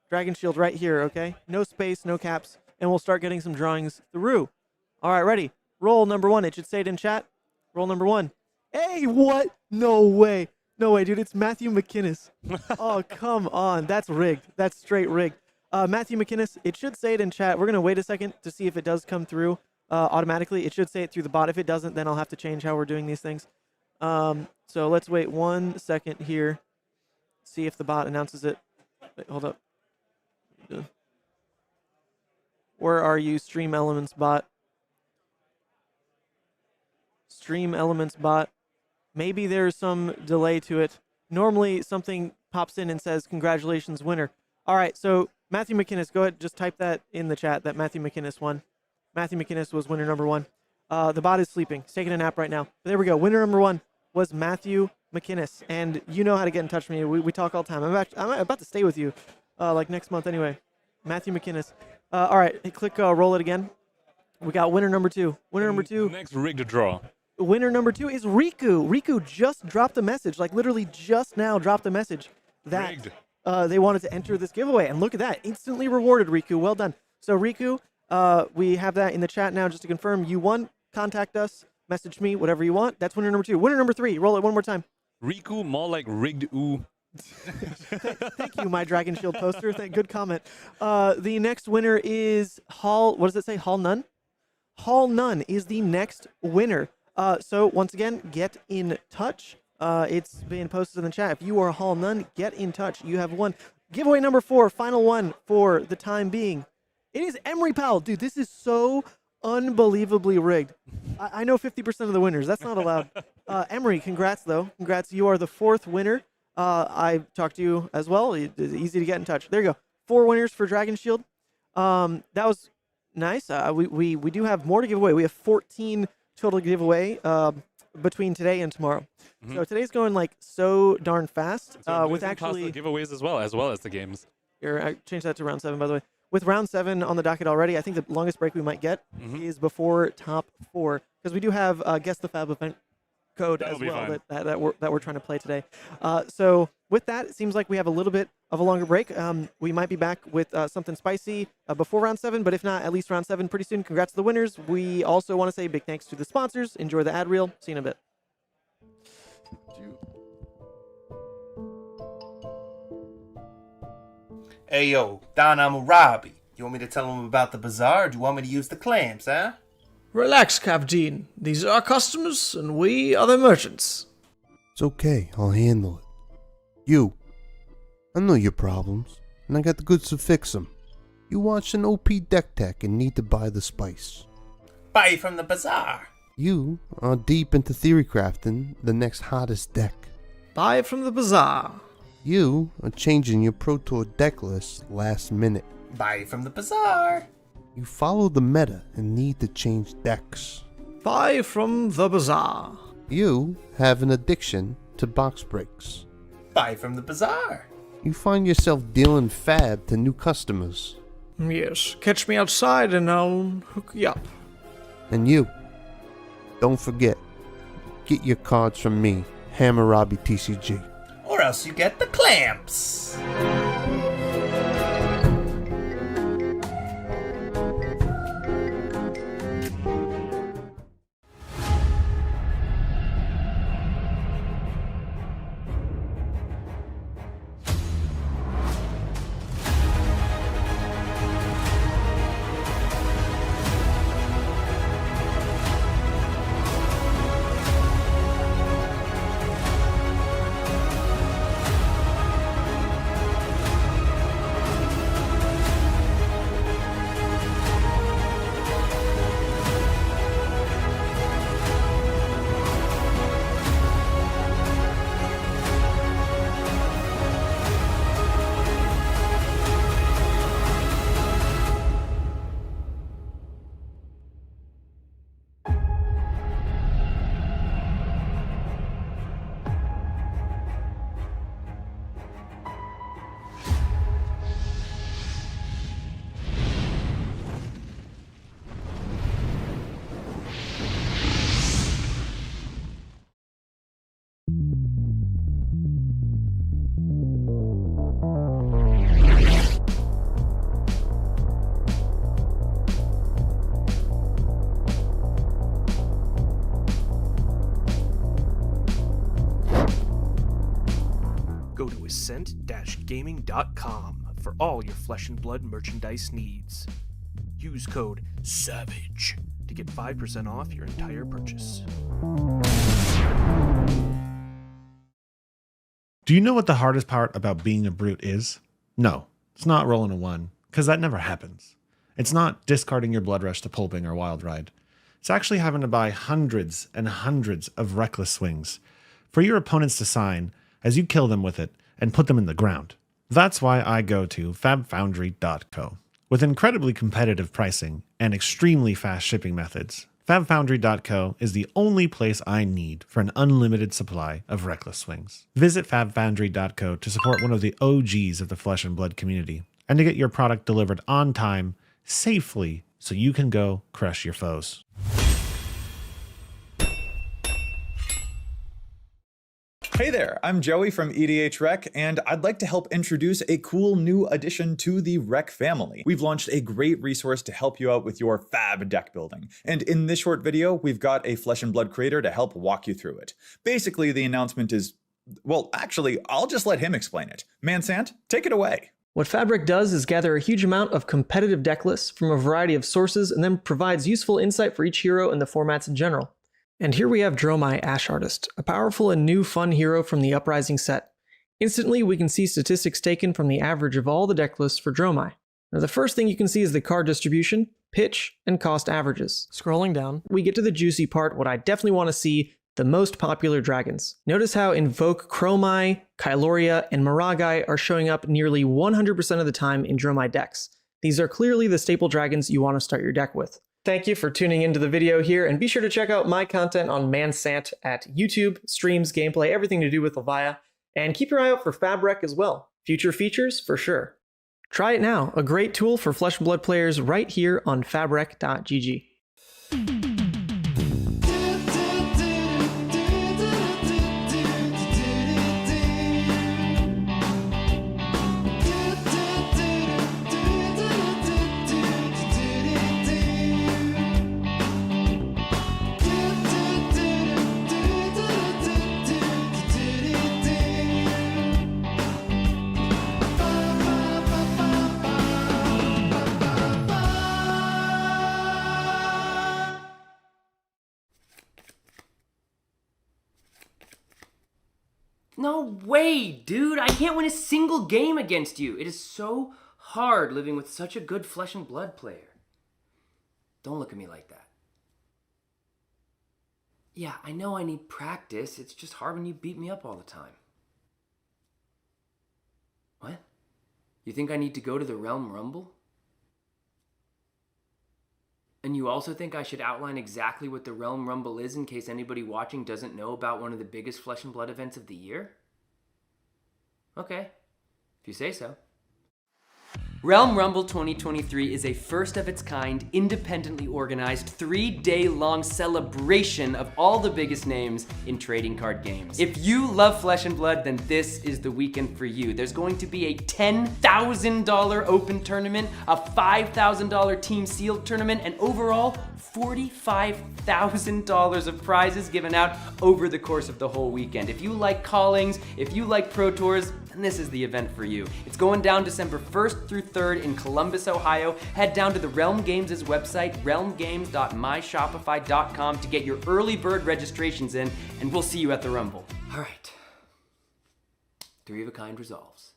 Dragon Shield right here, okay? No space, no caps, and we'll start getting some drawings through. All right, ready? Roll number 1. It should say it in chat. Roll number 1. Hey, what? No way. No way, dude. It's Matthew McInnes. Oh, come on. That's rigged. That's straight rigged. Matthew McInnes, it should say it in chat. We're going to wait a second to see if it does come through automatically. It should say it through the bot. If it doesn't, then I'll have to change how we're doing these things. So let's wait 1 second here. See if the bot announces it. Wait, hold up. Where are you, Stream Elements bot? Stream Elements bot. Maybe there's some delay to it. Normally something pops in and says, congratulations, winner. All right, so Matthew McInnes, go ahead, just type that in the chat that Matthew McInnes won. Matthew McInnes was winner number 1. The bot is sleeping. He's taking a nap right now. But there we go. Winner number 1 was Matthew McInnes. And you know how to get in touch with me. We talk all the time. I'm about to stay with you like next month anyway. Matthew McInnes. All right, click roll it again. We got winner number 2. Winner number 2. Next rigged draw. Winner number 2 is Riku. Riku just dropped a message, like literally just now dropped a message that they wanted to enter this giveaway. And look at that. Instantly rewarded, Riku. Well done. So Riku, we have that in the chat now just to confirm you won. Contact us. Message me, whatever you want. That's winner number 2. Winner number 3. Roll it one more time. Riku, more like rigged ooh. Thank you, my Dragon Shield poster. Good comment. The next winner is Hall. What does it say? Hall None? Hall None is the next winner. So once again, get in touch. It's being posted in the chat. If you are Hall None, get in touch. You have won. Giveaway number 4, final one for the time being. It is Emery Powell. Dude, this is so unbelievably rigged. I know 50% of the winners. That's not allowed. Emery, congrats, though. Congrats. You are the 4th winner. I talked to you as well. It's easy to get in touch. There you go. 4 winners for Dragon Shield. That was nice. We do have more to give away. We have 14 total giveaway between today and tomorrow. So today's going like so darn fast. So with actually giveaways as well as the games. Here, I changed that to round 7, by the way. With round 7 on the docket already, I think the longest break we might get is before top 4, because we do have Guess the Fab event code as well that we're trying to play today. So with that, it seems like we have a little bit of a longer break. We might be back with something spicy before round 7, but if not, at least round 7 pretty soon. Congrats to the winners. We also want to say big thanks to the sponsors. Enjoy the ad reel. See you in a bit. Hey yo, Don Amurabi. You want me to tell them about the bazaar, or do you want me to use the clams, huh? Relax, Captain. These are our customers, and we are their merchants. It's okay, I'll handle it. I know your problems, and I got the goods to fix them. You watched an OP deck tech and need to buy the spice. Buy from the bazaar. You are deep into theory crafting the next hottest deck. Buy from the bazaar. You are changing your Pro Tour deck list last minute. Buy from the bazaar. You follow the meta and need to change decks. Buy from the bazaar. You have an addiction to box breaks. Buy from the bazaar. You find yourself dealing fab to new customers. Yes, catch me outside and I'll hook you up. And you, don't forget, get your cards from me, Hammurabi TCG. Or else you get the clamps. Go to ascent-gaming.com for all your Flesh and Blood merchandise needs. Use code SAVAGE to get 5% off your entire purchase. Do you know what the hardest part about being a brute is? No, it's not rolling a 1, because that never happens. It's not discarding your Blood Rush to Pulping or Wild Ride. It's actually having to buy hundreds and hundreds of Reckless Swings for your opponents to sign as you kill them with it and put them in the ground. That's why I go to fabfoundry.co. With incredibly competitive pricing and extremely fast shipping methods, fabfoundry.co is the only place I need for an unlimited supply of Reckless Swings. Visit fabfoundry.co to support one of the OGs of the Flesh and Blood community, and to get your product delivered on time, safely, so you can go crush your foes. Hey there, I'm Joey from EDH Rec, and I'd like to help introduce a cool new addition to the Rec family. We've launched a great resource to help you out with your fab deck building. And in this short video, we've got a Flesh and Blood creator to help walk you through it. Basically, the announcement is, well, actually, I'll just let him explain it. Mansant, take it away. What FabRec does is gather a huge amount of competitive deck lists from a variety of sources and then provides useful insight for each hero and the formats in general. And here we have Dromai Ash Artist, a powerful and new fun hero from the Uprising set. Instantly, we can see statistics taken from the average of all the deck lists for Dromai. Now, the first thing you can see is the card distribution, pitch, and cost averages. Scrolling down, we get to the juicy part, what I definitely want to see, the most popular dragons. Notice how Invoke, Chromai, Kyloria, and Miragai are showing up nearly 100% of the time in Dromai decks. These are clearly the staple dragons you want to start your deck with. Thank you for tuning into the video here, and be sure to check out my content on Mansant at YouTube, streams, gameplay, everything to do with Levia, and keep your eye out for FabRec as well. Future features for sure. Try it now, a great tool for Flesh and Blood players right here on fabrec.gg. No way, dude! I can't win a single game against you! It is so hard living with such a good Flesh and Blood player. Don't look at me like that. Yeah, I know I need practice. It's just hard when you beat me up all the time. What? You think I need to go to the Realm Rumble? And you also think I should outline exactly what the Realm Rumble is in case anybody watching doesn't know about one of the biggest Flesh and Blood events of the year? Okay, if you say so. Realm Rumble 2023 is a first of its kind, independently organized, 3-day-long celebration of all the biggest names in trading card games. If you love Flesh and Blood, then this is the weekend for you. There's going to be a $10,000 open tournament, a $5,000 team sealed tournament, and overall, $45,000 of prizes given out over the course of the whole weekend. If you like callings, if you like Pro Tours, then this is the event for you. It's going down December 1st through 3rd in Columbus, Ohio. Head down to the Realm Games' website, realmgames.myshopify.com, to get your early bird registrations in, and we'll see you at the Rumble. All right. 3 of a kind resolves.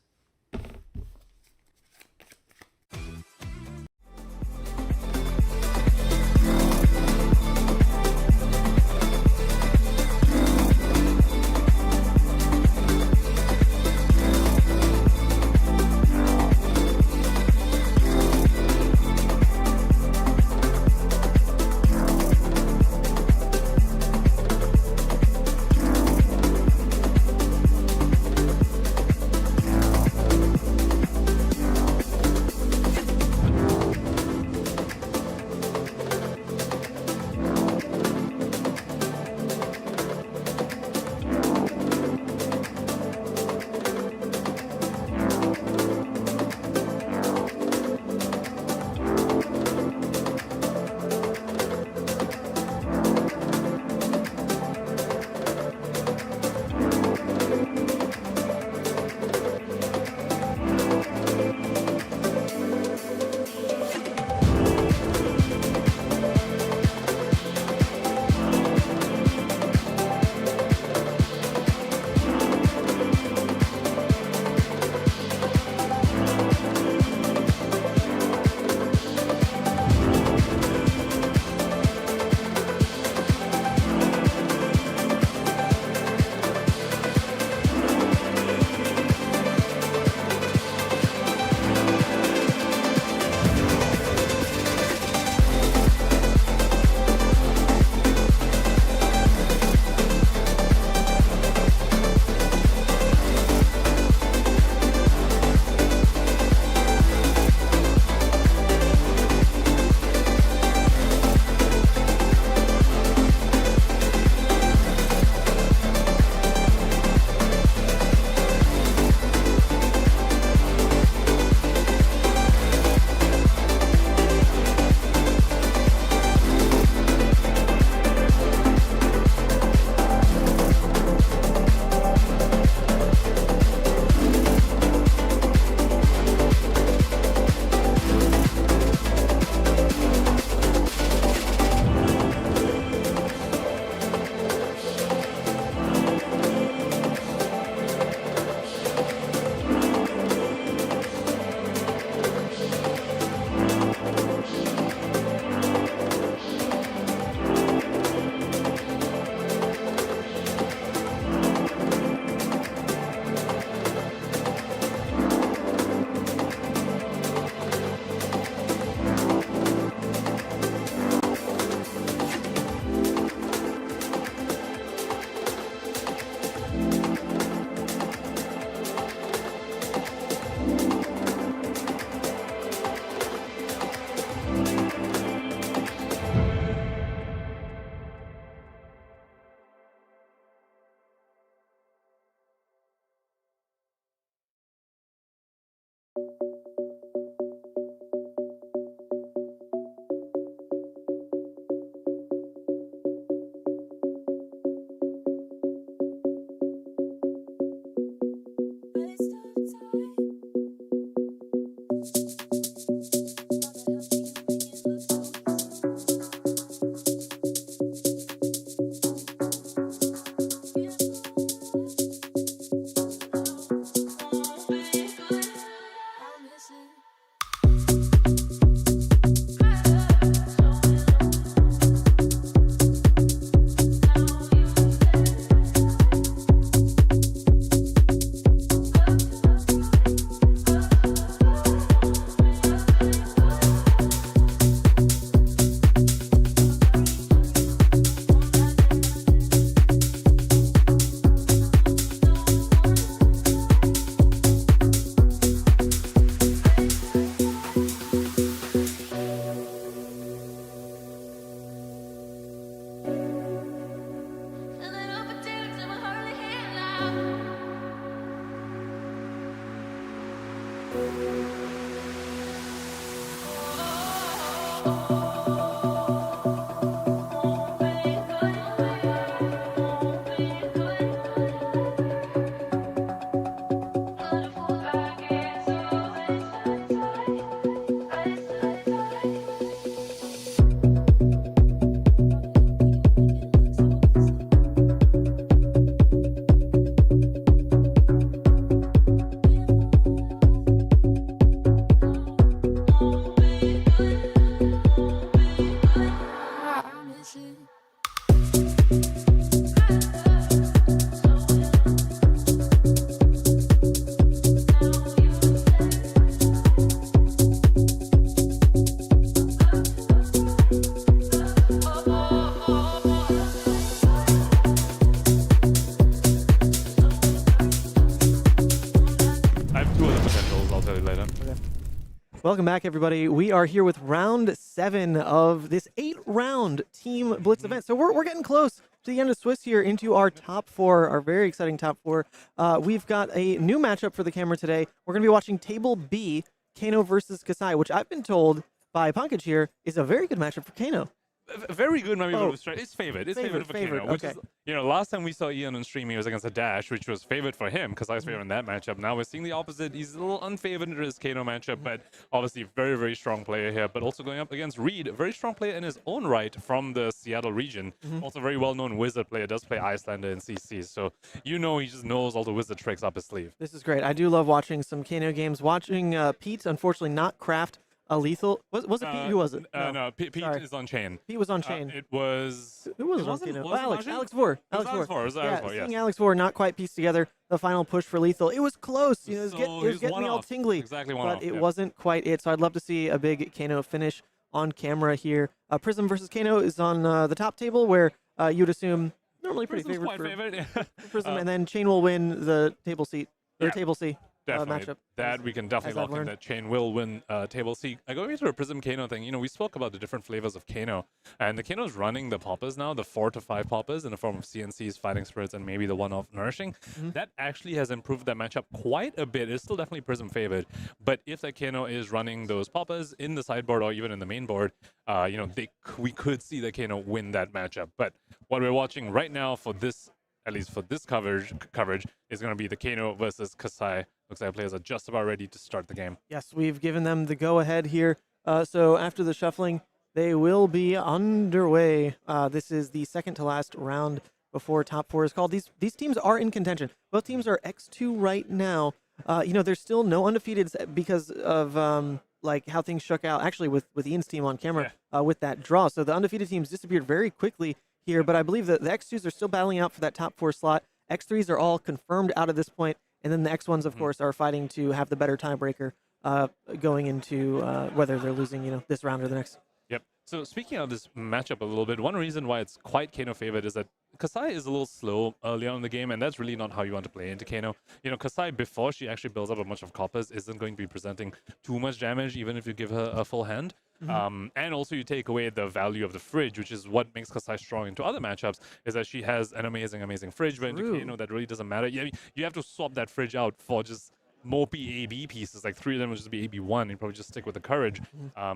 I have two other potentials. I'll tell you later. Welcome back, everybody. We are here with round 7 of this 8-round Team Blitz event. So we're getting close to the end of Swiss here into our top 4, our very exciting top 4. We've got a new matchup for the camera today. We're going to be watching Table B, Kano versus Kassai, which I've been told by Pankaj here is a very good matchup for Kano. Very good, maybe. Oh. It's favored. It's Favored, favored for Kano. Which okay. is, last time we saw Ian on stream, he was against a Dash, which was favored for him because I was favoring that matchup. Now we're seeing the opposite. He's a little unfavored in his Kano matchup, but obviously very, very strong player here. But also going up against Reed, a very strong player in his own right from the Seattle region. Also very well-known wizard player, does play Icelander and CC. So he just knows all the wizard tricks up his sleeve. This is great. I do love watching some Kano games. Watching Pete, unfortunately, not craft a lethal. Was it Pete? Who was it? No, Pete is on Chane. Pete was on Chane. It was... Who was it on wasn't- Kano? was it Alex. Najee? Alex Vore. It was Alex Vore. It was Alex Vore, Seeing yes. Alex Vore not quite piece together the final push for lethal. It was close. It was, So it he was was getting one me all off. tingly. Exactly one but off, it yeah. wasn't quite it. So I'd love to see a big Kano finish on camera here. Prism versus Kano is on the top table where you'd assume normally pretty Prism's favored quite for favored. Prism, and then Chane will win the table seat or Yeah. table C. Definitely. Matchup. That we can definitely as I've lock in learned. that Chane will win table C. Going into the Prism Kano thing, we spoke about the different flavors of Kano, and the Kano's running the poppers now, the 4 to 5 poppers in the form of CNCs, Fighting Spirits, and maybe the one-off Nourishing. That actually has improved that matchup quite a bit. It's still definitely Prism favored, but if that Kano is running those poppers in the sideboard or even in the main board, we could see the Kano win that matchup. But what we're watching right now for this, at least for this coverage is going to be the Kano versus Kassai. Looks like players are just about ready to start the game. Yes, we've given them the go-ahead here. So after the shuffling, they will be underway. This is the second to last round before top 4 is called. These teams are in contention. Both teams are X2 right now. There's still no undefeateds because of like how things shook out. Actually, with Ian's team on camera with that draw, so the undefeated teams disappeared very quickly here. But I believe that the X2s are still battling out for that top 4 slot. X3s are all confirmed out at this point. And then the X1s, of course, are fighting to have the better tiebreaker going into whether they're losing, this round or the next. Yep. So speaking of this matchup a little bit, one reason why it's quite Kano favored is that Kassai is a little slow early on in the game, and that's really not how you want to play into Kano. Kassai, before she actually builds up a bunch of coppers, isn't going to be presenting too much damage, even if you give her a full hand. And also you take away the value of the fridge, which is what makes Kassai strong into other matchups, is that she has an amazing fridge, but into Kano that really doesn't matter. You have to swap that fridge out for just mopey AB pieces, like 3 of them would just be AB1, and probably just stick with the courage.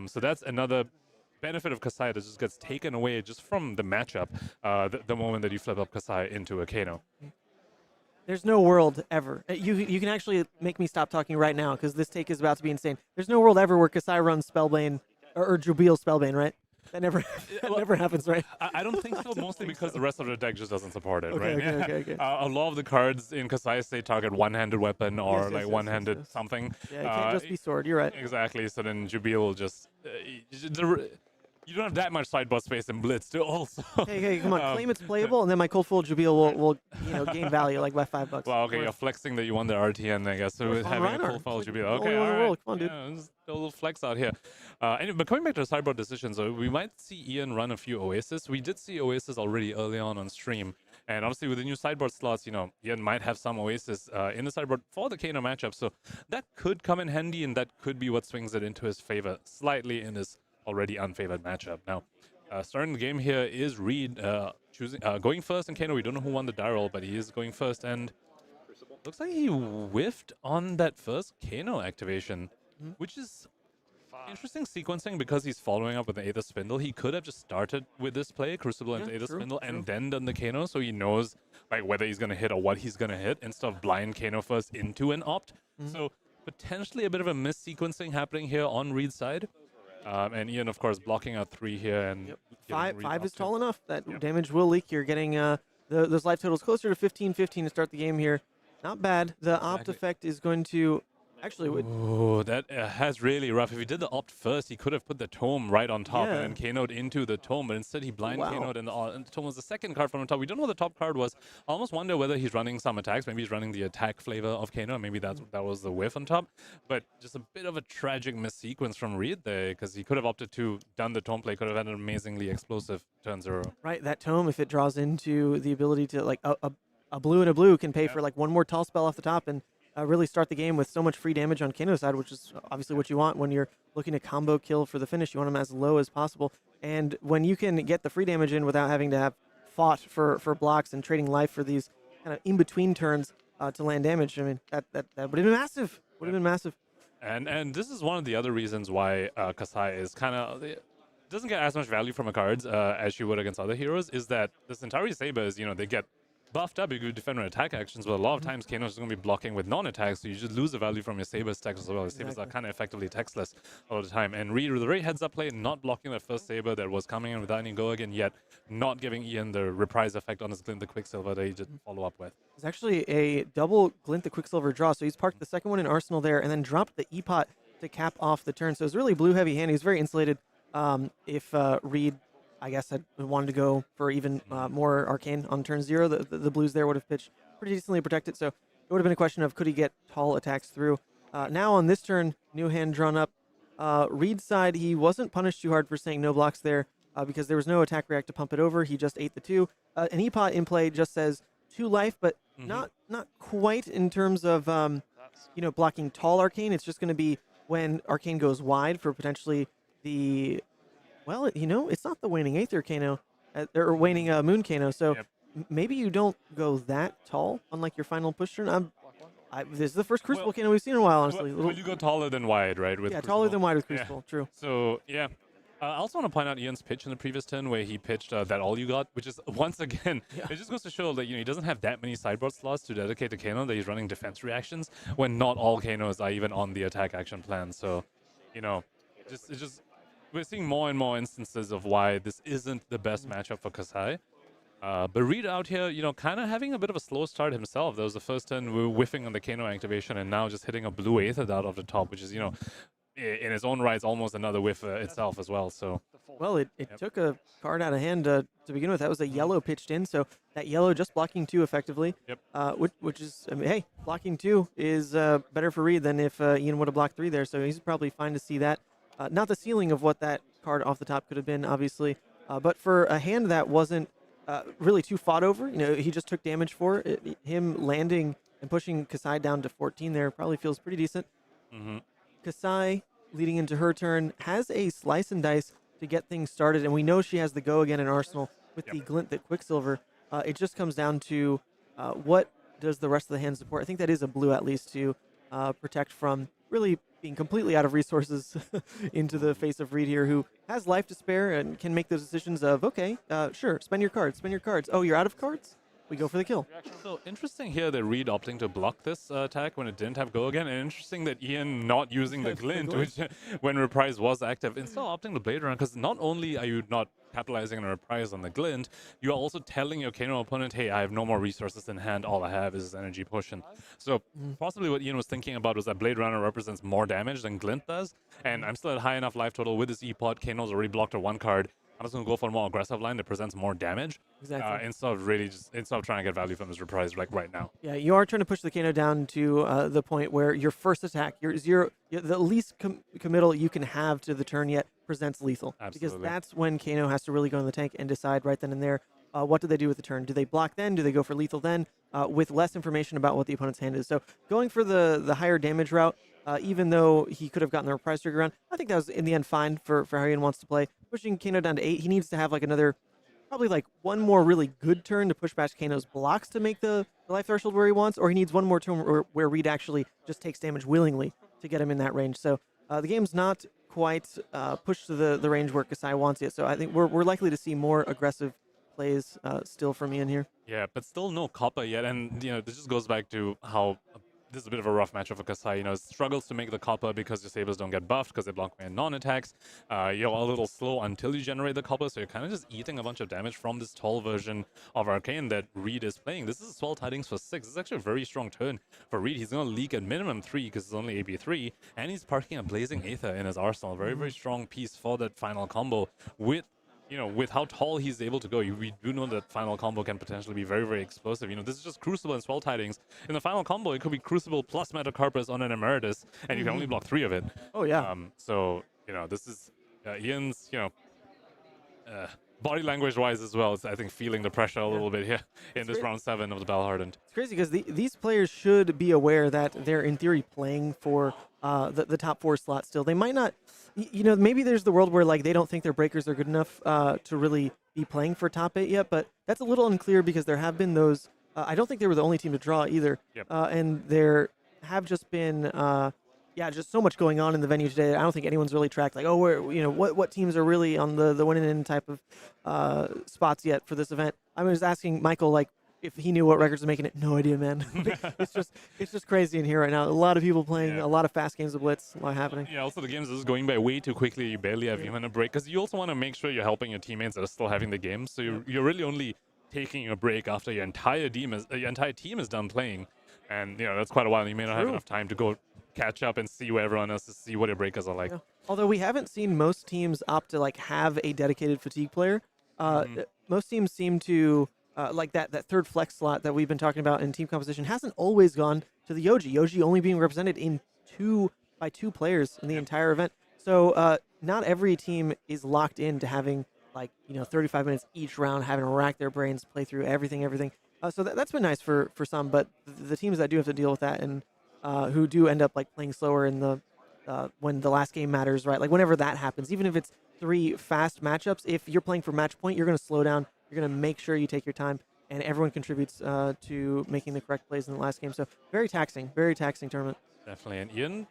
So that's another benefit of Kassai that just gets taken away just from the matchup the moment that you flip up Kassai into a Kano. There's no world ever. You can actually make me stop talking right now because this take is about to be insane. There's no world ever where Kassai runs Spellbane or Jubil Spellbane, right? That never happens, right? I don't think so, mostly because the rest of the deck just doesn't support it, right? Okay. A lot of the cards in Kassai say target one-handed weapon or Yes, one-handed something. Yeah, it can't just be sword. You're right. Exactly. So then Jubil will just... you don't have that much sideboard space in Blitz to also... Hey, come on. Claim it's playable, and then my Cold Full Jubil will gain value like by $5. Well, okay, you're flexing that you won the RTN, I guess. So with having Rhinar. a Cold Full Jubil. Only Okay, one in the all world. right. Come on, dude. Yeah, just a little flex out here. But coming back to the sideboard decisions, we might see Ian run a few Oasis. We did see Oasis already early on stream. And obviously with the new sideboard slots, Ian might have some Oasis in the sideboard for the Kano matchup. So that could come in handy, and that could be what swings it into his favor slightly in his already unfavored matchup. Now, starting the game here is Reed going first in Kano. We don't know who won the die roll, but he is going first. And looks like he whiffed on that first Kano activation, which is Interesting sequencing because he's following up with the Aether Spindle. He could have just started with this play, Crucible and Aether Spindle, and then done the Kano, so he knows like whether he's gonna hit or what he's gonna hit, instead of blind Kano first into an opt. So potentially a bit of a missequencing happening here on Reed's side. And Ian, of course, blocking out 3 here, and five is tall enough. That damage will leak here, getting those life totals closer to 15-15 to start the game here. Not bad. The opt effect is going to actually. Oh, that has really rough. If he did the opt first, he could have put the tome right on top and then Kano'd into the tome, but instead he blind Kano'd, and the tome was the second card from the top. We don't know what the top card was. I almost wonder whether he's running some attacks. Maybe he's running the attack flavor of Kano. Maybe that was the whiff on top. But just a bit of a tragic missequence from Reed there, because he could have opted to done the tome play, could have had an amazingly explosive turn 0. Right, that tome, if it draws into the ability to, like, a blue and a blue can pay for, like, one more tall spell off the top and really start the game with so much free damage on Kano's side, which is obviously what you want when you're looking to combo kill for the finish. You want them as low as possible. And when you can get the free damage in without having to have fought for blocks and trading life for these kind of in-between turns to land damage, I mean, that would have been massive. Would have been massive. And this is one of the other reasons why Kassai is kind of doesn't get as much value from her cards as she would against other heroes, is that the Centauri Sabers, they get buffed up, you could defend with attack actions, but a lot of times Kano's is going to be blocking with non-attacks, so you just lose the value from your Saber stacks as well. Your Sabers are kind of effectively textless all the time. And Reed with a very heads-up play, not blocking that first Saber that was coming in without any go again, yet not giving Ian the reprise effect on his Glint the Quicksilver that he did follow up with. It's actually a double Glint the Quicksilver draw, so he's parked the second one in Arsenal there and then dropped the E-Pot to cap off the turn. So it's really blue-heavy hand. He's very insulated. If Reed, I guess, had wanted to go for even more Arcane on turn 0, the blues there would have pitched pretty decently protected. So it would have been a question of could he get tall attacks through. Now on this turn, new hand drawn up. Reed's side, he wasn't punished too hard for saying no blocks there because there was no attack react to pump it over. He just ate the 2. An E-Pot in play just says 2 life, but not quite in terms of blocking tall Arcane. It's just going to be when Arcane goes wide for potentially the... Well, it's not the waning Aether Kano, or waning Moon Kano, so maybe you don't go that tall on like your final push turn. This is the first Crucible Kano we've seen in a while, honestly. Well, you go taller than wide, right? With Crucible. Taller than wide with Crucible, true. So, yeah. I also want to point out Ian's pitch in the previous turn where he pitched that all you got, which is, once again, it just goes to show that he doesn't have that many sideboard slots to dedicate to Kano, that he's running defense reactions when not all Kanos are even on the attack action plan. So, we're seeing more and more instances of why this isn't the best matchup for Kassai. But Reed out here, kind of having a bit of a slow start himself. That was the first turn we were whiffing on the Kano activation, and now just hitting a blue Aether Dart off the top, which is, in its own right, almost another whiff itself as well. So, well, it took a card out of hand to begin with. That was a yellow pitched in, so that yellow just blocking 2 effectively. Which is, hey, blocking 2 is better for Reed than if Ian would have blocked 3 there. So he's probably fine to see that. Not the ceiling of what that card off the top could have been, obviously, but for a hand that wasn't really too fought over, he just took damage for it. Him landing and pushing Kassai down to 14 there probably feels pretty decent. Kassai, leading into her turn, has a slice and dice to get things started, and we know she has the go again in Arsenal with the Glint that Quicksilver. It just comes down to what does the rest of the hand support. I think that is a blue at least to protect from really being completely out of resources into the face of Reed here, who has life to spare and can make those decisions of, okay, sure, spend your cards. Oh, you're out of cards? We go for the kill. So interesting here that Reed opting to block this attack when it didn't have go again, and interesting that Ian not using the Glint, which when Reprise was active, instead of opting to Blade Runner, because not only are you not capitalizing on a Reprise on the Glint, you are also telling your Kano opponent, hey, I have no more resources in hand, all I have is this energy potion. So possibly what Ian was thinking about was that Blade Runner represents more damage than Glint does, and I'm still at high enough life total with this E-Pot. Kano's already blocked a 1 card. I'm just going to go for a more aggressive line that presents more damage instead of trying to get value from his Reprise like right now. Yeah, you are trying to push the Kano down to the point where your first attack, the least committal you can have to the turn yet presents lethal. Absolutely. Because that's when Kano has to really go in the tank and decide right then and there, what do they do with the turn? Do they block then? Do they go for lethal then? With less information about what the opponent's hand is. So going for the higher damage route, even though he could have gotten the Reprise trigger around, I think that was in the end fine for how Ian wants to play. Pushing Kano down to 8, he needs to have probably one more really good turn to push back Kano's blocks to make the life threshold where he wants, or he needs one more turn where Reed actually just takes damage willingly to get him in that range. So the game's not quite pushed to the range where Kassai wants it. So I think we're likely to see more aggressive plays still from Ian here. Yeah, but still no copper yet, and this just goes back to how this is a bit of a rough matchup for Kassai. Struggles to make the copper because your sabers don't get buffed because they block my non-attacks. You're a little slow until you generate the copper, so you're kind of just eating a bunch of damage from this tall version of Arcane that Reed is playing. This is 12 tidings for 6. This is actually a very strong turn for Reed. He's going to leak at minimum 3 because it's only AP3, and he's parking a Blazing Aether in his arsenal. Very, very strong piece for that final combo with with how tall he's able to go. We do know that final combo can potentially be very, very explosive. This is just Crucible and Swell Tidings. In the final combo, it could be Crucible plus Metacarpus on an Emeritus, and you can only block 3 of it. Oh, yeah. So, this is Ian's, body language-wise as well. It's, I think, feeling the pressure a little bit here in this round 7 of the Battle Hardened. It's crazy because these players should be aware that they're, in theory, playing for the top 4 slot still. They might not, maybe there's the world where they don't think their breakers are good enough to really be playing for top 8 yet, but that's a little unclear because there have been those, I don't think they were the only team to draw either. Yep. And there have just been, just so much going on in the venue today. I don't think anyone's really tracked what teams are really on the winning in type of spots yet for this event. I was asking Michael if he knew what records are making it. No idea, man. it's just crazy in here right now. A lot of people playing, a lot of fast games of Blitz, a lot happening. Yeah, also the games is going by way too quickly. You barely have even a break because you also want to make sure you're helping your teammates that are still having the game. So you're really only taking a break after your entire team is done playing, and that's quite a while. You may not have enough time to go catch up and see where everyone else is, see what your breakers are like. Yeah. Although we haven't seen most teams opt to have a dedicated fatigue player. Most teams seem to that third flex slot that we've been talking about in team composition hasn't always gone to the Yoji. Yoji only being represented by two players in the entire event. So not every team is locked into having 35 minutes each round, having to rack their brains, play through everything. So that's been nice for some, but the teams that do have to deal with that and who do end up playing slower in the when the last game matters, right? Whenever that happens, even if it's 3 fast matchups, if you're playing for match point, you're going to slow down. You're going to make sure you take your time, and everyone contributes to making the correct plays in the last game. So very taxing tournament. Definitely. And Ian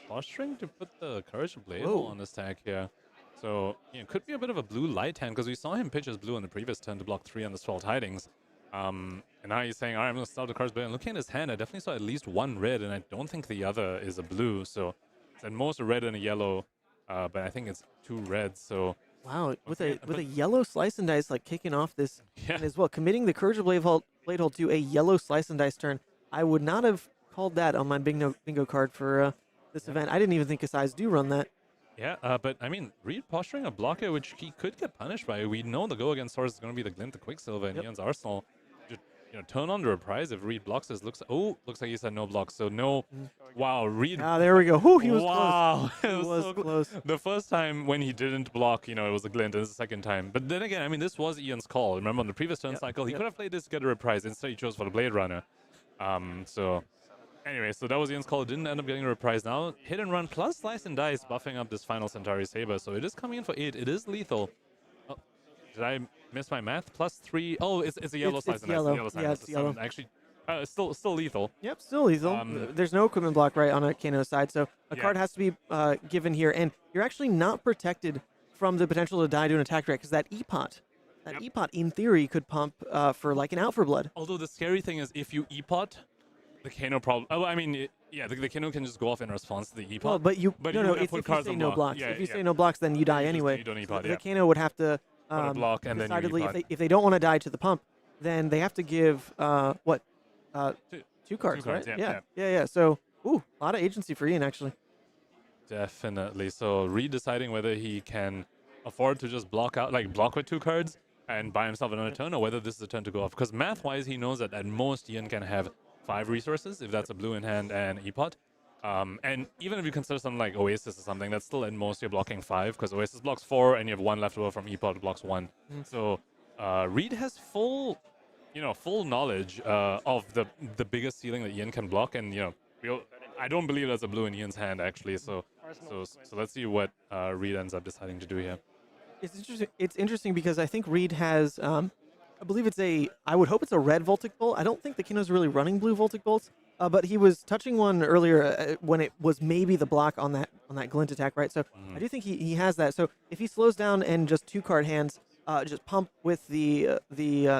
posturing to put the Courage Blade on the stack here. So it could be a bit of a blue light hand because we saw him pitch his blue in the previous turn to block 3 on the Swell Tidings. And now he's saying, all right, I'm going to start the Courage Blade. And looking at his hand, I definitely saw at least 1 red, and I don't think the other is a blue. So it's at most a red and a yellow, but I think it's 2 reds. So wow, with a yellow Slice and Dice kicking off this as well, committing the Courage Blade hold to a yellow Slice and Dice turn. I would not have called that on my bingo card for this event. I didn't even think Kassai's do run that. Yeah, but I mean, Reed posturing a blocker, which he could get punished by. We know the go against Source is going to be the Glint, the Quicksilver in Ian's arsenal. Just, turn on the reprise if Reed blocks this. Looks like he said no blocks, so no. Wow, Reed. Ah, there we go. Ooh, he was close. He was so close. The first time when he didn't block, it was a Glint, and the second time. But then again, I mean, this was Ian's call. Remember, on the previous turn cycle, he could have played this to get a reprise. Instead, he chose for the Blade Runner. So anyway, so that was Ian's call. It didn't end up getting a reprise. Now, hit and run plus Slice and Dice, buffing up this final Centauri Saber. So it is coming in for 8. It is lethal. Oh, did I miss my math? Plus 3. Oh, it's a yellow Slice and Dice. It's yellow. Actually, it's still lethal. Yep, still lethal. There's no equipment block on a Kano side, so a card has to be given here. And you're actually not protected from the potential to die to an attack direct because that E-Pot, E-Pot in theory could pump for an out for blood. Although the scary thing is if you E-Pot, the Kano problem. Oh, I mean, the Kano can just go off in response to the E-Pot. Well, but if you say no blocks. If you say no blocks, then you die anyway. You don't E-Pot, the Kano would have to block and then you E-Pot. if they don't want to die to the pump, then they have to give 2 cards, right? Yeah. So, a lot of agency for Ian actually. Definitely. So redeciding whether he can afford to just block with 2 cards and buy himself another turn, or whether this is a turn to go off. Because math-wise, he knows that at most Ian can have 5 resources if that's a blue in hand and E-Pot. And even if you consider something like Oasis or something, that's still at most you're blocking 5 because Oasis blocks 4 and you have 1 left over from E-Pot blocks 1. So Reed has full knowledge of the biggest ceiling that Ian can block, and I don't believe there's a blue in Ian's hand actually. So let's see what Reed ends up deciding to do here. It's interesting because I think Reed has, I believe I would hope it's a red Voltic Bolt. I don't think the Kano's really running blue Voltic Bolts. But he was touching one earlier when it was maybe the block on that glint attack, right? So I do think he has that. So if he slows down and just 2-card hands, just pump with the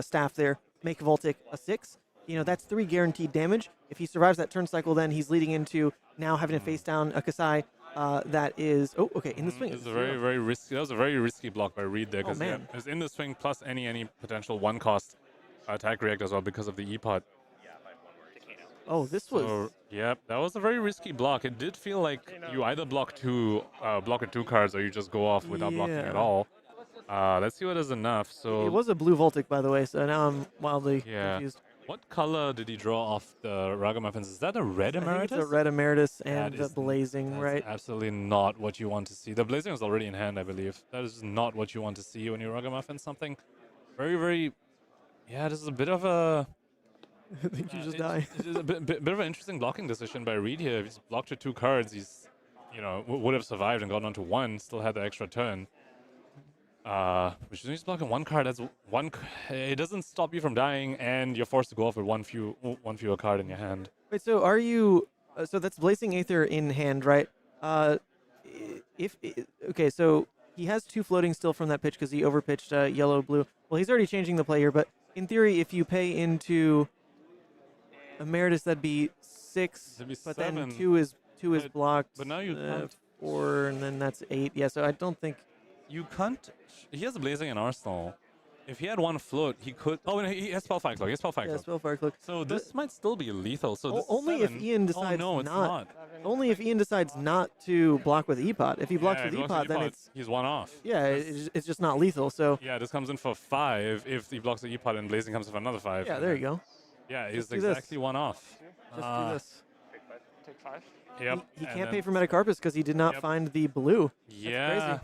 staff there, make Voltic a 6. That's 3 guaranteed damage. If he survives that turn cycle, then he's leading into now having to face down a Kassai that is in the swing. It was a very risky. That was a very risky block by Reed there because man. it was in the swing plus any potential 1-cost attack react as well because of the E-pot. Oh, this was. So, yep, that was a very risky block. It did feel like you either block with 2 cards or you just go off without blocking at all. Let's see what is enough. So it was a blue Voltic, by the way. So now I'm wildly confused. What color did he draw off the Ragamuffins? Is that a red Emeritus? I think it's a red Emeritus and the blazing, right? Absolutely not what you want to see. The blazing is already in hand, I believe. That is not what you want to see when you Ragamuffin something. Very. Yeah, this is a bit of a. I think you just die. It's a bit of an interesting blocking decision by Reed here. If he's blocked with 2 cards, he's, would have survived and gotten onto 1, still had the extra turn. Which means he's blocking 1 card. That's one. It doesn't stop you from dying, and you're forced to go off with one fewer card in your hand. Wait, so are you? So that's Blazing Aether in hand, right? Okay, so he has 2 floating still from that pitch because he overpitched yellow blue. Well, he's already changing the play here, but in theory, if you pay into Emeritus, that'd be 6, but 7. then 2 is blocked. But now you can't. 4, and then that's 8. Yeah, so I don't think you can't. He has a Blazing in Arsenal. If he had 1 float, he could. Oh, no, he has Spellfire Cloak. Spellfire Cloak. So this might still be lethal. So only if Ian decides not. Only if Ian decides not to block with E-Pot. If he blocks with E-Pot, then he's 1 off. Yeah, it's just not lethal. So yeah, this comes in for 5. If he blocks the E-Pot, and Blazing comes in for another 5. Yeah, there you go. Yeah, he's exactly 1 off. Just do this. Take 5. Yep. He can't pay for Metacarpus because he did not find the blue. That's yeah. crazy.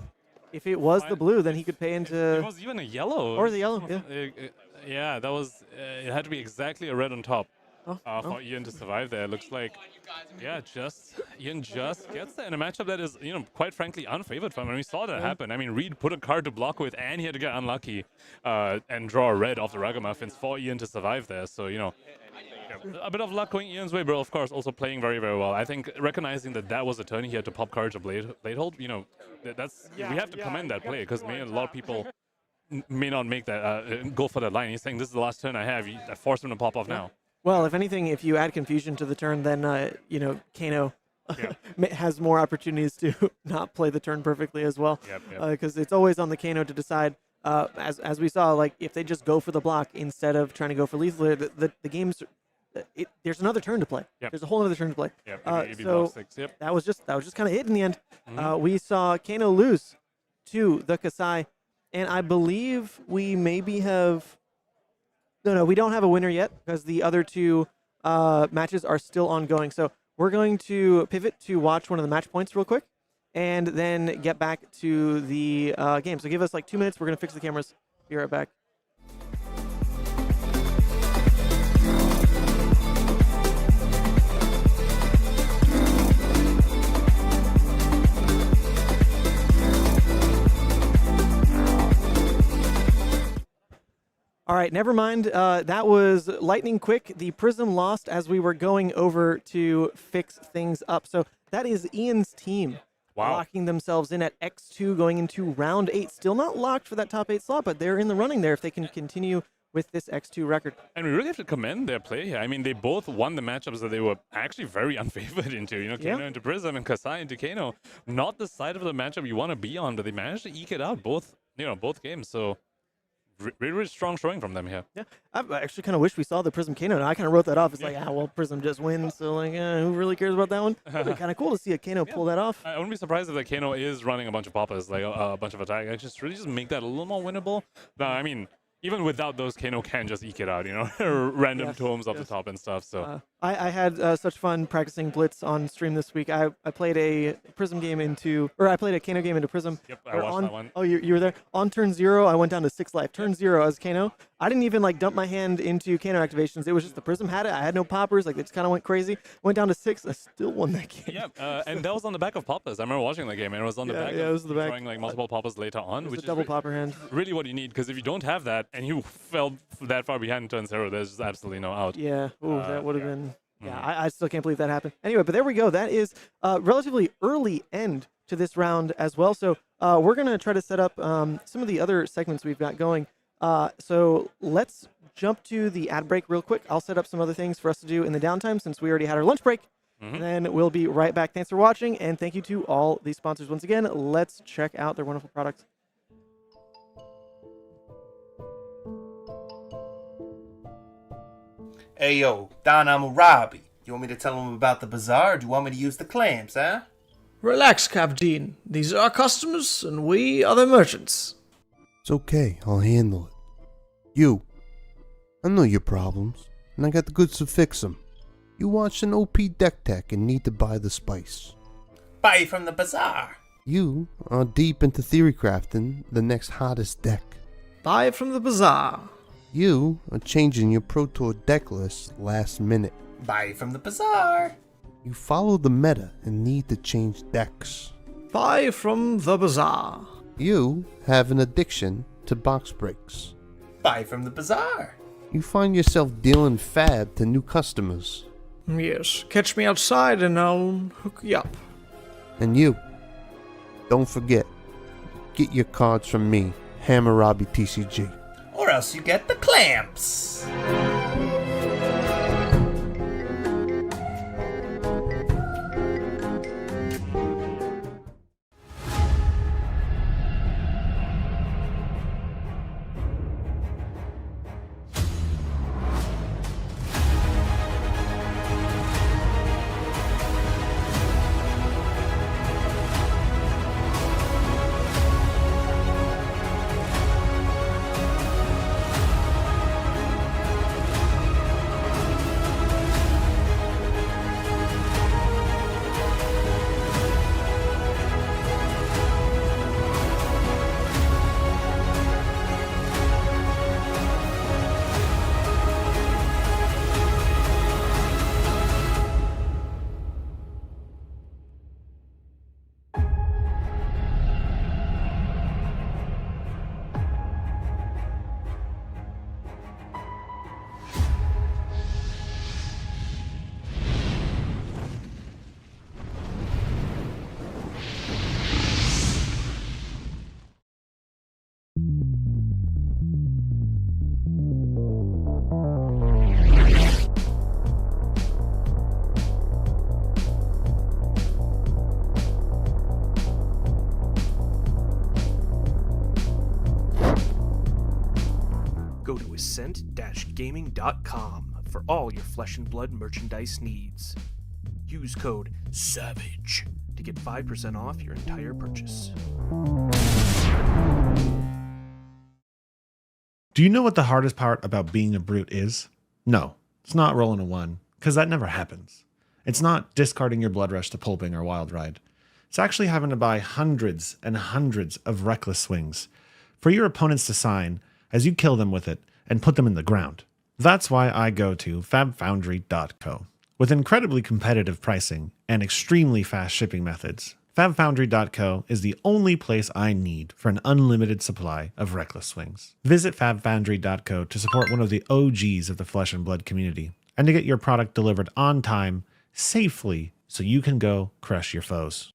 If it was the blue, then he could pay into. It was even a yellow. Or the yellow, yeah. Yeah, that was. It had to be exactly a red on top for Ian to survive there. Looks like, Ian just gets there in a matchup that is, quite frankly unfavored for him. And we saw that happen. I mean, Reed put a card to block with, and he had to get unlucky and draw a red off the Ragamuffins for Ian to survive there. So, a bit of luck going Ian's way, but of course also playing very, very well. I think recognizing that was a turn he had to pop cards or blade hold, we have to commend that play because a lot of people may not make that go for that line. He's saying this is the last turn I have. I force him to pop off now. Well, if anything, if you add confusion to the turn, then Kano has more opportunities to not play the turn perfectly as well. Because it's always on the Kano to decide. As we saw, like if they just go for the block instead of trying to go for lethal, the game's. There's another turn to play. There's a whole other turn to play. So that was just kind of it in the end. We saw Kano lose to the Kassai, and I believe we maybe have. No, we don't have a winner yet because the other 2 matches are still ongoing. So we're going to pivot to watch one of the match points real quick, and then get back to the game. So give us like 2 minutes. We're gonna fix the cameras. Be right back. All right, never mind. That was lightning quick. The Prism lost as we were going over to fix things up. So that is Ian's team locking themselves in at X2 going into round 8. Still not locked for that top 8 slot, but they're in the running there if they can continue with this X2 record. And we really have to commend their play here. I mean, they both won the matchups that they were actually very unfavored into. Kano into Prism and Kassai into Kano. Not the side of the matchup you want to be on, but they managed to eke it out both games. So really strong showing from them here. Yeah, I actually kind of wish we saw the Prism Kano. I kind of wrote that off. It's like, Prism just wins. So who really cares about that one? It'd be kind of cool to see a Kano pull that off. I wouldn't be surprised if the Kano is running a bunch of poppers, like a bunch of attack. Just make that a little more winnable. No, I mean, even without those, Kano can just eke it out, random tomes off the top and stuff. So I had such fun practicing Blitz on stream this week. I played a Prism game I played a Kano game into Prism. Yep, I watched that one. Oh, you were there? On turn 0, I went down to 6 life. Turn 0 as Kano. I didn't even dump my hand into Kano activations. It was just the Prism had it. I had no poppers. It just kind of went crazy. Went down to 6. I still won that game. Yeah, and that was on the back of poppers. I remember watching the game, and it was on the back. Yeah, it was the back. Throwing multiple poppers later on, which is double popper hand. Really, what you need, because if you don't have that and you fell that far behind in turn 0, there's just absolutely no out. Yeah. Ooh, that would have been. Yeah, I still can't believe that happened. Anyway, but there we go. That is a relatively early end to this round as well. So we're going to try to set up some of the other segments we've got going. So let's jump to the ad break real quick. I'll set up some other things for us to do in the downtime since we already had our lunch break. And then we'll be right back. Thanks for watching, and thank you to all these sponsors once again. Let's check out their wonderful products. Hey yo, Don Amurabi. You want me to tell them about the bazaar, or do you want me to use the clams, huh? Relax, Captain. These are our customers, and we are their merchants. It's okay, I'll handle it. You, I know your problems, and I got the goods to fix them. You watched an OP deck tech and need to buy the spice. Buy from the bazaar. You are deep into theory crafting the next hottest deck. Buy from the bazaar. You are changing your Pro Tour deck list last minute. Buy from the bazaar. You follow the meta and need to change decks. Buy from the bazaar. You have an addiction to box breaks. Buy from the bazaar. You find yourself dealing fab to new customers. Yes, catch me outside and I'll hook you up. And you, don't forget, get your cards from me, Hammurabi TCG. Or else you get the clamps. Go to ascent-gaming.com for all your Flesh and Blood merchandise needs. Use code SAVAGE to get 5% off your entire purchase. Do you know what the hardest part about being a brute is? No, it's not rolling a 1, because that never happens. It's not discarding your Blood Rush to Pulping or Wild Ride. It's actually having to buy hundreds and hundreds of Reckless Swings for your opponents to sign as you kill them with it and put them in the ground. That's why I go to fabfoundry.co. With incredibly competitive pricing and extremely fast shipping methods, fabfoundry.co is the only place I need for an unlimited supply of Reckless Swings. Visit fabfoundry.co to support one of the OGs of the Flesh and Blood community and to get your product delivered on time, safely, so you can go crush your foes.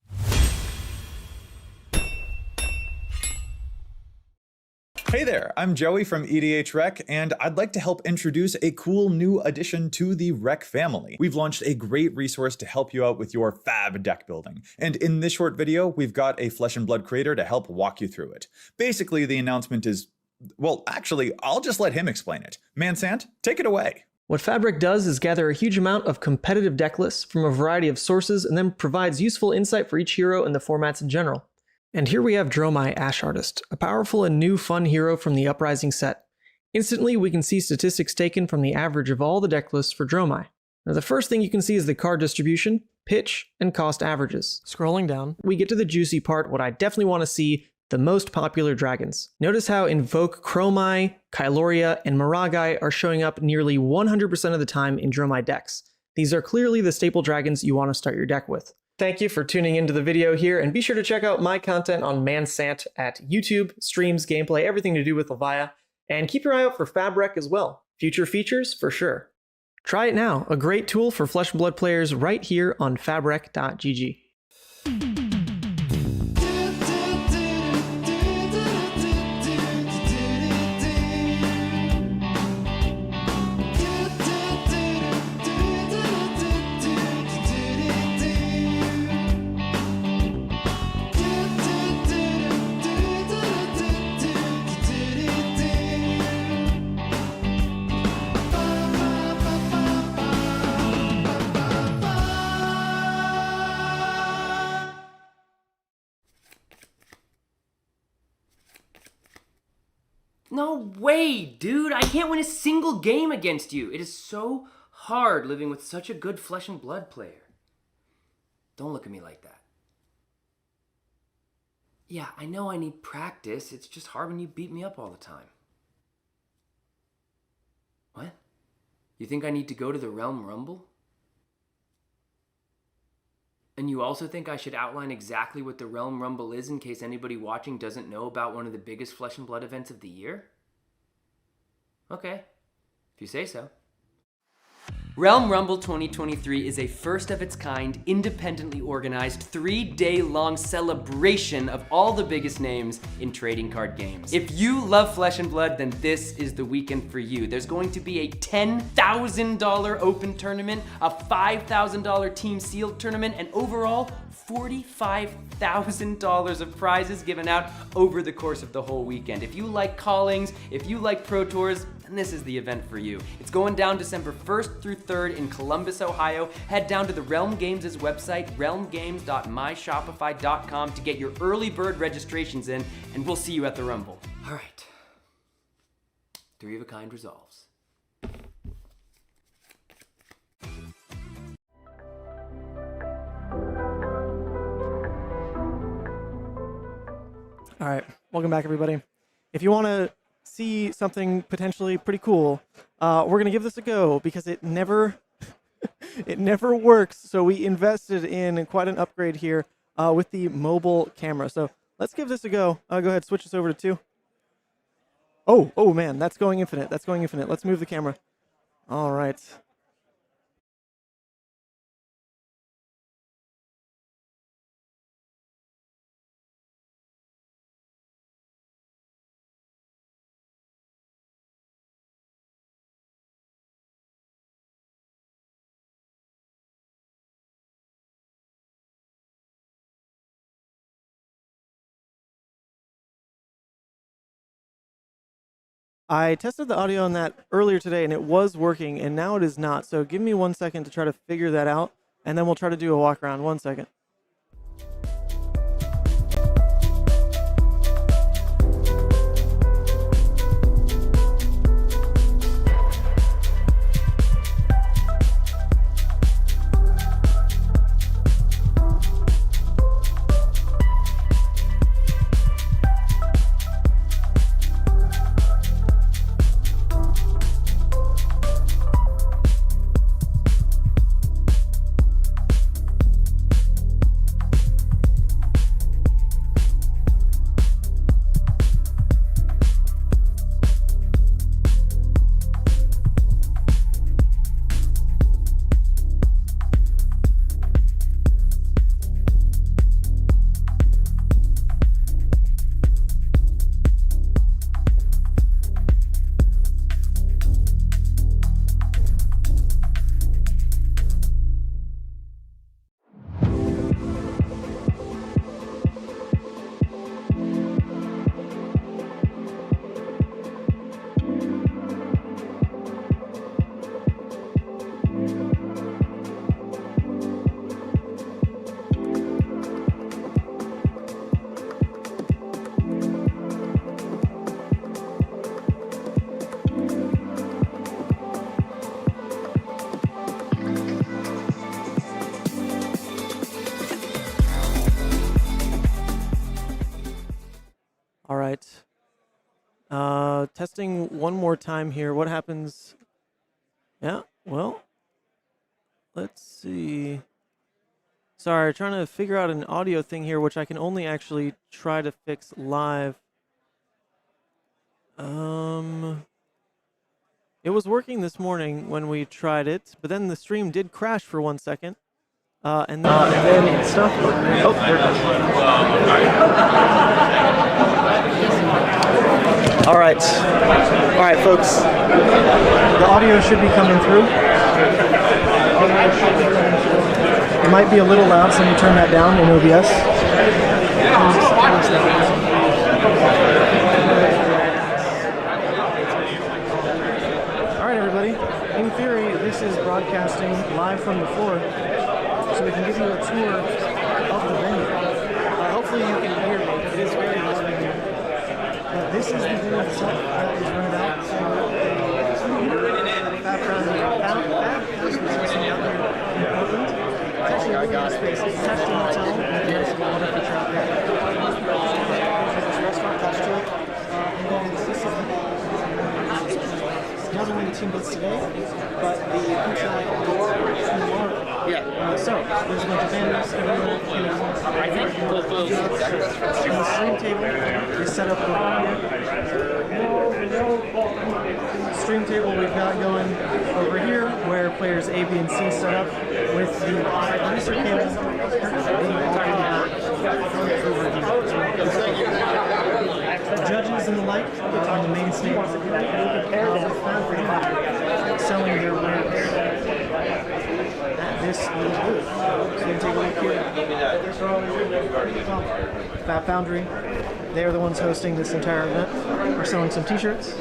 Hey there, I'm Joey from EDH Rec, and I'd like to help introduce a cool new addition to the Rec family. We've launched a great resource to help you out with your fab deck building. And in this short video, we've got a Flesh and Blood creator to help walk you through it. Basically, the announcement is, well, actually, I'll just let him explain it. Mansant, take it away. What Fabric does is gather a huge amount of competitive deck lists from a variety of sources and then provides useful insight for each hero and the formats in general. And here we have Dromai Ash Artist, a powerful and new fun hero from the Uprising set. Instantly, we can see statistics taken from the average of all the deck lists for Dromai. Now, the first thing you can see is the card distribution, pitch, and cost averages. Scrolling down, we get to the juicy part, what I definitely want to see, the most popular dragons. Notice how Invoke Chromai, Kyloria, and Maragai are showing up nearly 100% of the time in Dromai decks. These are clearly the staple dragons you want to start your deck with. Thank you for tuning into the video here, and be sure to check out my content on Mansant at YouTube, streams, gameplay, everything to do with Levia, and keep your eye out for Fabric as well. Future features for sure. Try it now, a great tool for Flesh and Blood players right here on fabrec.gg. No way, dude! I can't win a single game against you! It is so hard living with such a good Flesh and Blood player. Don't look at me like that. Yeah, I know I need practice. It's just hard when you beat me up all the time. What? You think I need to go to the Realm Rumble? And you also think I should outline exactly what the Realm Rumble is in case anybody watching doesn't know about one of the biggest Flesh and Blood events of the year? Okay, if you say so. Realm Rumble 2023 is a first of its kind, independently organized, 3-day-long celebration of all the biggest names in trading card games. If you love Flesh and Blood, then this is the weekend for you. There's going to be a $10,000 open tournament, a $5,000 team sealed tournament, and overall, $45,000 of prizes given out over the course of the whole weekend. If you like callings, if you like Pro Tours, then this is the event for you. It's going down December 1st through 3rd in Columbus, Ohio. Head down to the Realm Games' website, realmgames.myshopify.com, to get your early bird registrations in, and we'll see you at the Rumble. All right. 3 of a kind resolves. All right, welcome back, everybody. If you want to see something potentially pretty cool, we're gonna give this a go because it never, it never works. So we invested in quite an upgrade here with the mobile camera. So let's give this a go. Go ahead, switch this over to 2. Oh man, that's going infinite. That's going infinite. Let's move the camera. All right. I tested the audio on that earlier today, and it was working, and now it is not. So give me 1 second to try to figure that out, and then we'll try to do a walk around. 1 second. All right. Testing one more time here. What happens? Yeah, well, let's see. Sorry, trying to figure out an audio thing here, which I can only actually try to fix live. It It was working this morning when we tried it, but then the stream did crash for 1 second. And then it stopped. Oh, there it goes. All right, folks. The audio should be coming through. It might be a little loud, so let me turn that down in OBS. All right, everybody. In theory, this is broadcasting live from the floor, so we can give you a tour of the venue. Hopefully, you can hear me. It is very loud in here. This is the venue itself that is rented out to background out here in Portland. It's actually a really nice space. It's attached to a hotel. You can nice and water feature out there. There's this restaurant attached to it. And then this is not only the Team Blitz today, but the Kassai tomorrow. Yeah. So there's a bunch of banners everywhere. The stream table is set up over here. Stream table we've got going over here, where players A, B, and C set up with the producer cable the judges and the like on the main stage selling their wares at this little booth. So you can take a look here. Fat Foundry, they're the ones hosting this entire event. We're selling some t-shirts,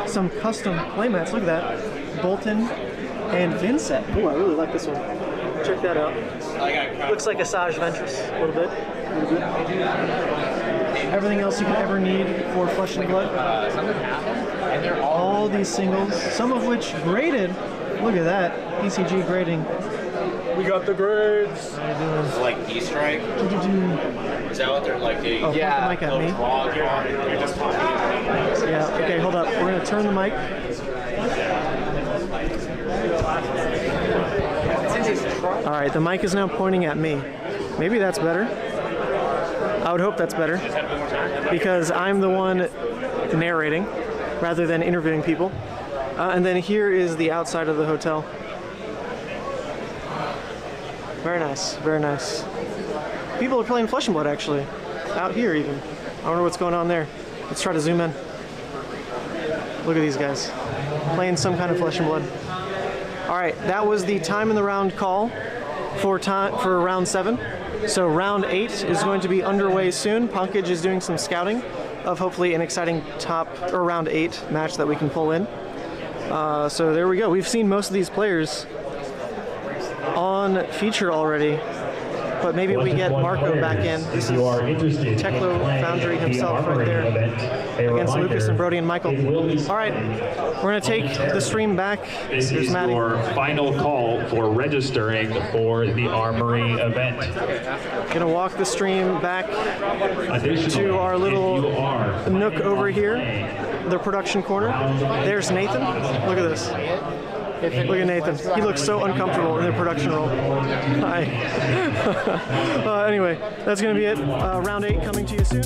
some custom playmats. Look at that. Bolton and Vincent. Oh, I really like this one. Check that out. Looks like a Sage Ventress a little bit. Everything else you could ever need for Flesh and Blood. All these singles, some of which graded. Look at that. PCG grading. We got the grades. How you doing? It's like Easter egg. Is that what they're like doing? Oh, yeah. Point the mic at me. Yeah, okay, hold up. We're going to turn the mic. All right, the mic is now pointing at me. Maybe that's better. I would hope that's better, because I'm the one narrating rather than interviewing people. And then here is the outside of the hotel. Very nice, very nice. People are playing Flesh and Blood, actually. Out here, even. I wonder what's going on there. Let's try to zoom in. Look at these guys. Playing some kind of Flesh and Blood. All right, that was the time in the round call for round 7. So round 8 is going to be underway soon. Punkage is doing some scouting of hopefully an exciting round 8 match that we can pull in. So there we go. We've seen most of these players on feature already, but maybe we get Marco back in. This is Teklo Foundry himself right there against Lucas and Brody and Michael. All right, we're going to take the stream back. This is your final call for registering for the Armory event. Going to walk the stream back to our little nook over here, the production corner. There's Nathan. Look at this. Look at Nathan. He looks so uncomfortable in the production role. Hi. Anyway, that's going to be it. Round 8 coming to you soon.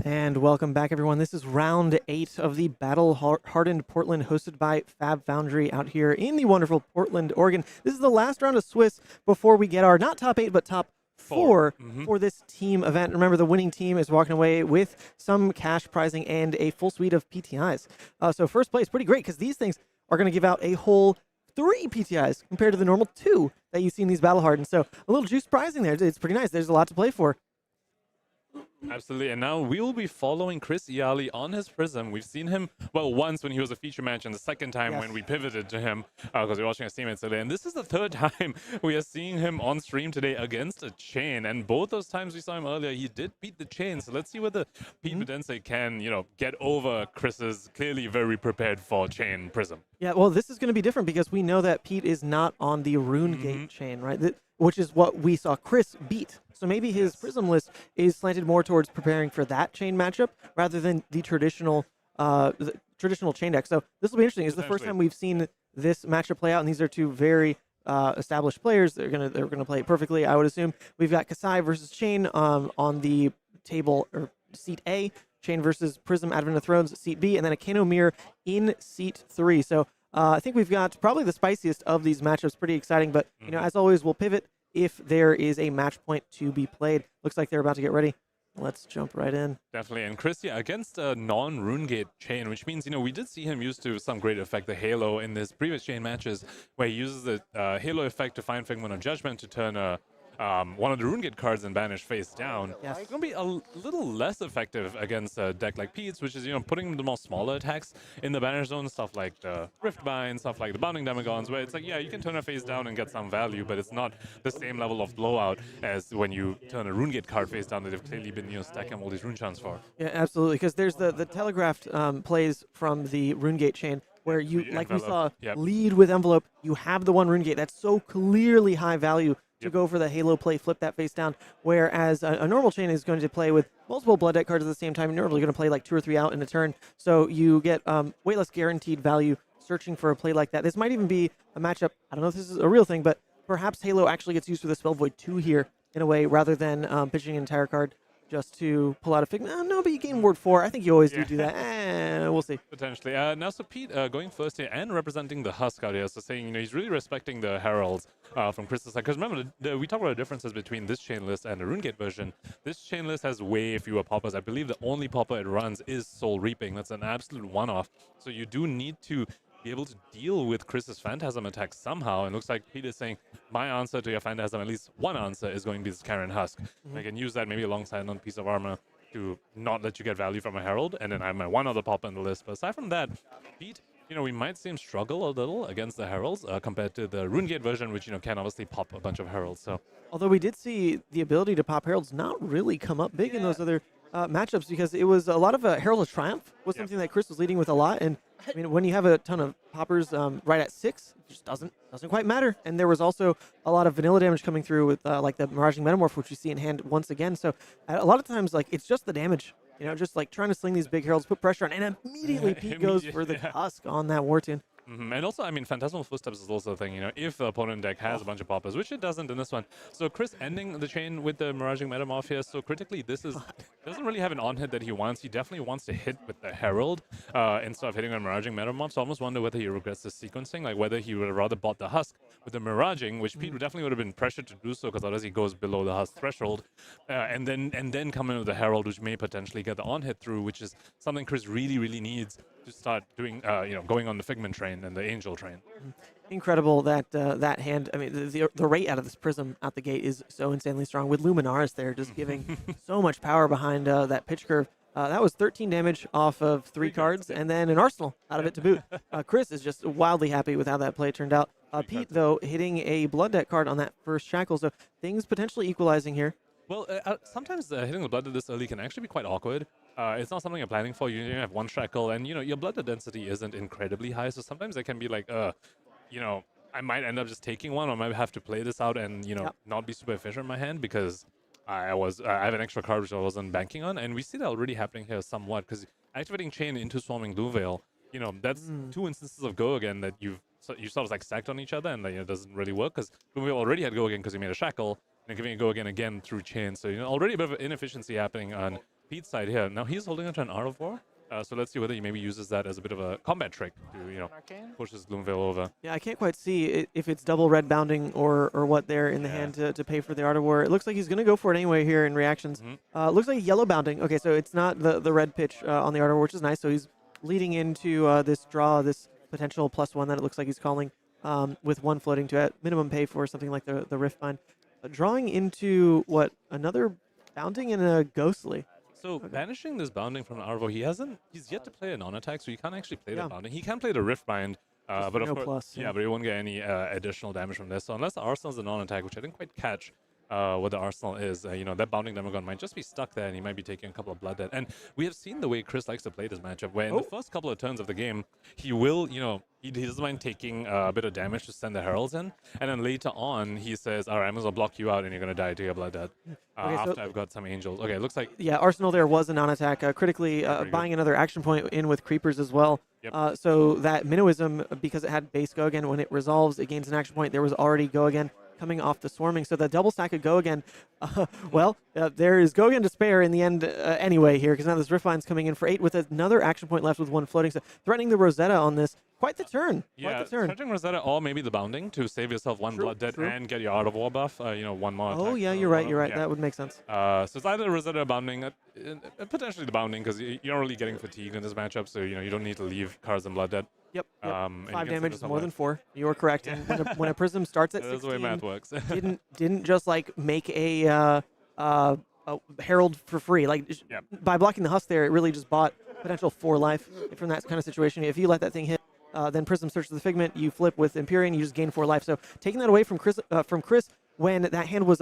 And welcome back, everyone. This is round 8 of the Battle Hardened Portland, hosted by Fab Foundry out here in the wonderful Portland, Oregon. This is the last round of Swiss before we get our, not top 8, but top 4 for this team event. Remember, the winning team is walking away with some cash prizing and a full suite of PTIs. So first place, pretty great, because these things are going to give out a whole 3 PTIs compared to the normal 2 that you see in these Battle Hardened. So a little juice prizing there. It's pretty nice. There's a lot to play for. Absolutely, and now we will be following Chris Iali on his Prism. We've seen him, well, once when he was a feature match, and the second time when we pivoted to him, because we were watching his teammates today. And this is the third time we are seeing him on stream today against a Chane. And both those times we saw him earlier, he did beat the Chane. So let's see whether Pete Budense can, get over Chris's clearly very prepared for Chane Prism. Yeah, well, this is going to be different because we know that Pete is not on the Rune Gate Chane, right? Which is what we saw Chris beat. So maybe his Prism list is slanted more towards preparing for that Chane matchup rather than the traditional Chane deck. So this will be interesting. It's the first time we've seen this matchup play out, and these are two very established players. They're gonna play it perfectly, I would assume. We've got Kassai versus Chane on the table, or seat A. Chane versus Prism, Advent of Thrones, seat B, and then a Kano mirror in seat 3. So I think we've got probably the spiciest of these matchups. Pretty exciting, but as always, we'll pivot if there is a match point to be played. Looks like they're about to get ready. Let's jump right in. Definitely. And Chris, against a non-Runegate Chane, which means, we did see him use to some great effect the Halo in his previous Chane matches, where he uses the Halo effect to find Figment of Judgment to turn one of the Runegate cards and banish face down. Yes. It's going to be a little less effective against a deck like Feats, which is, putting the more smaller attacks in the banish zone, stuff like the Riftbind, stuff like the Bounding Demogons, where it's like, yeah, you can turn a face down and get some value, but it's not the same level of blowout as when you turn a Runegate card face down that they've clearly been, stacking all these rune charms for. Yeah, absolutely, because there's the telegraphed plays from the Runegate Chane, where you, like we saw, lead with Envelope. You have the one Runegate that's so clearly high value to go for the Halo play, flip that face down, whereas a normal Chane is going to play with multiple Blood Deck cards at the same time. You're normally going to play like 2 or 3 out in a turn, so you get way less guaranteed value searching for a play like that. This might even be a matchup, I don't know if this is a real thing, but perhaps Halo actually gets used for the Spell Void 2 here in a way, rather than pitching an entire card just to pull out a Figment. No, but you gain Ward 4. I think you always do that. We'll see. Potentially. Now, so Pete going first here and representing the Husk out here, so saying, he's really respecting the Heralds from Chris's side. Because remember, we talk about the differences between this Chane list and the Runegate version. This Chane list has way fewer poppers. I believe the only popper it runs is Soul Reaping. That's an absolute one-off. So you do need to be able to deal with Chris's Phantasm attack somehow. And it looks like Pete is saying, my answer to your Phantasm, at least one answer, is going to be this Karen Husk. I can use that maybe alongside another piece of armor to not let you get value from a Herald. And then I have my one other popper in the list. But aside from that, Pete, we might see him struggle a little against the Heralds compared to the Runegate version, which, can obviously pop a bunch of Heralds. So, although we did see the ability to pop Heralds not really come up big in those other matchups, because it was a lot of Herald of Triumph was something that Chris was leading with a lot. And I mean, when you have a ton of poppers right at 6, it just doesn't quite matter. And there was also a lot of vanilla damage coming through with like the Miraging Metamorph, which you see in hand once again. So a lot of times, like, it's just the damage, just like trying to sling these big Heralds, put pressure on, and immediately Pete goes for the Husk on that War Tune. And also, I mean, Phantasmal Footsteps is also a thing, if the opponent deck has a bunch of poppers, which it doesn't in this one. So Chris ending the Chane with the Miraging Metamorph here, so critically, this doesn't really have an on-hit that he wants. He definitely wants to hit with the Herald instead of hitting on Miraging Metamorph. So I almost wonder whether he regrets the sequencing, like whether he would have rather bought the Husk with the Miraging, which Pete definitely would have been pressured to do so, because otherwise he goes below the Husk threshold, and then come in with the Herald, which may potentially get the on-hit through, which is something Chris really, really needs to start doing, going on the Figment train and the Angel train. Incredible that that hand. I mean, the rate out of this Prism out the gate is so insanely strong, with Luminaris there just giving so much power behind that pitch curve. That was 13 damage off of 3 cards, and then an arsenal out of it to boot. Chris is just wildly happy with how that play turned out. Pete, though, hitting a Blood Deck card on that first Shackle, so things potentially equalizing here. Well, sometimes hitting the Blood Deck this early can actually be quite awkward. It's not something you're planning for. You have one Shackle, and your Blood Deck density isn't incredibly high, so sometimes it can be like, I might end up just taking one, or I might have to play this out and not be super efficient in my hand because I have an extra card which I wasn't banking on, and we see that already happening here somewhat because activating Chane into swarming Gloomveil, that's 2 instances of go again that you sort of like stacked on each other, and it doesn't really work because Gloomveil already had go again because he made a shackle, and giving it go again through Chane. So already a bit of inefficiency happening on Feats' side here. Now he's holding onto an Art of War. So let's see whether he maybe uses that as a bit of a combat trick to, push his Gloomveil over. Yeah, I can't quite see if it's double red bounding or what there in the hand to pay for the Art of War. It looks like he's going to go for it anyway here in reactions. Looks like yellow bounding. Okay, so it's not the red pitch on the Art of War, which is nice. So he's leading into this draw, this potential +1 that it looks like he's calling with 1 floating to at minimum pay for something like the Riftbind. Drawing into, another bounding and a ghostly. So banishing this bounding from Arvo, he's yet to play a non-attack, so you can't actually play the bounding. He can play the Riftbind, but of course, but he won't get any additional damage from this. So unless the Arsenal's a non-attack, which I didn't quite catch what the Arsenal is, that bounding Demagon might just be stuck there, and he might be taking a couple of blood dead. And we have seen the way Chris likes to play this matchup, where in the first couple of turns of the game, he will, he doesn't mind taking a bit of damage to send the heralds in, and then later on, he says, all right, I'm going to block you out, and you're going to die to your blood dead after I've got some angels. Okay, it looks like... Yeah, Arsenal there was a non-attack, critically buying another action point in with creepers as well. Yep. So that Minnowism, because it had base go again, when it resolves, it gains an action point. There was already go again coming off the swarming. So the double stack of go again, there is go again to spare in the end anyway here, because now this Riftbind's coming in for 8 with another action point left with 1 floating. So threatening the Rosetta on this. Quite the turn. Yeah, threatening Rosetta or maybe the bounding to save yourself 1 blood dead and get your Art of War buff, 1 more attack. Oh, yeah, you're right. Yeah. That would make sense. So it's either Rosetta or bounding, potentially the bounding, because you're not really getting fatigued in this matchup, so you don't need to leave cards and blood dead. Yep. 5 damage is more than 4. You're correct. And when a Prism starts at 16, that's the way math works. didn't just like make a Herald for free. By blocking the husk there, it really just bought potential 4 life from that kind of situation. If you let that thing hit, then Prism searches the Figment, you flip with Empyrean, you just gain 4 life. So taking that away from Chris when that hand was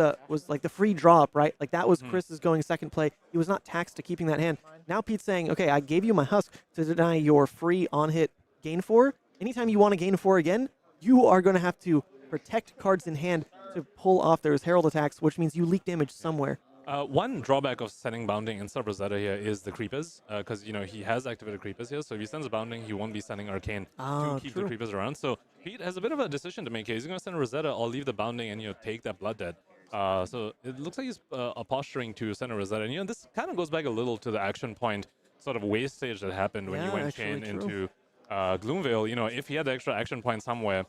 like the free draw up, right? Like that was Chris's going second play. He was not taxed to keeping that hand. Now Pete's saying, okay, I gave you my husk to deny your free on-hit gain 4. Anytime you want to gain 4 again, you are going to have to protect cards in hand to pull off those Herald attacks, which means you leak damage somewhere. One drawback of sending bounding instead of Rosetta here is the creepers, because he has activated creepers here. So if he sends bounding, he won't be sending Arcane to keep the creepers around. So Pete has a bit of a decision to make here. He's going to send Rosetta or leave the bounding and take that blood dead. So it looks like he's posturing to send a Rosetta. And this kind of goes back a little to the action point sort of wastage that happened when you went Chane into Gloomveil. If he had the extra action point somewhere,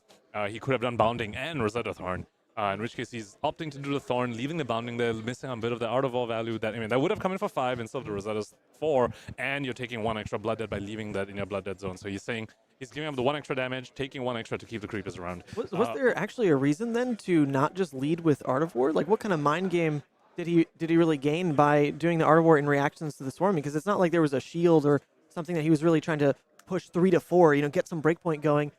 he could have done bounding and Rosetta Thorn. In which case he's opting to do the Thorn, leaving the bounding there, missing a bit of the Art of War value. That would have come in for 5 instead of the Rosetta's 4, and you're taking 1 extra blood dead by leaving that in your blood dead zone. So he's saying he's giving up the 1 extra damage, taking 1 extra to keep the creepers around. Was there actually a reason then to not just lead with Art of War? Like what kind of mind game did he really gain by doing the Art of War in reactions to the swarming? Because it's not like there was a shield or something that he was really trying to push 3 to 4, get some breakpoint going.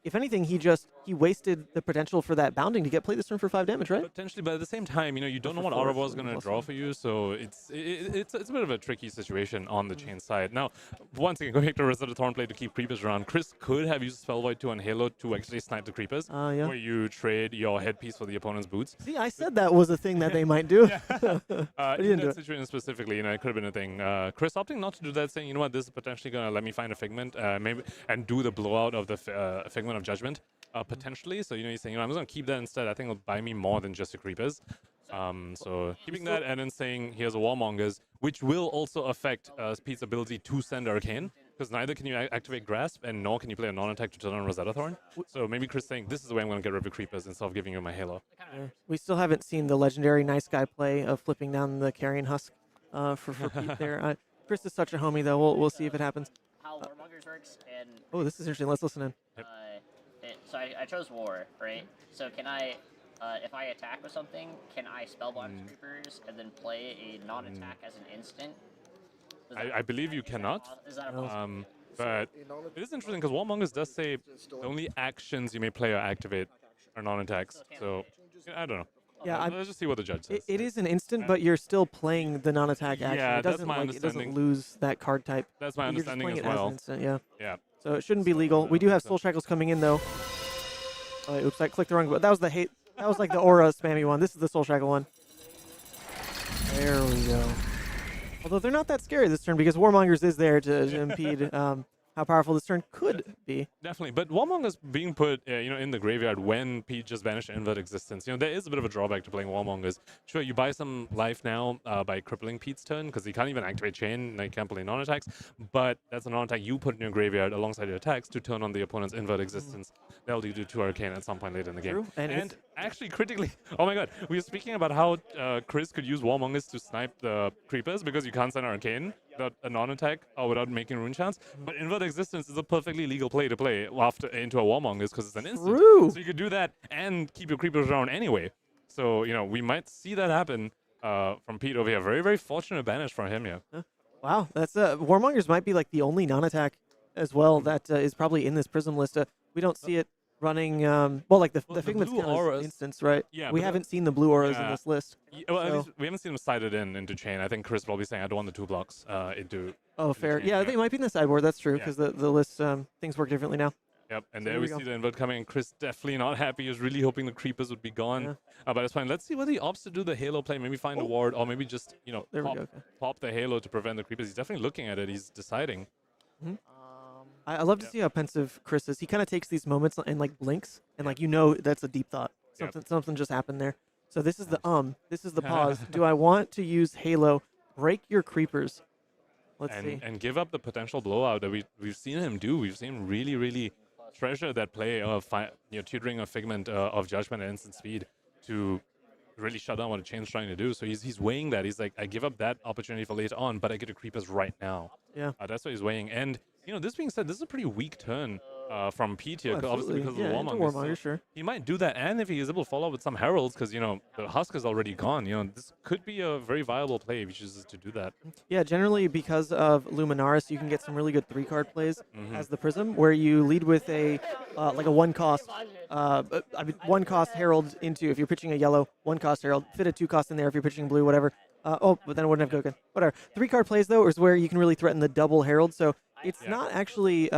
If anything, he wasted the potential for that bounding to get played this turn for 5 damage, right? Potentially, but at the same time, you don't know what Art of War is going to draw for you, so it's a bit of a tricky situation on the Chane side. Now, once again, going back to Rosetta Thorn play to keep creepers around, Chris could have used Spell Void 2 on Halo to actually snipe the creepers, where you trade your headpiece for the opponent's boots. See, I said that was a thing that they might do. In that situation specifically, it could have been a thing. Chris opting not to do that, saying, this is potentially going to let me find a Figment, maybe, and do the blowout of the Figment of Judgment, potentially. So, he's saying, I'm just going to keep that instead. I think it'll buy me more than just the creepers. So keeping that and then saying, here's a Warmongers, which will also affect Pete's ability to send Arcane, because neither can you activate Grasp, and nor can you play a non-attack to turn on Rosetta Thorn. So maybe Chris saying, this is the way I'm going to get rid of the creepers instead of giving you my Halo. Yeah. We still haven't seen the legendary nice guy play of flipping down the Carrion Husk for Pete there. Chris is such a homie, though. We'll see if it happens. How Warmongers works, and this is interesting. Let's listen in. Yep. So I chose War, right? So can I, if I attack with something, can I spellblock creepers and then play a non-attack as an instant? I believe you cannot. Is that but it is interesting because Warmongers does say the only actions you may play or activate are non-attacks. So I don't know. Yeah, let's just see what the judge says. It is an instant, but you're still playing the non-attack action. Yeah, it doesn't, that's my understanding. It doesn't lose that card type. That's my understanding you're just as playing well. It as an instant, Yeah. So it shouldn't be legal. We do have Soul Shackles coming in, though. Oh, oops, I clicked the wrong button. That was the hate. That was like the aura spammy one. This is the Soul Shackle one. There we go. Although they're not that scary this turn because Warmongers is there to impede how powerful this turn could be. Definitely, but Warmonger's being put, in the graveyard when Pete just banished Invert Existence. There is a bit of a drawback to playing Warmongers. Sure, you buy some life now by crippling Pete's turn because he can't even activate Chane. Now you can't play non-attacks, but that's a non-attack you put in your graveyard alongside your attacks to turn on the opponent's Invert Existence. That'll do 2 Arcane at some point later in the game. True. And actually, critically, oh my god, we were speaking about how Chris could use Warmongers to snipe the creepers because you can't send Arcane without a non-attack or without making rune chance. But Invert Existence is a perfectly legal play to play into a Warmongers because it's an instant. True. So you could do that and keep your creepers around anyway. So, we might see that happen from Pete over here. Very, very fortunate banish for him here. Wow, that's Warmongers might be like the only non-attack as well that is probably in this Prism list. We don't see it running, the Figment's kind of instance, right? Yeah, we haven't seen the blue auras in this list. Well, at least we haven't seen them sided into Chane. I think Chris probably saying, I don't want the 2 blocks into... Oh, fair. Yeah, they might be in the sideboard. That's true, because the list, things work differently now. Yep, and there we see the invert coming, and Chris definitely not happy. He was really hoping the creepers would be gone. But it's fine. Let's see whether he opts to do the Halo play. Maybe find a ward, or maybe just, pop the Halo to prevent the creepers. He's definitely looking at it. He's deciding. I love to see how pensive Chris is. He kind of takes these moments and like blinks, and that's a deep thought. Something just happened there. So this is this is the pause. Do I want to use Halo? Break your creepers. Let's see. And give up the potential blowout that we've seen him do. We've seen him really, really treasure that play of tutoring a Figment of Judgment at instant speed to really shut down what a Chane's trying to do. So he's weighing that. He's like, I give up that opportunity for later on, but I get the creepers right now. Yeah. That's what he's weighing. And this being said, this is a pretty weak turn from Pete here, obviously because of the Warmonger. Sure. He might do that, and if he is able to follow up with some Heralds, because the Husk is already gone. This could be a very viable play if he chooses to do that. Yeah, generally because of Luminaris, you can get some really good 3-card plays as the Prism, where you lead with a like a 1-cost, 1-cost Herald into if you're pitching a yellow, 1-cost Herald, fit a 2-cost in there if you're pitching blue, whatever. But then it wouldn't have Goken. Whatever. 3-card plays though is where you can really threaten the double Herald. So it's not actually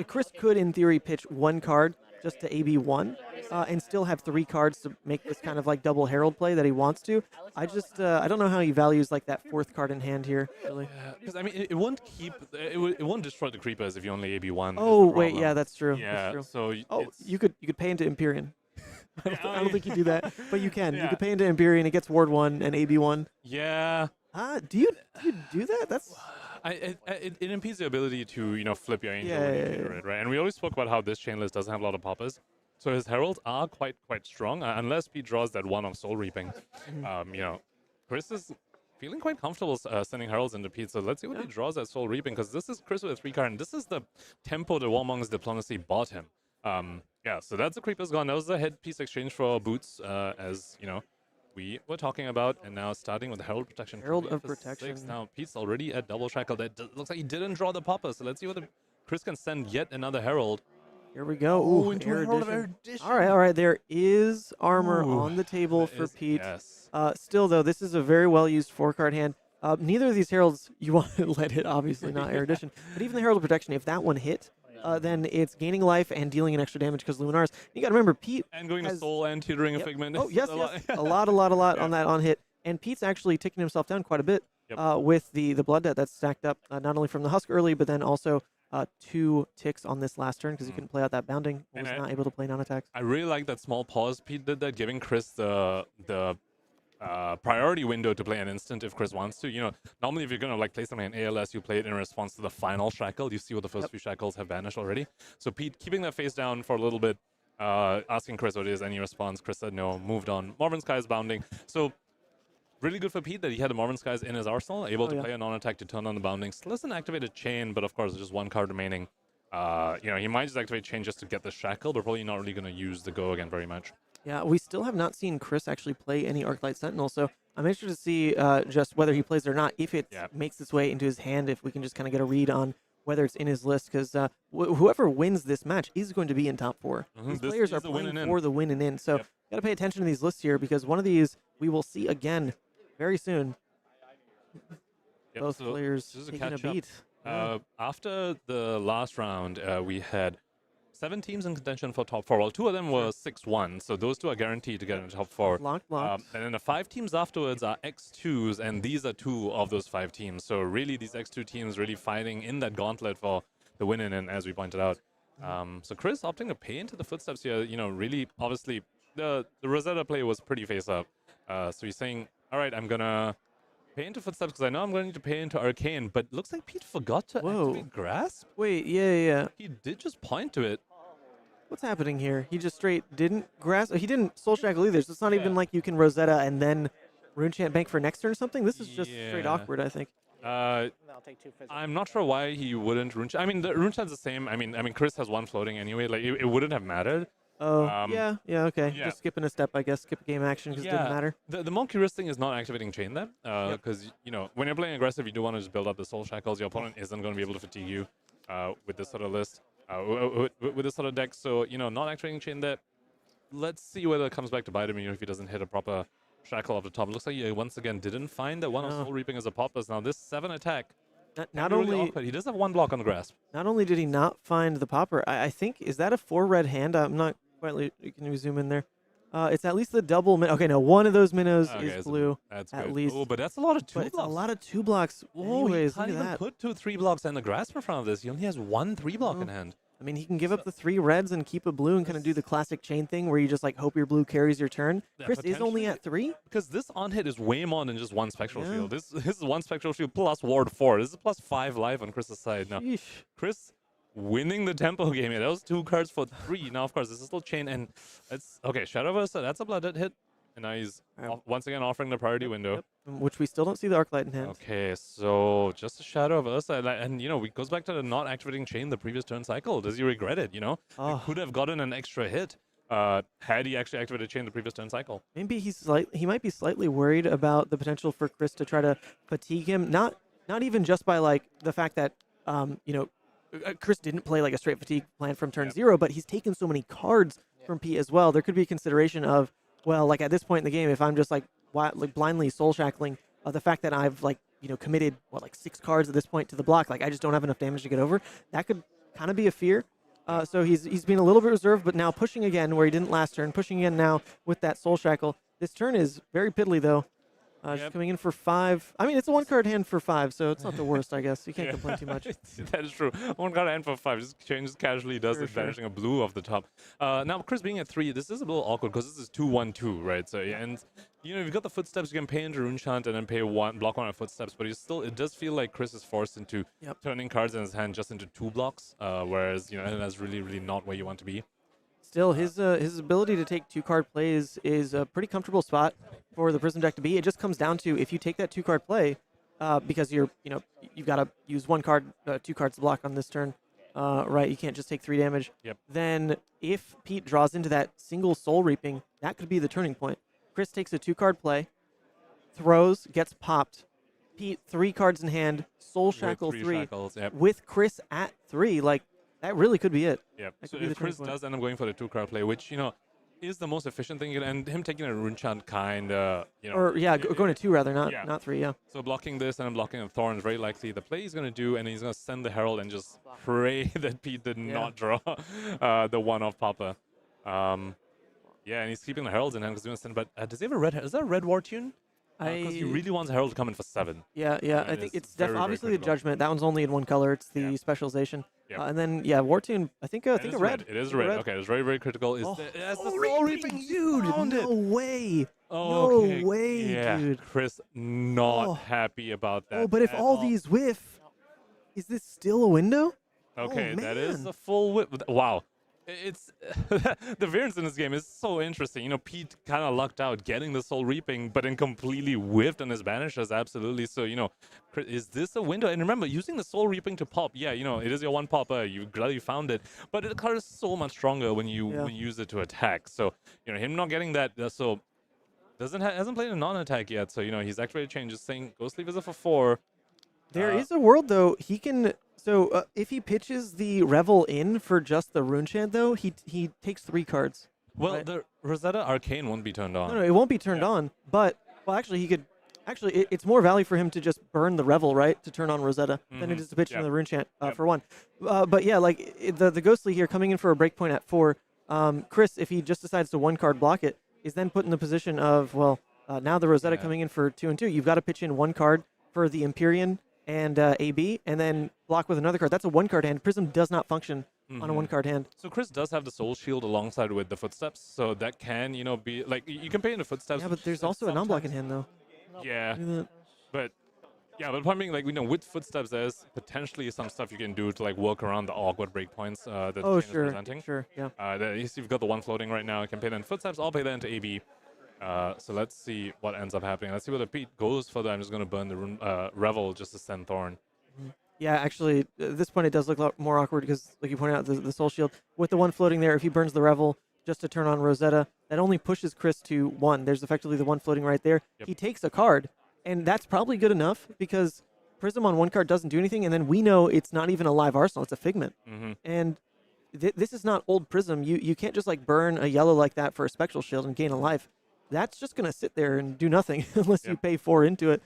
Chris could in theory pitch 1 card just to AB1 and still have 3 cards to make this kind of like double Herald play that he wants to. I just I don't know how he values like that 4th card in hand here. Really. Because it won't keep it won't destroy the creepers if you only AB1. Oh wait, yeah, that's true. Yeah. That's true. So you could pay into Empyrean. I don't think you do that, but you can. Yeah. You could pay into Empyrean. It gets Ward 1 and AB1. Yeah. Do you do that? That's. It impedes the ability to flip your angel when you tutor it, right? And we always spoke about how this chain list doesn't have a lot of poppers, so his heralds are quite strong unless Pete draws that one of Soul Reaping. Chris is feeling quite comfortable sending heralds into Pete, so let's see what he draws at Soul Reaping, because this is Chris with a 3-card, and this is the tempo that Warmonger's Diplomacy bought him. So that's the Creeper's gone. That was the headpiece exchange for Boots, as we were talking about, and now starting with Herald Protection. Herald of Protection. 6. Now Pete's already at double shackle. That looks like he didn't draw the popper, so let's see whether Chris can send yet another Herald. Here we go. Ooh, into Herald of Erudition. All right. There is armor on the table for Pete. Yes. Still, though, this is a very well-used 4-card hand. Neither of these Heralds you want to let hit, obviously, not Erudition. But even the Herald of Protection, if that one hit, then it's gaining life and dealing an extra damage because Luminaris. You got to remember, Pete and going to Soul and tutoring a Figment. Oh, yes. a lot on that on hit. And Pete's actually ticking himself down quite a bit with the Blood Debt that's stacked up, not only from the Husk early, but then also 2 ticks on this last turn because he couldn't play out that Bounding. Was not able to play non-attacks. I really like that small pause Pete did that, giving Chris the priority window to play an instant if Chris wants to. Normally if you're going to play something in ALS, you play it in response to the final shackle. You see what the first few shackles have vanished already. So Pete keeping that face down for a little bit, asking Chris what it is, any response. Chris said no, moved on. Marvin Sky is bounding. So really good for Pete that he had the Marvin Skies in his arsenal, able to play a non-attack to turn on the bounding. Still doesn't activate a Chane, but of course there's just 1 card remaining. He might just activate Chane just to get the shackle, but probably not really going to use the go again very much. Yeah, we still have not seen Chris actually play any Arclight Sentinel, so I'm interested to see just whether he plays it or not, if it makes its way into his hand, if we can just kind of get a read on whether it's in his list, because whoever wins this match is going to be in top 4. These players are playing for the win and in, so got to pay attention to these lists here, because one of these we will see again very soon. Both players taking a beat. After the last round, we had 7 teams in contention for top 4. Well, 2 of them were 6-1, so those 2 are guaranteed to get in the top 4. Locked. And then the 5 teams afterwards are X2s, and these are 2 of those 5 teams. So really, these X2 teams really fighting in that gauntlet for the win, and as we pointed out. So Chris opting to pay into the footsteps here, really, obviously, the Rosetta play was pretty face-up. So he's saying, all right, I'm going to pay into footsteps because I know I'm going to need to pay into Arcane, but looks like Pete forgot to activate Grasp. Wait, yeah. He did just point to it. What's happening here? He just straight didn't grasp. He didn't Soul Shackle either, so it's not even like you can Rosetta and then Rune Chant bank for next turn or something. This is just straight awkward, I think. I'm not sure why he wouldn't Rune Chant. I mean, the Rune Chant's the same. I mean, Chris has 1 floating anyway. Like, it wouldn't have mattered. Oh, yeah, okay. Yeah. Just skipping a step, I guess. Skip a game action because it didn't matter. The more curious thing is not activating Chane then, because, when you're playing aggressive, you do want to just build up the Soul Shackles. Your opponent isn't going to be able to fatigue you with this sort of list, with this sort of deck. So, not activating Chane there. Let's see whether it comes back to bite him, if he doesn't hit a proper shackle off the top. It looks like he once again didn't find that one of Soul Reaping as a poppers. Now, this 7 attack, not only he does have 1 block on the Grasp. Not only did he not find the popper, I think, is that a 4 red hand? I'm not quite. Can we zoom in there? It's at least the double min. Okay, no, one of those minnows is blue. That's at good. least. Oh, but that's a lot of 2 blocks. It's a lot of 2 blocks. Anyways, he can't even put 2 3 blocks and the Grasp in front of this. He only has 1 3 block in hand. I mean, he can give up the 3 reds and keep a blue and kind of do the classic Chane thing where you just hope your blue carries your turn. Chris is only at 3. Because this on hit is way more than just 1 Spectral Shield. This is 1 Spectral Shield plus Ward 4. This is plus 5 life on Chris's side. Now, Chris winning the tempo game here. That was 2 cards for 3. Now, of course, this is still Chane, and it's okay. Shadowverse, that's a blooded hit. And now he's once again offering the priority window. Which we still don't see the Arclight in hand. Okay, so just a Shadow of Ursa. And, it goes back to the not activating Chane the previous turn cycle. Does he regret it, He could have gotten an extra hit had he actually activated Chane the previous turn cycle. Maybe he might be slightly worried about the potential for Chris to try to fatigue him. Not even just by, the fact that, Chris didn't play, a straight fatigue plan from turn 0, but he's taken so many cards from Pete as well. There could be a consideration of, well, at this point in the game, if I'm just blindly soul shackling, the fact that I've committed 6 cards at this point to the block, I just don't have enough damage to get over. That could kind of be a fear. So he's been a little bit reserved, but now pushing again where he didn't last turn, pushing again now with that soul shackle. This turn is very piddly though. Just coming in for 5. I mean, it's a 1-card hand for 5, so it's not the worst, I guess. You can't complain too much. That is true. 1-card hand for 5. Just Chane just casually does it, banishing a blue off the top. Now, Chris being at 3, this is a little awkward because this is 2-1-2, right? So, and you've got the footsteps. You can pay into Rune Chant and then pay block 1 on footsteps, but it does feel like Chris is forced into turning cards in his hand just into 2 blocks, whereas that's really, really not where you want to be. Still, his ability to take 2-card plays is a pretty comfortable spot for the Prism deck to be. It just comes down to if you take that 2-card play, because you've got to use 1 card, 2 cards to block on this turn, right? You can't just take 3 damage. Then if Pete draws into that single Soul Reaping, that could be the turning point. Chris takes a 2-card play, throws, gets popped. Pete 3 cards in hand, Soul Shackle 3 with Chris at 3. That really could be it. Yeah. So if Chris does end up going for the 2-card play, which, is the most efficient thing, and him taking a Rune Chant kind of, Or, going to 2 rather, not 3, So blocking this and then blocking the Thorn is very likely the play he's going to do, and he's going to send the Herald and just pray that Pete did not draw the 1-off Papa. And he's keeping the Heralds in hand because he's going to send, but does he have a red, is that a red War Tune? Because he really wants Herald to come in for 7. Yeah. I think it's obviously the Judgment. That one's only in 1 color. It's the specialization. And then War Tune. I think a red. It is red. Okay, it's very, very critical. The Soul Reaping, dude. No way. No way, dude. Chris not happy about that. Oh, but if all these whiff, is this still a window? Okay, that is a full whiff. Wow. It's the variance in this game is so interesting. Pete kind of lucked out getting the Soul Reaping, but then completely whiffed on his Banishers. Absolutely. So, is this a window? And remember, using the Soul Reaping to pop, it is your 1 popper. You glad you found it, but the card is so much stronger when you use it to attack. So, him not getting that, so hasn't played a non-attack yet. So, he's activated Chane, just saying Ghost Leave is a for 4. There is a world though he can. So if he pitches the Revel in for just the Rune Chant, though, he takes 3 cards. Well, the Rosetta Arcane won't be turned on. No, it won't be turned on. But actually, he could Actually, it's more value for him to just burn the Revel, right, to turn on Rosetta, than it is to pitch into the Rune Chant for 1. But yeah, like the Ghostly here coming in for a breakpoint at 4. Chris, if he just decides to 1-card block it, is then put in the position of, well, now the Rosetta coming in for 2 and 2. You've got to pitch in 1 card for the Empyrean and AB, and then block with another card. That's a 1-card hand. Prism does not function on a 1-card hand. So Chris does have the Soul Shield alongside with the Footsteps, so that can, be like you can pay into Footsteps. Yeah, but there's also a non-blocking hand though. Yeah, but the point being, like, with Footsteps, there's potentially some stuff you can do to like work around the awkward breakpoints that Chane is presenting. Sure, yeah. You've got the 1 floating right now. You can pay that in Footsteps. I'll pay that into AB. So let's see what ends up happening. Let's see whether Pete goes for that. I'm just going to burn the Revel just to send Thorn. Yeah, actually, at this point it does look a lot more awkward because, like you pointed out, the Soul Shield. With the 1 floating there, if he burns the Revel just to turn on Rosetta, that only pushes Chris to 1. There's effectively the 1 floating right there. He takes a card, and that's probably good enough because Prism on 1 card doesn't do anything, and then we know it's not even a live Arsenal. It's a Figment. And this is not old Prism. You can't just, like, burn a yellow like that for a Spectral Shield and gain a life. That's just going to sit there and do nothing unless you pay 4 into it,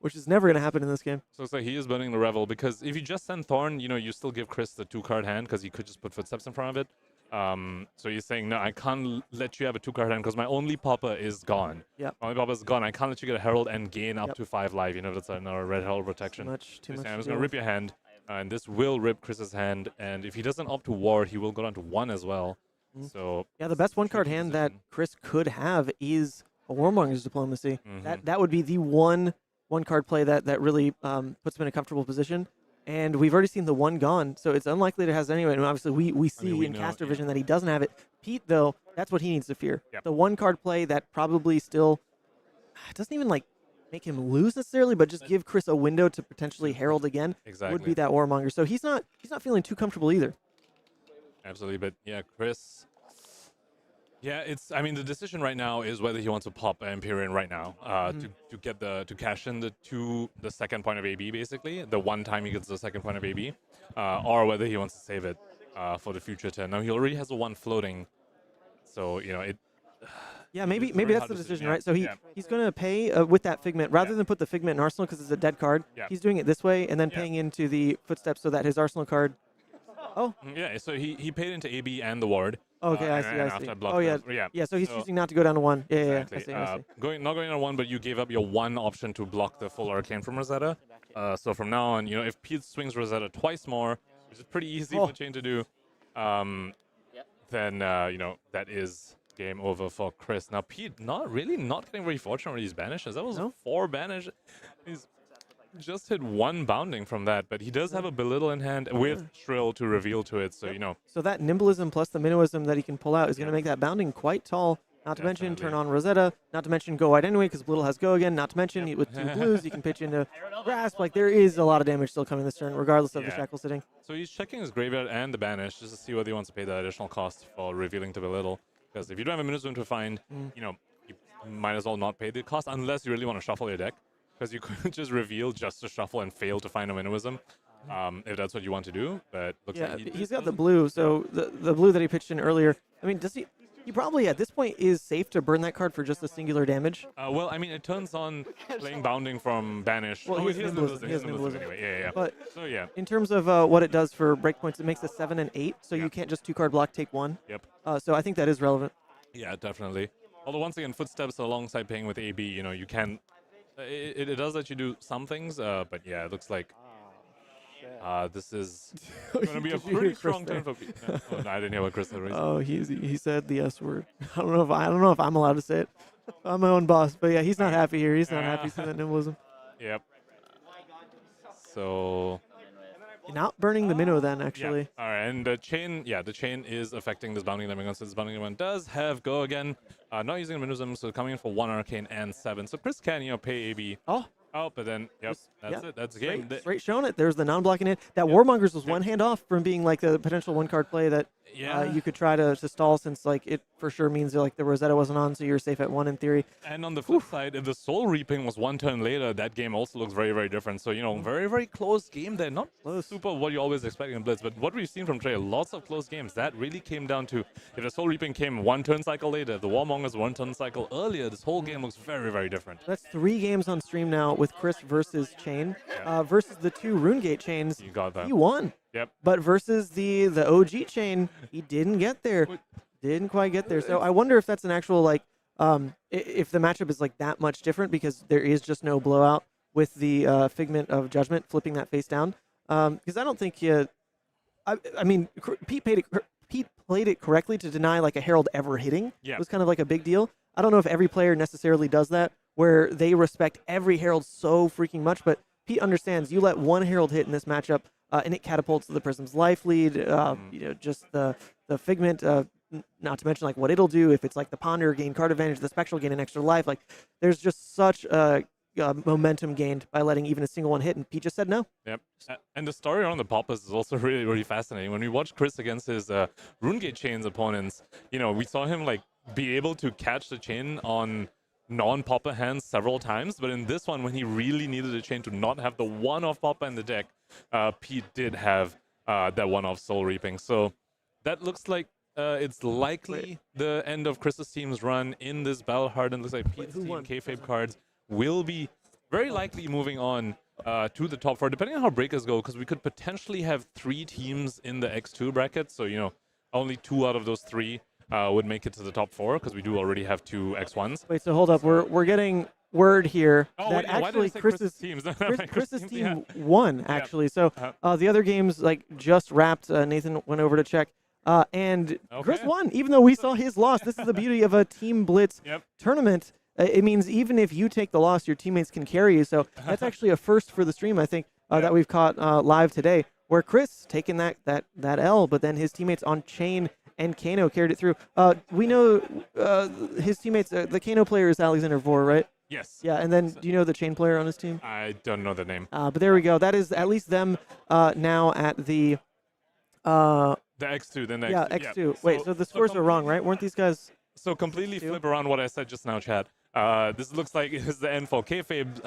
which is never going to happen in this game. So it's like he is burning the Revel because if you just send Thorn, you still give Chris the 2-card hand because he could just put Footsteps in front of it. So you're saying, no, I can't let you have a 2-card hand because my only popper is gone. Yeah. My only popper is gone. I can't let you get a Herald and gain up to 5 life. That's another Red Herald protection. Too much. I'm just going to rip your hand, and this will rip Chris's hand. And if he doesn't opt to ward, he will go down to 1 as well. So yeah, the best 1-card hand that Chris could have is a Warmonger's Diplomacy. That would be the one 1-card play that really puts him in a comfortable position. And we've already seen the 1 gone, so it's unlikely to have anyway. And obviously, we see in caster vision that he doesn't have it. Pete, though, that's what he needs to fear. The 1-card play that probably still doesn't even like make him lose necessarily, but just give Chris a window to potentially herald again would be that Warmonger. So he's not feeling too comfortable either. Absolutely, but yeah, Chris. Yeah, the decision right now is whether he wants to pop Empyrean right now to cash in the second point of AB, basically, the one time he gets the second point of AB, or whether he wants to save it for the future turn. Now he already has a 1 floating, so it. Yeah, maybe that's the decision, right? So he's going to pay with that Figment rather than put the Figment in Arsenal because it's a dead card. He's doing it this way and then paying into the Footsteps so that his Arsenal card. Oh. Yeah, so he paid into AB and the ward. Okay, I see. Oh, yeah. Yeah, so he's choosing not to go down to 1. Yeah, exactly. I see. Not going on 1, but you gave up your 1 option to block the full Arcane from Rosetta. So from now on, if Pete swings Rosetta twice more, which is pretty easy for Chane to do, then, that is game over for Chris. Now, Pete not getting very fortunate with these banishes. That was 4 banish. He's just hit 1 bounding from that, but he does have a Belittle in hand with Shrill to reveal to it, so So that Nimblism plus the Minnowism that he can pull out is going to make that bounding quite tall. Not to mention turn on Rosetta, not to mention go wide anyway because Belittle has go again, not to mention with 2 blues you can pitch into Grasp. Like there is a lot of damage still coming this turn regardless of the shackle sitting. So he's checking his graveyard and the banish just to see whether he wants to pay the additional cost for revealing to Belittle, because if you don't have a Minnowism to find, you might as well not pay the cost unless you really want to shuffle your deck. Because you couldn't just reveal just to shuffle and fail to find a Minnowism, if that's what you want to do. But looks like he's got the blue, so the blue that he pitched in earlier. I mean, does he? He probably at this point is safe to burn that card for just a singular damage. Well, it turns on playing bounding from banish. Well, he has Nimblism anyway. Yeah. But so yeah, in terms of what it does for breakpoints, it makes a 7 and 8, so you can't just 2-card block take 1. Yep. So I think that is relevant. Yeah, definitely. Although once again, Footsteps alongside paying with AB, you can. It does let you do some things, but yeah, it looks like this is going to be a pretty strong turn for Pete. No, I didn't hear what Chris said. Oh, he said the S word. I don't know if I'm allowed to say it. I'm my own boss, but yeah, he's not happy here. He's not happy seeing that Nimblism. Yep. So. Not burning the Minnow then, actually. Yeah. All right, and the Chane is affecting this bounding limit. So this bounding limit does have go again. Not using the Minnowism, so coming in for 1 Arcane and 7. So Chris can, pay AB. Oh, Oh, but then, that's it. That's the game. Straight showing it. There's the non-blocking hit. That Warmongers was one hand off from being like the potential one-card play that you could try to stall, since like it for sure means like the Rosetta wasn't on, so you're safe at 1 in theory. And on the flip side, if the Soul Reaping was 1 turn later, that game also looks very, very different. So, very, very close game there. Not super what you always expect in Blitz, but what we've seen from Trey, lots of close games. That really came down to if the Soul Reaping came 1 turn cycle later, the Warmongers 1 turn cycle earlier, this whole game looks very, very different. That's 3 games on stream now with Chris versus Chane, versus the 2 RuneGate chains. You got that. He won. Yep. But versus the OG chain, he didn't get there. Didn't quite get there. So I wonder if that's an actual like if the matchup is like that much different because there is just no blowout with the Figment of Judgment flipping that face down. Because I don't think I mean Pete played it correctly to deny like a Herald ever hitting. Yeah. It was kind of like a big deal. I don't know if every player necessarily does that, where they respect every Herald so freaking much, but Pete understands you let one Herald hit in this matchup, and it catapults the Prism's life lead. Just the Figment, not to mention like what it'll do if it's like the Ponder gain card advantage, the Spectral gain an extra life. Like there's just such momentum gained by letting even a single one hit, and Pete just said no. Yep. And the story around the Poppers is also really, really fascinating. When we watched Chris against his RuneGate Chains opponents, we saw him like be able to catch the chain on non-popper hands several times, but in this one, when he really needed a chain to not have the one-off popper in the deck, Pete did have that one-off Soul Reaping. So that looks like it's likely the end of Chris's team's run in this battle. Hardened. Looks like Pete's team kayfabe cards will be very likely moving on to the top 4, depending on how breakers go, because we could potentially have 3 teams in the X2 bracket. So, only 2 out of those 3 would make it to the top 4, because we do already have 2 X1s. Wait, so hold up. We're getting word here that actually Chris's team won, actually. So the other games like just wrapped. Nathan went over to check. And Chris won, even though we saw his loss. This is the beauty of a Team Blitz tournament. It means even if you take the loss, your teammates can carry you. So that's actually a first for the stream, I think, that we've caught live today, where Chris taking that L, but then his teammates on Chane and Kano carried it through. We know his teammates, the Kano player is Alexander Vor, right? Yes. Yeah, and then do you know the Chane player on his team? I don't know the name. But there we go. That is at least them now at the... the X2, then the X2. Yeah. Wait, so the scores are wrong, right? Weren't these guys... So completely flip around what I said just now, Chad. This looks like it's the end for Kayfabe,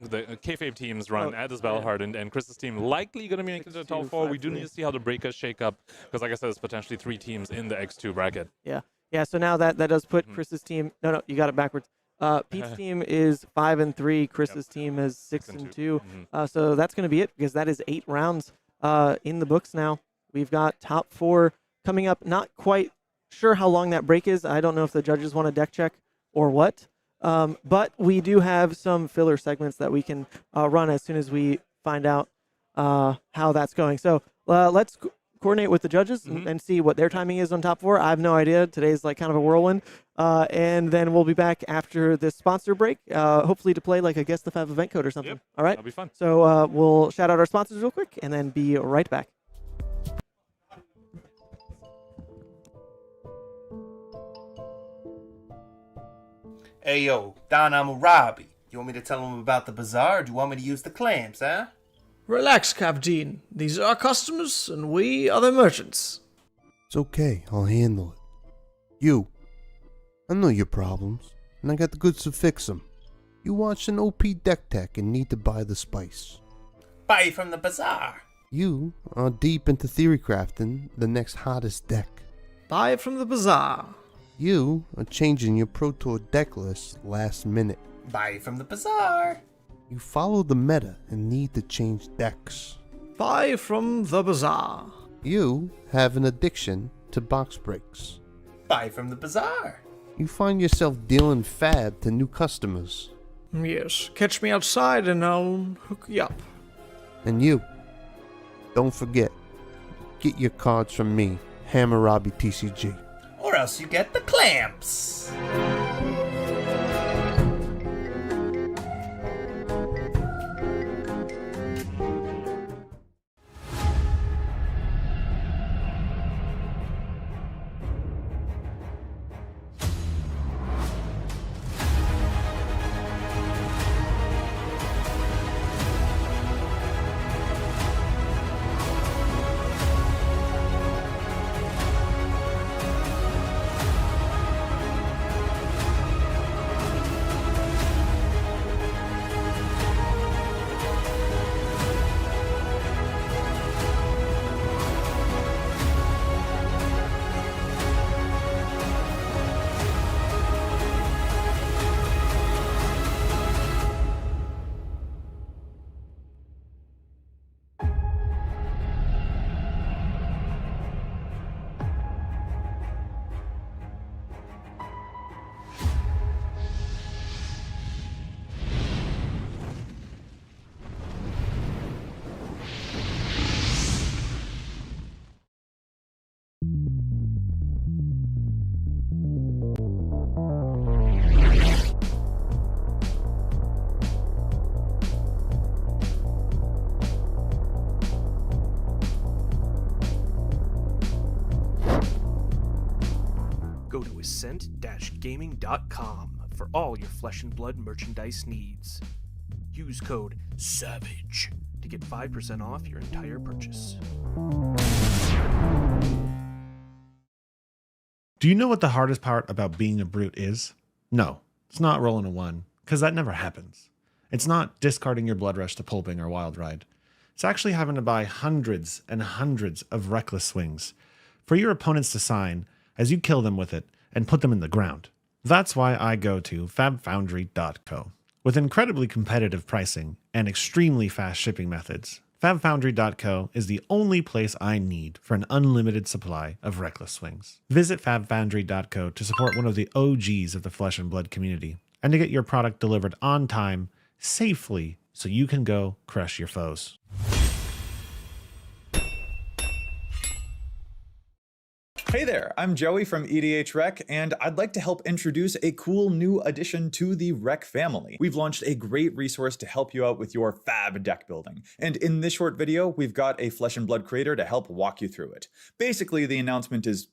the Kayfabe team's run at this battle Hardened, and Chris's team likely going to make it to the top 4. We do need to see how the breakers shake up, because like I said, there's potentially 3 teams in the X2 bracket. Yeah. So now that does put Chris's team... No, you got it backwards. Pete's team is 5-3. Chris's team is 6-2. So that's going to be it, because that is 8 rounds in the books now. We've got top 4 coming up. Not quite sure how long that break is. I don't know if the judges want a deck check or what. But we do have some filler segments that we can run as soon as we find out how that's going. So let's coordinate with the judges and see what their timing is on top 4. I have no idea. Today's like kind of a whirlwind. And then we'll be back after this sponsor break, hopefully to play like a Guess the Fab event code or something. Yep, all right? That'll be fun. So we'll shout out our sponsors real quick and then be right back. Hey yo, Don Amurabi. You want me to tell them about the bazaar, or do you want me to use the clams, huh? Relax, Captain. These are our customers, and we are their merchants. It's okay, I'll handle it. I know your problems, and I got the goods to fix them. You watched an OP deck tech and need to buy the spice. Buy from the bazaar. You are deep into theory crafting the next hottest deck. Buy it from the bazaar. You are changing your Pro Tour deck list last minute. Buy from the bazaar. You follow the meta and need to change decks. Buy from the bazaar. You have an addiction to box breaks. Buy from the bazaar. You find yourself dealing fab to new customers. Yes, catch me outside and I'll hook you up. And you, don't forget, get your cards from me, Hammurabi TCG. Or else you get the clamps. manSant-gaming.com for all your Flesh and Blood merchandise needs. Use code SAVAGE to get 5% off your entire purchase. Do you know what the hardest part about being a brute is? No, it's not rolling a 1, because that never happens. It's not discarding your Blood Rush to Pulping or Wild Ride. It's actually having to buy hundreds and hundreds of reckless swings for your opponents to sign as you kill them with it and put them in the ground. That's why I go to fabfoundry.co. With incredibly competitive pricing and extremely fast shipping methods, fabfoundry.co is the only place I need for an unlimited supply of reckless swings. Visit fabfoundry.co to support one of the OGs of the Flesh and Blood community and to get your product delivered on time, safely, so you can go crush your foes. Hey there, I'm Joey from EDH Rec, and I'd like to help introduce a cool new addition to the Rec family. We've launched a great resource to help you out with your fab deck building. And in this short video, we've got a Flesh and Blood creator to help walk you through it. Basically, the announcement is,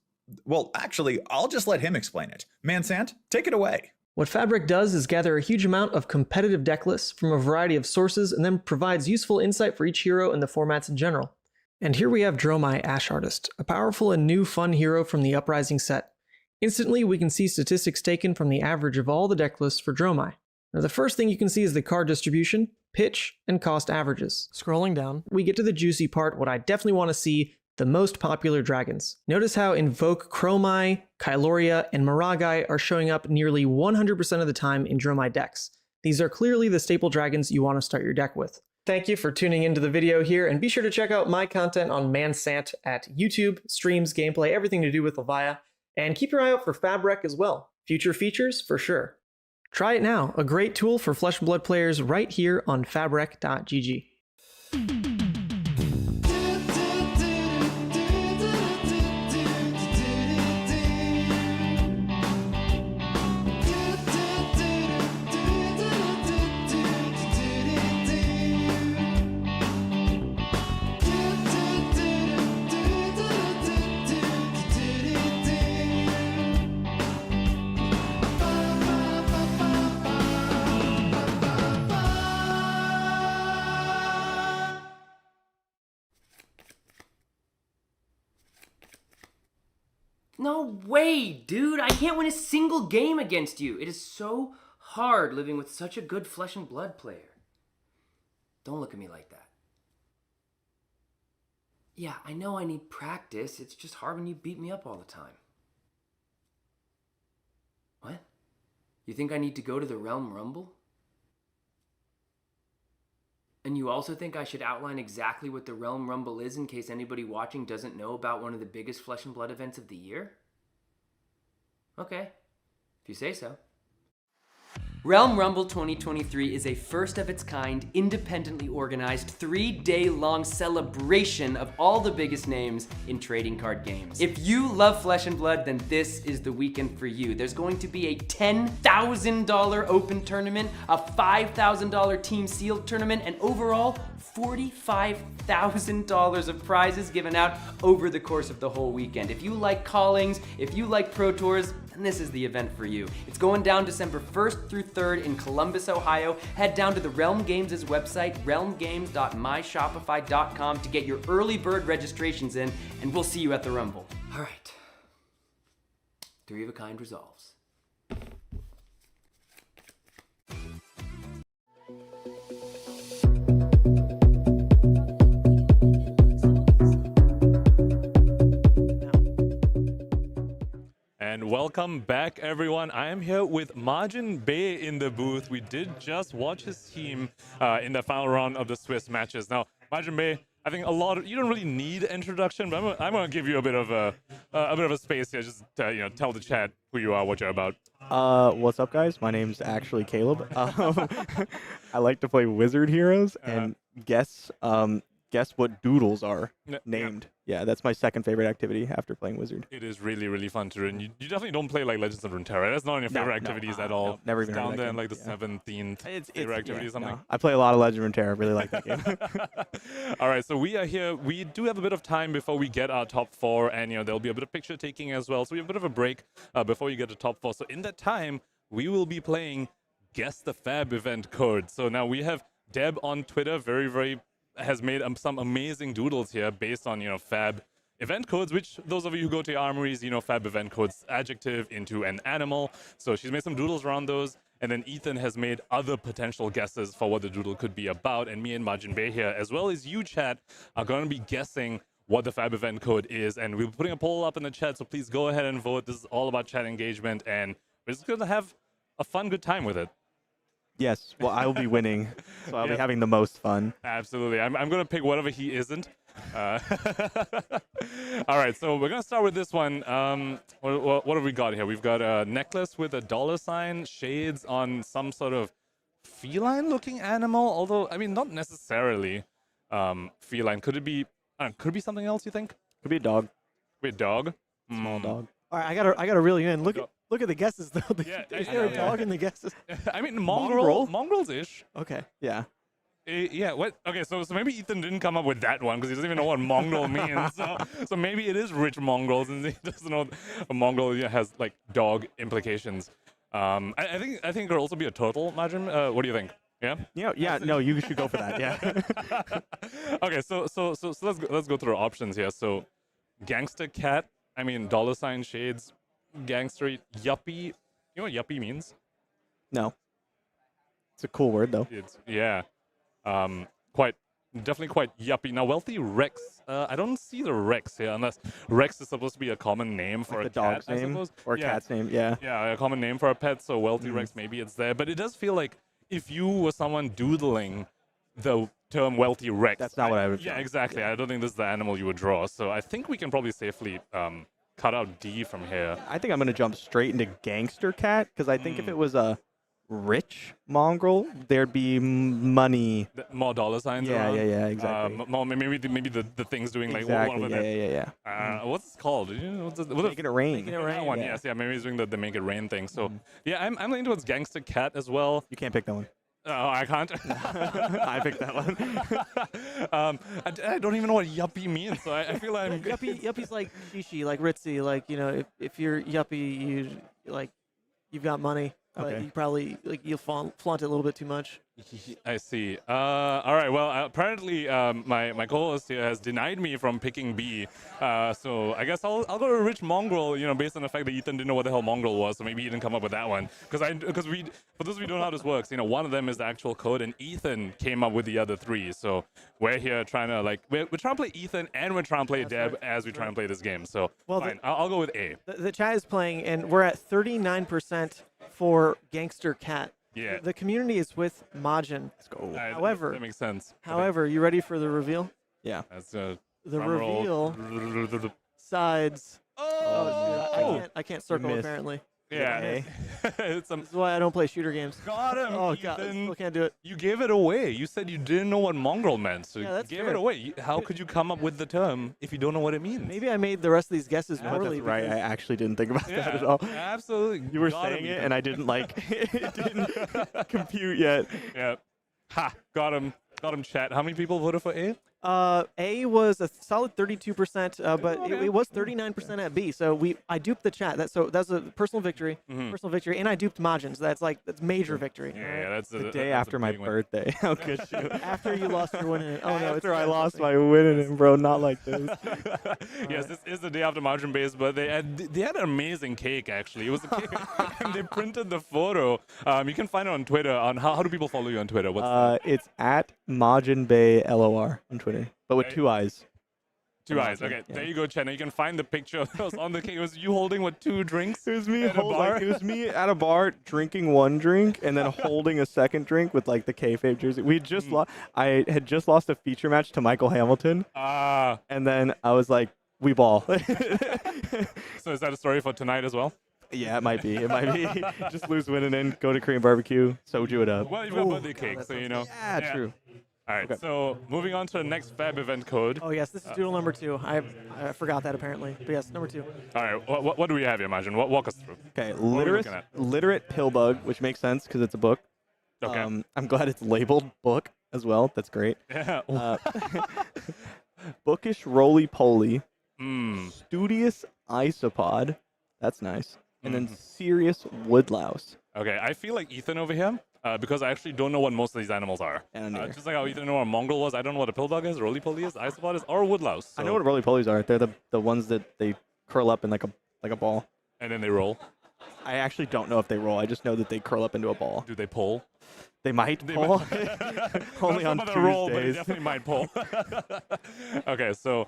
well, actually, I'll just let him explain it. ManSant, take it away. What Fabric does is gather a huge amount of competitive deck lists from a variety of sources and then provides useful insight for each hero and the formats in general. And here we have Dromai Ash Artist, a powerful and new fun hero from the Uprising set. Instantly, we can see statistics taken from the average of all the deck lists for Dromai. Now, the first thing you can see is the card distribution, pitch, and cost averages. Scrolling down, we get to the juicy part, what I definitely want to see, the most popular dragons. Notice how Invoke Chromai, Kyloria, and Maragai are showing up nearly 100% of the time in Dromai decks. These are clearly the staple dragons you want to start your deck with. Thank you for tuning into the video here, and be sure to check out my content on ManSant at YouTube, streams, gameplay, everything to do with Levia, and keep your eye out for Fabric as well. Future features for sure. Try it now, a great tool for Flesh and Blood players right here on fabric.gg. No way, dude! I can't win a single game against you! It is so hard living with such a good Flesh and Blood player. Don't look at me like that. Yeah, I know I need practice. It's just hard when you beat me up all the time. What? You think I need to go to the Realm Rumble? And you also think I should outline exactly what the Realm Rumble is in case anybody watching doesn't know about one of the biggest Flesh and Blood events of the year? Okay, if you say so. Realm Rumble 2023 is a first of its kind, independently organized, 3-day-long celebration of all the biggest names in trading card games. If you love Flesh and Blood, then this is the weekend for you. There's going to be a $10,000 open tournament, a $5,000 team sealed tournament, and overall, $45,000 of prizes given out over the course of the whole weekend. If you like callings, if you like Pro Tours, then this is the event for you. It's going down December 1st through 3rd in Columbus, Ohio. Head down to the Realm Games' website, realmgames.myshopify.com, to get your early bird registrations in, and we'll see you at the Rumble. All right. 3 of a kind resolves. And welcome back, everyone. I am here with Majin Bey in the booth. We did just watch his team in the final round of the Swiss matches. Now, Majin Bey, I think you don't really need introduction, but I'm gonna give you a bit of a space here. Just to, tell the chat who you are, what you're about. What's up, guys? My name's actually Caleb. I like to play wizard heroes and guess guess what doodles are Yeah. named. Yeah, that's my second favorite activity after playing Wizard. It is really, really fun to do. And you definitely don't play like Legends of Runeterra. That's not one of your favorite activities at all. No, never It's even heard down of that there in game. like the 17th favorite activity or something. No. I play a lot of Legend of Runeterra. I really like that game. All right, so we are here. We do have a bit of time before we get our top 4, and there'll be a bit of picture taking as well. So we have a bit of a break before you get to top 4. So in that time, we will be playing Guess the Fab event code. So now we have Deb on Twitter, has made some amazing doodles here based on Fab event codes, which those of you who go to your armories, Fab event codes adjective into an animal. So she's made some doodles around those. And then Ethan has made other potential guesses for what the doodle could be about. And me and Majin Bay here, as well as you, chat, are going to be guessing what the Fab event code is. And we'll be putting a poll up in the chat, so please go ahead and vote. This is all about chat engagement, and we're just going to have a fun, good time with it. Yes, well, I will be winning, so I'll be having the most fun. Absolutely. I'm going to pick whatever he isn't. All right, so we're going to start with this one. What have we got here? We've got a necklace with a $sign, shades on some sort of feline-looking animal, although, I mean, not necessarily feline. Could it be something else, you think? Could be a dog. Could be a dog? Small dog. All right, I gotta reel you in. Look at the guesses though. Is there a dog in the guesses? I mean, mongrels-ish. Okay. Yeah. Yeah. What? Okay. So maybe Ethan didn't come up with that one because he doesn't even know what mongrel means. So maybe it is rich mongrels, and he doesn't know a mongrel has like dog implications. I think it could also be a turtle. Imagine. What do you think? Yeah. Yeah. No, you should go for that. Yeah. Okay. So let's go through our options here. So, gangster cat. I mean, $ shades. Gangster yuppie. You know what yuppie means? No. It's a cool word though. Definitely quite yuppie. Now, wealthy Rex. I don't see the Rex here, unless Rex is supposed to be a common name for like a the cat, dog's name I suppose. or a cat's name. Yeah. Yeah, a common name for a pet. So wealthy Rex, maybe it's there. But it does feel like if you were someone doodling the term wealthy Rex, that's not what I would. Yeah, exactly. Yeah. I don't think this is the animal you would draw. So I think we can probably safely cut out D from here. I think I'm going to jump straight into gangster cat because I think if it was a rich mongrel, there'd be money. More $signs. Yeah, around. yeah, exactly. Maybe the things doing like exactly. one of Yeah. What's it called? Make it rain. Making it rain. That one, yes, yeah. Maybe he's doing the make it rain thing. So yeah, I'm leaning towards gangster cat as well. You can't pick that one. Oh, I can't. I picked that one. I don't even know what yuppie means, so I feel I'm Yuppie's like shishi, like ritzy, like if you're yuppie, you've got money. But you probably you'll flaunt it a little bit too much. I see. All right. Well, apparently my co-host here has denied me from picking B. So I guess I'll go to rich mongrel. Based on the fact that Ethan didn't know what the hell mongrel was, so maybe he didn't come up with that one. Because for those of you who don't know how this works, one of them is the actual code, and Ethan came up with the other 3. So we're here trying to we're trying to play Ethan and we're trying to play Deb as we try and play this game. So fine. I'll go with A. The chat is playing, and we're at 39% for gangster cat. Yeah. The community is with Majin. Let's go. However, that makes sense. However, you ready for the reveal? Yeah. That's the reveal sides. Oh! I can't circle missed. apparently. Yeah. This is why I don't play shooter games. Got him. Oh god, I still can't do it. You gave it away. You said you didn't know what mongrel meant, so Yeah, you gave it away. How could you come up with the term if you don't know what it means? Maybe I made the rest of these guesses poorly. That's right. I actually didn't think about Yeah, that at all. Absolutely. You were Got saying him, it, and I didn't it didn't compute yet. Yeah. Ha! Got him. Got him, chat. How many people voted for A? A was a solid 32%, but Okay. it was 39% at B. So I duped the chat. That's a personal victory, and I duped Majin. So that's major victory. Yeah, that's The day after my birthday. How could you? After you lost your win in it. Oh no! After I lost my win in it, bro. Not like this. Yes, this is the day after Margin Bay's birthday. They had an amazing cake, actually. It was a cake, and they printed the photo. You can find it on Twitter. On how do people follow you on Twitter? What's it's at Majin Bay LOR on Twitter, but with 2 eyes. 2 eyes. Okay, there you go, Chane. You can find the picture that was on the cake. It was you holding 2 drinks? It was me at a bar? It was me at a bar drinking 1 drink and then holding a 2nd drink with the kayfabe jersey. We just I had just lost a feature match to Michael Hamilton. And then I was like, we ball. So is that a story for tonight as well? Yeah, it might be. It might be. Just lose, win, and then go to Korean barbecue, soju it up. Well, you've got birthday cake, so you know. Yeah, true. All right, so moving on to the next Fab event code. Oh yes, this is doodle number 2. I forgot that apparently, but yes, number 2. All right, what do we have here, Majin? Walk us through. Okay, What are we looking at? literate pillbug, which makes sense because it's a book. Okay. I'm glad it's labeled book as well. That's great. Yeah. Bookish roly-poly. Hmm. Studious isopod. That's nice. And then serious woodlouse. Okay, I feel like Ethan over here, because I actually don't know what most of these animals are. Just like how Ethan knew what a mongrel was, I don't know what a pillbug is, roly-poly is, isopod is, or woodlouse. I know what roly-polies are. They're the ones that they curl up in like a ball. And then they roll. I actually don't know if they roll. I just know that they curl up into a ball. Do they pull? They might pull. Only on Tuesdays. Roll, but they definitely might pull. Okay, so.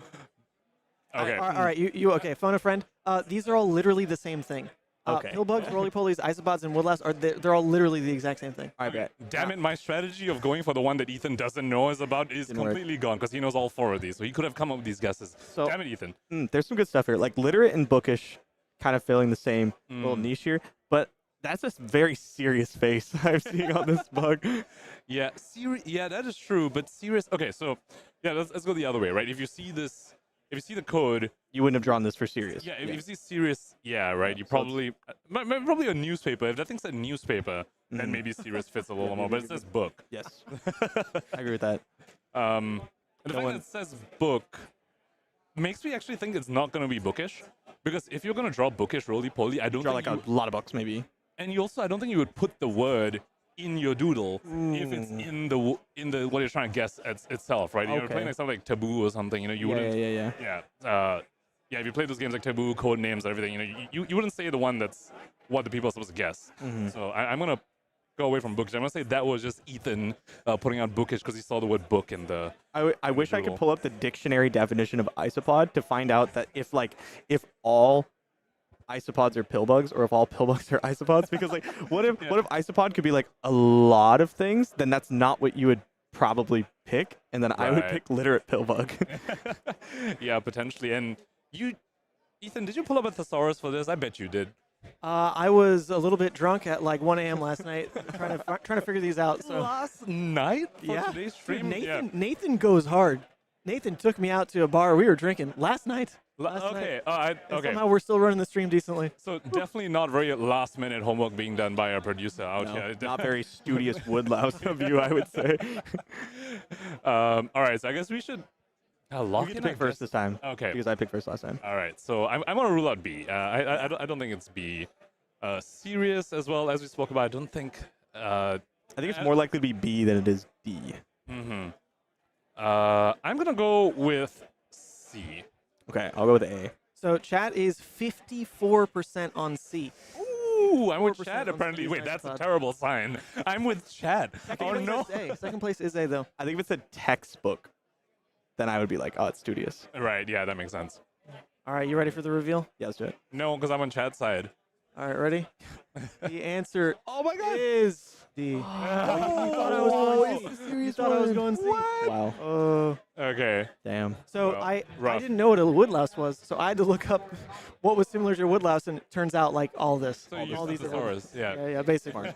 Okay. All right, you okay? Phone a friend. These are all literally the same thing. Okay. Pillbugs, roly-polies, isopods, and woodlouse they're all literally the exact same thing. I bet. Damn it, my strategy of going for the one that Ethan doesn't know is completely gone because he knows all 4 of these. So he could have come up with these guesses. So, damn it, Ethan. There's some good stuff here. Like literate and bookish kind of filling the same little niche here. But that's a very serious face I'm seeing on this bug. Yeah, that is true. But serious. Okay, so yeah, let's go the other way, right? If you see this, if you see the code, you wouldn't have drawn this for serious. Yeah, if you see serious, right. You probably probably a newspaper. If that thing said newspaper, then maybe serious fits a little more. But it says book. Yes, I agree with that. And the fact that it says book makes me actually think it's not going to be bookish, because if you're going to draw bookish roly-poly, I don't draw think like a lot of books maybe. And you also, I don't think you would put the word in your doodle if it's in the what you're trying to guess itself, right? You're playing like something like Taboo or something, you know. You wouldn't. Yeah. If you play those games like Taboo, code names, everything, you know, you wouldn't say the one that's what the people are supposed to guess. So I'm gonna go away from bookish. I'm gonna say that was just Ethan putting out bookish because he saw the word book in the. I wish I could pull up the dictionary definition of isopod to find out that if all isopods are pillbugs or if all pillbugs are isopods, because like what if isopod could be like a lot of things, then that's not what you would probably pick, and then I would pick literate pillbug. Yeah, potentially. And you, Ethan, did you pull up a thesaurus for this? I bet you did. I was a little bit drunk at like 1 a.m. last night trying to figure these out. So last night for yeah, today's stream? Nathan goes hard. Nathan took me out to a bar. We were drinking last night. Okay. And Okay. somehow we're still running the stream decently. So definitely not very last-minute homework being done by our producer out No, here. not very studious woodlouse of you, I would say. All right. So I guess we should. You get to pick first this time. Okay. Because I picked first last time. All right. So I'm gonna rule out B. I don't think it's B. Serious as well as we spoke about. I don't think. I think it's more likely to be B than it is D. I'm gonna go with C. Okay, I'll go with A. So chat is 54% on C. Ooh, I'm with 4% Chad on apparently. C's Wait, that's a iPod. terrible sign. I'm with Chad. Oh no. Second place is A though. I think if it's a textbook, then I would be like, oh, it's studious. Right. Yeah, that makes sense. All right, you ready for the reveal? Yeah, let's do it. No, because I'm on Chad's side. All right, ready? The answer Oh my God. is D. You thought I was going C. You thought I was going C. Wow. Okay. Damn. So Well, I rough. didn't know what a woodlouse was, so I had to look up what was similar to a woodlouse, and it turns out like all this. So you all used these are thesaurus, yeah. Yeah, basically.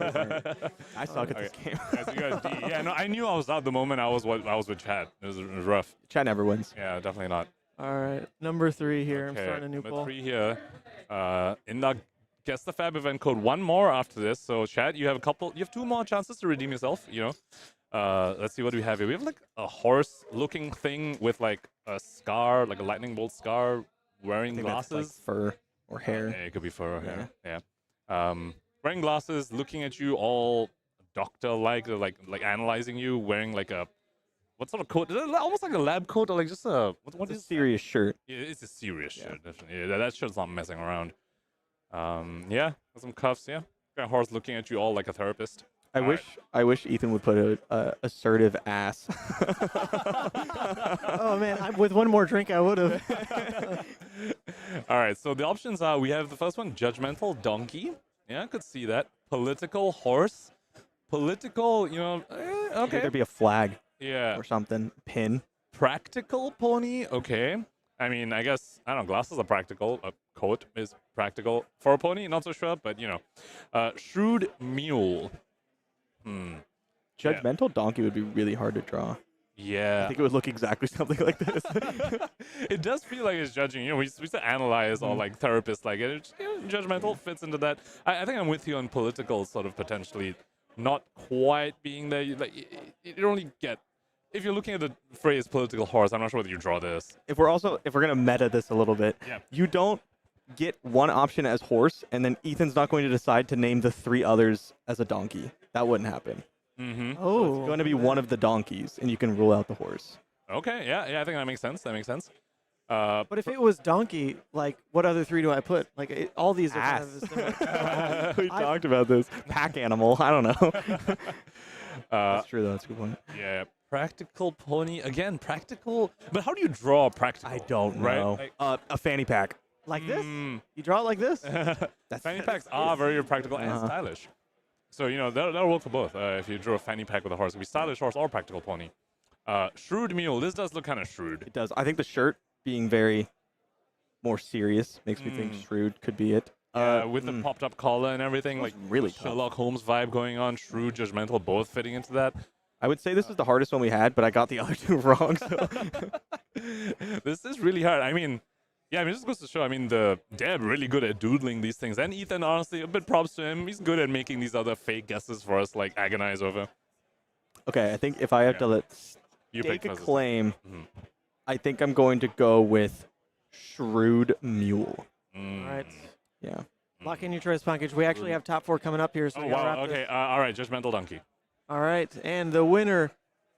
I suck at this game. Yeah, so you got D. Yeah, no, I knew I was out the moment I was with Chad. It was rough. Chad never wins. Yeah, definitely not. All right, number 3 here. I'm Okay, starting a new number poll. 3 here. In the Guess the Fab event code, one more after this. So Chad, you have 2 more chances to redeem yourself, you know. Let's see what we have here. We have like a horse looking thing with like a scar, like a lightning bolt scar, wearing glasses. Like fur or hair. Yeah, it could be fur or hair. Yeah. Wearing glasses, looking at you all doctor-like, like analyzing you, wearing like a what sort of coat? Is it almost like a lab coat or like just a what It's is a serious shirt. Yeah, it's a serious shirt, definitely. Yeah, that shirt's not messing around. Yeah, some cuffs. Yeah, got a horse looking at you all like a therapist. I wish Ethan would put a assertive ass. Oh man, with one more drink I would have. All right, so the options are: we have the first one, judgmental donkey. Yeah, I could see that. Political horse. Political, you know. Okay. There'd be a flag. Yeah. Or something. Pin. Practical pony. Okay. I mean, I guess I don't know. Glasses are practical. A coat is practical for a pony. Not so sure, but you know. Shrewd mule. Judgmental donkey would be really hard to draw. Yeah. I think it would look exactly something like this. It does feel like it's judging. You know, we used to analyze or like therapists like it. It's, judgmental fits into that. I think I'm with you on political sort of potentially not quite being there. Like you only get if you're looking at the phrase political horse. I'm not sure whether you draw this. If we're gonna meta this a little bit, you don't get one option as horse, and then Ethan's not going to decide to name the 3 others as a donkey. That wouldn't happen. Mm-hmm. So it's going to be one of the donkeys, and you can rule out the horse. Okay, yeah, I think that makes sense. But if it was donkey, like, what other 3 do I put? Like, all these are kind of similar. We talked about this. Pack animal. I don't know. That's true, though. That's a good point. Yeah, practical pony. Again, practical. But how do you draw practical? I don't know. Like, a fanny pack. Like this? You draw it like this? Fanny packs are very practical and stylish. So, you know, that'll work for both. If you draw a fanny pack with a horse, it could be stylish horse or practical pony. Shrewd mule. This does look kind of shrewd. It does. I think the shirt being very more serious makes me think shrewd could be it. With the popped up collar and everything, like really Sherlock Holmes vibe going on, shrewd, judgmental, both fitting into that. I would say this is the hardest one we had, but I got the other 2 wrong. So. This is really hard. I mean, this goes to show, the Deb really good at doodling these things. And Ethan, honestly, a bit props to him. He's good at making these other fake guesses for us, like, agonize over. Okay, I think if I have to stake a claim, I think I'm going to go with Shrewd Mule. All right. Yeah. Lock in your choice, Punkage. We actually have top 4 coming up here, so we gotta wrap this. All right, Judgmental Donkey. All right, and the winner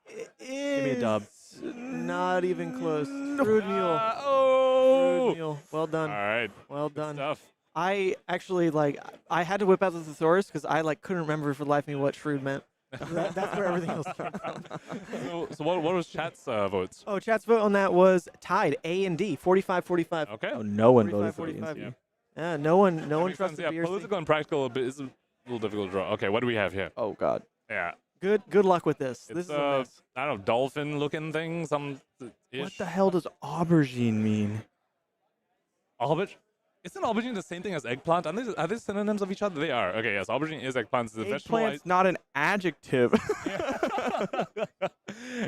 is... Give me a dub. Not even close. Shrewd Mule. Shrewd Mule. Well done. All right. Well done. Good stuff. I actually, I had to whip out the thesaurus because I, couldn't remember for the life of me what shrewd meant. That's where everything else came from. So what was chat's votes? Oh, chat's vote on that was tied, A and D, 45-45. Okay. Oh, no one voted for 45. the Yeah, no one trusted yeah, BRC. political and practical is a little difficult to draw. Okay, what do we have here? Oh, God. Yeah. Good luck with this. It's This is a miss. I don't know, dolphin-looking thing, What the hell does aubergine mean? Isn't aubergine the same thing as eggplant? Are they synonyms of each other? They are. Okay, yes, aubergine is eggplant. It's a vegetable. Eggplant's not an adjective.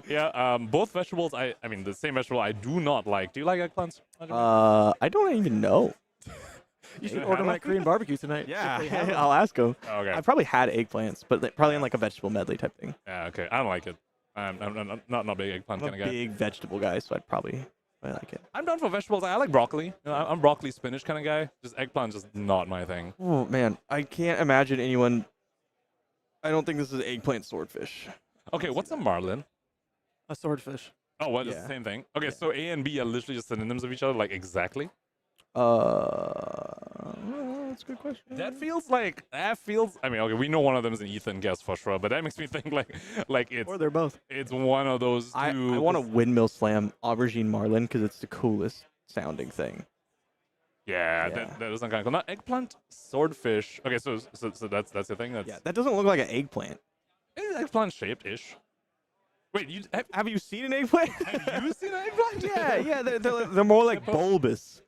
Yeah, both vegetables, the same vegetable I do not like. Do you like eggplants? I don't even know. You should order my Korean barbecue tonight. Yeah, if they have them. I'll ask him. Okay. I probably had eggplants, but probably in like a vegetable medley type thing. Yeah, okay. I don't like it. I'm not a big eggplant I'm kind a of guy. big vegetable guy, so I'd probably like it. I'm down for vegetables. I like broccoli. You know, I'm broccoli spinach kind of guy. Just eggplant, just not my thing. Oh man, I can't imagine anyone. I don't think this is eggplant swordfish. Okay, what's a marlin? A swordfish. Oh, what? It's the same thing. Okay, so A and B are literally just synonyms of each other, like exactly. That's a good question. That feels. Okay, we know one of them is an Ethan guess for sure, but that makes me think like it's. Or they're both. It's one of those two. I want to windmill slam aubergine marlin because it's the coolest sounding thing. Yeah, that doesn't kind of cool. Not eggplant, swordfish. Okay, so that's the thing. Yeah, that doesn't look like an eggplant. It's eggplant shaped ish. Wait, have you seen an eggplant? Have you seen an eggplant? Yeah, they're more like bulbous.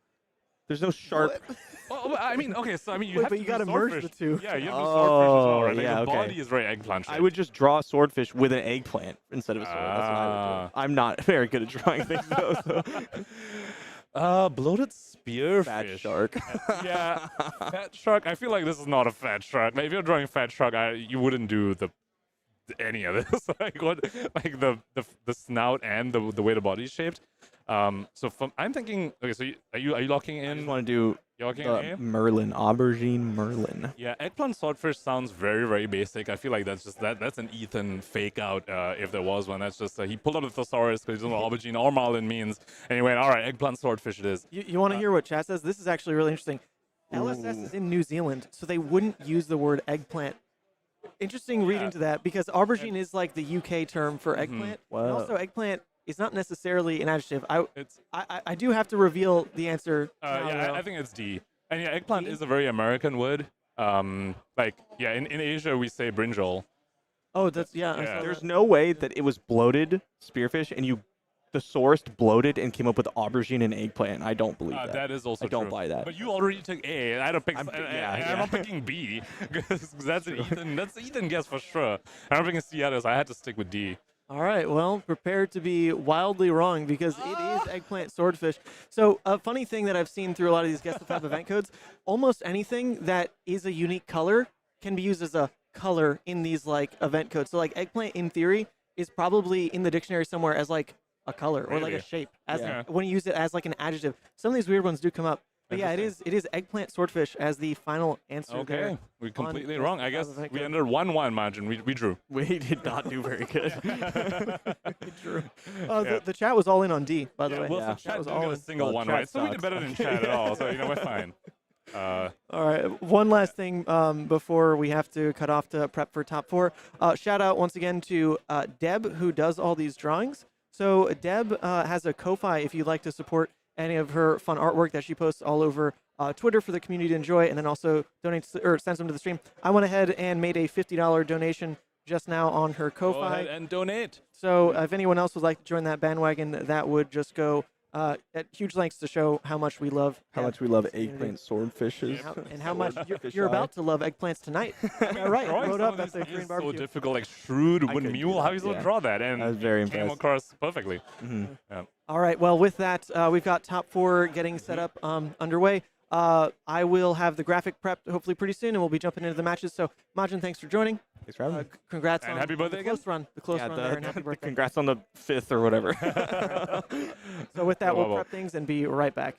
There's no sharp. Well, okay, so you have but to you gotta do merge swordfish. the two. Yeah, you have to do swordfish as well, right? Like yeah, the okay. body is very eggplant shaped. I would just draw a swordfish with an eggplant instead of a sword. That's what I would do. I'm not very good at drawing things though. So. Bloated spearfish. Fat shark. Yeah, fat shark. I feel like this is not a fat shark. Like, if you're drawing fat shark, you wouldn't do any of this. the snout and the way the body is shaped. I'm thinking. Okay, so are you locking in? I just want to do Merlin, aubergine Merlin. Yeah, eggplant swordfish sounds very, very basic. I feel like that's an Ethan fake out if there was one. That's just he pulled out a thesaurus because he doesn't know what aubergine or marlin means. And he went, all right, eggplant swordfish it is. You want to hear what chat says? This is actually really interesting. LSS is in New Zealand, so they wouldn't use the word eggplant. Interesting reading to that because aubergine is like the UK term for eggplant. Wow. And also eggplant is not necessarily an adjective. I do have to reveal the answer. I think it's D. And yeah, eggplant is a very American word. In Asia we say brinjal. Oh, that's There's no way that it was bloated spearfish and you thesaurus bloated and came up with aubergine and eggplant. I don't believe that. That is also I don't true. buy that. But you already took A, and I don't pick. I'm not picking B because that's an Ethan. That's an Ethan guess for sure. I don't think it's C others. I had to stick with D. All right, well, prepare to be wildly wrong because it is eggplant swordfish. So a funny thing that I've seen through a lot of these Guess the Fab event codes, almost anything that is a unique color can be used as a color in these like event codes. So like eggplant in theory is probably in the dictionary somewhere as like a color or like a shape as when you use it as like an adjective. Some of these weird ones do come up. But yeah, it is eggplant swordfish as the final answer. Okay, we're completely wrong. I guess we ended 1-1 margin. We drew. We did not do very good. We drew. The chat was all in on D, by the way. Well, the chat was all a single one, right? So we did better than chat at all. So we're fine. All right, one last thing before we have to cut off to prep for top 4. Shout out once again to Deb, who does all these drawings. So Deb has a Ko-Fi if you'd like to support any of her fun artwork that she posts all over Twitter for the community to enjoy, and then also donates or sends them to the stream. I went ahead and made a $50 donation just now on her Ko-Fi. Go ahead and donate. So if anyone else would like to join that bandwagon, that would just go at huge lengths to show how much we love eggplant swordfishes. And how much you're about to love eggplants tonight. All right, wrote up at the Green Barbecue. So difficult, like shrewd wooden mule. How are you supposed to draw that? And I was very impressed. Came across perfectly. Yeah. All right, well, with that, we've got top 4 getting set up underway. I will have the graphic prepped hopefully pretty soon, and we'll be jumping into the matches. So, Majin, thanks for joining. Thanks for having me. Congrats and on happy birthday the close run. The close run there, and happy birthday. Congrats on the 5th or whatever. So with that, we'll prep things and be right back.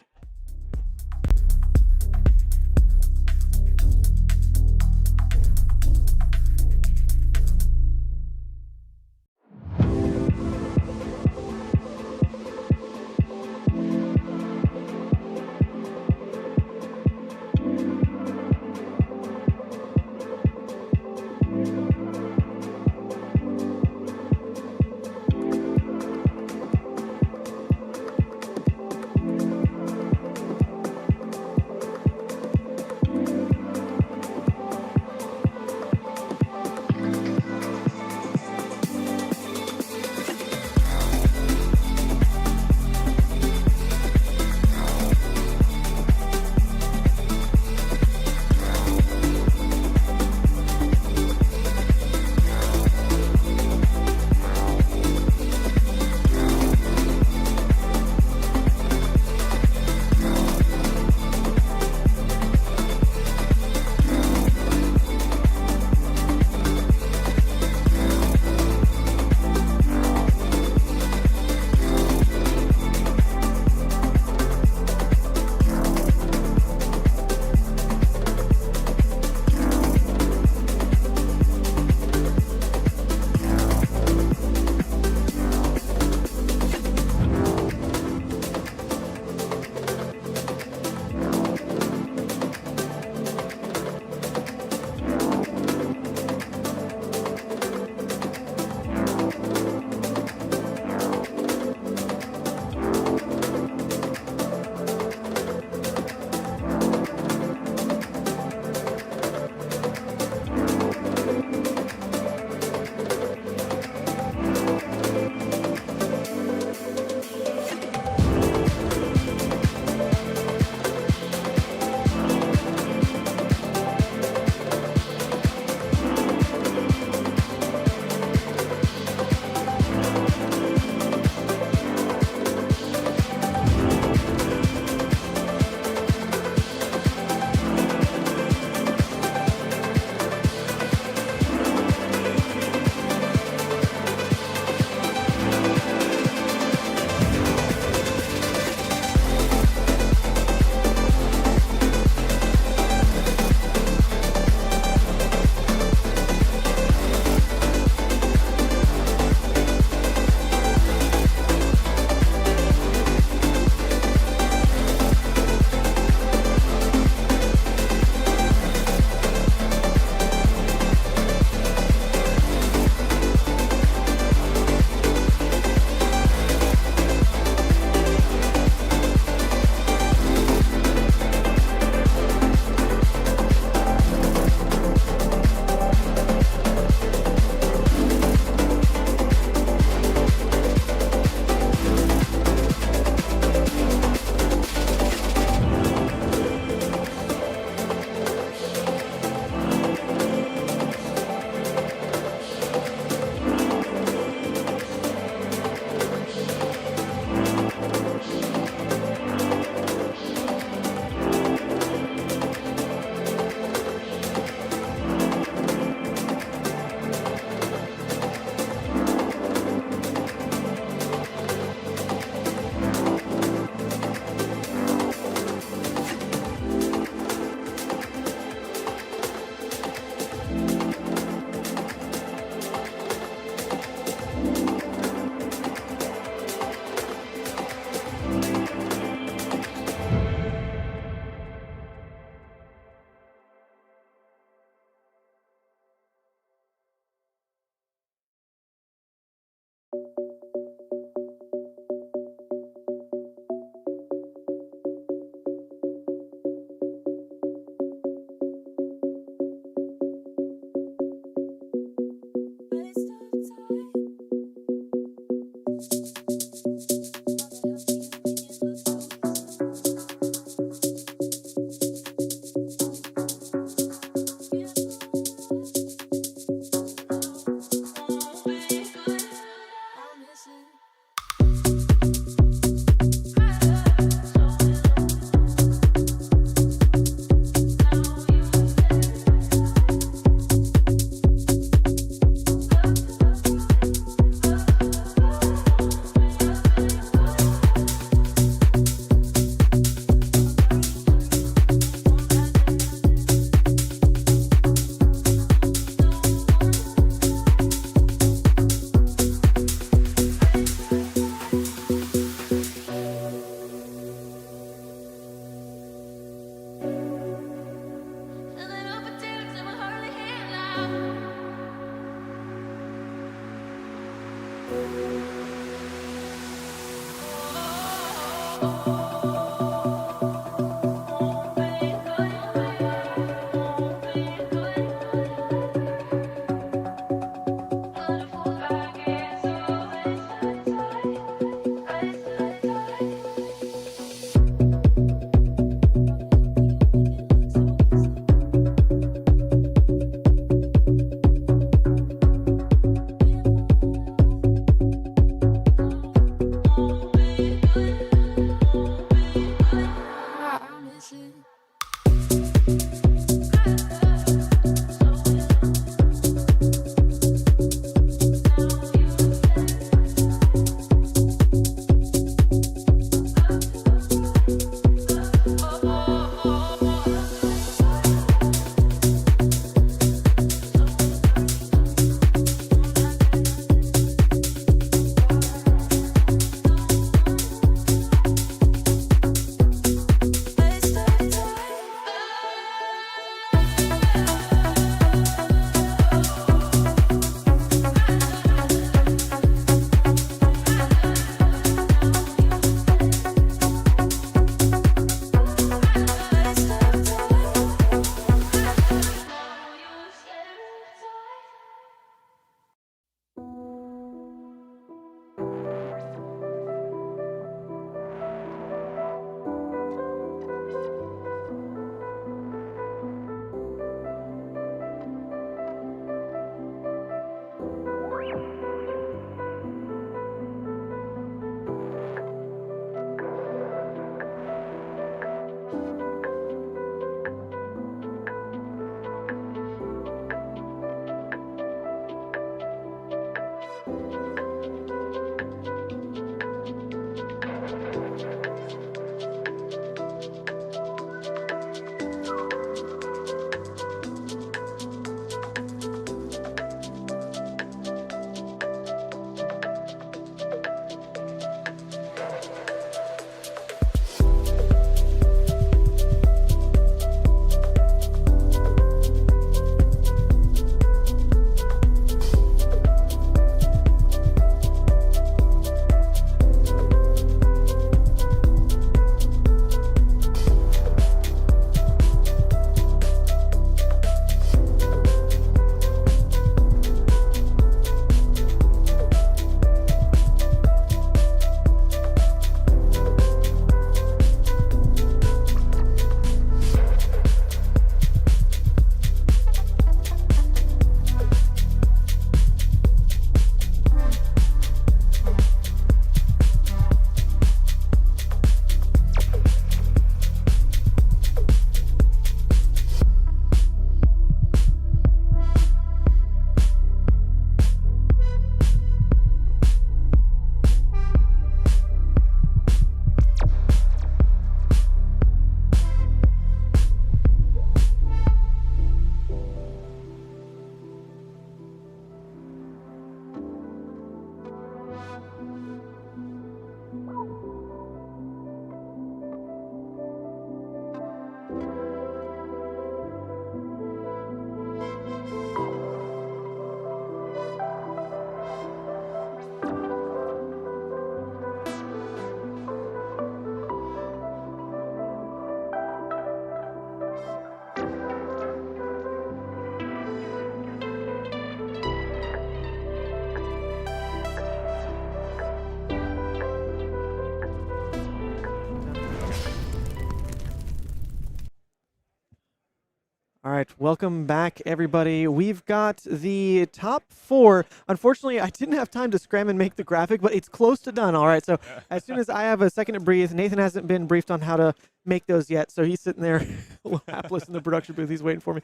All right, welcome back, everybody. We've got the top four. Unfortunately, I didn't have time to scram and make the graphic, but it's close to done. All right, so as soon as I have a second to breathe, Nathan hasn't been briefed on how to make those yet, so he's sitting there a little hapless in the production booth. He's waiting for me.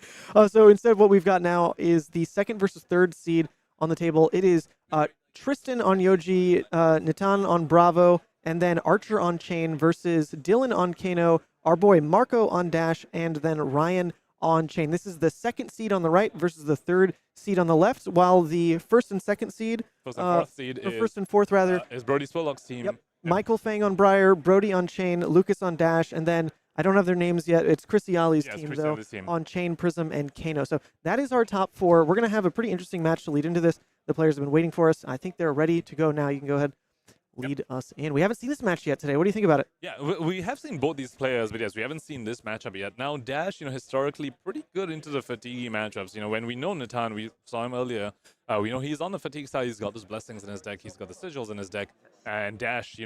So instead, what we've got now is the second versus third seed on the table. It is Tristan on Yoji, Nitan on Bravo, and then Archer on Chane versus Dylan on Kano, our boy Marco on Dash, and then Ryan on Chane. This is the second seed on the right versus the third seed on the left, while the first and second seed, first and fourth seed is, first and fourth rather, is Brody Spurlock's team. Yep. Michael Fang on Briar, Brody on Chane, Lucas on Dash, and then I don't have their names yet. It's Chrissy Ali's team, though, on Chane, Prism, and Kano. So that is our top four. We're going to have a pretty interesting match to lead into this. The players have been waiting for us. I think they're ready to go now. You can go ahead, lead us in. We haven't seen this match yet today. What do you think about it? Yeah, we have seen both these players, but yes, we haven't seen this matchup yet. Now, Dash, historically pretty good into the fatigue matchups. When we know Natan, we saw him earlier. We know he's on the fatigue side. He's got those blessings in his deck. He's got the sigils in his deck. And Dash,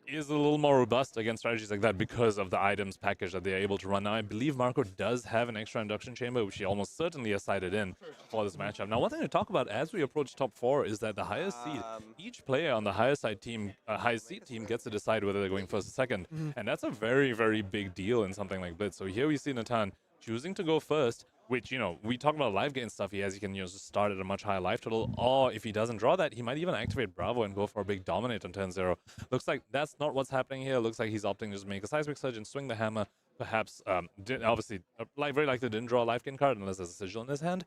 is a little more robust against strategies like that because of the items package that they're able to run. Now, I believe Marco does have an extra induction chamber, which he almost certainly has sided in for this matchup. Now, one thing to talk about as we approach top 4 is that the highest seed, each player on the highest seed team gets to decide whether they're going first or second. And that's a very, very big deal in something like Blitz. So here we see Natan choosing to go first, which, we talk about life gain stuff he has. He can just start at a much higher life total, or if he doesn't draw that, he might even activate Bravo and go for a big dominate on turn 0. Looks like that's not what's happening here. Looks like he's opting to just make a seismic surge and swing the hammer. Perhaps, obviously, very likely didn't draw a life gain card unless there's a sigil in his hand,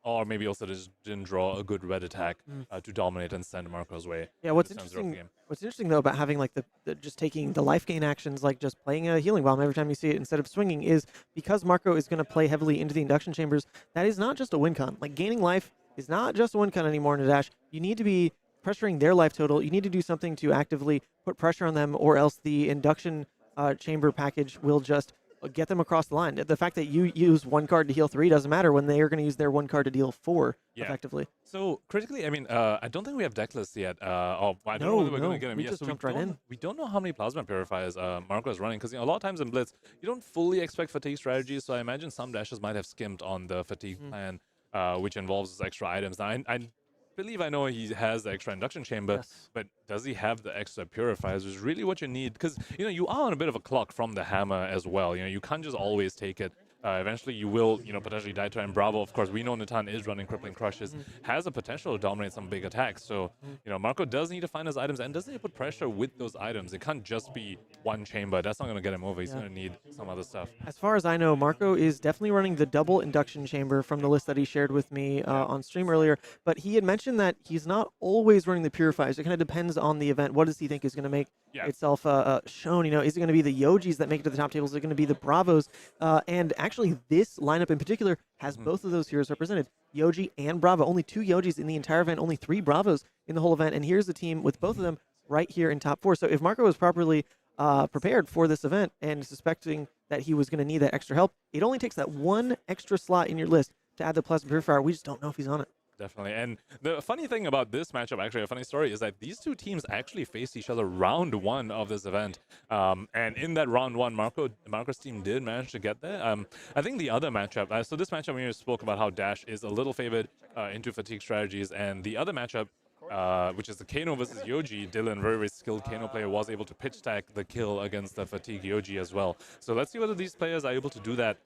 or maybe also just didn't draw a good red attack to dominate and send Marco's way. Yeah, what's interesting though about having like the just taking the life gain actions, like just playing a healing bomb every time you see it instead of swinging, is because Marco is going to play heavily into the induction chambers. That is not just a win con. Like gaining life is not just a win con anymore in a Dash. You need to be pressuring their life total. You need to do something to actively put pressure on them, or else the induction chamber package will just get them across the line. The fact that you use 1 card to heal 3 doesn't matter when they are going to use their 1 card to deal 4 effectively. So critically, I don't think we have deck lists yet. I don't know whether we're going to get them. We just jumped right in. We don't know how many plasma purifiers Marco is running, because a lot of times in Blitz, you don't fully expect fatigue strategies. So I imagine some dashes might have skimped on the fatigue plan, which involves extra items. Now, I know he has the extra induction chamber, but does he have the extra purifiers, which is really what you need, because you are on a bit of a clock from the hammer as well. You can't just always take it. Eventually you will potentially die to him. Bravo, of course, we know Natan is running crippling crushes, has a potential to dominate some big attacks. So Marco does need to find his items, and does need to put pressure with those items. It can't just be 1 chamber. That's not going to get him over. He's going to need some other stuff. As far as I know, Marco is definitely running the double induction chamber from the list that he shared with me on stream earlier, but he had mentioned that he's not always running the purifiers. It kind of depends on the event. What does he think is going to make itself shown? Is it going to be the Yojis that make it to the top tables? Is it going to be the Bravos? And actually, this lineup in particular has both of those heroes represented, Yoji and Bravo. Only 2 Yojis in the entire event, only 3 Bravos in the whole event, and here's the team with both of them right here in top 4. So if Marco was properly prepared for this event and suspecting that he was going to need that extra help, it only takes that 1 extra slot in your list to add the plasma purifier. We just don't know if he's on it. Definitely. And the funny thing about this matchup, actually, a funny story, is that these 2 teams actually faced each other round 1 of this event. And in that round 1, Marco's team did manage to get there. I think the other matchup, so this matchup, we spoke about how Dash is a little favored into fatigue strategies. And the other matchup, which is the Kano versus Yoji, Dylan, very, very skilled Kano player, was able to pitch stack the kill against the fatigue Yoji as well. So let's see whether these players are able to do that.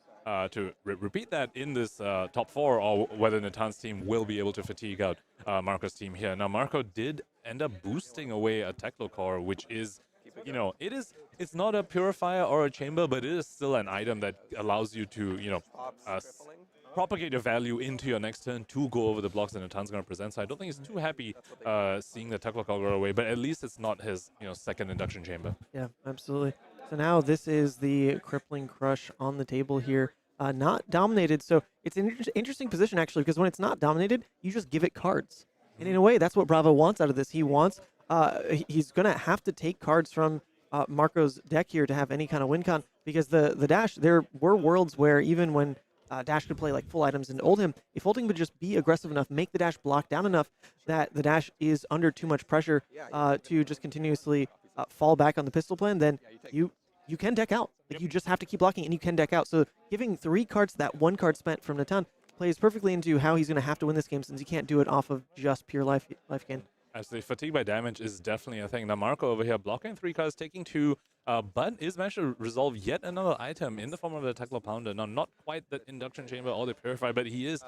To repeat that in this top 4, or whether Natan's team will be able to fatigue out Marco's team here. Now, Marco did end up boosting away a Teklo Core, which is, it's not a purifier or a chamber, but it is still an item that allows you to, propagate your value into your next turn to go over the blocks that Natan's going to present. So I don't think he's too happy seeing the Teklo Core go away, but at least it's not his, second induction chamber. Yeah, absolutely. So now this is the Crippling Crush on the table here, not dominated. So it's an interesting position, actually, because when it's not dominated, you just give it cards. And in a way, that's what Bravo wants out of this. He wants, he's going to have to take cards from Marco's deck here to have any kind of win con, because the Dash, there were worlds where even when Dash could play like full items and ult him, if ulting would just be aggressive enough, make the Dash block down enough that the Dash is under too much pressure to just continuously fall back on the pistol plan, then you can deck out. Like, you just have to keep blocking and you can deck out. So giving 3 cards, that 1 card spent from Natan, plays perfectly into how he's going to have to win this game, since he can't do it off of just pure life gain. Absolutely. Fatigue by damage is definitely a thing. Now, Marco over here blocking 3 cards, taking 2, but is managed to resolve yet another item in the form of the Teklo Pounder. Now, not quite the induction chamber or the purify, but he is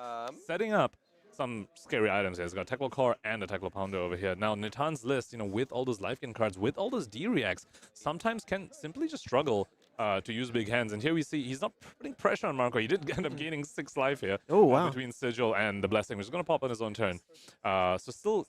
setting up some scary items here. He's got Teklo Core and a Teklo Pounder over here. Now, Natan's list, with all those life gain cards, with all those D-reacts, sometimes can simply just struggle to use big hands. And here we see he's not putting pressure on Marco. He did end up gaining 6 life here. Oh, wow. Between Sigil and the Blessing, which is going to pop on his own turn. So still,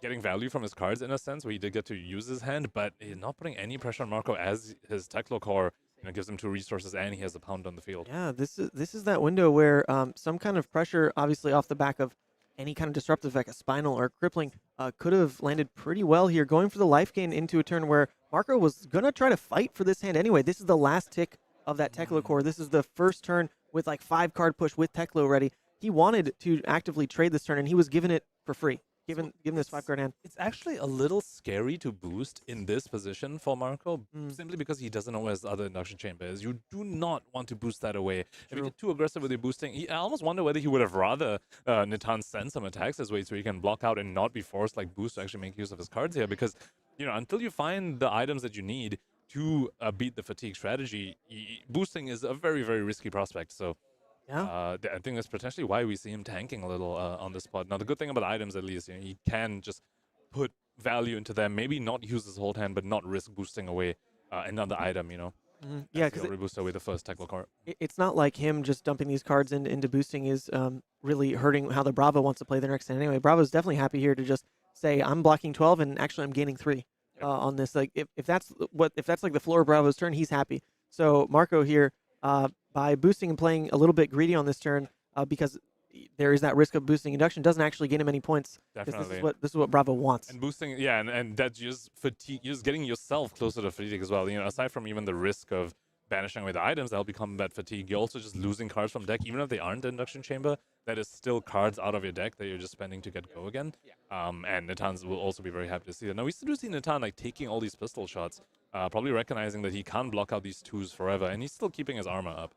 getting value from his cards in a sense, where he did get to use his hand, but he's not putting any pressure on Marco, as his Teklo Core gives him 2 resources and he has a pound on the field. Yeah, this is that window where some kind of pressure, obviously off the back of any kind of disruptive effect, a spinal or crippling, could have landed pretty well here, going for the life gain into a turn where Marco was going to try to fight for this hand anyway. This is the last tick of that Teklo core. This is the first turn with like 5 card push with Teklo ready. He wanted to actively trade this turn, and he was given it for free. Given this 5 card hand. It's actually a little scary to boost in this position for Marco, simply because he doesn't know where his other induction chamber is. You do not want to boost that away. If you get too aggressive with your boosting, I almost wonder whether he would have rather Natan send some attacks his way so he can block out and not be forced like Boost to actually make use of his cards here. Because, you know, until you find the items that you need to beat the fatigue strategy, boosting is a very, very risky prospect. So I think that's potentially why we see him tanking a little on the spot. Now, the good thing about items, at least, you know, he can just put value into them, maybe not use his whole hand, but not risk boosting away another item, you know. Yeah, because boost away the first Teklo card. It's not like him just dumping these cards into boosting is really hurting how the Bravo wants to play their next hand anyway. Bravo's definitely happy here to just say, I'm blocking 12 and actually I'm gaining 3 on this. Like if that's like the floor of Bravo's turn, he's happy. So Marco here, by boosting and playing a little bit greedy on this turn, because there is that risk of boosting induction, doesn't actually gain him any points. Definitely. This is what Bravo wants. And boosting, yeah, and that's just fatigue, just getting yourself closer to fatigue as well. You know, aside from even the risk of banishing away the items, that'll become that fatigue. You're also just losing cards from deck, even if they aren't the induction chamber. That is still cards out of your deck that you're just spending to get go again. And Natan's will also be very happy to see that. Now, we still do see Natan like taking all these pistol shots, probably recognizing that he can't block out these 2s forever, and he's still keeping his armor up.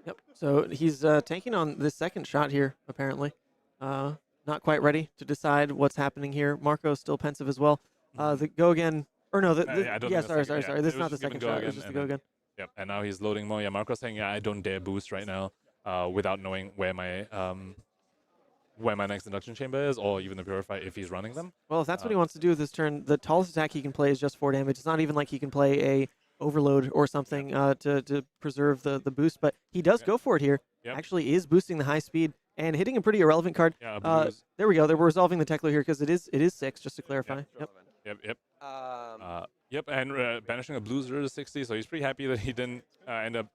Yep. So he's tanking on this second shot here, apparently. Not quite ready to decide what's happening here. Marco's still pensive as well. The go again. Or no, sorry. This is not the second shot. It's just the go again. Yep. And now he's loading more. Yeah, Marco's saying, yeah, I don't dare boost right now without knowing where my next induction chamber is, or even the Purify if he's running them. Well, if that's what he wants to do with this turn, the tallest attack he can play is just 4 damage. It's not even like he can play a overload or something to preserve the boost, but he does go for it here. Actually is boosting the high speed and hitting a pretty irrelevant card. There we go. We're resolving the Teklo here because it is 6, just to clarify. Yep. And banishing a blue 0 to 60, so he's pretty happy that he didn't end up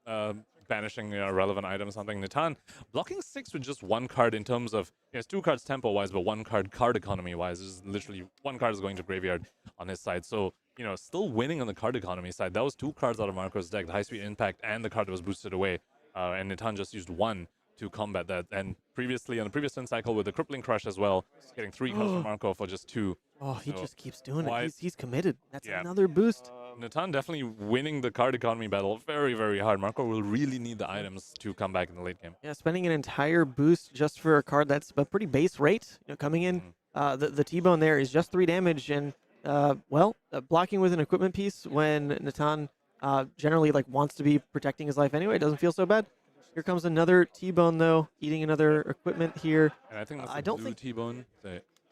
banishing a relevant item or something. Natan blocking 6 with just 1 card in terms of, he has 2 cards tempo-wise, but 1 card economy-wise. Is literally 1 card is going to graveyard on his side. So, you know, still winning on the card economy side. That was 2 cards out of Marco's deck, the high speed impact and the card that was boosted away. And Natan just used 1 to combat that. And previously, on the previous turn cycle with the Crippling Crush as well, getting 3 cards from Marco for just 2. Oh, he just keeps doing it. He's committed. That's another boost. Natan definitely winning the card economy battle very, very hard. Marco will really need the items to come back in the late game. Yeah, spending an entire boost just for a card that's a pretty base rate. You know, coming in, the T-Bone there is just 3 damage, and blocking with an equipment piece when Natan generally like wants to be protecting his life anyway, doesn't feel so bad. Here comes another T-Bone though, eating another equipment here. And I think that's a blue T-Bone.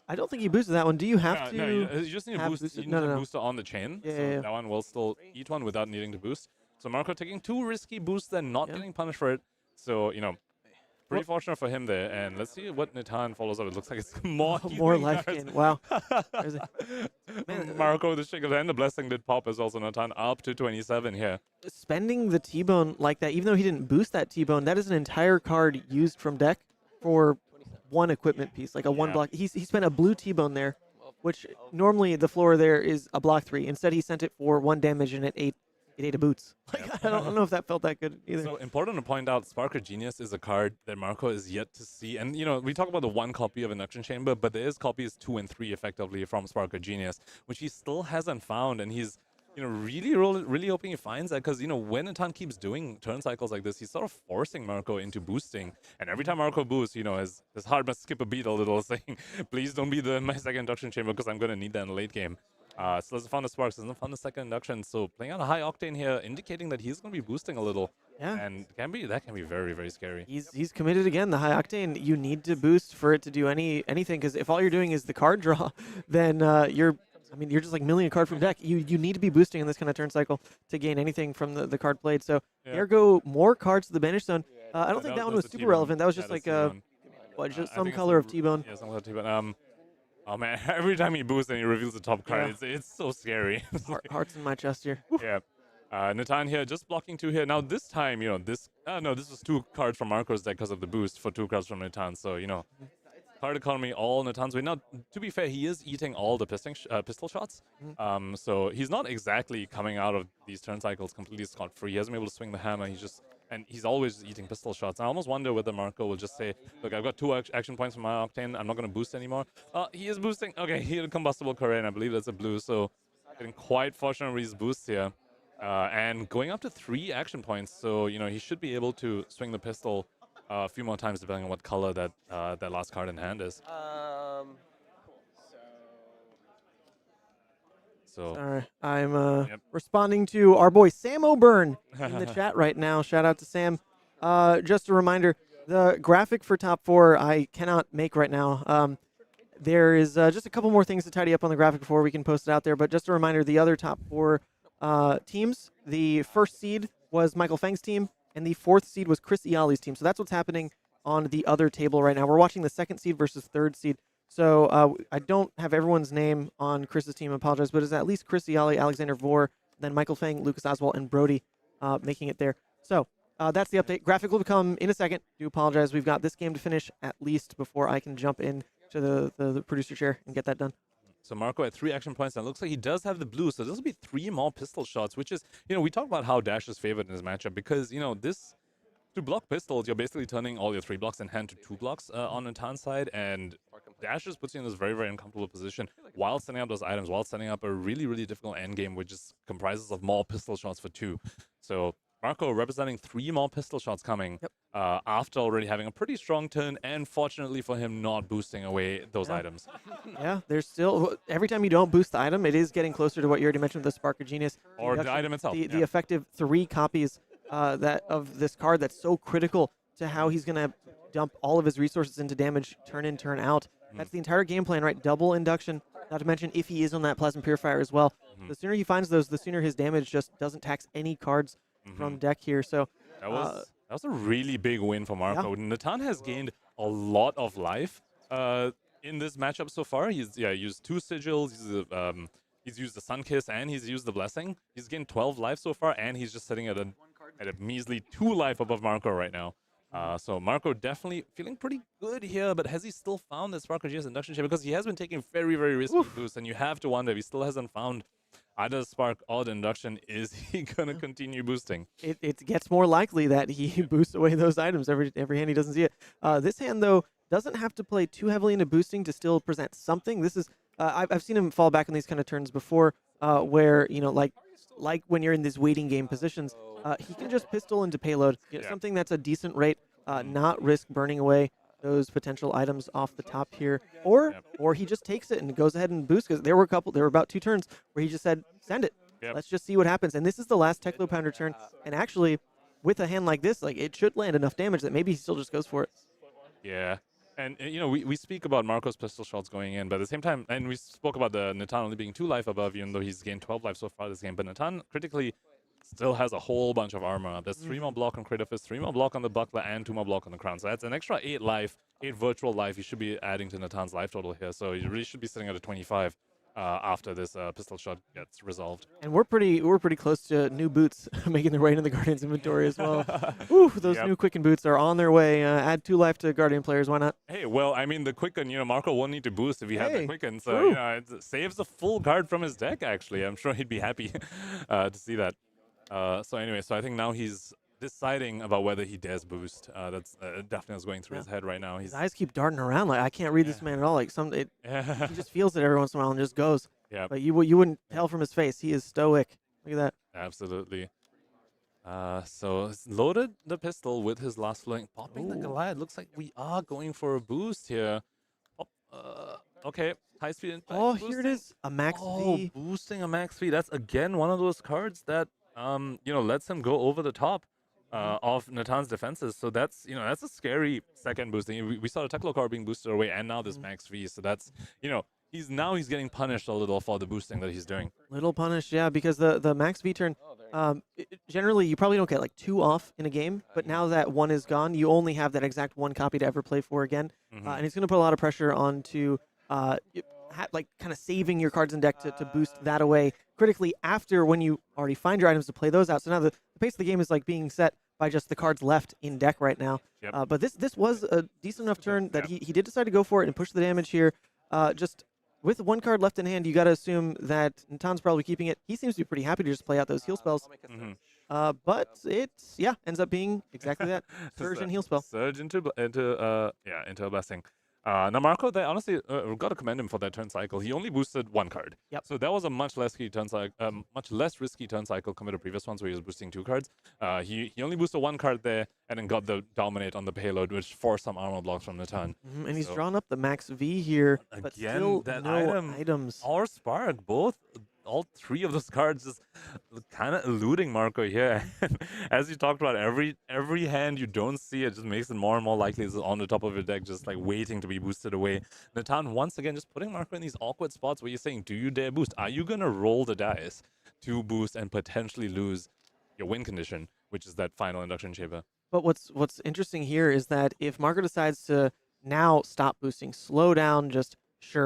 I don't think he boosted that one. Do you have to? No, you just need to boost. You need to boost on the chain. Yeah. That one will still eat one without needing to boost. So Marco taking 2 risky boosts and not getting punished for it. So, you know, pretty fortunate for him there. And let's see what Natan follows up. It looks like it's more life gain. Wow. Marco with the shake of the hand. The blessing did pop as well. So Natan up to 27 here. Spending the T-Bone like that, even though he didn't boost that T-Bone, that is an entire card used from deck for 1 equipment piece, like a 1 block. He spent a blue T-Bone there, which normally the floor there is a block 3. Instead, he sent it for 1 damage and it ate a boots. Like, I don't know if that felt that good either. So important to point out, Sparker Genius is a card that Marco is yet to see. And, you know, we talk about the 1 copy of Induction Chamber, but there is copies 2 and 3 effectively from Sparker Genius, which he still hasn't found. And he's, you know, really hoping he finds that, because, you know, when Natan keeps doing turn cycles like this, he's sort of forcing Marco into boosting. And every time Marco boosts, you know, his heart must skip a beat a little, saying, please don't be my second induction chamber, because I'm going to need that in the late game. So doesn't found the sparks, doesn't found the second induction. So playing on a high octane here, indicating that he's going to be boosting a little. Yeah. And that can be very, very scary. He's committed again. The high octane, you need to boost for it to do anything, because if all you're doing is the card draw, then you're just like milling a card from deck. You need to be boosting in this kind of turn cycle to gain anything from the card played. So there go more cards to the banish zone. I don't think that one was super relevant. That was just like just some color of T-Bone. Yeah, some color of T-Bone. Oh man, every time he boosts and he reveals the top card, it's so scary. Hearts in my chest here. Yeah. Natan here just blocking 2 here. Now this time, this was 2 cards from Marco's deck because of the boost for 2 cards from Natan. So, card economy all Natan's way. Now, to be fair, he is eating all the pistol shots. So he's not exactly coming out of these turn cycles completely scot-free. He hasn't been able to swing the hammer. He's always eating pistol shots. I almost wonder whether Marco will just say, look, I've got 2 action points from my Octane. I'm not going to boost anymore. He is boosting. Okay, he had a combustible Karen. I believe that's a blue. So getting quite fortunate with his boosts here. And going up to 3 action points. So, he should be able to swing the pistol a few more times depending on what color that last card in hand is. Sorry, I'm responding to our boy Sam O'Byrne in the chat right now. Shout out to Sam. Just a reminder, the graphic for top 4 I cannot make right now. There is just a couple more things to tidy up on the graphic before we can post it out there. But just a reminder, the other top 4 teams, the first seed was Michael Fang's team, and the 4th seed was Chris Iali's team. So that's what's happening on the other table right now. We're watching the 2nd seed versus 3rd seed. So I don't have everyone's name on Chris's team, I apologize, but it's at least Chris Iali, Alexander Vore, then Michael Fang, Lucas Oswald, and Brody making it there. So that's the update. Graphic will come in a second. Do apologize. We've got this game to finish at least before I can jump in to the producer chair and get that done. So Marco at 3 action points, and it looks like he does have the blue. So this will be 3 more pistol shots, which is, we talk about how Dash is favored in this matchup because, this, to block pistols, you're basically turning all your 3 blocks in hand to 2 blocks on Natan's side, and Dash just puts you in this very, very uncomfortable position while setting up those items, while setting up a really, really difficult endgame, which just comprises of more pistol shots for 2. So Marco representing 3 more pistol shots coming after already having a pretty strong turn, and fortunately for him, not boosting away those items. Yeah, there's still, every time you don't boost the item, it is getting closer to what you already mentioned with the Spark of Genius. Or the item itself. The effective 3 copies of this card that's so critical to how he's going to dump all of his resources into damage, turn in, turn out. That's the entire game plan, right? Double induction, not to mention if he is on that Plasma Purifier as well. The sooner he finds those, the sooner his damage just doesn't tax any cards from deck here. So that was a really big win for Marco. Yeah. Natan has gained a lot of life in this matchup so far. He's used 2 sigils, he's used the Sunkiss, and he's used the Blessing. He's gained 12 life so far, and he's just sitting at a measly 2 life above Marco right now. So Marco definitely feeling pretty good here, but has he still found the Spark of Genius induction share? Because he has been taking very, very risky boosts, and you have to wonder if he still hasn't found either Spark or the induction. Is he going to continue boosting? It gets more likely that he boosts away those items every hand he doesn't see it. This hand, though, doesn't have to play too heavily into boosting to still present something. This is I've seen him fall back on these kind of turns before where, like when you're in these waiting game positions, he can just pistol into payload, something that's a decent rate, not risk burning away those potential items off the top here, or he just takes it and goes ahead and boosts, because there were about 2 turns where he just said, send it. Let's just see what happens. And this is the last Teklo Pounder turn, and actually, with a hand like this, it should land enough damage that maybe he still just goes for it. Yeah. And, we speak about Marco's pistol shots going in, but at the same time, and we spoke about the Natan only being 2 life above, even though he's gained 12 life so far this game, but Natan critically still has a whole bunch of armor up. There's 3 more block on Kratos, 3 more block on the Buckler, and 2 more block on the Crown. So that's an extra 8 life, 8 virtual life you should be adding to Natan's life total here. So you really should be sitting at a 25 after this pistol shot gets resolved. And we're pretty close to new boots making their way into the Guardian's inventory as well. Ooh, those new Quicken boots are on their way. Add 2 life to Guardian players, why not? Hey, well, I mean, the Quicken, Marco won't need to boost if he had the Quicken. So, it saves a full card from his deck, actually. I'm sure he'd be happy to see that. So anyway, I think now he's deciding about whether he dares boost. That's definitely what's going through his head right now. His eyes keep darting around. I can't read this man at all. He just feels it every once in a while and just goes. Yeah. But you wouldn't tell from his face. He is stoic. Look at that. Absolutely. So he's loaded the pistol with his last flowing, popping the Goliath. Looks like we are going for a boost here. Okay, high speed. Here it is. A max V. Boosting a max V. That's again one of those cards that lets him go over the top of Natan's defenses. So that's that's a scary second boosting. We saw the Teklo card being boosted away, and now this max V. So that's he's getting punished a little for the boosting that he's doing. Little punished, yeah, because the max V turn. Generally, you probably don't get 2 off in a game, but now that 1 is gone, you only have that exact 1 copy to ever play for again, and it's going to put a lot of pressure onto kind of saving your cards in deck to boost that away critically after when you already find your items to play those out. So now the pace of the game is like being set by just the cards left in deck right now. Yep. But this was a decent enough turn that he did decide to go for it and push the damage here. Just with one card left in hand, you got to assume that Natan's probably keeping it. He seems to be pretty happy to just play out those heal spells. But it ends up being exactly that surge and heal spell. Surge into a blessing. Now Marco, they honestly got to commend him for that turn cycle. He only boosted one card. Yep. So that was a much less risky turn cycle compared to previous ones where he was boosting 2 cards. He only boosted 1 card there and then got the dominate on the payload, which forced some armor blocks from the turn. And he's drawn up the max V here, but again, still that no items. Or Spark, all 3 of those cards just kind of eluding Marco here. As you talked about, every hand you don't see it just makes it more and more likely it's on the top of your deck, just like waiting to be boosted away. Natan once again just putting Marco in these awkward spots where you're saying, do you dare boost? Are you gonna roll the dice to boost and potentially lose your win condition, which is that final induction chamber? But what's interesting here is that if Marco decides to now stop boosting, slow down, just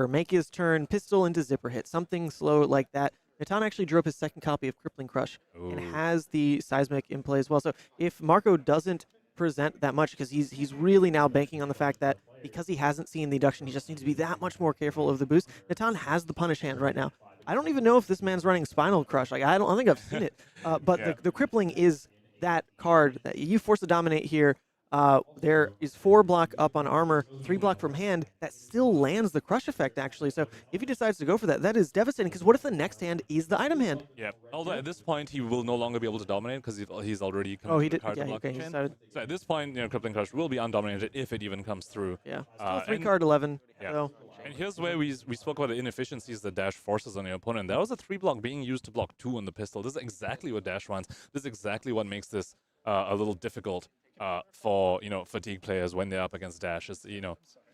make his turn, pistol into zipper hit, something slow like that. Natan actually drew up his second copy of Crippling Crush and has the Seismic in play as well. So if Marco doesn't present that much, because he's really now banking on the fact that because he hasn't seen the induction, he just needs to be that much more careful of the boost. Natan has the punish hand right now. I don't even know if this man's running Spinal Crush. Like I don't think I've seen it. But the Crippling is that card that you force to dominate here. There is 4 block up on armor, 3 block from hand. That still lands the crush effect, actually. So if he decides to go for that, that is devastating, because what if the next hand is the item hand? Yeah. Although at this point, he will no longer be able to dominate because he's already committed the card to blocking chain. So at this point, Crippling Crush will be undominated if it even comes through. Yeah. Still 3-card 11. Yeah. So. And here's where we spoke about the inefficiencies that Dash forces on your opponent. That was a 3-block being used to block 2 on the pistol. This is exactly what Dash wants. This is exactly what makes this a little difficult for fatigue players when they're up against Dash. Is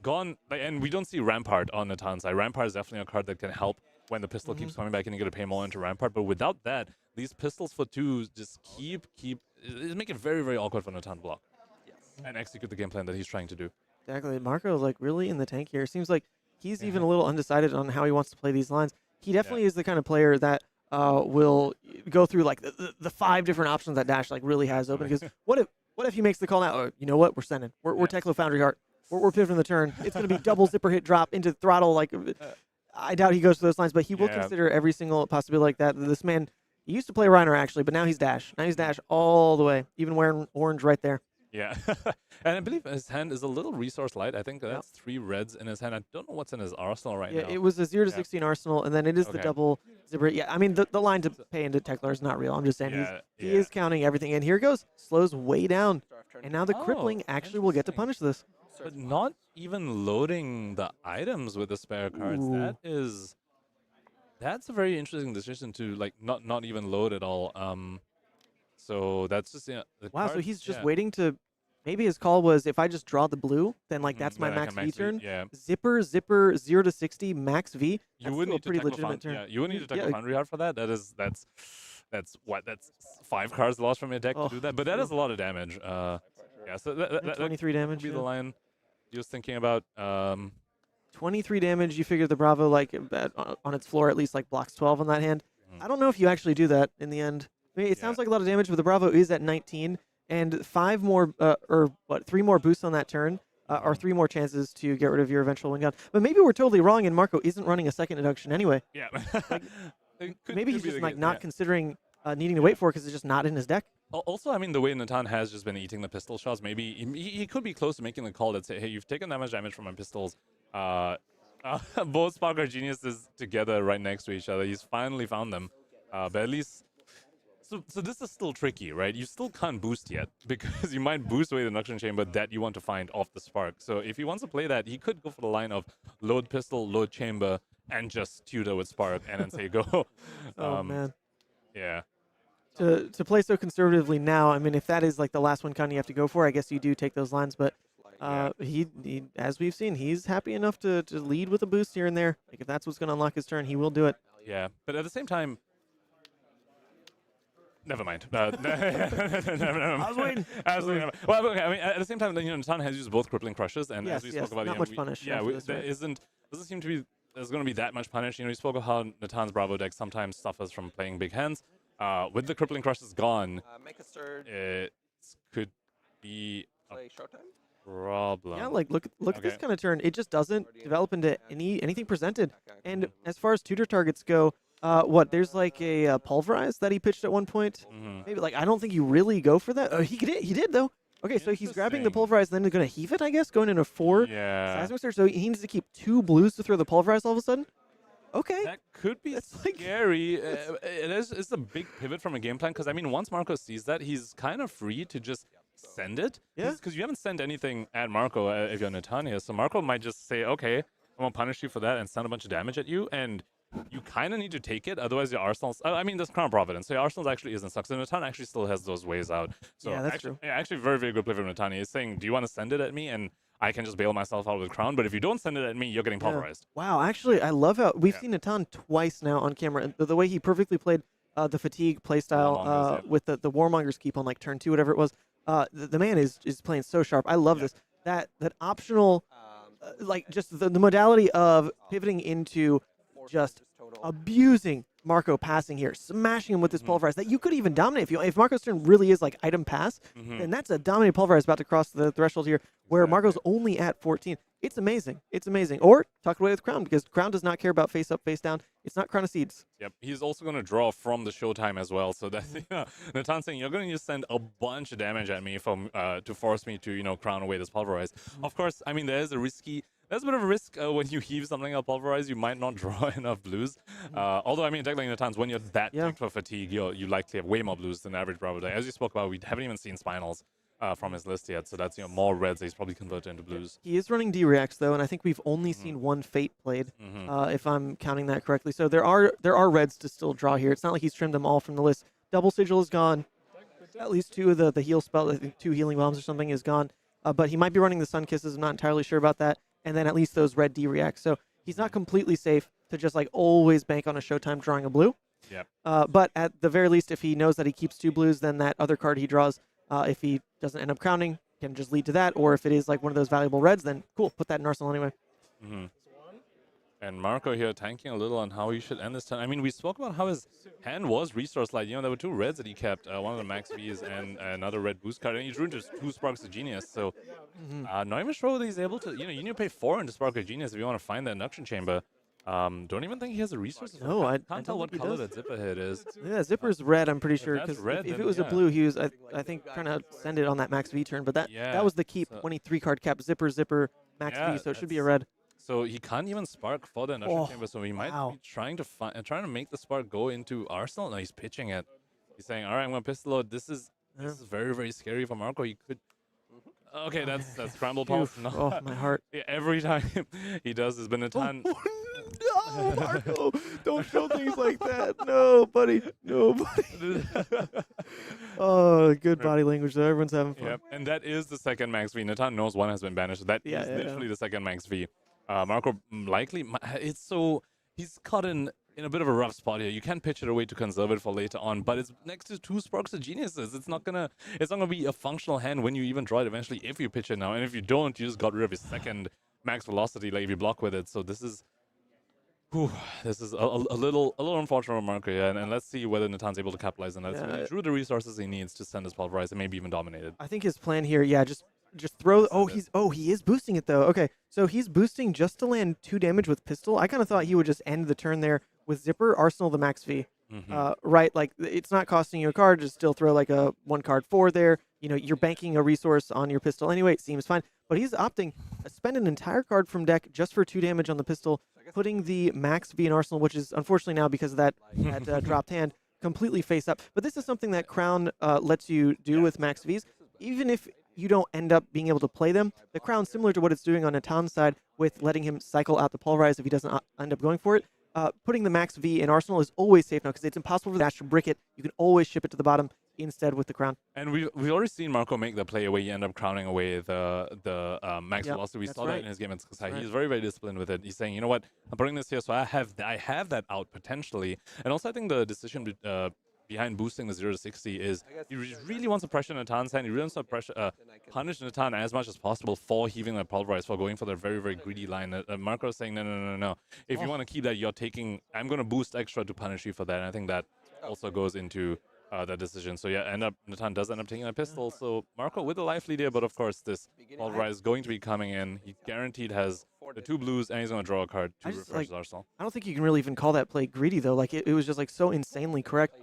gone, and we don't see Rampart on Natan's side. Rampart is definitely a card that can help when the pistol keeps coming back and you got to pay more into Rampart. But without that, these pistols for 2 just make it very, very awkward for Natan to block and execute the game plan that he's trying to do. Exactly. Marco like really in the tank here. Seems like he's even a little undecided on how he wants to play these lines. He definitely is the kind of player that will go through like the 5 different options that Dash like really has open. Because what if he makes the call now? Oh, you know what? We're sending. We're Teklo Foundry Heart. We're pivoting the turn. It's going to be double zipper hit drop into throttle. Like I doubt he goes to those lines, but he will consider every single possibility like that. This man, he used to play Rhinar actually, but now he's Dash. Now he's Dash all the way, even wearing orange right there. Yeah, and I believe his hand is a little resource light. I think that's 3 reds in his hand. I don't know what's in his arsenal right now. Yeah, it was a 0 to 16 arsenal, and then it is the double zipper. Yeah, I mean, the line to pay into Tekla is not real. I'm just saying he is counting everything. And here it goes. Slows way down. And now the Crippling actually will get to punish this. But not even loading the items with the spare cards. That's a very interesting decision to like not even load at all. So that's just wow. So he's just waiting to. Maybe his call was, if I just draw the blue, then like that's my max V turn. Yeah. Zipper 0 to 60 max V. You would need to pretty legitimate turn. Yeah, you would need to take a Foundry Heart for that. That's 5 cards lost from your deck to do that. But that is a lot of damage. Yeah. So that 23 damage. Would be the line you was thinking about. 23 damage. You figure the Bravo like on its floor at least like blocks 12 on that hand. I don't know if you actually do that in the end. I mean, it sounds like a lot of damage, but the Bravo is at 19. And 5 more, 3 more boosts on that turn are 3 more chances to get rid of your eventual win gun. But maybe we're totally wrong and Marco isn't running a second induction anyway. Yeah. Maybe he's just like not considering needing to wait for it because it's just not in his deck. Also, I mean, the way Natan has just been eating the pistol shots, maybe he could be close to making the call that say, hey, you've taken that much damage from my pistols. Both Sparker Geniuses together right next to each other. He's finally found them. But at least... So this is still tricky, right? You still can't boost yet because you might boost away the induction chamber that you want to find off the Spark. So if he wants to play that, he could go for the line of load pistol, load chamber, and just tutor with Spark and then say go. Oh, man. Yeah. To play so conservatively now, I mean, if that is like the last one you have to go for, I guess you do take those lines. But he as we've seen, he's happy enough to lead with a boost here and there. Like if that's what's going to unlock his turn, he will do it. Yeah, but at the same time, never mind. I was waiting. Well, okay, I mean, at the same time, Natan has used both Crippling Crushes, and as we spoke about, not much punish. doesn't seem to be there's going to be that much punish. You know, you spoke of how Natan's Bravo deck sometimes suffers from playing big hands. With the Crippling Crushes gone, make a surge. It could be Play Showtime. problem. Yeah, like look at this kind of turn. It just doesn't develop into anything presented. And as far as tutor targets go, there's like a pulverize that he pitched at one point. Maybe like I don't think you really go for that. Oh, he did though. Okay, so he's grabbing the pulverize, then he's gonna heave it, I guess, going into 4 seismic surge. So he needs to keep 2 blues to throw the pulverize all of a sudden. Okay. That could be scary. It's a big pivot from a game plan because I mean, once Marco sees that, he's kind of free to just send it. Yeah. Because you haven't sent anything at Marco if you're Natania. So Marco might just say, okay, I'm gonna punish you for that and send a bunch of damage at you, and you kind of need to take it. Otherwise, your arsenal's. I mean, there's Crown Providence, so your arsenal actually isn't stuck. So Natan actually still has those ways out. So yeah, that's actually, true. Yeah, actually, very, very good play from Natania. He's saying, do you want to send it at me? And I can just bail myself out with Crown. But if you don't send it at me, you're getting pulverized. Wow, actually, I love how we've seen Natan twice now on camera. And the way he perfectly played the fatigue playstyle with the Warmonger's keep on like turn 2, whatever it was. The man is playing so sharp. I love this. That optional, like just the modality of pivoting into just abusing Marco passing here, smashing him with this pulverize that you could even dominate. If Marco's turn really is like item pass, then that's a dominated pulverize about to cross the threshold here, where Marco's only at 14. It's amazing. It's amazing. Or tuck away with Crown, because Crown does not care about face up, face down. It's not Crown of Seeds. Yep, he's also going to draw from the Showtime as well. So that's Natan's saying, you're going to send a bunch of damage at me from to force me to, crown away this pulverize. Of course, I mean, there's a bit of a risk when you heave something up pulverize, you might not draw enough blues. Although, I mean, deck like Natan's, when you're that ticked for fatigue, you likely have way more blues than the average Bravo deck. As you spoke about, we haven't even seen Spinals from his list yet, so that's more reds that he's probably converted into blues. He is running D-Reacts though, and I think we've only seen one Fate played, if I'm counting that correctly. So there are reds to still draw here. It's not like he's trimmed them all from the list. Double Sigil is gone. At least 2 of the heal spell, I think 2 healing bombs or something is gone. But he might be running the Sun Kisses. I'm not entirely sure about that. And then at least those red D-Reacts. So he's not completely safe to just like always bank on a Showtime drawing a blue. Yep. But at the very least, if he knows that he keeps 2 blues, then that other card he draws, if he doesn't end up crowning, can just lead to that. Or if it is like one of those valuable reds, then cool, put that in arsenal anyway. And Marco here tanking a little on how he should end this turn. I mean, we spoke about how his hand was resource light. There were 2 reds that he kept, one of the max Vs and another red boost card, and he drew into 2 Sparks of Genius. So not even sure whether he's able to, you need to pay 4 into Spark of Genius if you want to find that induction chamber. Don't even think he has the resources. No, I can't tell what color that zipper hit is. Yeah, zipper's red, I'm pretty sure. Because if it was a blue, he was, I think, trying to send it on that max V turn. But that was the keep, 23 card cap, zipper, max V, so it should be a red. So he can't even spark for the induction chamber, so he might be trying to make the spark go into Arsenal. No, he's pitching it. He's saying, all right, I'm going to pistol load. This is very, very scary for Marco. He could... Okay, that's Scramble Pulse. No. Oh, my heart. Yeah, every time he does this, but Natan... No, Marco, don't show things like that. No, buddy. No, buddy. Oh, good body language though. Everyone's having fun. Yep, and that is the second max V. Natan knows one has been banished. That is literally the second max V. Marco likely... He's caught in a bit of a rough spot here. You can't pitch it away to conserve it for later on, but it's next to 2 Sparks of Geniuses. It's not gonna be a functional hand when you even draw it eventually if you pitch it now. And if you don't, you just got rid of his second max velocity, like if you block with it. So this is a little unfortunate for Marco, and let's see whether Natan's able to capitalize on that. So he drew the resources he needs to send his pulverize and maybe even dominate it. I think his plan here, just throw. He is boosting it though. Okay, so he's boosting just to land 2 damage with pistol. I kind of thought he would just end the turn there with zipper, arsenal the max V. Right, like it's not costing you a card. Just still throw like a 1 card 4 there. You're banking a resource on your pistol anyway. It seems fine, but he's opting to spend an entire card from deck just for 2 damage on the pistol, putting the max V in arsenal, which is unfortunately now because of that dropped hand completely face up. But this is something that Crown lets you do with max Vs, even if you don't end up being able to play them. The Crown, similar to what it's doing on Natan's side with letting him cycle out the pulverize if he doesn't end up going for it. Putting the max V in arsenal is always safe now because it's impossible for the Dash to brick it. You can always ship it to the bottom instead with the Crown. And we've already seen Marco make the play where you end up crowning away the max velocity. We saw that in his game against Kassai. He's very, very disciplined with it. He's saying, you know what, I'm putting this here so I have that out potentially. And also I think the decision behind boosting the 0 to 60 is he really wants to pressure Natan's hand. He really wants to punish Natan as much as possible for heaving that pulverize, for going for the very, very greedy line. Marco is saying, no. If you want to keep that, you're taking, I'm going to boost extra to punish you for that. And I think that also goes into that decision. So yeah, Natan does end up taking a pistol. So Marco with the life lead here, but of course this pulverize is going to be coming in. He guaranteed has the 2 blues, and he's going to draw a card to refresh his arsenal. I don't think you can really even call that play greedy though. Like it was just like so insanely correct.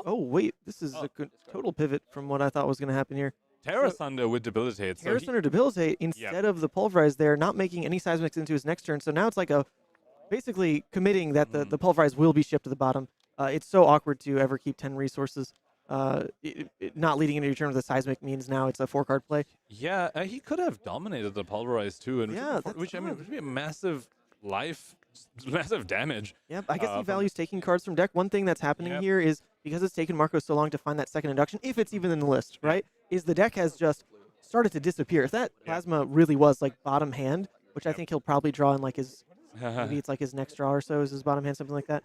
Wait, this is a total pivot from what I thought was going to happen here. Terra Sunder with Debilitate. Terra Sunder Debilitate instead of the Pulverize there, not making any seismics into his next turn. So now it's like basically committing that the Pulverize will be shipped to the bottom. It's so awkward to ever keep 10 resources. Not leading into your turn with a seismic means now it's a 4-card play. Yeah, he could have dominated the Pulverize too, and which I mean would be a massive life, massive damage. Yep, I guess he values taking cards from deck. One thing that's happening here is because it's taken Marco so long to find that second induction, if it's even in the list, right? Is the deck has just started to disappear. If that Plasma really was like bottom hand, which I think he'll probably draw in like his maybe it's like his next draw or so is his bottom hand, something like that.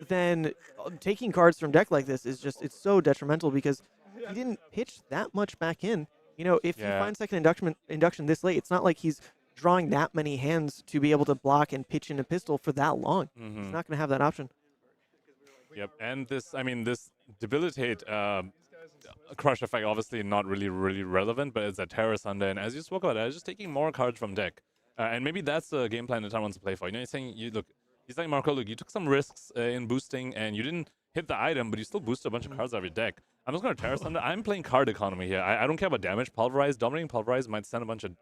Then taking cards from deck like this is just, it's so detrimental because he didn't pitch that much back in. You know, if you find second induction this late, it's not like he's drawing that many hands to be able to block and pitch in a pistol for that long. He's not going to have that option. Yep, and this, I mean, this Debilitate crush effect obviously not really relevant, but it's a Terra Sunder, and as you spoke about, just taking more cards from deck. And maybe that's the game plan Natan wants to play for. You know, he's saying, he's like, Marco, look, you took some risks in boosting, and you didn't hit the item, but you still boosted a bunch of cards out of your deck. I'm just going to Terra Sunder. I'm playing card economy here. I don't care about damage. Pulverize, dominating Pulverize might send a bunch of,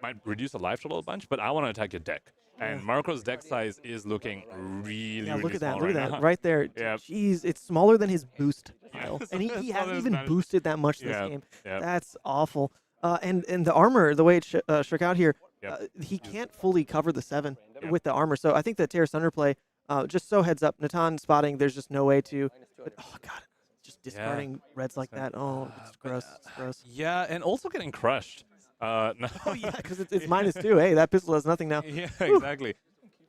might reduce the life total a bunch, but I want to attack your deck. And Marco's deck size is looking really, really look at that, small look at right that, now. right there. Yep. Jeez, it's smaller than his boost pile, and he It's hasn't not even as boosted that much this Yep, game. yep. That's awful. And the armor, the way it shook out here, he can't fully cover the 7 with the armor. So I think the Terra Sunder play, just so heads up, Natan spotting, there's just no way to. But, oh god, just discarding reds like that. Oh, it's gross. It's gross. Yeah, and also getting crushed. No. Oh yeah, because it's -2. Hey, that pistol has nothing now. Yeah, Whew. exactly.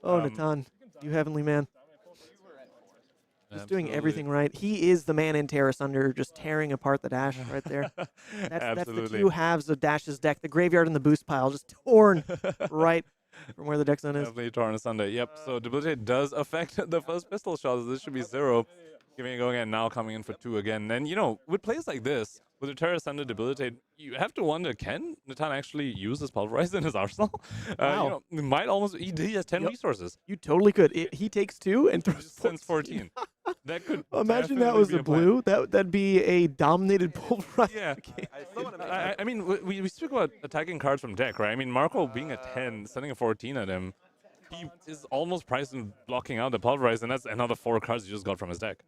Oh, Natan, you heavenly man. Just doing everything right. He is the man in Terra Sunder, just tearing apart the Dash right there. That's the 2 halves of Dash's deck. The graveyard and the boost pile just torn right from where the deck zone is. Definitely torn asunder. Yep, so Debilitate does affect the first pistol shot. This should be 0. Giving it going, and now coming in for 2 again. And, you know, with plays like this, with the Terra Sunder Debilitate, you have to wonder, can Natan actually use his Pulverize in his arsenal? Wow. You know, it might almost, he has 10 resources. You totally could. He takes 2 and throws Sends 14. That could imagine that was a blue. That'd be a dominated Pulverize. Yeah. I mean, we speak about attacking cards from deck, right? I mean, Marco being a 10, sending a 14 at him, he is almost priced in blocking out the Pulverize, and that's another 4 cards he just got from his deck.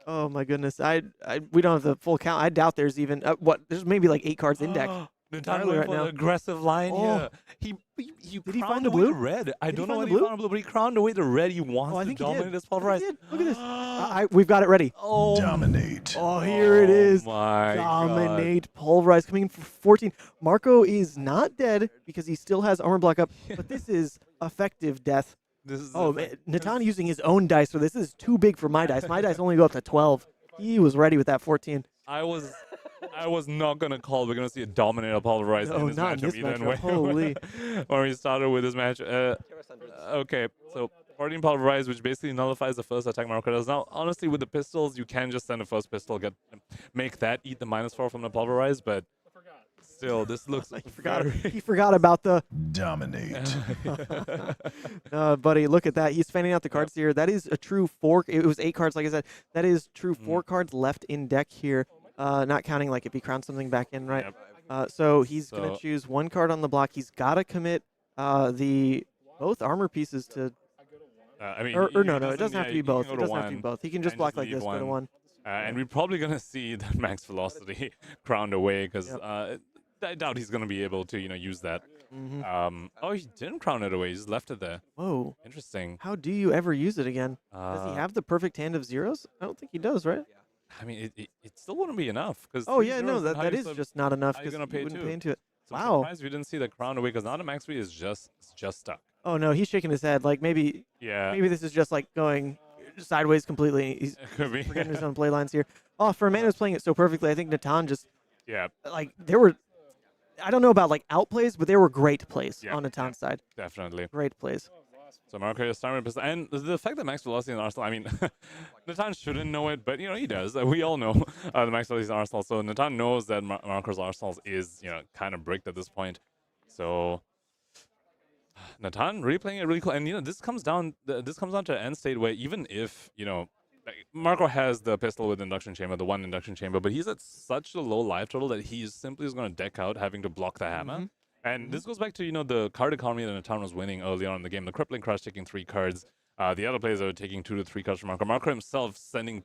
Oh my goodness. We don't have the full count. I doubt there's even there's maybe like 8 cards in deck. Natan went for an aggressive line here. He Did he find the a blue? Red. I don't know find what the he blue? found blue, but he crowned away the red. He wants I to think he dominate did. his Pulverize. Look at this. We've got it ready. Oh, Dominate. Oh, here it is. My Dominate Pulverize coming in for 14. Marco is not dead because he still has armor block up, but this is effective death. This is man, Natan using his own dice for this. This is too big for my dice. My dice only go up to 12. He was ready with that 14. I was not gonna call we're gonna see a dominator Pulverize in this not matchup in this either. matchup. Holy. When we started with this match. Okay, so 14 Pulverize, which basically nullifies the first attack Marco does. Now, honestly, with the pistols, you can just send a first pistol, make that eat the -4 from the Pulverize, but still, this looks He forgot about the Dominate. buddy, look at that. He's fanning out the cards here. That is a true 4. It was 8 cards, like I said. That is true 4 cards left in deck here. Not counting like if he crowns something back in, right? So he's going to choose 1 card on the block. He's got to commit both armor pieces to... I mean, no, it doesn't have to be both. It doesn't have to be both. He can just block like this, go to 1. And we're probably going to see that max velocity crowned away, because I doubt he's going to be able to, use that. Oh, he didn't crown it away. He just left it there. Whoa. Interesting. How do you ever use it again? Does he have the perfect hand of zeros? I don't think he does, right? I mean, it still wouldn't be enough. Oh, yeah, no, that is just not enough because you wouldn't pay into it. So I'm Wow. surprised we didn't see the crown away, because now the max speed is just stuck. Oh, no, he's shaking his head. Like, maybe this is just like going... sideways completely. He's forgetting his own play lines here. Oh, for a man who's playing it so perfectly, I think Natan just like there were. I don't know about like outplays, but there were great plays on Natan's side. Definitely. Great plays. So Marco is starting with, and the fact that max velocity in Arsenal, I mean, Natan shouldn't know it, but he does. We all know the max velocity in Arsenal. So Natan knows that Marco's Arsenal is kind of bricked at this point. So Natan really playing it really cool, and this comes down to an end state where even if like Marco has the pistol with induction chamber, the one induction chamber, but he's at such a low life total that he simply is going to deck out, having to block the hammer. And this goes back to the card economy that Natan was winning early on in the game. The crippling crush taking 3 cards. The other players are taking 2 to 3 cards from Marco. Marco himself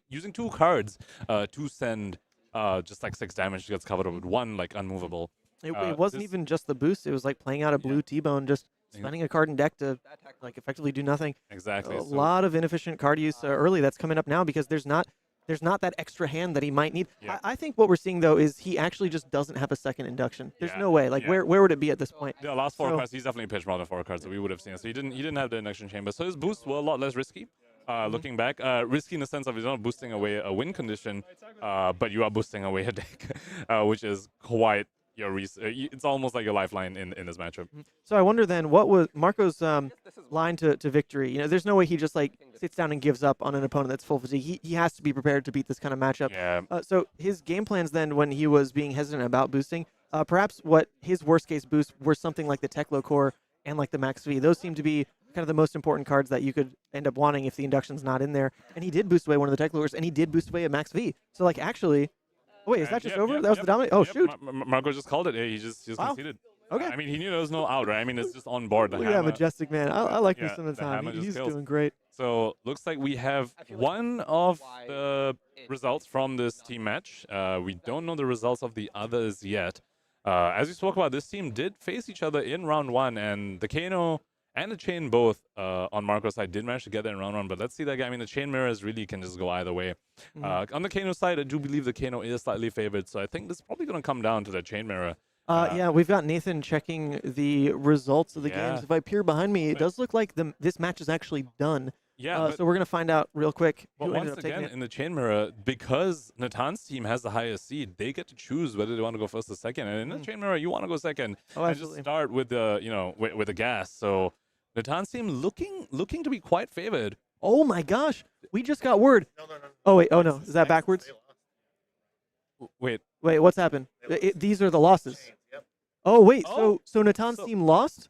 using 2 cards to send just like 6 damage. Gets covered with 1 like unmovable. It wasn't even just the boost. It was like playing out a blue T-bone, just spending a card in deck to like effectively do nothing. Exactly. A lot of inefficient card use early that's coming up now because there's not that extra hand that he might need. I think what we're seeing though is he actually just doesn't have a second induction. There's no way. Like where would it be at this point? The last 4 cards, he's definitely pitched more than 4 cards that we would have seen. So he didn't have the induction chamber. So his boosts were a lot less risky. Looking back, risky in the sense of you're not boosting away a win condition, but you are boosting away a deck, which is quite it's almost like your lifeline in this matchup. So I wonder then, what was Marco's line to victory? There's no way he just like sits down and gives up on an opponent that's full fatigue. He has to be prepared to beat this kind of matchup. Yeah. So his game plans then, when he was being hesitant about boosting, perhaps what his worst case boosts were something like the Teklo Core and like the Max V. Those seem to be kind of the most important cards that you could end up wanting if the induction's not in there. And he did boost away one of the Teklo Cores, and he did boost away a Max V. So like actually. Oh, wait, is that just over? That was the dominate? Oh, shoot. Marco just called it. He just conceded. Okay. I mean, he knew there was no out, right? I mean, it's just on board. Look at that majestic man. I like this in the time. He's doing great. So looks like we have one of the results from this team match. We don't know the results of the others yet. As we spoke about, this team did face each other in round 1, and the Kano and the Chane both on Marco's side did manage to get there in round 1, but let's see that guy. I mean, the Chane mirrors really can just go either way. On the Kano side, I do believe the Kano is slightly favored, so I think this is probably going to come down to that Chane mirror. Yeah, we've got Nathan checking the results of the games. If I peer behind me, it does look like this match is actually done. Yeah, so we're going to find out real quick. But once again, in the Chane mirror, because Natan's team has the highest seed, they get to choose whether they want to go first or second. And in the Chane mirror, you want to go second. And just start with the with the gas. So Natan's team looking to be quite favored. Oh my gosh, we just got word. No. Oh wait, oh no, is that backwards? Wait, what's happened? These are the losses. Oh wait, so Natan's team lost?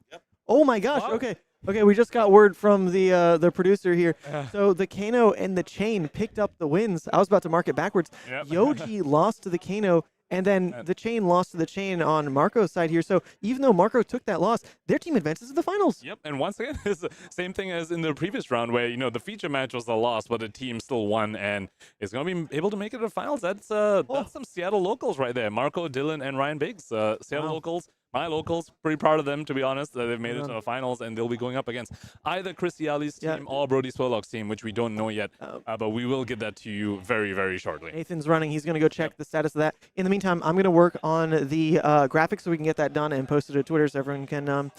Oh my gosh. What? Okay, we just got word from the producer here. So the Kano and the Chane picked up the wins. I was about to mark it backwards. Yoji lost to the Kano, and then the Chane lost to the Chane on Marco's side here. So even though Marco took that loss, their team advances to the finals. Yep, and once again, it's the same thing as in the previous round where, the feature match was a loss, but the team still won and is going to be able to make it to the finals. That's some Seattle locals right there. Marco, Dylan, and Ryan Biggs. Seattle locals. My locals, pretty proud of them, to be honest. They've made it to the finals, and they'll be going up against either Christy Alley's team or Brody Swirlock's team, which we don't know yet. But we will get that to you very, very shortly. Nathan's running. He's going to go check the status of that. In the meantime, I'm going to work on the graphics so we can get that done and post it to Twitter so everyone can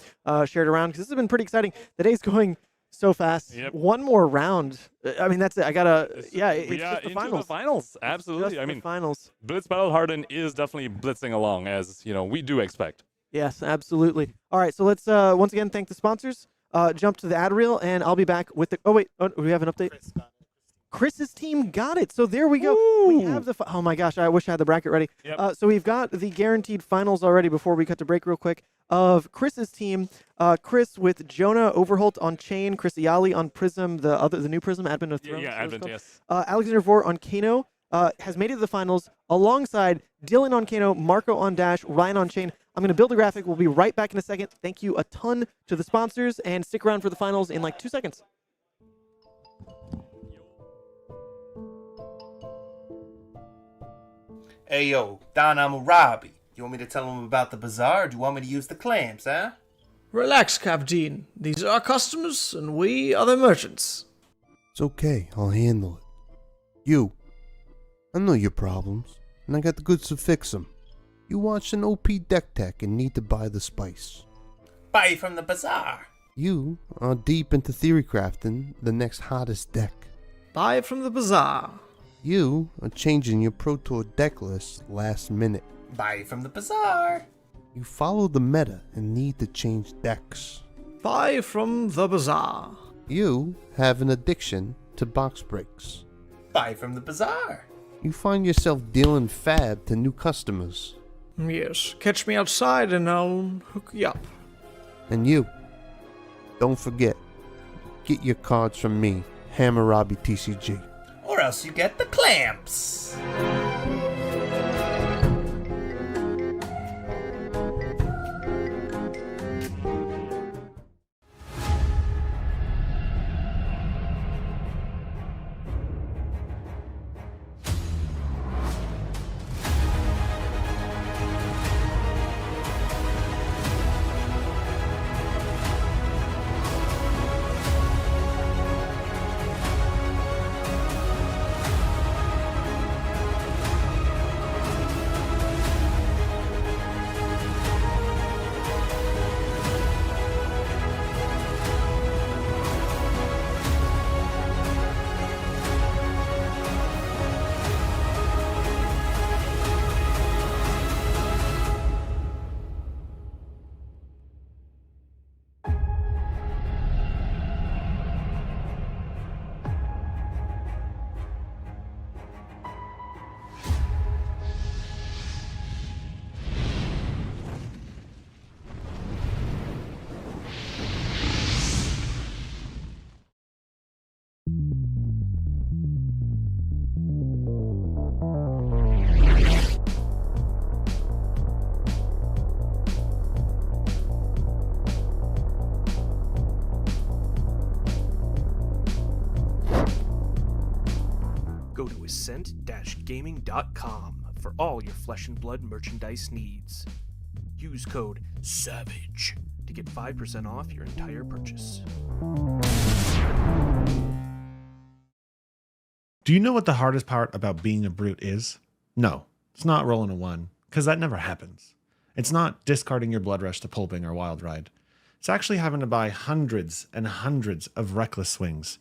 share it around, because this has been pretty exciting. The day's going so fast. One more round. I mean, that's it. I gotta. It's just the finals. The finals. Absolutely. I mean, finals. Blitz Battle Hardened is definitely blitzing along, as we do expect. Yes, absolutely. All right, so let's once again thank the sponsors. Jump to the ad reel, and I'll be back with the. Oh wait, we have an update. Chris's team got it. So there we go. Ooh. We have the. Oh my gosh, I wish I had the bracket ready. So we've got the guaranteed finals already. Before we cut to break, real quick, of Chris's team. Chris with Jonah Overholt on Chane, Chris Iali on Prism, the new Prism, Advent of Thrones. Advent, yes. Alexander Vore on Kano. Has made it to the finals alongside Dylan on Kano, Marco on Dash, Ryan on Chane. I'm going to build a graphic. We'll be right back in a second. Thank you a ton to the sponsors, and stick around for the finals in like 2 seconds. Hey yo, Don Amurabi. You want me to tell them about the bazaar, or do you want me to use the clams, huh? Relax, Captain. These are our customers, and we are their merchants. It's okay, I'll handle it. I know your problems, and I got the goods to fix them. You watched an OP deck tech and need to buy the spice. Buy from the bazaar. You are deep into theory crafting the next hottest deck. Buy from the bazaar. You are changing your Pro Tour deck list last minute. Buy from the bazaar. You follow the meta and need to change decks. Buy from the bazaar. You have an addiction to box breaks. Buy from the bazaar. You find yourself dealing fab to new customers. Yes, catch me outside and I'll hook you up. And you, don't forget, get your cards from me, Hammurabi TCG. Or else you get the clamps. Go to ascent-gaming.com for all your Flesh and Blood merchandise needs. Use code SAVAGE to get 5% off your entire purchase. Do you know what the hardest part about being a brute is? No, it's not rolling a 1, because that never happens. It's not discarding your Blood Rush to Pulping or Wild Ride. It's actually having to buy hundreds and hundreds of reckless swings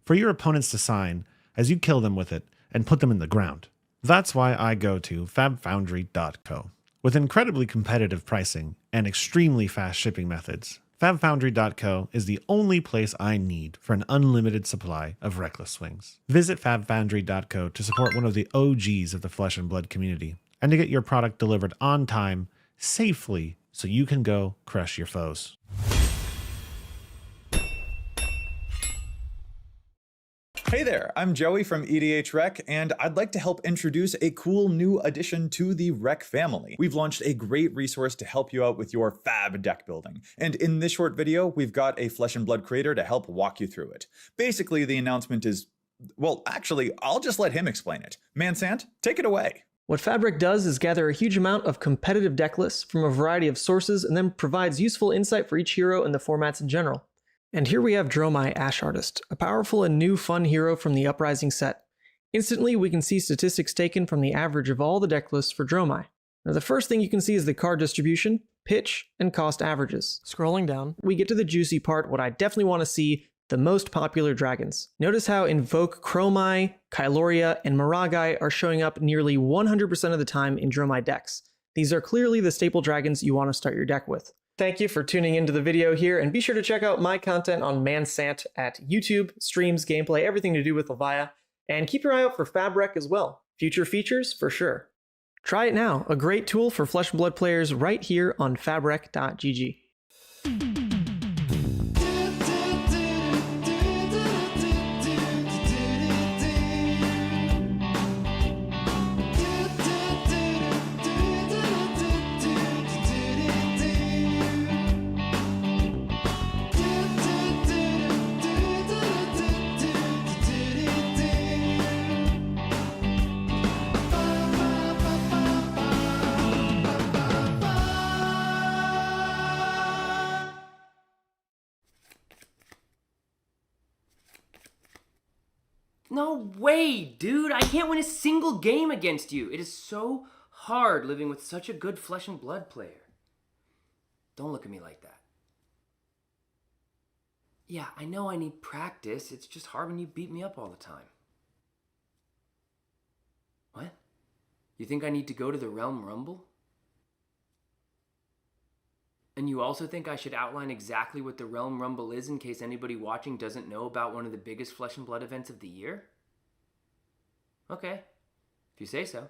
for your opponents to sign as you kill them with it and put them in the ground. That's why I go to fabfoundry.co. With incredibly competitive pricing and extremely fast shipping methods, fabfoundry.co is the only place I need for an unlimited supply of reckless swings. Visit fabfoundry.co to support one of the OGs of the Flesh and Blood community and to get your product delivered on time, safely, so you can go crush your foes. Hey there, I'm Joey from EDH Rec, and I'd like to help introduce a cool new addition to the Rec family. We've launched a great resource to help you out with your fab deck building. And in this short video, we've got a Flesh and Blood creator to help walk you through it. Basically, the announcement is, well, actually, I'll just let him explain it. Mansant, take it away. What Fabric does is gather a huge amount of competitive deck lists from a variety of sources and then provides useful insight for each hero and the formats in general. And here we have Dromai Ash Artist, a powerful and new fun hero from the Uprising set. Instantly, we can see statistics taken from the average of all the deck lists for Dromai. Now the first thing you can see is the card distribution, pitch, and cost averages. Scrolling down, we get to the juicy part, what I definitely want to see, the most popular dragons. Notice how Invoke, Chromai, Kyloria, and Miragai are showing up nearly 100% of the time in Dromai decks. These are clearly the staple dragons you want to start your deck with. Thank you for tuning into the video here, and be sure to check out my content on Mansant at YouTube, streams, gameplay, everything to do with Levia, and keep your eye out for Fabric as well. Future features for sure. Try it now, a great tool for Flesh and Blood players right here on fabric.gg. No way, dude! I can't win a single game against you! It is so hard living with such a good Flesh and Blood player. Don't look at me like that. Yeah, I know I need practice. It's just hard when you beat me up all the time. You think I need to go to the Realm Rumble? And you also think I should outline exactly what the Realm Rumble is in case anybody watching doesn't know about one of the biggest Flesh and Blood events of the year? Okay, if you say so.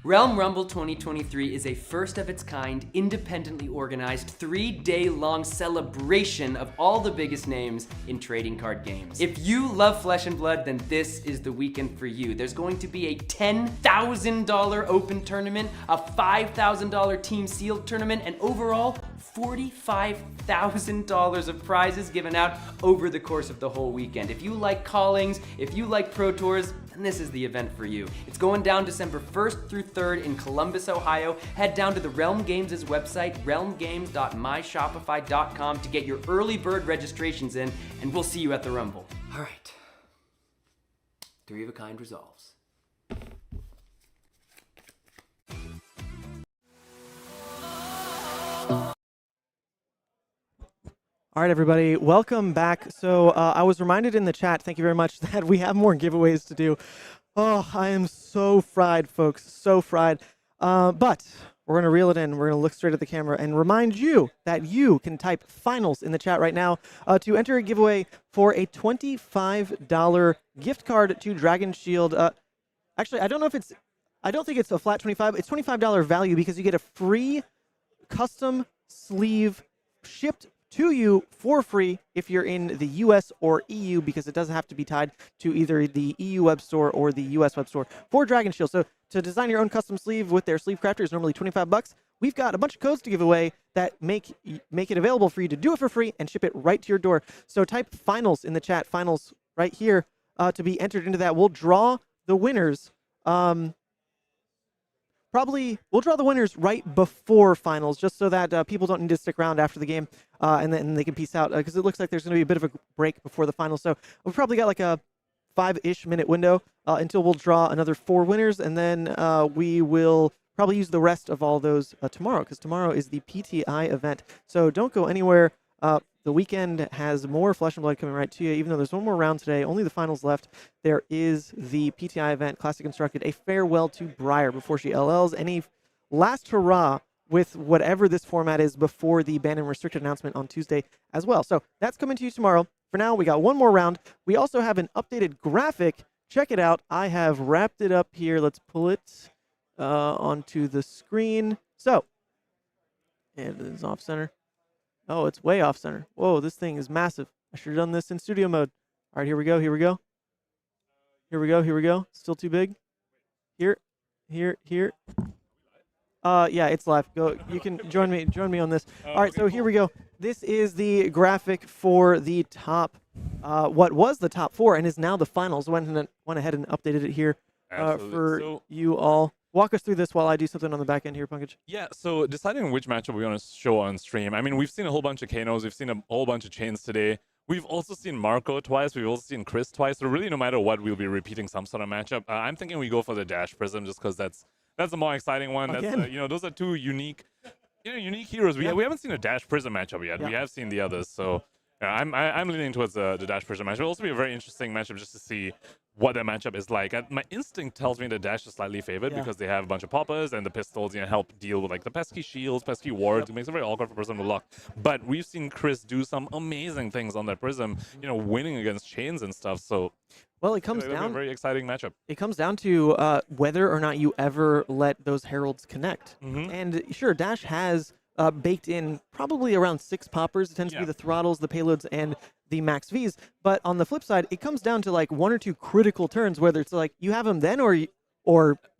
Realm Rumble 2023 is a first of its kind, independently organized, 3-day-long celebration of all the biggest names in trading card games. If you love Flesh and Blood, then this is the weekend for you. There's going to be a $10,000 open tournament, a $5,000 team sealed tournament, and overall, $45,000 of prizes given out over the course of the whole weekend. If you like callings, if you like Pro Tours, then this is the event for you. It's going down December 1st through 3rd in Columbus, Ohio. Head down to the Realm Games' website, realmgames.myshopify.com to get your early bird registrations in, and we'll see you at the Rumble. All right. 3 of a kind resolves. All right, everybody, welcome back. So I was reminded in the chat, thank you very much, that we have more giveaways to do. Oh, I am so fried, folks, so fried. But we're going to reel it in. We're going to look straight at the camera and remind you that you can type finals in the chat right now to enter a giveaway for a $25 gift card to Dragon Shield. Actually, I don't think it's a flat 25. It's $25 value because you get a free custom sleeve shipped to you for free if you're in the US or EU, because it doesn't have to be tied to either the EU web store or the US web store for Dragon Shield. So to design your own custom sleeve with their sleeve crafter is normally $25. We've got a bunch of codes to give away that make it available for you to do it for free and ship it right to your door. So type finals in the chat, finals right here, to be entered into that. We'll draw the winners. Probably we'll draw the winners right before finals, just so that people don't need to stick around after the game, and then they can peace out, because it looks like there's going to be a bit of a break before the finals. So we've probably got like a 5-ish minute window until we'll draw another 4 winners, and then we will probably use the rest of all those tomorrow, because tomorrow is the PTI event. So don't go anywhere. The weekend has more Flesh and Blood coming right to you, even though there's one more round today, only the finals left. There is the PTI event, Classic Constructed, a farewell to Briar before she LLs, and a last hurrah with whatever this format is before the banned and restricted announcement on Tuesday as well. So that's coming to you tomorrow. For now, we got one more round. We also have an updated graphic. Check it out. I have wrapped it up here. Let's pull it onto the screen. So, and it is off center. Oh, it's way off center. Whoa, this thing is massive. I should have done this in studio mode. All right, here we go. Here we go. Here we go. Here we go. Still too big. Here. Here. Yeah, it's live. Go. You can join me on this. All right, so here we go. This is the graphic for the top, what was the top 4 and is now the finals. Went ahead and updated it here for you all. Walk us through this while I do something on the back end here, Punkage. Yeah, so deciding which matchup we want to show on stream. I mean, we've seen a whole bunch of Kanos. We've seen a whole bunch of Chanes today. We've also seen Marco twice. We've also seen Chris twice. So really, no matter what, we'll be repeating some sort of matchup. I'm thinking we go for the Dash Prism just because that's the more exciting one. That's those are 2 unique heroes. We haven't seen a Dash Prism matchup yet. We have seen the others. So I'm leaning towards the Dash Prism matchup. It'll also be a very interesting matchup just to see what that matchup is like. My instinct tells me the Dash is slightly favored because they have a bunch of poppers and the pistols, help deal with like the pesky shields, pesky wards. It makes it very awkward for Prism to block. But we've seen Chris do some amazing things on that Prism, winning against Chanes and stuff. So well, it comes down a very exciting matchup. It comes down to whether or not you ever let those heralds connect. And sure, Dash has baked in probably around 6 poppers. It tends to be the throttles, the payloads, and the max Vs. But on the flip side, it comes down to like 1 or 2 critical turns, whether it's like you have them then or you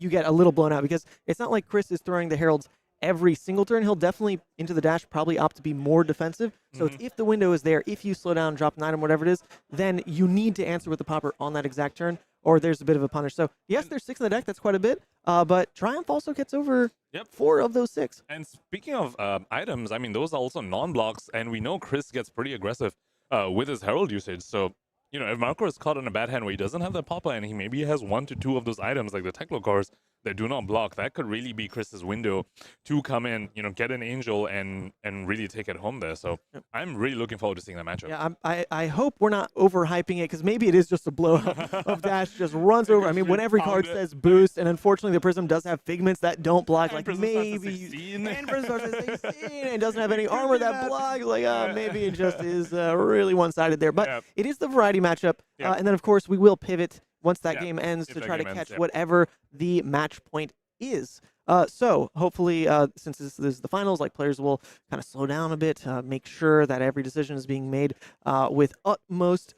get a little blown out, because it's not like Chris is throwing the heralds every single turn. He'll definitely, into the Dash, probably opt to be more defensive. So it's if the window is there, if you slow down, drop an item, whatever it is, then you need to answer with the popper on that exact turn, or there's a bit of a punish. So yes, there's 6 in the deck. That's quite a bit. But Triumph also gets over 4 of those 6. And speaking of items, I mean, those are also non-blocks, and we know Chris gets pretty aggressive with his Herald usage. So, if Marco is caught in a bad hand where he doesn't have the popper and he maybe has 1 to 2 of those items, like the Techlo cores, that do not block, that could really be Chris's window to come in, get an Angel and really take it home there. So I'm really looking forward to seeing that matchup. Yeah, I hope we're not overhyping it because maybe it is just a blowout of Dash just runs over. I mean, when every card says boost, and unfortunately the Prism does have figments that don't block, like maybe and Prism starts at 16 and doesn't have any armor that blocks. Like maybe it just is really one-sided there. But it is the variety matchup, and then of course we will pivot once that game ends to try to catch whatever the match point is. So hopefully, since this is the finals, like players will kind of slow down a bit, make sure that every decision is being made with utmost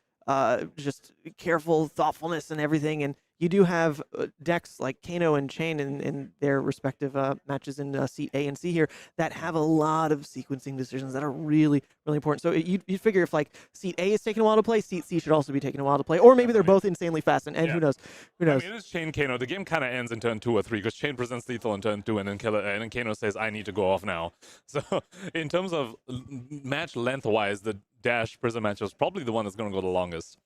just careful thoughtfulness and everything. And you do have decks like Kano and Chane in their respective matches in seat A and C here that have a lot of sequencing decisions that are really, really important. So you figure if like seat A is taking a while to play, seat C should also be taking a while to play. Or maybe they're both insanely fast, and who knows? Who knows? I mean, it is Chane Kano. The game kind of ends in turn 2 or 3 because Chane presents lethal in turn 2, and then Kano says, I need to go off now. So in terms of match length-wise, the Dash Prism match is probably the one that's going to go the longest.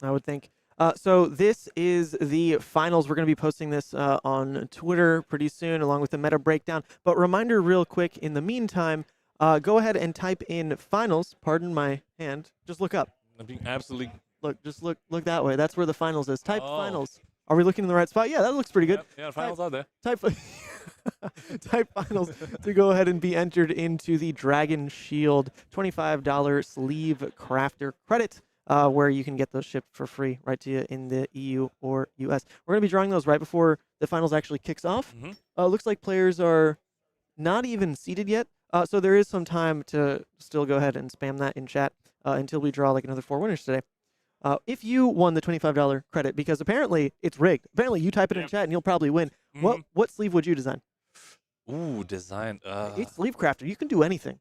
I would think. So this is the finals. We're going to be posting this on Twitter pretty soon, along with the meta breakdown. But reminder real quick, in the meantime, go ahead and type in finals. Pardon my hand. Just look up. I'm being absolutely... Just look that way. That's where the finals is. Type finals. Are we looking in the right spot? Yeah, that looks pretty good. Yeah, finals are there. Type finals to go ahead and be entered into the Dragon Shield $25 sleeve crafter credit. Where you can get those shipped for free right to you in the EU or US. We're going to be drawing those right before the finals actually kicks off. Looks like players are not even seated yet, so there is some time to still go ahead and spam that in chat until we draw like another 4 winners today. If you won the $25 credit, because apparently it's rigged. Apparently you type it in chat and you'll probably win. What sleeve would you design? Ooh, design. It's sleeve crafter. You can do anything.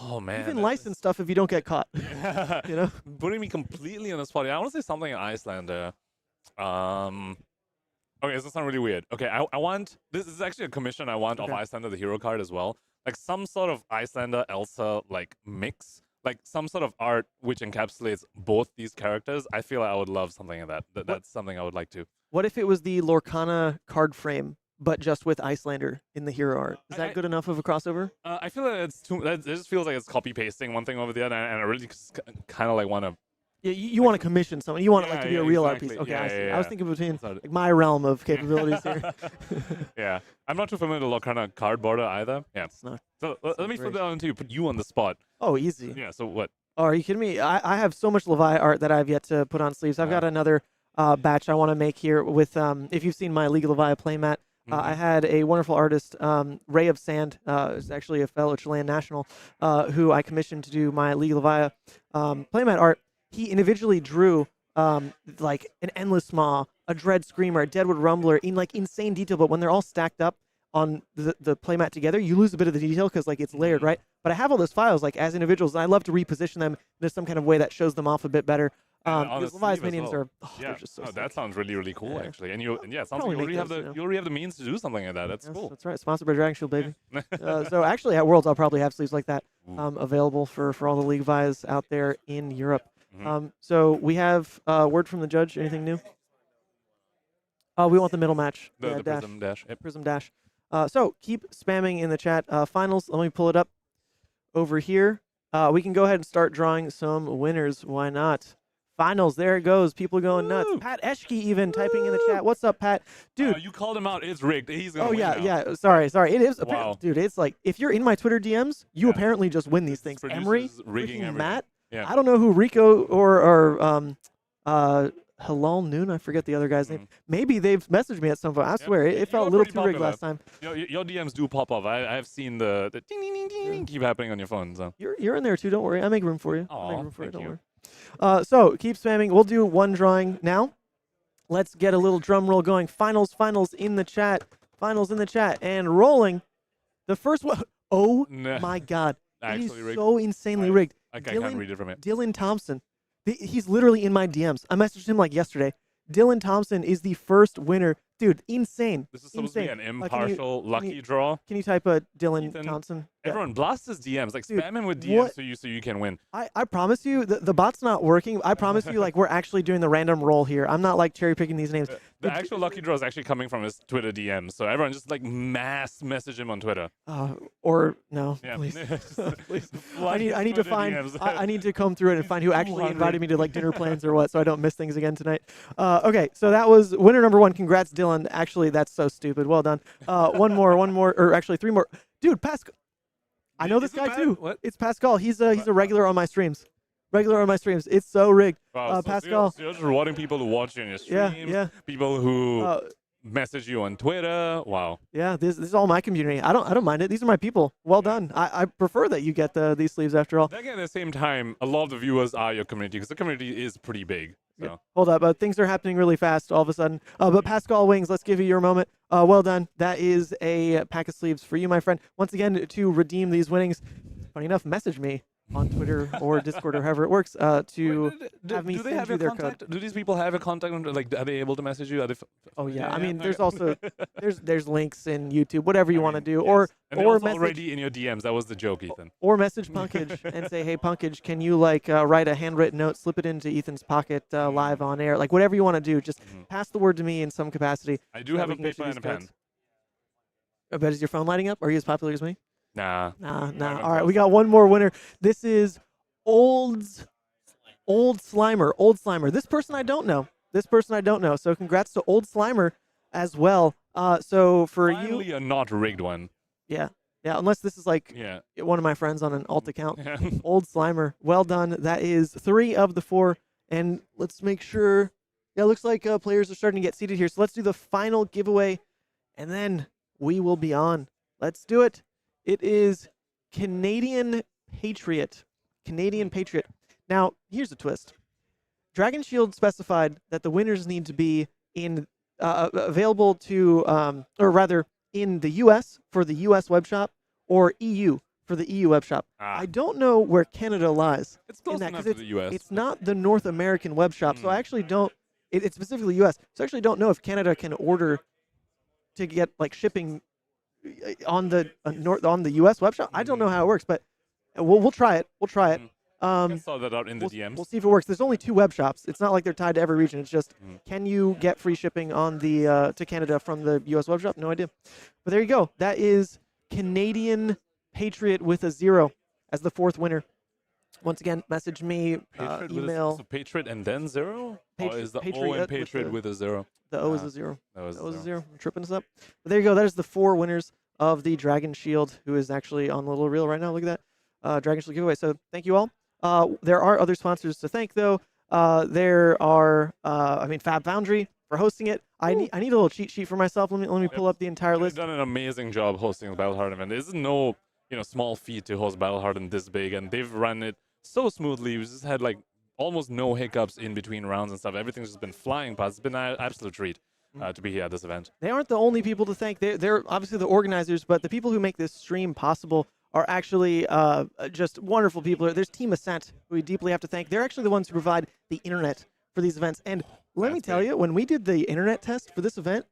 Oh man, you can license stuff if you don't get caught. You know, putting me completely on the spot. I want to say something in Icelander. Okay, this is not really weird. Okay, I want this is actually a commission I want of Icelander, the hero card as well. Like some sort of Icelander Elsa like mix, like some sort of art which encapsulates both these characters. I feel like I would love something like that. That's something I would like to. What if it was the Lorcana card frame, but just with Icelander in the hero art? Is that good enough of a crossover? I feel like it's too. It just feels like it's copy pasting one thing over the other, and I really kind of like want to. Yeah, you want to commission someone. You want it like to be a real art piece. Okay, I see. I was thinking between like my realm of capabilities here. Yeah, I'm not too familiar with Lorcana card border either. Yeah, it's not. So let me flip that on to you. Put you on the spot. Oh, easy. Yeah. So what? Oh, are you kidding me? I have so much Levi art that I've yet to put on sleeves. I've got another batch I want to make here with. If you've seen my League of Levi playmat. I had a wonderful artist, Ray of Sand, is actually a fellow Chilean national, who I commissioned to do my League of Levi playmat art. He individually drew like an Endless Maw, a Dread Screamer, a Deadwood Rumbler in like insane detail, but when they're all stacked up on the playmat together, you lose a bit of the detail because like it's layered, right? But I have all those files like as individuals, and I love to reposition them in some kind of way that shows them off a bit better. Because Levi's minions are they're just so sick. That sounds really, really cool, actually. And you sounds like you already have the means to do something like that. That's cool. That's right. Sponsored by Dragon Shield, baby. So actually, at Worlds, I'll probably have sleeves like that available for all the League Vi's out there in Europe. So we have word from the judge. Anything new? We want the middle match. The Prism Dash. Yep. Prism Dash. So keep spamming in the chat. Finals. Let me pull it up over here. We can go ahead and start drawing some winners. Why not? Finals, there it goes. People going nuts. Pat Eschke even typing in the chat. What's up, Pat? Dude, you called him out. It's rigged. He's gonna win yeah, now. yeah. Sorry. It is. Wow. Dude, it's like if you're in my Twitter DMs, you apparently just win these things. Emery, rigging everything. Matt. Yeah. I don't know who Rico or Halal Noon. I forget the other guy's name. Maybe they've messaged me at some point. I swear it felt a little too rigged last time. Your DMs do pop up. I've seen the ding ding ding ding keep happening on your phone. So you're in there too. Don't worry. I make room for you. Oh, I make room for you. Don't worry. worry. So keep spamming. We'll do one drawing now. Let's get a little drum roll going. Finals in the chat. Finals in the chat and rolling. The first one. Oh my God! Actually rigged. So insanely rigged. I can't read it from it. Dylan Thompson. He's literally in my DMs. I messaged him like yesterday. Dylan Thompson is the first winner. Dude, insane. This is supposed to be an impartial lucky draw. Can you type a Dylan Thompson? Everyone blast his DMs, like spam him with DMs so you can win. I promise you, the bot's not working. I promise you, like, we're actually doing the random roll here. I'm not like cherry picking these names. The actual lucky draw is actually coming from his Twitter DMs, so everyone just like mass message him on Twitter. Or no, Yeah. please. Please. Flood I need to Twitter find. DMs. I need to comb through it and find who actually invited me to like dinner plans or what, so I don't miss things again tonight. Okay, so that was winner number 1. Congrats, Dylan. Actually, that's so stupid. Well done. One more, or actually 3 more. Dude, Pascal. I know this guy too. What? It's Pascal. He's a regular on my streams. It's so rigged. Wow, Pascal. So you're just rewarding people who watch you in your streams. Yeah. People who message you on Twitter. Wow. Yeah, this is all my community. I don't mind it. These are my people. Well done. I prefer that you get these sleeves after all. Then again, at the same time, a lot of the viewers are your community because the community is pretty big. So. Yeah. Hold up, things are happening really fast all of a sudden. But Pascal Wings, let's give you your moment. Well done. That is a pack of sleeves for you, my friend. Once again, to redeem these winnings, funny enough, message me on Twitter or Discord or however it works to have me send you their code. Do these people have a contact? Like, are they able to message you? Oh yeah, I mean, there's also there's links in YouTube, whatever you want to do, yes. or also message, already in your DMs. That was the joke, Ethan. Or message Punkage and say, hey Punkage, can you like write a handwritten note, slip it into Ethan's pocket live on air, like whatever you want to do, just pass the word to me in some capacity. I do have a paper and a pen. I bet is your phone lighting up? Are you as popular as me? Nah. All right, we got one more winner. This is Old Slimer. This person I don't know. So congrats to Old Slimer as well. So for Finally, a not rigged one. Yeah. Unless this is like one of my friends on an alt account. Old Slimer. Well done. That is 3 of the 4. And let's make sure. Yeah, it looks like players are starting to get seated here. So let's do the final giveaway, and then we will be on. Let's do it. It is Canadian Patriot. Now, here's a twist. Dragon Shield specified that the winners need to be in available to, or rather, in the U.S. for the U.S. web shop, or EU for the EU web shop. I don't know where Canada lies. It's close enough to the U.S. It's not the North American web shop, so I actually don't. It's specifically U.S. So I actually don't know if Canada can order to get like shipping on the on the U.S. web shop. I don't know how it works, but we'll try it. I saw that out in the DMs. We'll see if it works. There's only 2 web shops. It's not like they're tied to every region. It's just, can you get free shipping on the to Canada from the U.S. web shop? No idea. But there you go. That is Canadian Patriot with a 0 as the 4th winner. Once again, message me, email. So Patriot and then 0? Or is the Patriot O and Patriot with a 0? The O is a 0. That was a 0. I'm tripping us up. But there you go. That is the 4 winners of the Dragon Shield, who is actually on the little reel right now. Look at that. Dragon Shield giveaway. So thank you all. There are other sponsors to thank, though. There are, Fab Foundry for hosting it. I need a little cheat sheet for myself. Let me pull up the entire list. They've done an amazing job hosting the Battle Hardened event. This is no small feat to host Battle Hardened this big, and they've run it so smoothly. We've just had like almost no hiccups in between rounds and stuff. Everything's just been flying past. It's been an absolute treat to be here at this event. They aren't the only people to thank. They're obviously the organizers, but the people who make this stream possible are actually just wonderful people. There's Team Ascent, who we deeply have to thank. They're actually the ones who provide the internet for these events. And let me tell you, when we did the internet test for this event,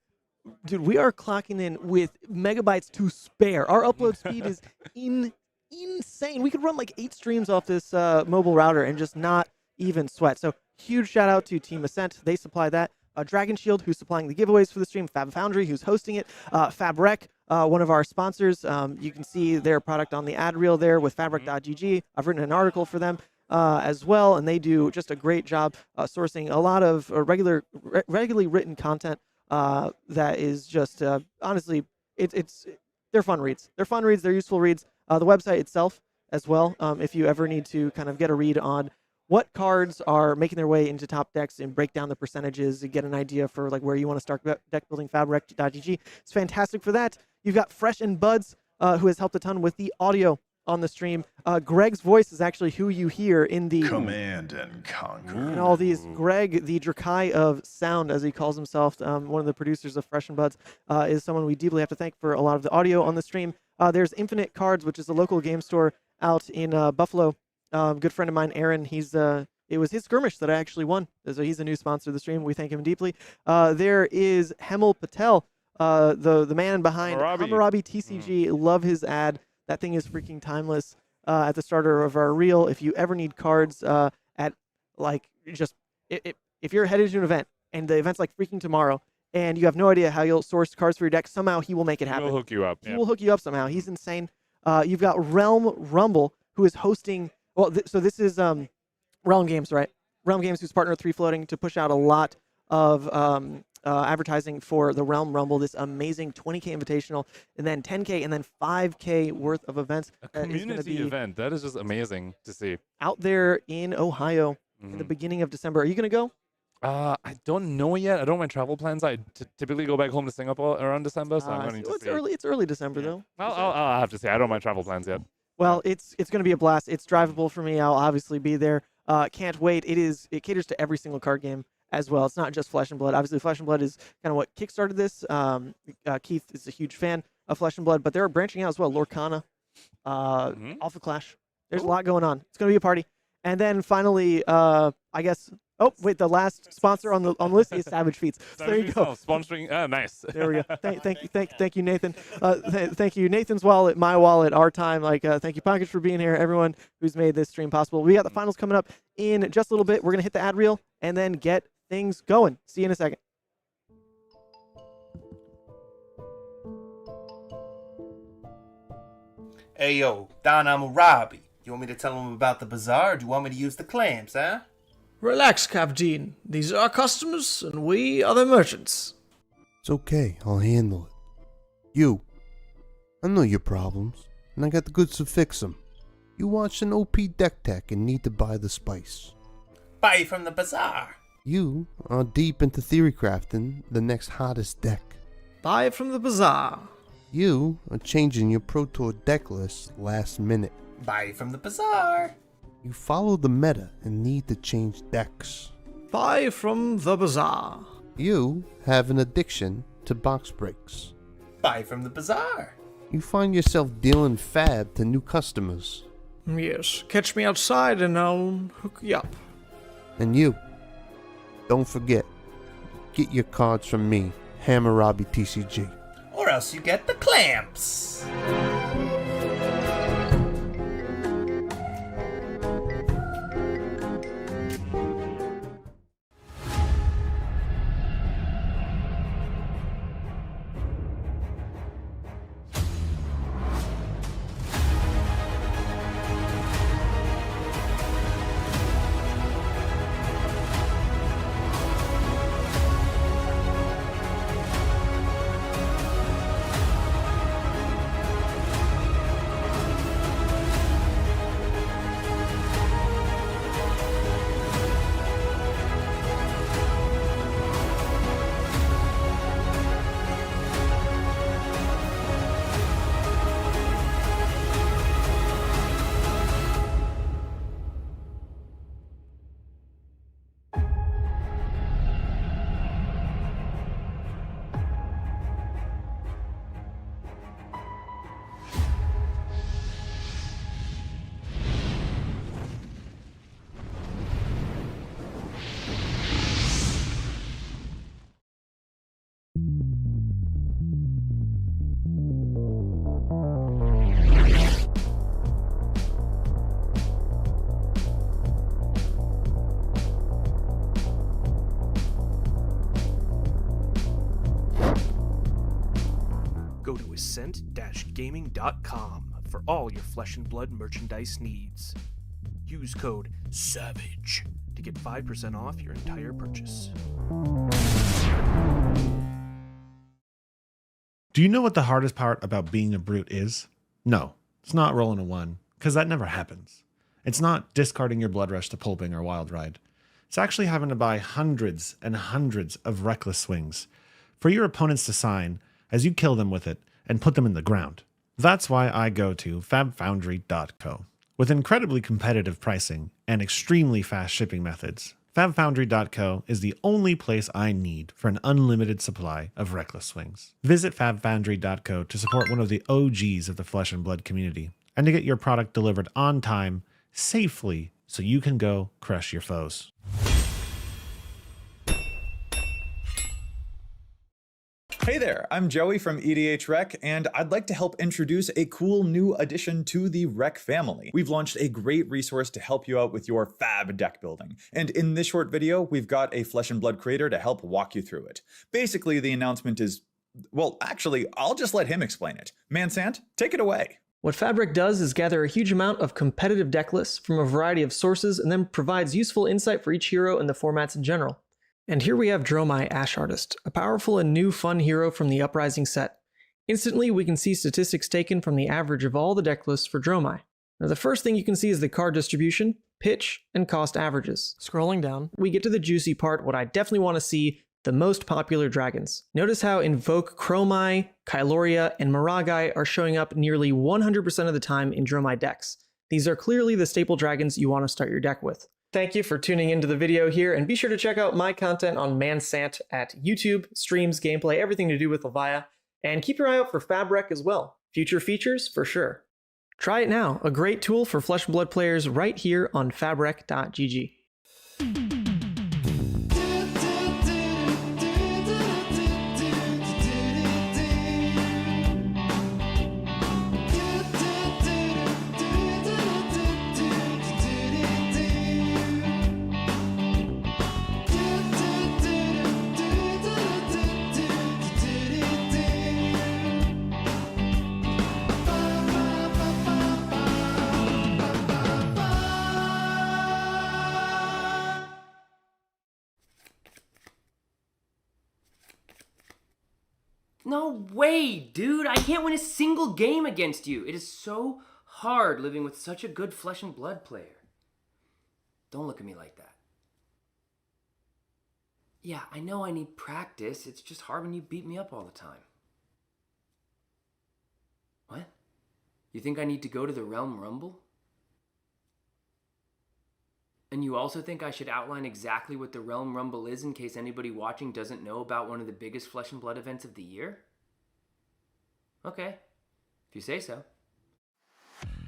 dude, we are clocking in with megabytes to spare. Our upload speed is insane. We could run like 8 streams off this mobile router and just not even sweat. So huge shout out to Team Ascent. They supply that. Dragon Shield, who's supplying the giveaways for the stream. Fab Foundry, who's hosting it. Fabrec, one of our sponsors. You can see their product on the ad reel there with fabric.gg. I've written an article for them as well, and they do just a great job sourcing a lot of regularly written content that is just, honestly, they're fun reads. They're useful reads. The website itself as well, if you ever need to kind of get a read on what cards are making their way into top decks and break down the percentages and get an idea for like where you want to start deck building. Fabrec.gg. It's fantastic for that. You've got Fresh and Buds, who has helped a ton with the audio on the stream. Greg's voice is actually who you hear in the Command and Conquer. And all these. Greg, the Drakai of sound, as he calls himself, one of the producers of Fresh and Buds, is someone we deeply have to thank for a lot of the audio on the stream. There's Infinite Cards, which is a local game store out in Buffalo. Good friend of mine, Aaron, it was his skirmish that I actually won. So he's a new sponsor of the stream. We thank him deeply. There is Hemel Patel, the man behind Hammurabi TCG. Love his ad That thing is freaking timeless. At the starter of our reel, if you ever need cards at like just if you're headed to an event and the event's like freaking tomorrow and you have no idea how you'll source cards for your deck, somehow he will make it happen. He'll hook you up. He will hook you up somehow. He's insane. You've got Realm Rumble, who is hosting. Well, so this is Realm Games, right? Realm Games, who's partnered with 3 Floating to push out a lot of advertising for the Realm Rumble, this amazing 20K invitational, and then 10K, and then 5K worth of events. A community event. That is just amazing to see. Out there in Ohio in the beginning of December. Are you going to go? I don't know yet. I don't know my travel plans. I typically go back home to Singapore around December, so I'm going to see. It's early December, though. I'll have to say. I don't know my travel plans yet. Well, it's going to be a blast. It's drivable for me. I'll obviously be there. Can't wait. It caters to every single card game as well. It's not just Flesh and Blood. Obviously, Flesh and Blood is kind of what kickstarted this. Keith is a huge fan of Flesh and Blood, but they're branching out as well. Lorcana, Alpha Clash. There's a lot going on. It's going to be a party. And then finally, I guess. Oh wait, the last sponsor on the list is Savage Feats. So there you go. Sponsoring. Nice. There we go. Thank you, Nathan. Thank you, Nathan's wallet, my wallet, our time. Thank you, Package, for being here. Everyone who's made this stream possible. We got the finals coming up in just a little bit. We're gonna hit the ad reel and then get things going. See you in a second. Hey yo, Don Amurabi. You want me to tell him about the bazaar, or do you want me to use the clams, huh? Relax, Captain. These are our customers, and we are their merchants. It's okay, I'll handle it. I know your problems, and I got the goods to fix them. You watched an OP deck tech and need to buy the spice. Buy from the bazaar. You are deep into theory crafting the next hottest deck. Buy from the bazaar. You are changing your Pro Tour deck list last minute. Buy from the bazaar. You follow the meta and need to change decks. Buy from the bazaar. You have an addiction to box breaks. Buy from the bazaar. You find yourself dealing fab to new customers. Yes, catch me outside and I'll hook you up. And you, don't forget, get your cards from me, Hammurabi TCG. Or else you get the clamps. Go to ascent-gaming.com for all your Flesh and Blood merchandise needs. Use code SAVAGE to get 5% off your entire purchase. Do you know what the hardest part about being a brute is? No, it's not rolling a 1, because that never happens. It's not discarding your Blood Rush to Pulping or Wild Ride. It's actually having to buy hundreds and hundreds of Reckless Swings for your opponents to sign as you kill them with it and put them in the ground. That's why I go to fabfoundry.co. With incredibly competitive pricing and extremely fast shipping methods, fabfoundry.co is the only place I need for an unlimited supply of Reckless Swings. Visit fabfoundry.co to support one of the OGs of the Flesh and Blood community and to get your product delivered on time, safely, so you can go crush your foes. Hey there, I'm Joey from EDH Rec, and I'd like to help introduce a cool new addition to the Rec family. We've launched a great resource to help you out with your fab deck building. And in this short video, we've got a Flesh and Blood creator to help walk you through it. Basically, the announcement is, well, actually, I'll just let him explain it. Mansant, take it away. What Fabric does is gather a huge amount of competitive deck lists from a variety of sources and then provides useful insight for each hero and the formats in general. And here we have Dromai Ash Artist, a powerful and new fun hero from the Uprising set. Instantly, we can see statistics taken from the average of all the deck lists for Dromai. Now, the first thing you can see is the card distribution, pitch, and cost averages. Scrolling down, we get to the juicy part, what I definitely want to see, the most popular dragons. Notice how Invoke, Chromai, Kyloria, and Miragai are showing up nearly 100% of the time in Dromai decks. These are clearly the staple dragons you want to start your deck with. Thank you for tuning into the video here, and be sure to check out my content on Mansant at YouTube, streams, gameplay, everything to do with Leviah, and keep your eye out for Fabric as well. Future features for sure. Try it now, a great tool for Flesh and Blood players right here on fabric.gg. No way, dude! I can't win a single game against you! It is so hard living with such a good Flesh and Blood player. Don't look at me like that. Yeah, I know I need practice. It's just hard when you beat me up all the time. What? You think I need to go to the Realm Rumble? And you also think I should outline exactly what the Realm Rumble is in case anybody watching doesn't know about one of the biggest Flesh and Blood events of the year? Okay, if you say so.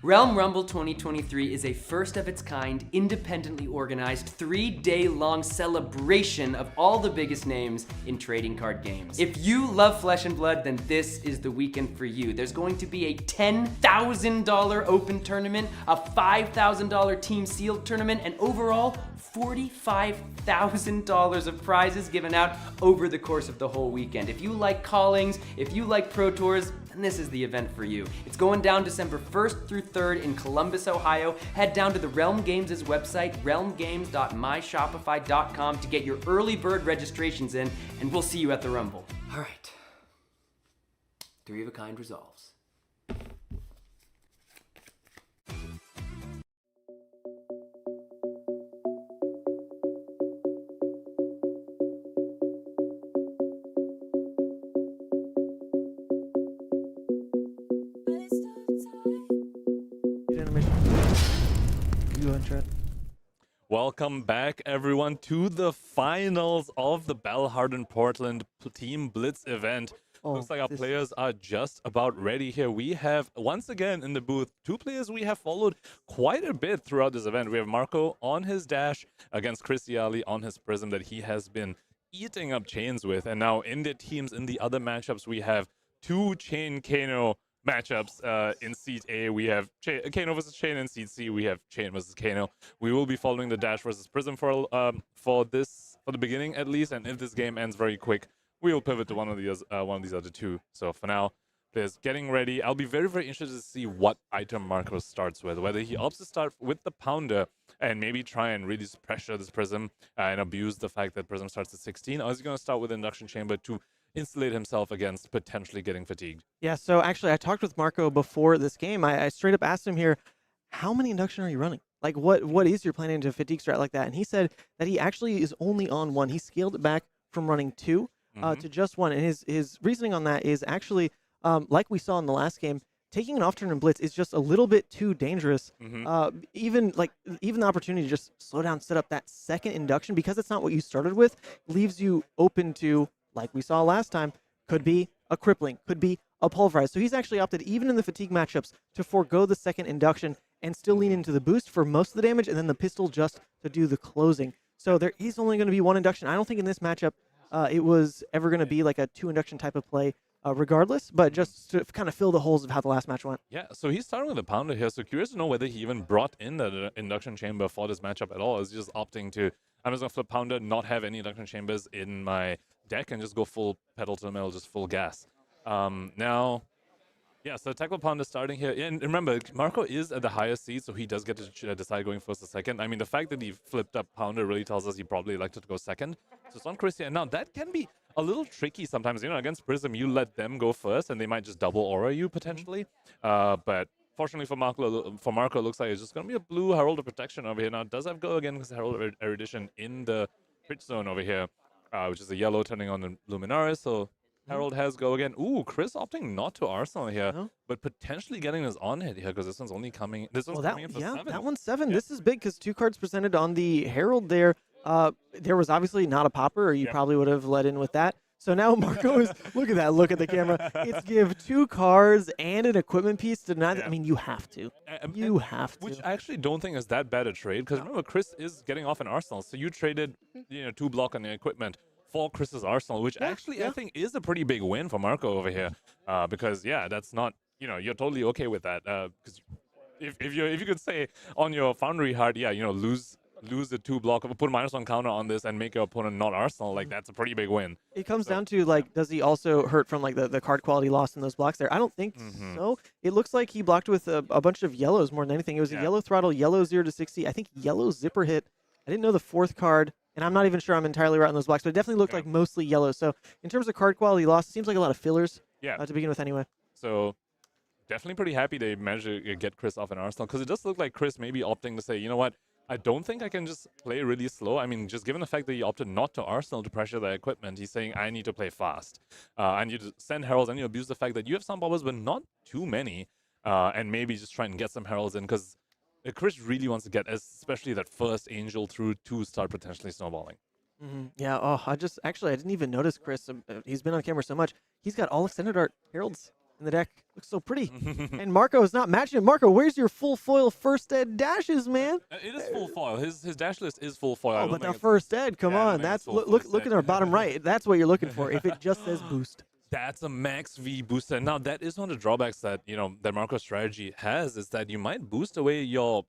Realm Rumble 2023 is a first of its kind, independently organized, 3-day-long celebration of all the biggest names in trading card games. If you love Flesh and Blood, then this is the weekend for you. There's going to be a $10,000 open tournament, a $5,000 team sealed tournament, and overall, $45,000 of prizes given out over the course of the whole weekend. If you like callings, if you like Pro Tours, then this is the event for you. It's going down December 1st through 3rd in Columbus, Ohio. Head down to the Realm Games' website, realmgames.myshopify.com to get your early bird registrations in, and we'll see you at the Rumble. All right. 3 of a kind resolves. Welcome back, everyone, to the finals of the Hardened Portland Team Blitz event. Looks like our players are just about ready here. We have, once again, in the booth, 2 players we have followed quite a bit throughout this event. We have Marco on his dash against Christiali on his Prism that he has been eating up Chanes with. And now in the teams, in the other matchups, we have 2 Chane Kano matchups. In Seed A, we have Kano versus Chane. In Seed C, we have Chane versus Kano. We will be following the dash versus Prism for the beginning at least. And if this game ends very quick, we will pivot to one of these other 2. So for now, players getting ready. I'll be very, very interested to see what item Marco starts with. Whether he opts to start with the Pounder and maybe try and really pressure this Prism and abuse the fact that Prism starts at 16, or is he going to start with Induction Chamber to insulate himself against potentially getting fatigued? Yeah, so actually I talked with Marco before this game. I straight up asked him here, how many induction are you running? Like, what is your plan into fatigue strat like that? And he said that he actually is only on 1. He scaled it back from running 2 to just 1. And his reasoning on that is actually, like we saw in the last game, taking an off-turn and blitz is just a little bit too dangerous. Even the opportunity to just slow down, set up that second induction, because it's not what you started with, leaves you open to, like we saw last time, could be a crippling, could be a pulverize. So he's actually opted, even in the fatigue matchups, to forego the second induction and still lean into the boost for most of the damage, and then the pistol just to do the closing. So there is only going to be 1 induction. I don't think in this matchup it was ever going to be like a 2 induction type of play regardless, but just to kind of fill the holes of how the last match went. Yeah, so he's starting with a pounder here, so curious to know whether he even brought in the induction chamber for this matchup at all. Is he just opting to, I'm just going to flip pounder, not have any induction chambers in my deck, and just go full pedal to the metal, just full gas. Now, yeah, so tackle pounder starting here. And remember, Marco is at the highest seed, so he does get to decide going first or second. I mean, the fact that he flipped up pounder really tells us he probably elected to go second. So it's on Chris here. Now, that can be a little tricky sometimes. You know, against Prism, you let them go first, and they might just double aura you, potentially. But fortunately for Marco, it looks like it's just going to be a blue Herald of Protection over here. Now, it does have go again because Herald of Erudition in the pitch zone over here, which is a yellow turning on the Luminaris. So Herald has go again. Ooh, Chris opting not to Arsenal here, but potentially getting his on hit here because this one's only coming. This one's coming in for 7. That one's 7. Yeah. This is big because 2 cards presented on the Herald there. There was obviously not a popper, or you probably would have let in with that. So now Marco is, look at that, look at the camera. It's give 2 cards and an equipment piece to neither. I mean, you have to. You have to. Which I actually don't think is that bad a trade because remember, Chris is getting off an Arsenal. So you traded 2 block on the equipment for Chris's Arsenal, which I think is a pretty big win for Marco over here. Because, that's not, you're totally okay with that. Because if you could say on your Foundry Heart, lose the 2 block, put a -1 counter on this and make your opponent not Arsenal, like that's a pretty big win. It comes down to, like, does he also hurt from, like, the card quality loss in those blocks there? I don't think so. It looks like he blocked with a bunch of yellows more than anything. It was a yellow throttle, yellow 0 to 60. I think yellow zipper hit. I didn't know the 4th card, and I'm not even sure I'm entirely right on those blocks, but it definitely looked like mostly yellow. So in terms of card quality loss, it seems like a lot of fillers to begin with anyway. So definitely pretty happy they managed to get Chris off an Arsenal, because it does look like Chris maybe opting to say, you know what, I don't think I can just play really slow. I mean, just given the fact that he opted not to Arsenal to pressure the equipment, he's saying, I need to play fast. I need to send Heralds, and you abuse the fact that you have some bobbers, but not too many, and maybe just try and get some Heralds in, because Chris really wants to get, especially that first Angel through to start potentially snowballing. Yeah, I didn't even notice Chris. He's been on camera so much. He's got all Extended Art Heralds in the deck. Looks so pretty. And Marco is not matching it. Marco, where's your full foil first ed dashes, man? It is full foil. His dash list is full foil. Oh, but the first ed, come on. That's look at our bottom right. That's what you're looking for. If it just says boost. That's a max V booster. Now, that is one of the drawbacks that, that Marco's strategy has, is that you might boost away your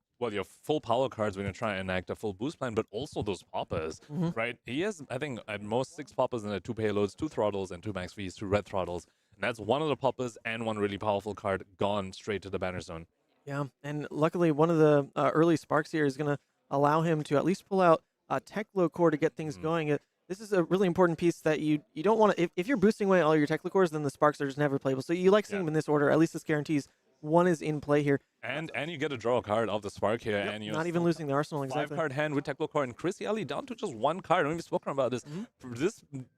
full power cards when you try and enact a full boost plan, but also those poppers, right? He has, I think, at most 6 poppers and 2 payloads, 2 throttles, and 2 max Vs, 2 red throttles. And that's one of the poppers and one really powerful card gone straight to the banner zone. Yeah, and luckily one of the early sparks here is going to allow him to at least pull out a Techlo core to get things going. This is a really important piece that you don't want to, if you're boosting away all your Techlo cores, then the sparks are just never playable. So you like seeing them in this order. At least this guarantees one is in play here. And you get to draw a card of the spark here. Yep, and not even losing the arsenal, exactly. 5-card hand with Techlo core, and Chris Yali down to just 1 card. I don't even spoken about this.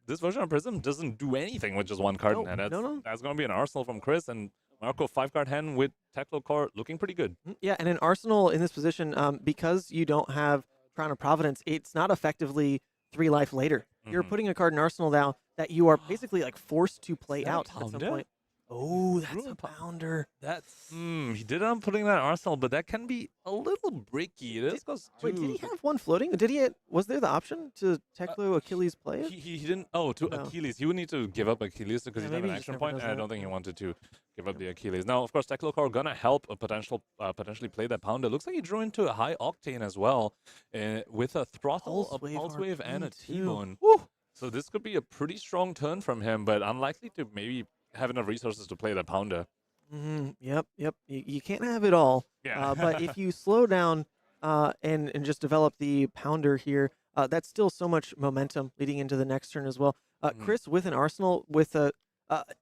This version of Prism doesn't do anything with just 1 card in hand. That's going to be an arsenal from Chris, and Marco 5-card hand with Techlo core looking pretty good. Yeah, and an arsenal in this position, because you don't have Crown of Providence, it's not effectively 3 life later. You're putting a card in arsenal now that you are basically like forced to play out at some point. Oh, that's a pounder. He did on putting that Arsenal, but that can be a little bricky. Wait, did he have 1 floating? Was there the option to Techlo Achilles play it? He didn't. Oh, Achilles. He would need to give up Achilles because he didn't have an action point, and I don't think he wanted to give up the Achilles. Now, of course, Techlo Core gonna help potentially play that pounder. Looks like he drew into a high octane as well, with a throttle, a pulse wave, and a T-bone. So this could be a pretty strong turn from him, but unlikely to maybe have enough resources to play that pounder. Yep. You can't have it all. Yeah. But if you slow down and just develop the pounder here, that's still so much momentum leading into the next turn as well. Chris with an arsenal with a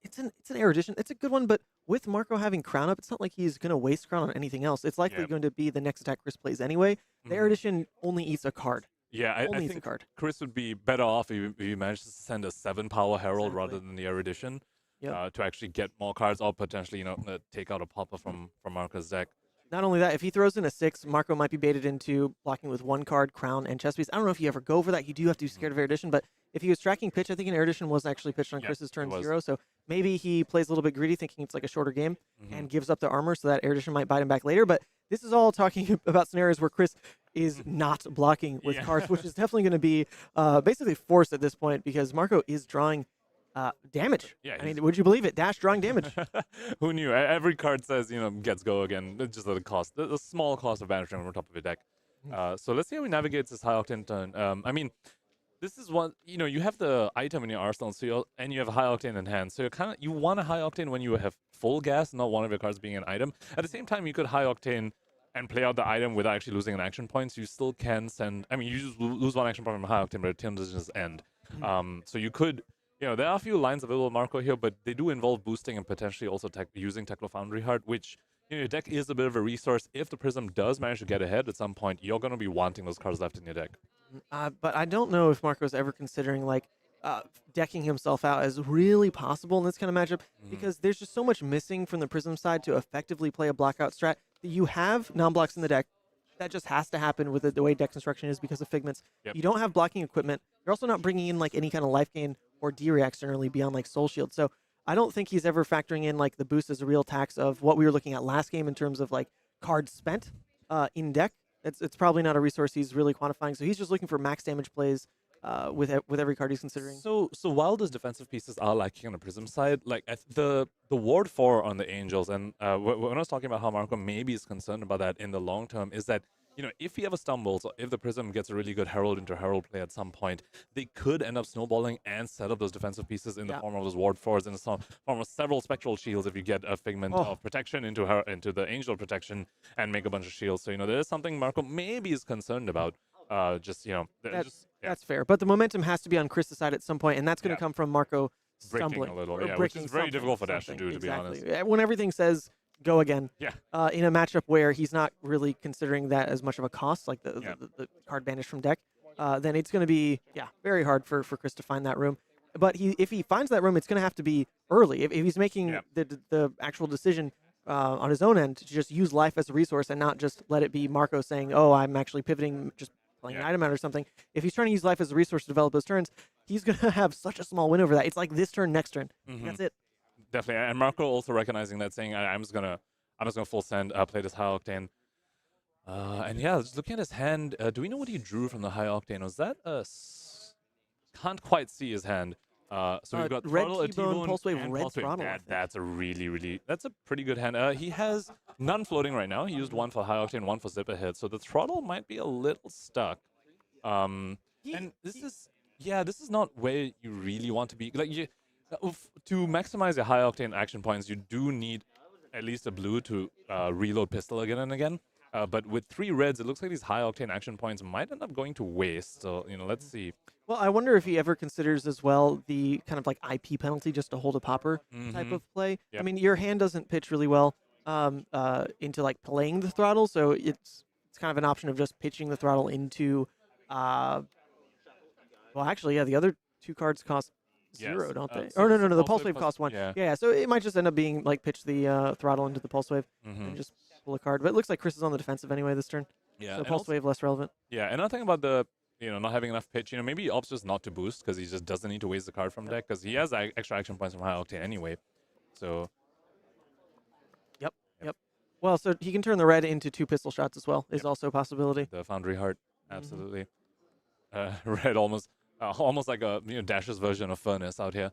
it's an erudition. It's a good one, but with Marco having crown up, it's not like he's going to waste crown on anything else. It's likely going to be the next attack Chris plays anyway. The erudition only eats a card. Yeah, I think Chris would be better off if he managed to send a 7-power Herald rather than the erudition. To actually get more cards, or potentially, take out a popper from Marco's deck. Not only that, if he throws in a 6, Marco might be baited into blocking with 1 card, crown, and chess piece. I don't know if you ever go for that. You do have to be scared of erudition, but if he was tracking pitch, I think an erudition was actually pitched on Chris's turn 0, so maybe he plays a little bit greedy, thinking it's like a shorter game, and gives up the armor, so that erudition might bite him back later. But this is all talking about scenarios where Chris is not blocking with cards, which is definitely going to be basically forced at this point because Marco is drawing damage. Yeah, I mean, would you believe it? Dash drawing damage. Who knew? Every card says, gets go again. It's just the cost, the small cost of banishing from top of your deck. So let's see how he navigates this high octane turn. I mean, this is one, you have the item in your arsenal, and you have a high octane in hand. So you want a high octane when you have full gas, not one of your cards being an item. At the same time, you could high octane and play out the item without actually losing an action point. So you still can send. I mean, you just lose one action point from high octane, but the turn doesn't just end. So you could. There are a few lines available with Marco here, but they do involve boosting and potentially also using Techno Foundry Heart, which your deck is a bit of a resource. If the Prism does manage to get ahead at some point, you're going to be wanting those cards left in your deck. But I don't know if Marco's ever considering decking himself out as really possible in this kind of matchup because there's just so much missing from the Prism side to effectively play a blockout strat. You have non-blocks in the deck. That just has to happen with the way deck construction is because of Figments. Yep. You don't have blocking equipment. You're also not bringing in any kind of life gain or D-react externally beyond Soul Shield. So I don't think he's ever factoring in the boost as a real tax of what we were looking at last game in terms of cards spent in deck. It's probably not a resource he's really quantifying. So he's just looking for max damage plays with every card he's considering. So while those defensive pieces are lacking on the Prism side, the Ward 4 on the Angels, and when I was talking about how Marco maybe is concerned about that in the long term, is that if he ever stumbles, or if the Prism gets a really good Herald into Herald play at some point, they could end up snowballing and set up those defensive pieces in the form of those Ward 4s, in the form of several Spectral Shields if you get a Figment of protection into the Angel protection and make a bunch of shields. So, there is something Marco maybe is concerned about. That's fair. But the momentum has to be on Chris's side at some point, and that's going to come from Marco stumbling. Breaking a little, which is very difficult for Dash to do, to be honest. When everything says go again, in a matchup where he's not really considering that as much of a cost, the card banish from deck, then it's going to be very hard for Chris to find that room. But if he finds that room, it's going to have to be early. If he's making the actual decision on his own end to just use life as a resource and not just let it be Marco saying, oh, I'm actually pivoting, just playing an item out or something. If he's trying to use life as a resource to develop those turns, he's going to have such a small win over that. It's like this turn, next turn. That's it. Definitely. And Marco also recognizing that, saying, I'm just gonna full send, play this high octane. And just looking at his hand, do we know what he drew from the high octane? Was that can't quite see his hand. So we've got red Throttle, T-Bone, Pulse Wave, and red Pulse Wave. Throttle. That's a pretty good hand. He has none floating right now. He used one for high octane, one for zipper hit. So the Throttle might be a little stuck. And this is not where you really want to be. To maximize your high octane action points, you do need at least a blue to reload pistol again and again. But with 3 reds, it looks like these high octane action points might end up going to waste. So let's see. Well, I wonder if he ever considers as well the kind of IP penalty just to hold a popper type of play. Yep. I mean, your hand doesn't pitch really well into playing the Throttle, so it's kind of an option of just pitching the Throttle into. Well, actually, the other 2 cards cost 0, don't they? So no, the Pulse Wave Wave costs 1. Yeah. So it might just end up being pitch the Throttle into the Pulse Wave and just pull a card. But it looks like Chris is on the defensive anyway this turn. Yeah. So Pulse Wave less relevant. Yeah, another thing about the not having enough pitch, maybe he opts just not to boost because he just doesn't need to waste the card from deck because he has extra action points from high octane anyway. So. Yep. Well, so he can turn the red into 2 pistol shots as well. Is also a possibility. The Foundry Heart, absolutely. Red almost like a Dash's version of Furnace out here.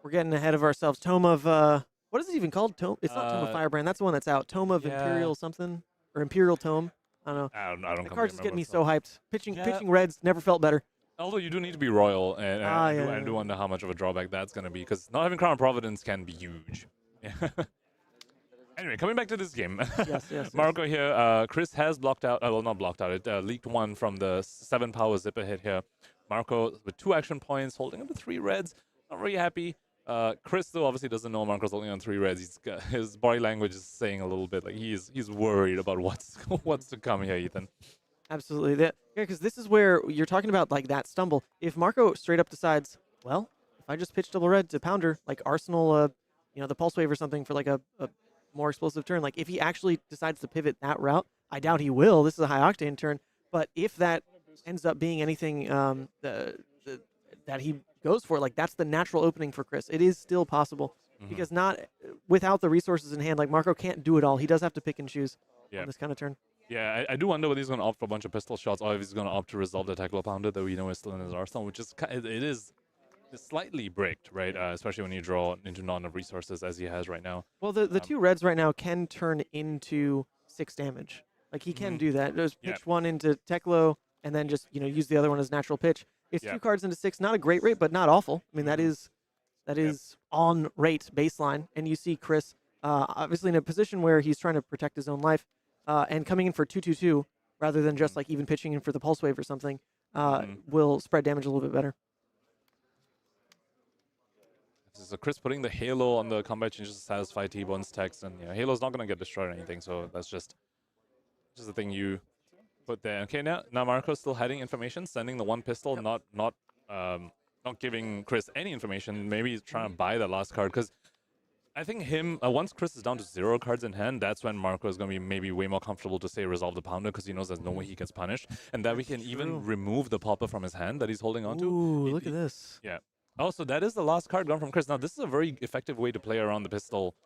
We're getting ahead of ourselves. Tome of what is it even called? Tome? It's not Tome of Firebrand. That's the one that's out. Tome of Imperial something or Imperial Tome. I don't know. I don't. The card's just getting me so hyped. Pitching reds never felt better. Although you do need to be royal, and I do wonder how much of a drawback that's going to be because not having Crown of Providence can be huge. Anyway, coming back to this game. Yes. Marco here. Chris has blocked out. Well, not blocked out. It leaked 1 from the 7 power zipper hit here. Marco with 2 action points, holding up to 3 reds. Not very happy. Chris though obviously doesn't know Marco's only on 3 reds. His body language is saying a little bit he's worried about what's to come here, Ethan. Absolutely. Because this is where you're talking about that stumble. If Marco straight up decides, well, if I just pitch double red to Pounder, Arsenal, the Pulse Wave or something for a more explosive turn. If he actually decides to pivot that route, I doubt he will. This is a high octane turn. But if that ends up being anything that he goes for, that's the natural opening for Chris. It is still possible because not without the resources in hand, Marco can't do it all. He does have to pick and choose on this kind of turn. Yeah, I do wonder whether he's going to opt for a bunch of pistol shots or if he's going to opt to resolve the Tackle Pounder that we know is still in his arsenal, which is it is slightly bricked, right? Especially when you draw into not enough resources as he has right now. Well, the two reds right now can turn into 6 damage. Like, he can do that. Just pitch one into Teklo and then just, use the other one as natural pitch. It's 2 cards into 6. Not a great rate, but not awful. I mean, that is on rate baseline. And you see Chris obviously in a position where he's trying to protect his own life and coming in for 2/2/2 rather than just like even pitching in for the pulse wave or something will spread damage a little bit better. So Chris putting the Halo on the combat changes to satisfy T-Bone's text, and Halo's not going to get destroyed or anything, so that's just the thing you put there. Okay, now Marco's still hiding information, sending the one pistol, not giving Chris any information. Maybe he's trying to buy that last card, because I think once Chris is down to 0 cards in hand, that's when Marco is going to be maybe way more comfortable to say resolve the Pounder, because he knows there's no way he gets punished, and that we can even remove the popper from his hand that he's holding onto. Ooh, look at this. Yeah. Oh, so that is the last card gone from Chris. Now, this is a very effective way to play around the pistol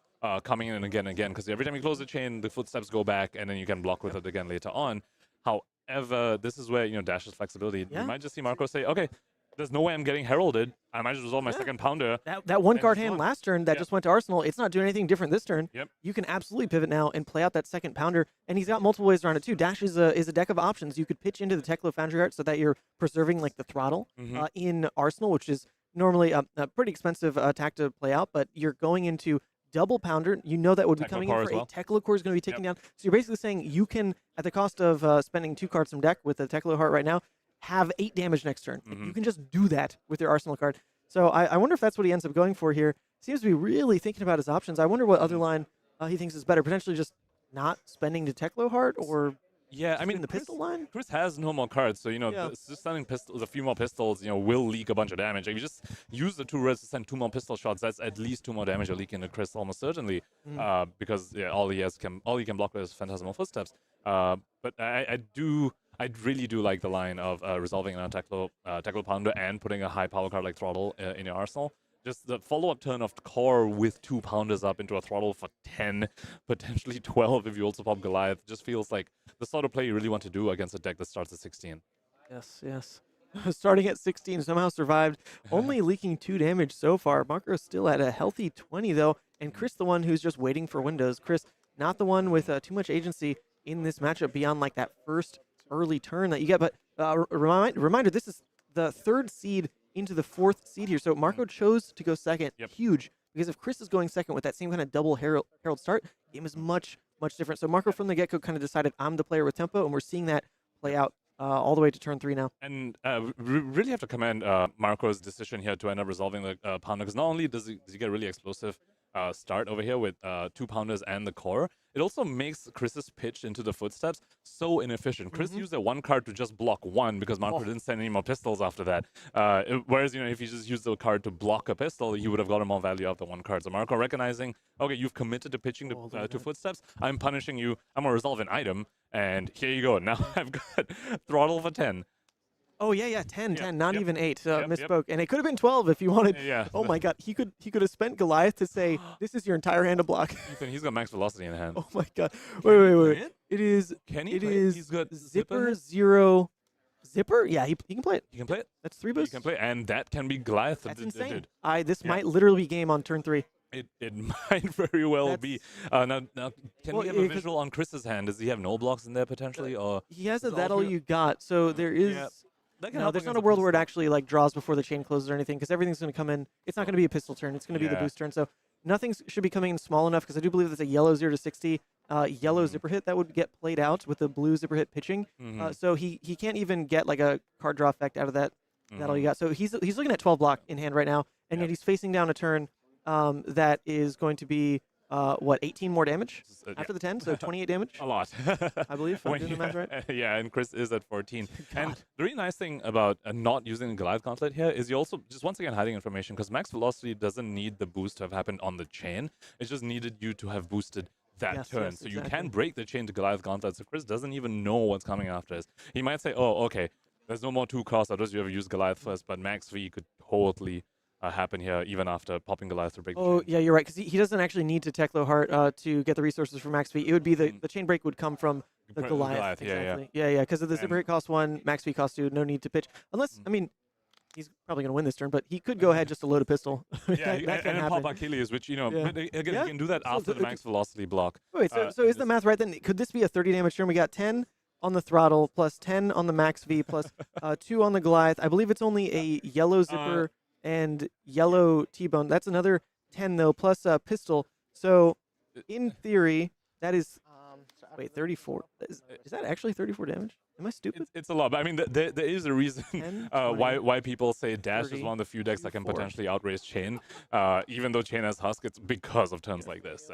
coming in again and again, because every time you close the chain, the footsteps go back, and then you can block with it again later on. However, this is where, Dash's flexibility. You might just see Marco say, okay, there's no way I'm getting heralded. I might just resolve my second Pounder. That one card hand last turn that just went to Arsenal, it's not doing anything different this turn. Yep. You can absolutely pivot now and play out that second Pounder, and he's got multiple ways around it too. Dash is a deck of options. You could pitch into the Teklo Foundry Art so that you're preserving like the throttle in Arsenal, which is normally a pretty expensive attack to play out, but you're going into double Pounder. You know that would be coming in for a Teklo core is going to be taken down. So you're basically saying you can, at the cost of spending 2 cards from deck with the Teklo Heart right now, have 8 damage next turn. You can just do that with your Arsenal card. So I wonder if that's what he ends up going for here. Seems to be really thinking about his options. I wonder what other line he thinks is better. Potentially just not spending to Teklo Heart, or I mean, the pistol line. Chris has no more cards, so just sending pistols, a few more pistols, will leak a bunch of damage. If you just use the 2 reds to send 2 more pistol shots, that's at least 2 more damage leaking to Chris almost certainly, because all he can block with is Phantasmal Footsteps. But I really do like the line of resolving an Teklo Pounder and putting a high power card like Throttle in your arsenal. Just the follow-up turn of the core with 2 Pounders up into a Throttle for 10, potentially 12 if you also pop Goliath, just feels like the sort of play you really want to do against a deck that starts at 16. Yes. Starting at 16, somehow survived, only leaking 2 damage so far. Marco's still at a healthy 20 though, and Chris the one who's just waiting for windows. Chris not the one with too much agency in this matchup beyond like that first early turn that you get. But reminder, this is the 3rd seed into the 4th seed here. So Marco chose to go second. Huge, because if Chris is going second with that same kind of double Herald start, game is much different. So Marco from the get-go kind of decided, I'm the player with tempo, and we're seeing that play out all the way to turn 3 now. And really have to commend Marco's decision here to end up resolving the Pounder, because not only does he get a really explosive start over here with 2 Pounders and the core, it also makes Chris's pitch into the footsteps so inefficient. Chris used that 1 card to just block 1 because Marco didn't send any more pistols after that. Whereas, if he just used the card to block a pistol, he would have gotten more value out of the 1 card. So Marco recognizing, okay, you've committed to pitching to footsteps, I'm punishing you, I'm going to resolve an item, and here you go. Now I've got Throttle for 10. Oh, yeah, 10, not even 8. Misspoke. And it could have been 12 if you wanted. Oh, my God. He could have spent Goliath to say, this is your entire hand to block. Ethan, he's got max velocity in hand. Oh, my God. Wait. It is... Can he it play? Is he's got Zipper 0... Zipper? Yeah, he can play it. He can play it. That's 3 boosts. He can play it, and that can be Goliath. That's insane. This might literally be game on turn 3. It might very well be. Now, can we have a visual on Chris's hand? Does he have no blocks in there potentially? Or he has a That All You Got, so there is... No, there's not a world where it actually like draws before the chain closes or anything, because everything's going to come in. It's not going to be a pistol turn. It's going to be the boost turn. So nothing should be coming in small enough, because I do believe there's a yellow 0 to 60 yellow zipper hit that would get played out with the blue zipper hit pitching. So he can't even get like a card draw effect out of that. That all you got. So he's looking at 12 block in hand right now, and yet he's facing down a turn that is going to be 18 more damage after the 10, so 28 damage. A lot. I believe, if I'm doing the math right. Yeah, and Chris is at 14. And the really nice thing about not using the Goliath Gauntlet here is you're also just once again hiding information, because max velocity doesn't need the boost to have happened on the chain. It just needed you to have boosted that turn. So you can break the chain to Goliath Gauntlet, so Chris doesn't even know what's coming after us. He might say, oh, okay, there's no more 2 costs, I just you ever use Goliath first, but max V could totally happen here, even after popping Goliath to break the Oh, chain. yeah, you're right, because he doesn't actually need to Teklo Heart to get the resources for max V. It would be the chain break would come from the Goliath. Goliath, Yeah, because of the zipper hit cost 1, max V cost 2, no need to pitch. Unless, I mean, he's probably going to win this turn, but he could go ahead just to load a pistol. Yeah, that can and happen. pop Achilles, which, Yeah. but again, you can do that after the max velocity block. Wait, so is the math right then? Could this be a 30 damage turn? We got 10 on the throttle, plus 10 on the max V, plus 2 on the Goliath. I believe it's only a yellow zipper and yellow T-bone. That's another 10 though, plus a pistol. So in theory, that is wait 34. Is that actually 34 damage? Am I stupid? It's a lot, but I mean, there is a reason 10, why people say Dash 30, is one of the few decks that can 34. potentially outrace Chane. Even though Chane has Husk, it's because of turns like this.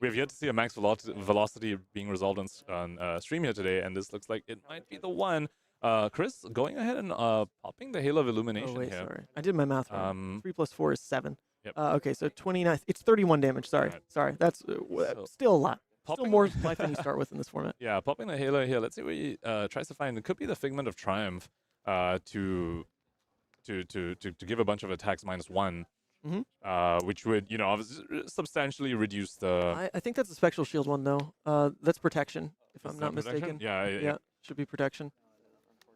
We have yet to see a max velocity being resolved on stream here today, and this looks like it might be the one. Chris, going ahead and popping the Halo of Illumination Oh wait, here. sorry, I did my math wrong. 3 plus 4 is 7. Yep. Okay, so 29. It's 31 damage. Sorry, that's still a lot. Still more life than you start with in this format. Yeah, popping the Halo here. Let's see what he tries to find. It could be the Figment of Triumph to give a bunch of attacks -1, which would obviously substantially reduce the. I think that's a Spectral Shield one though. That's protection, if I'm not protection? mistaken. Yeah, should be protection.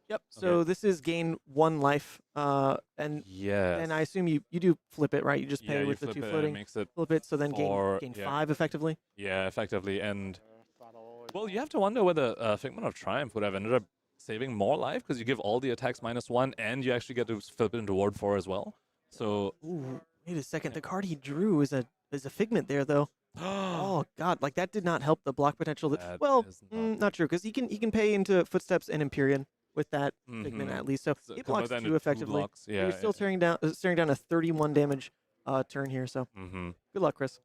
Yep. So this is gain 1 life, and I assume you do flip it, right? You just pay with the 2 floating, flip it, so then gain 5 effectively. Yeah, effectively, and well, you have to wonder whether Figment of Triumph would have ended up saving more life because you give all the attacks -1, and you actually get to flip it into Ward 4 as well. So. Ooh, wait a second. The card he drew is a Figment there though. Oh God, like that did not help the block potential. Well, not true because he can pay into Footsteps and Empyrean with that Figment at least. So it blocks 2 effectively. Blocks. Yeah, you're still staring down a 31 damage turn here. So good luck, Chris.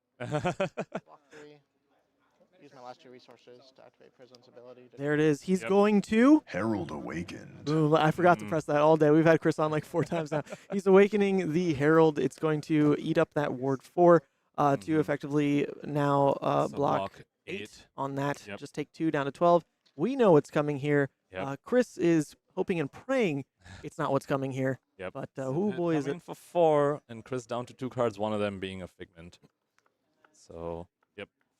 Use my last 2 resources to activate Prism's ability. There it is. He's going to Herald Awakened. Ooh, I forgot to press that all day. We've had Chris on like 4 times now. He's awakening the Herald. It's going to eat up that Ward 4 to effectively now block 8 on that. Just take 2 down to 12. We know what's coming here. Chris is hoping and praying it's not what's coming here. But who boy is it? For 4, and Chris down to 2 cards, one of them being a Figment. So,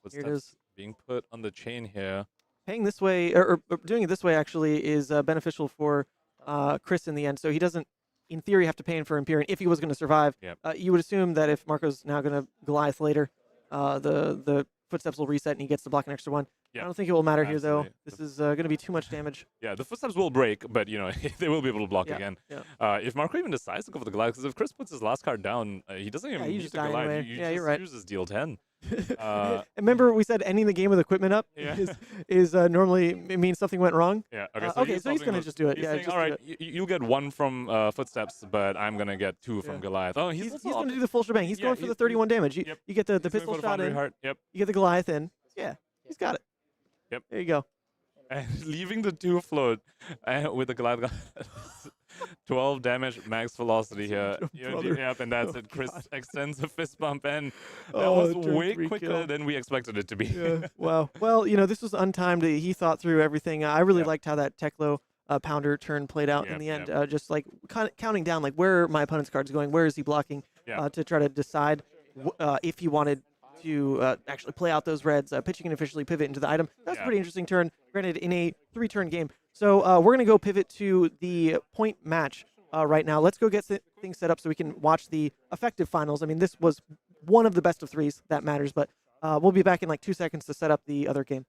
Footsteps being put on the chain here. Paying this way, or doing it this way actually is beneficial for Chris in the end. So he doesn't, in theory, have to pay in for Empyrean if he was going to survive. You would assume that if Marco's now going to Goliath later, the Footsteps will reset and he gets to block an extra 1. I don't think it will matter here, though. This is going to be too much damage. Yeah, the Footsteps will break, but, they will be able to block again. If Marco even decides to go for the Goliath, because if Chris puts his last card down, he doesn't even use the Goliath. Anyway. You you're just right. uses deal 10. Remember we said ending the game with equipment up is normally it means something went wrong? Yeah. Okay, so he's going to just do it. He's saying, just all right, you'll get 1 from Footsteps, but I'm going to get 2 from Goliath. Oh, he's going to do the full shebang. He's going for the 31 damage. You get the pistol shot in. You get the Goliath in. Yeah, he's got it. Yep. There you go. And leaving the 2 float with the Goliath. 12 damage max velocity here. And that's it. Chris extends a fist bump, and that was way quicker than we expected it to be. Wow. Well, this was untimed. He thought through everything. I really liked how that Teklo Pounder turn played out in the end. Just like counting down, like where are my opponent's cards going? Where is he blocking? To try to decide if he wanted to actually play out those reds, pitching and officially pivot into the item. That's a pretty interesting turn, granted in a 3-turn game. So we're going to go pivot to the point match right now. Let's go get things set up so we can watch the effective finals. I mean, this was one of the best of 3s that matters, but we'll be back in like 2 seconds to set up the other game.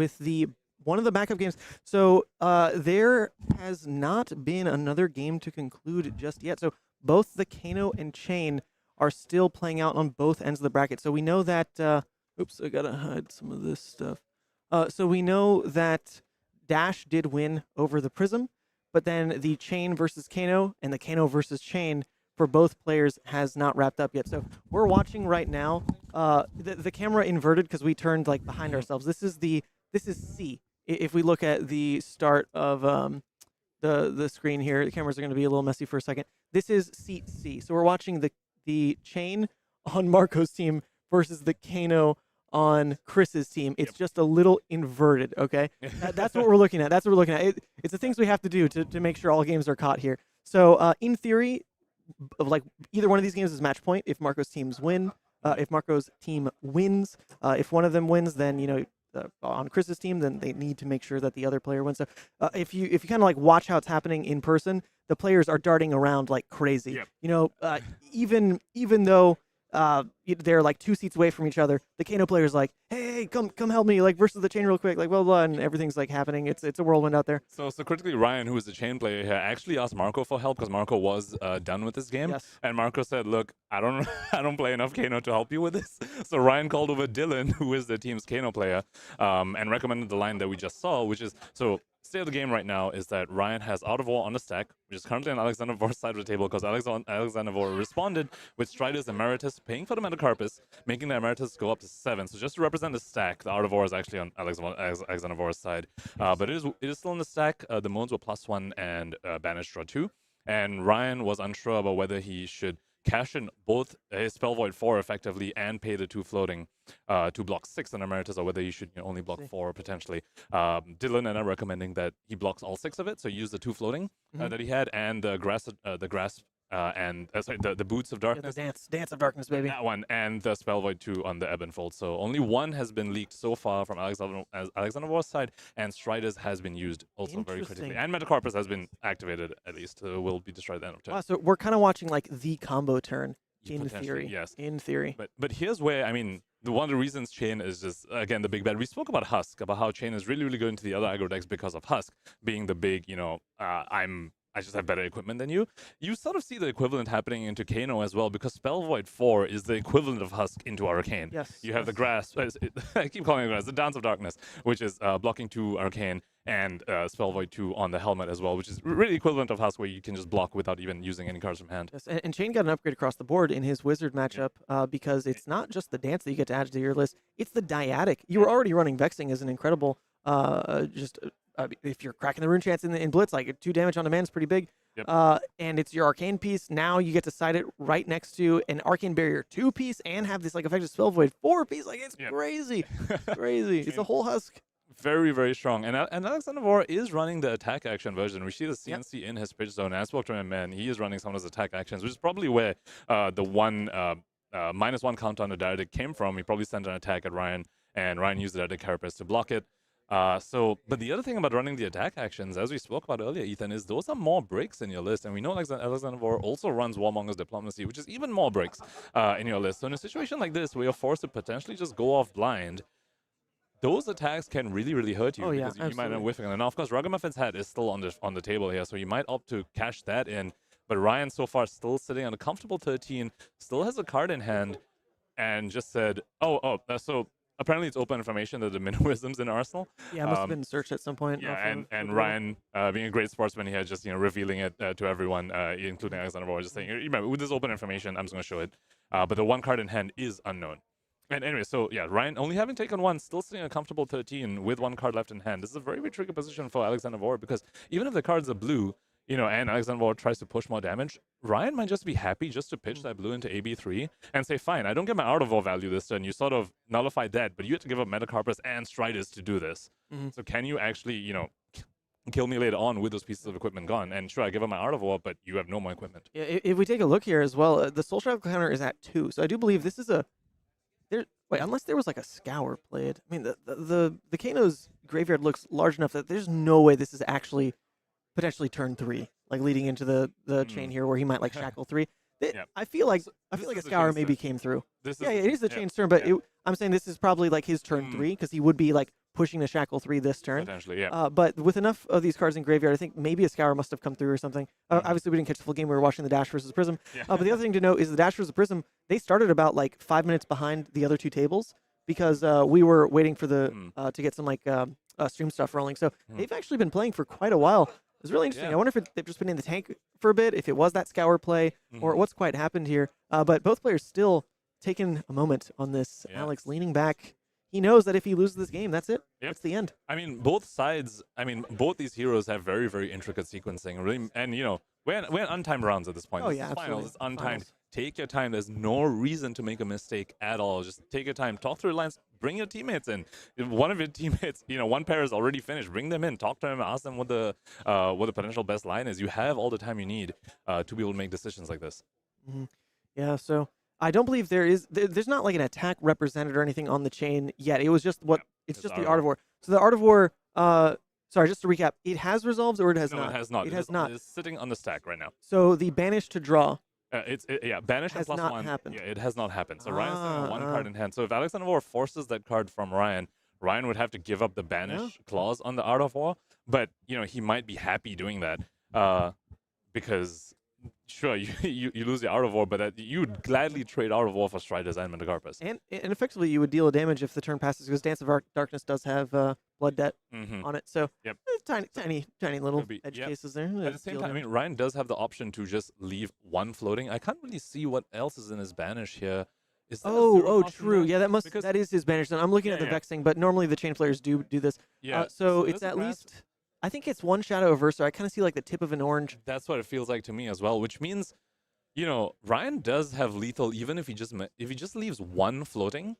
with the one of the backup games. So there has not been another game to conclude just yet. So both the Kano and Chane are still playing out on both ends of the bracket. So we know that. Oops, I gotta hide some of this stuff. So we know that Dash did win over the Prism, but then the Chane versus Kano and the Kano versus Chane for both players has not wrapped up yet. So we're watching right now. The camera inverted because we turned like behind ourselves. This is C. If we look at the start of the screen here, the cameras are going to be a little messy for a second. This is seat C. So we're watching the Chane on Marco's team versus the Kano on Chris's team. It's just a little inverted, okay? That's what we're looking at. That's what we're looking at. It's the things we have to do to make sure all games are caught here. So in theory, like either one of these games is match point if Marco's teams win. If Marco's team wins, if one of them wins, then on Chris's team, then they need to make sure that the other player wins. So if you kind of like watch how it's happening in person, the players are darting around like crazy. Yep. Even though they're like 2 seats away from each other, the Kano player's like, hey, come help me, like versus the Chane real quick, like blah blah, and everything's like happening. It's a whirlwind out there. So critically, Ryan, who is the Chane player here, actually asked Marco for help because Marco was done with this game. Yes. And Marco said, look, I don't play enough Kano to help you with this. So Ryan called over Dylan, who is the team's Kano player, and recommended the line that we just saw, which is state of the game right now is that Ryan has Out of War on the stack, which is currently on Alexander Vor's side of the table because Alexander Vor responded with Striders Emeritus, paying for the Metacarpus, making the Emeritus go up to 7. So just to represent the stack, the Out of War is actually on Alexander Vor's side. But it is still in the stack. The modes were +1 and Banished Draw 2. And Ryan was unsure about whether he should cash in both his Spell Void 4 effectively and pay the 2 floating to block 6 on Emeritus, or whether he should only block 4 potentially. Dylan and I recommending that he blocks all 6 of it, so use the 2 floating that he had, and the grasp and the Boots of Darkness. Yeah, the Dance of Darkness, baby. That one, and the Spell Void 2 on the Ebb and Fold. So only one has been leaked so far from Alexander Vor's side, and Striders has been used also very critically. And Metacarpus has been activated, at least. Will be destroyed at the end of turn. Wow, so we're kind of watching like the combo turn in theory. Yes. In theory. But here's where, one of the reasons Chane is just, again, the big bet. We spoke about Husk, about how Chane is really, really good into the other aggro decks because of Husk being the big, I just have better equipment than you. You sort of see the equivalent happening into Kano as well, because Spell Void 4 is the equivalent of Husk into Arcane. Yes. You have the Grasp, I keep calling it Grasp, the Dance of Darkness, which is blocking 2 Arcane, and Spell Void 2 on the Helmet as well, which is really equivalent of Husk, where you can just block without even using any cards from hand. Yes, and Chane got an upgrade across the board in his Wizard matchup because it's not just the Dance that you get to add to your list, it's the Dyadic. You were already running Vexing as an incredible, if you're cracking the Rune Chance in Blitz, like 2 damage on demand is pretty big. Yep. And it's your Arcane piece. Now you get to side it right next to an Arcane Barrier 2 piece and have this like effective Spell Void 4 piece. Like it's crazy. Crazy. It's a whole Husk. Very, very strong. And Alexander Vor is running the attack action version. We see the CNC in his pitch zone. I spoke to him, and he is running some of his attack actions, which is probably where the -1 count on the Dyadic came from. He probably sent an attack at Ryan, and Ryan used the Dyadic Carapace to block it. But the other thing about running the attack actions, as we spoke about earlier, Ethan, is those are more breaks in your list. And we know Alexander Vor also runs Warmonger's Diplomacy, which is even more breaks in your list. So in a situation like this, where you're forced to potentially just go off blind, those attacks can really, really hurt you, because you might end up whiffing. And now, of course, Ruggamuffin's Hat is still on the table here, so you might opt to cash that in. But Ryan, so far, still sitting on a comfortable 13, still has a card in hand, and just said, so apparently it's open information that the Minnowism's in Arsenal. Yeah, it must have been searched at some point. Yeah, and Ryan, being a great sportsman, he had just revealing it to everyone, including Alexander Vor, just saying, remember, with this open information, I'm just going to show it. But the one card in hand is unknown. And anyway, so yeah, Ryan only having taken 1, still sitting a comfortable 13 with 1 card left in hand. This is a very, very tricky position for Alexander Vor, because even if the cards are blue, and Alexander Vor tries to push more damage, Ryan might just be happy just to pitch that blue into AB3 and say, fine, I don't get my Out of War value this turn. You sort of nullified that, but you have to give up Metacarpus and Striders to do this. So can you actually, kill me later on with those pieces of equipment gone? And sure, I give up my Out of War, but you have no more equipment. Yeah, if we take a look here as well, the Soul Shackle counter is at 2. So I do believe this is unless there was like a Scour played. I mean, the Kano's graveyard looks large enough that there's no way this is actually potentially turn 3, like leading into the Chane here where he might like shackle 3. I feel like a Scour maybe came through. It is the Chane's turn, but I'm saying this is probably like his turn 3, because he would be like pushing the Shackle 3 this turn. Potentially, yeah. But with enough of these cards in graveyard, I think maybe a Scour must have come through or something. Obviously, we didn't catch the full game. We were watching the Dash versus Prism. Yeah. But the other thing to note is the Dash versus Prism, they started about like 5 minutes behind the other 2 tables because we were waiting for the to get some like stream stuff rolling. So they've actually been playing for quite a while. It was really interesting. I wonder if they've just been in the tank for a bit, if it was that Scour play, or what's quite happened here. But both players still taking a moment on this. Alex leaning back. He knows that if he loses this game, that's it. Yep. That's the end. I mean, both sides, both these heroes have very, very intricate sequencing. Really, and, we're in untimed rounds at this point. Oh, This yeah, is finals. absolutely. It's untimed. Finals. Take your time. There's no reason to make a mistake at all. Just take your time. Talk through the lines. Bring your teammates in. If one of your teammates, one pair is already finished, bring them in. Talk to them. Ask them what the potential best line is. You have all the time you need to be able to make decisions like this. Yeah, so I don't believe there's not like an attack represented or anything on the chain yet. It was just it's just the Art of War. So the Art of War, sorry, just to recap, it has resolves or it has not? No, it has not. It has not. It's sitting on the stack right now. So the banish to draw. Banish has and not +1. happened. Yeah, it has not happened. So Ryan's got one card in hand. So if Alexander War forces that card from Ryan, Ryan would have to give up the banish clause on the Art of War. But he might be happy doing that because sure you lose the Art of War, but you'd gladly trade Art of War for Strider's and Metacarpus. And effectively, you would deal a damage if the turn passes because Dance of Darkness does have Blood Debt on it. So tiny little edge cases there. At the same time, Ryan does have the option to just leave one floating. I can't really see what else is in his banish here. Is that a zero cost true. in Yeah, that is his banish. I'm looking at the vexing, but normally the chain players do this. Yeah. So it's at least, I think it's one Shadow Averser. I kind of see like the tip of an orange. That's what it feels like to me as well, which means, Ryan does have lethal even if he just leaves one floating.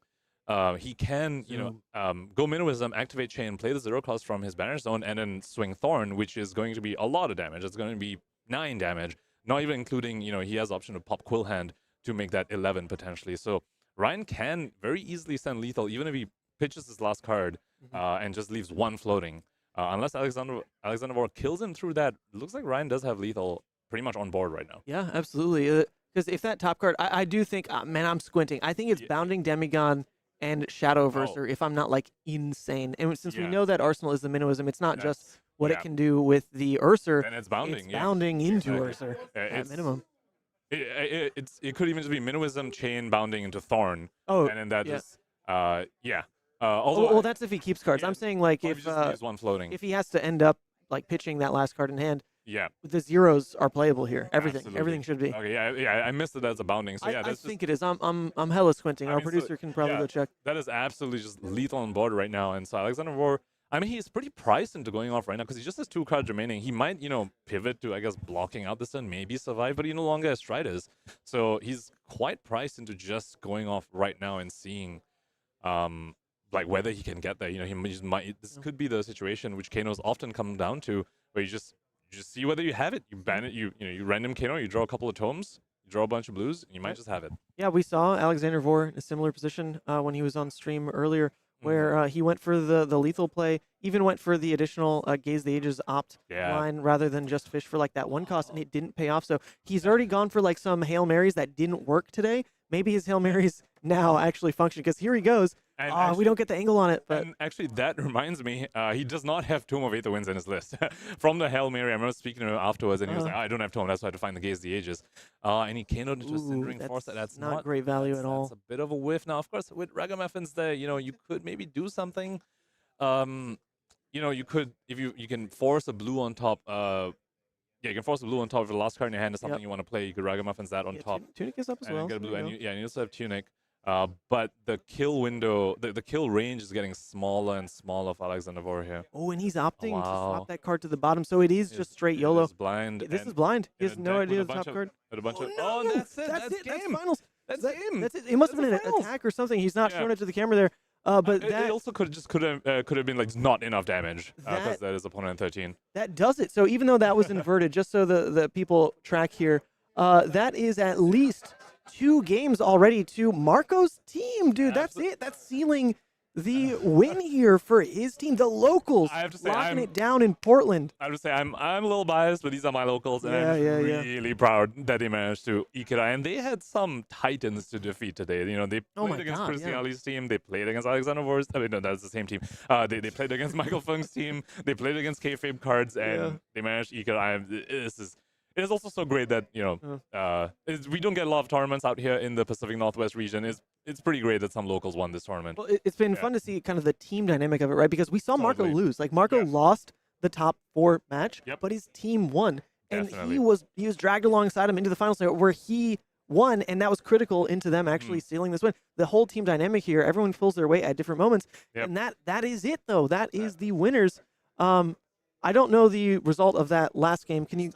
He can, go Minoism, activate Chane, play the 0 cost from his banish zone, and then swing Thorn, which is going to be a lot of damage. It's going to be 9 damage, not even including, he has the option to pop Quill Hand to make that 11 potentially. So Ryan can very easily send lethal even if he pitches his last card and just leaves one floating. Unless Alexander War kills him through that, it looks like Ryan does have lethal pretty much on board right now. Yeah, absolutely. Because if that top card, I do think, man, I'm squinting. I think it's Bounding Demigon and Shadow Averser, if I'm not like insane. And since we know that Arsenal is the Minoism, it's not just what it can do with the Urser. And it's bounding. It's bounding into Urser at minimum. It could even just be Minoism, Chain, bounding into Thorn. Oh, and then that just, well, that's if he keeps cards. I'm saying like if one floating. If he has to end up like pitching that last card in hand. Yeah. The zeros are playable here. Everything. Absolutely. Everything should be. Okay, I missed it as a bounding. So I think it is. I'm hella squinting. Our producer can probably go check. That is absolutely just lethal on board right now. And so Alexander War, he's pretty priced into going off right now because he just has 2 cards remaining. He might, pivot to, I guess, blocking out this turn, maybe survive, but he no longer has Striders. So he's quite priced into just going off right now and seeing like whether he can get there. He just might. This could be the situation which Kano's often come down to, where you just see whether you have it. You ban it. You random Kano. You draw a couple of tomes. You draw a bunch of blues. And you might just have it. Yeah, we saw Alexander Vor in a similar position when he was on stream earlier, where he went for the lethal play. Even went for the additional Gaze the Ages opt line rather than just fish for like that 1 cost, and it didn't pay off. So he's already gone for like some Hail Marys that didn't work today. Maybe his Hail Marys now actually function because here he goes. We don't get the angle on it. But and actually, that reminds me, he does not have Tome of Aether Winds in his list. From the Hail Mary, I remember speaking to him afterwards, and he was like, I don't have Tome, that's why I had to find the Gaze the Ages. And he came out into a Cindering Force. That's not great value at all. That's a bit of a whiff. Now, of course, with Ragamuffins there, you could maybe do something. You could, if you can force a blue on top. You can force a blue on top of the last card in your hand is something you want to play. You could Ragamuffins that on top. Tunic is up as well. Get a blue, and you also have Tunic. But the kill window, the kill range is getting smaller and smaller for Alexander Vor here. Oh, and he's opting to swap that card to the bottom, so it is just straight YOLO. This is blind. This is blind. He has no idea the top card. Oh, that's it. That's game. That's finals. That's game. That's it. It must have been an attack or something. He's not showing it to the camera there. But that it also could have been like not enough damage because that is opponent 13. That does it. So even though that was inverted, just so the people track here, that is at least 2 games already to Marco's team, dude. That's it. That's sealing the win here for his team, the locals, I have to say, locking it down in Portland. I have to say, I'm a little biased, but these are my locals, and Yeah, I'm yeah, yeah. really proud that they managed to eke it out. And they had some titans to defeat today. You know, they played against Cristiano's team, they played against Alexander Vor's. I mean, no, that's the same team. They played against Michael Funk's team, they played against Kayfabe Cards, and they managed to eke it out. It is also so great that, you know, we don't get a lot of tournaments out here in the Pacific Northwest region. It's pretty great that some locals won this tournament. Well, it's been fun to see kind of the team dynamic of it, right? Because we saw Marco lose. Like, Marco lost the top 4 match, but his team won. And he was dragged alongside him into the finals where he won, and that was critical into them actually sealing this win. The whole team dynamic here, everyone pulls their weight at different moments, and that is it, though. That is the winners. I don't know the result of that last game. Can you...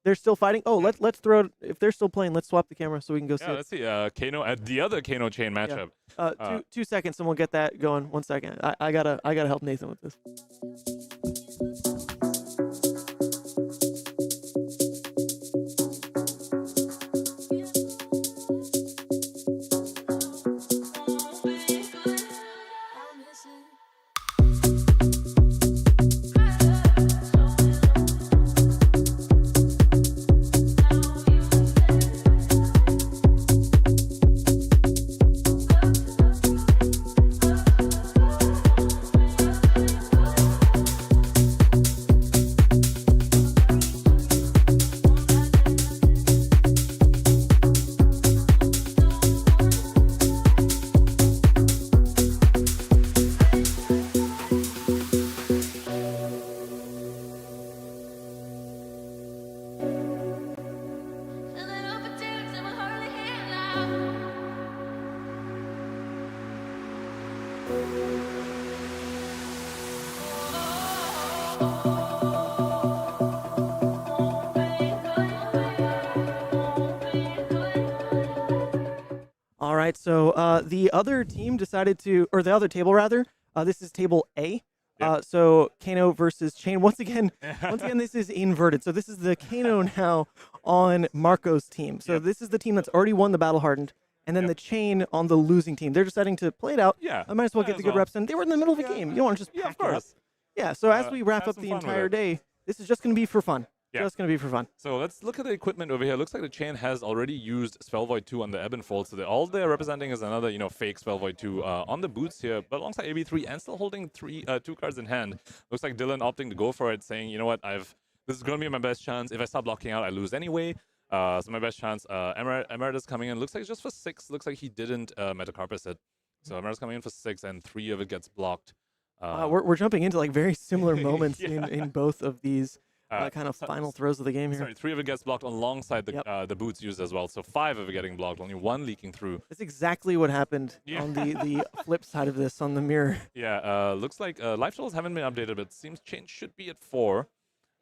They're still fighting. Oh, let's throw. If they're still playing, let's swap the camera so we can go see. Yeah, let's see. Kano at the other Kano Chane matchup. Two seconds, and we'll get that going. 1 second. I gotta help Nathan with this. All right, so the other team decided to, or the other table rather, this is table A. So Kano versus Chane. Once again, this is inverted. So this is the Kano now on Marco's team. So this is the team that's already won the Battle Hardened, and then the Chane on the losing team. They're deciding to play it out. Yeah, I might as well get the good reps in. They were in the middle of a game. You don't want to just pack of course. It up. Yeah, so as we wrap up the entire day, this is just going to be for fun. Yeah. Just going to be for fun. So let's look at the equipment over here. Looks like the Chane has already used Spell Void 2 on the Ebb and Fold. So all they're representing is another, fake Spell Void 2 on the boots here, but alongside AB3 and still holding 2 cards in hand. Looks like Dylan opting to go for it, saying, you know what, this is going to be my best chance. If I stop blocking out, I lose anyway. So my best chance. Emeritus coming in. Looks like it's just for 6. Looks like he didn't Metacarpus it. So Emeritus coming in for 6, and 3 of it gets blocked. We're jumping into like very similar moments in both of these kind of final throws of the game here. Sorry, 3 of it gets blocked alongside the boots used as well. So 5 of it getting blocked, only 1 leaking through. That's exactly what happened on the flip side of this on the mirror. Yeah, looks like life totals haven't been updated, but it seems Chane should be at 4.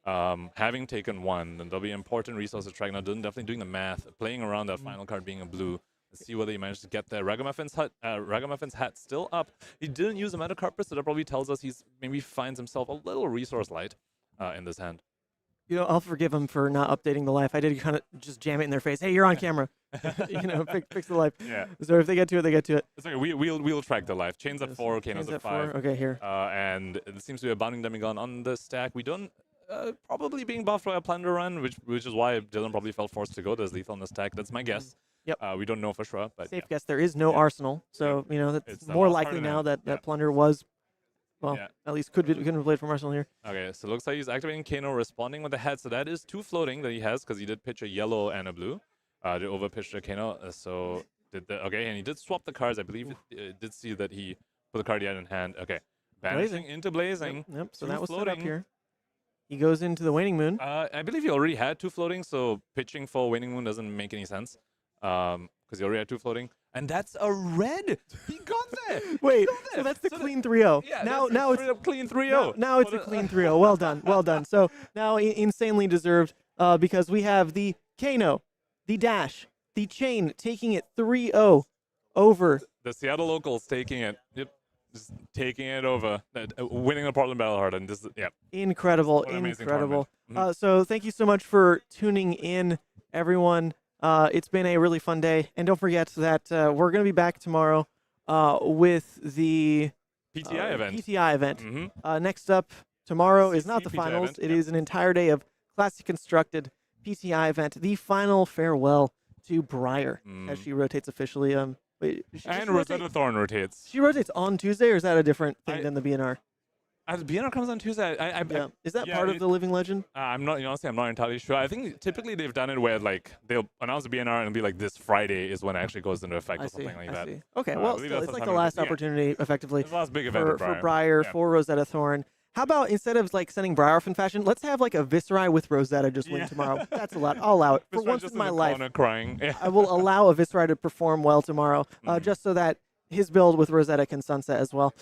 Having taken 1, and there'll be important resources track. Now, Dylan definitely doing the math, playing around that final card being a blue. Let's see whether he managed to get there. Ragamuffin's hat still up. He didn't use a Metacarpus, so that probably tells us he's maybe finds himself a little resource light in this hand. I'll forgive him for not updating the life. I did kind of just jam it in their face. Hey, you're on camera. Fix the life. Yeah. So if they get to it, they get to it. It's okay. We'll track the life. Chane's at 4, Kano's at 5. 4. Okay, here. And it seems to be a Bounding Demigod on the stack. We don't probably being buffed by a Plunder run, which is why Dylan probably felt forced to go. There's lethal on the stack. That's my guess. Yep. We don't know for sure, but safe guess. There is no Arsenal, so that's more likely now that Plunder was. Well, at least couldn't have played from Arsenal here. Okay, so it looks like he's activating Kano, responding with the head. So that is 2 floating that he has, because he did pitch a yellow and a blue. Did overpitch to Kano. And he did swap the cards. I believe it did see that he put the card he had in hand. Okay, banishing into Blazing. Yep. So that was floating. Set up here. He goes into the Waning Moon. I believe he already had 2 floating, so pitching for Waning Moon doesn't make any sense. Because he already had 2 floating. And that's a red! He got that! Wait, so that's the clean 3-0. Yeah, now it's a clean 3-0. Now it's a clean 3-0. Well done, well done. So now insanely deserved because we have the Kano, the Dash, the Chane taking it 3-0 over. The Seattle locals taking it. Yep. Just taking it over, winning the Portland Battle Hardened. Incredible, incredible. So thank you so much for tuning in, everyone. It's been a really fun day, and don't forget that we're going to be back tomorrow with the PTI event. PTI event. Next up tomorrow is not the PTI finals. event, It is an entire day of classically constructed PTI event. The final farewell to Briar as she rotates officially. Wait, And Rosetta Thorn rotates. She rotates on Tuesday, or is that a different thing than the BNR? The BNR comes on Tuesday. Is that part of the Living Legend? I'm not. Honestly, I'm not entirely sure. I think typically they've done it where like they'll announce the BNR and be like, this Friday is when it actually goes into effect or something like that. Okay, well, still, it's like the last opportunity, effectively, It's the last big event for Briar, for Rosetta Thorn. How about instead of like sending Briar off in fashion, let's have like a Viscerai with Rosetta just win tomorrow. That's a lot. I'll allow it. For once in my life, crying. I will allow a Viscerai to perform well tomorrow, just so that his build with Rosetta can sunset as well.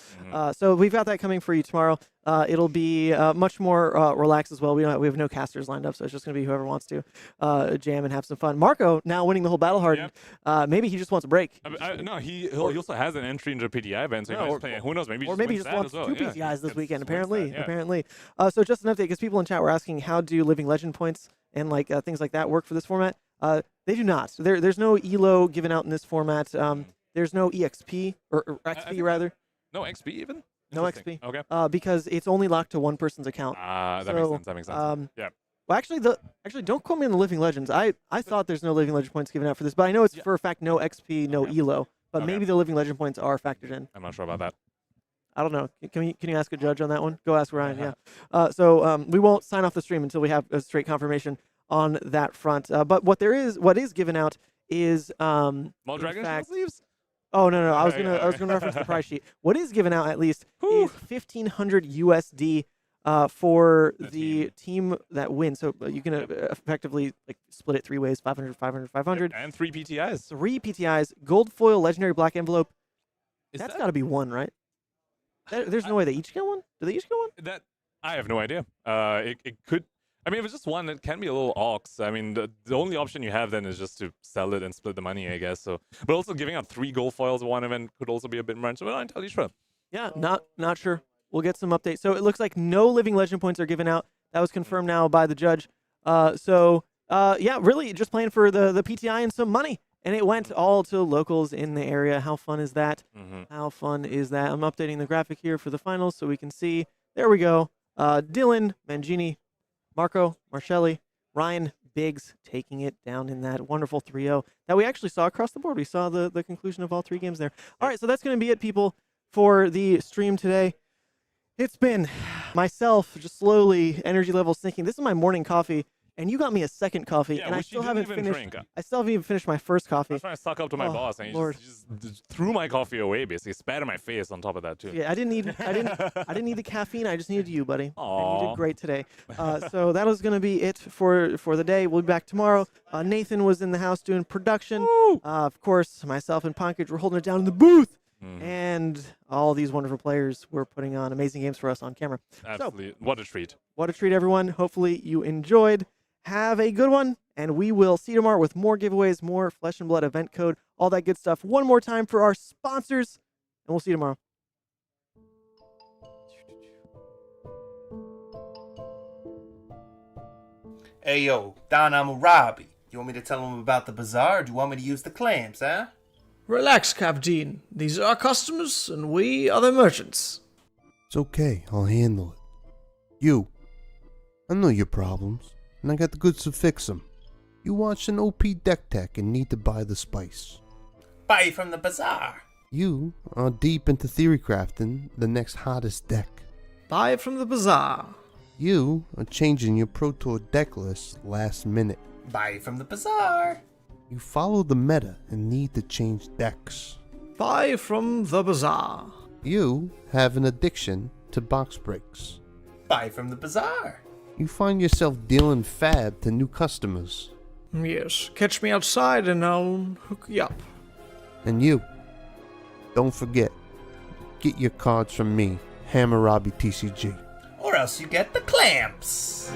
So we've got that coming for you tomorrow. It'll be much more relaxed as well. We have no casters lined up, so it's just going to be whoever wants to jam and have some fun. Marco now winning the whole Battle Hardened. Maybe he just wants a break. No, he also has an entry into PTI event, so he might play. Who knows? Maybe he just wants 2 PTIs this weekend. Apparently. So just an update, because people in chat were asking how do Living Legend points and like things like that work for this format. They do not. There's no ELO given out in this format. There's no EXP, or XP rather. No XP even? No XP. Okay. Because it's only locked to one person's account. That makes sense. Yeah. Well, actually, don't quote me on the Living Legends. I thought there's no Living Legend points given out for this, but I know it's for a fact no XP, no ELO. But maybe the Living Legend points are factored in. I'm not sure about that. I don't know. Can you ask a judge on that one? Go ask Ryan. Yeah. So we won't sign off the stream until we have a straight confirmation on that front. But what is given out is Small Dragon sleeves. Oh no! I was gonna reference the price sheet. What is given out at least is 1,500 USD for the team that wins. So you can effectively like split it 3 ways: 500, 500, 500, and 3 PTIs. 3 PTIs, gold foil, legendary black envelope. That's got to be one, right? There's no way they each get one. Do they each get one? That I have no idea. It could. I mean, if it's just one, it can be a little ox. I mean, the only option you have then is just to sell it and split the money, I guess. So, but also giving out 3 gold foils at one event could also be a bit much. So we're not entirely sure. Yeah, not sure. We'll get some updates. So it looks like no Living Legend points are given out. That was confirmed now by the judge. Yeah, really just playing for the PTI and some money. And it went all to locals in the area. How fun is that? How fun is that? I'm updating the graphic here for the finals so we can see. There we go. Dylan, Mangini, Marco, Marcelli, Ryan, Biggs taking it down in that wonderful 3-0 that we actually saw across the board. We saw the conclusion of all 3 games there. All right, so that's going to be it, people, for the stream today. It's been myself just slowly, energy level sinking. This is my morning coffee, and you got me a second coffee, and I still haven't finished. I still haven't even finished my first coffee. I was trying to suck up to my boss, and he just threw my coffee away, basically spat in my face on top of that too. Yeah, I didn't need the caffeine. I just needed you, buddy. And you did great today. So that was going to be it for the day. We'll be back tomorrow. Nathan was in the house doing production. Of course, myself and Pankaj were holding it down in the booth. And all these wonderful players were putting on amazing games for us on camera. Absolutely. So, what a treat. What a treat, everyone. Hopefully you enjoyed. Have a good one, and we will see you tomorrow with more giveaways, more Flesh and Blood event code, all that good stuff. One more time for our sponsors, and we'll see you tomorrow. Hey, yo, Don Amurabi. You want me to tell them about the bazaar, or do you want me to use the clams, huh? Relax, Captain. These are our customers, and we are the merchants. It's okay, I'll handle it. I know your problems, and I got the goods to fix them. You watched an OP deck tech and need to buy the spice. Buy from the bazaar. You are deep into theory crafting the next hottest deck. Buy it from the bazaar. You are changing your Pro Tour deck list last minute. Buy from the bazaar. You follow the meta and need to change decks. Buy from the bazaar. You have an addiction to box breaks. Buy from the bazaar. You find yourself dealing fab to new customers. Yes, catch me outside and I'll hook you up. And you, don't forget, get your cards from me, Hammurabi TCG. Or else you get the clamps.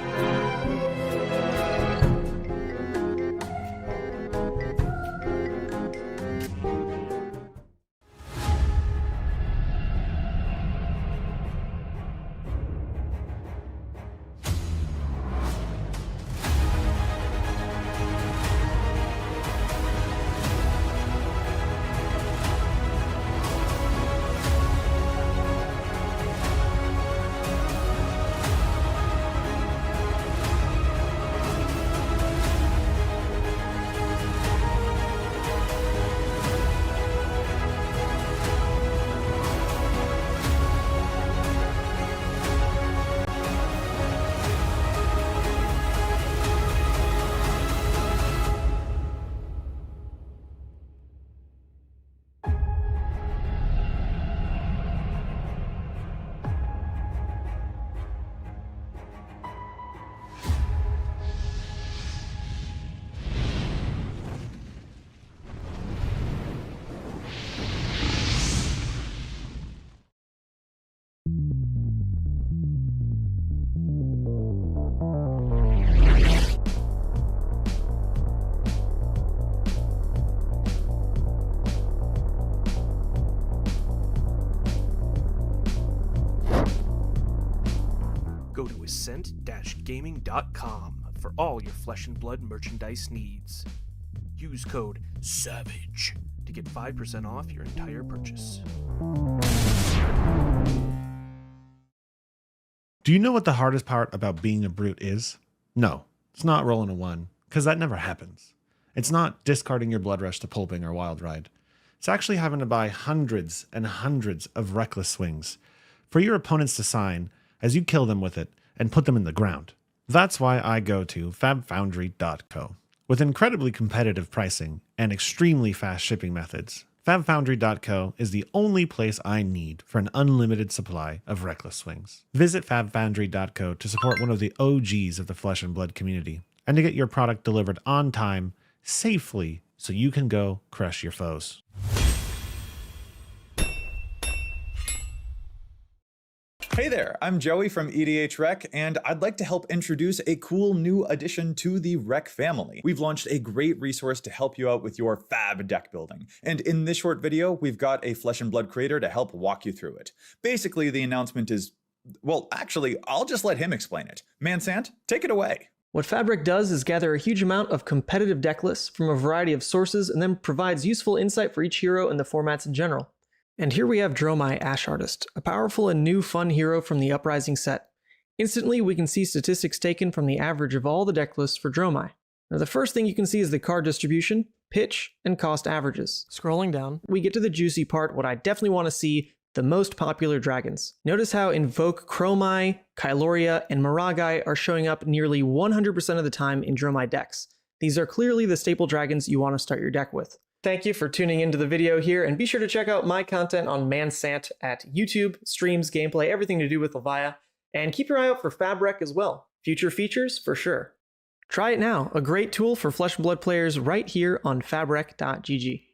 Go to ascent-gaming.com for all your Flesh and Blood merchandise needs. Use code SAVAGE to get 5% off your entire purchase. Do you know what the hardest part about being a brute is? No, it's not rolling a 1, because that never happens. It's not discarding your Blood Rush to Pulping or Wild Ride. It's actually having to buy hundreds and hundreds of Reckless Swings for your opponents to sign as you kill them with it and put them in the ground. That's why I go to fabfoundry.co. With incredibly competitive pricing and extremely fast shipping methods, fabfoundry.co is the only place I need for an unlimited supply of Reckless Swings. Visit fabfoundry.co to support one of the OGs of the Flesh and Blood community and to get your product delivered on time, safely, so you can go crush your foes. Hey there, I'm Joey from EDH Rec, and I'd like to help introduce a cool new addition to the Rec family. We've launched a great resource to help you out with your fab deck building. And in this short video, we've got a Flesh and Blood creator to help walk you through it. Basically, the announcement is, well, actually, I'll just let him explain it. Mansant, take it away. What Fabric does is gather a huge amount of competitive deck lists from a variety of sources and then provides useful insight for each hero and the formats in general. And here we have Dromai Ash Artist, a powerful and new fun hero from the Uprising set. Instantly, we can see statistics taken from the average of all the deck lists for Dromai. Now, the first thing you can see is the card distribution, pitch, and cost averages. Scrolling down, we get to the juicy part, what I definitely want to see, the most popular dragons. Notice how Invoke Chromai, Kyloria, and Miragai are showing up nearly 100% of the time in Dromai decks. These are clearly the staple dragons you want to start your deck with. Thank you for tuning into the video here, and be sure to check out my content on Mansant at YouTube, streams, gameplay, everything to do with Levia, and keep your eye out for Fabric as well. Future features for sure. Try it now, a great tool for Flesh and Blood players right here on fabric.gg.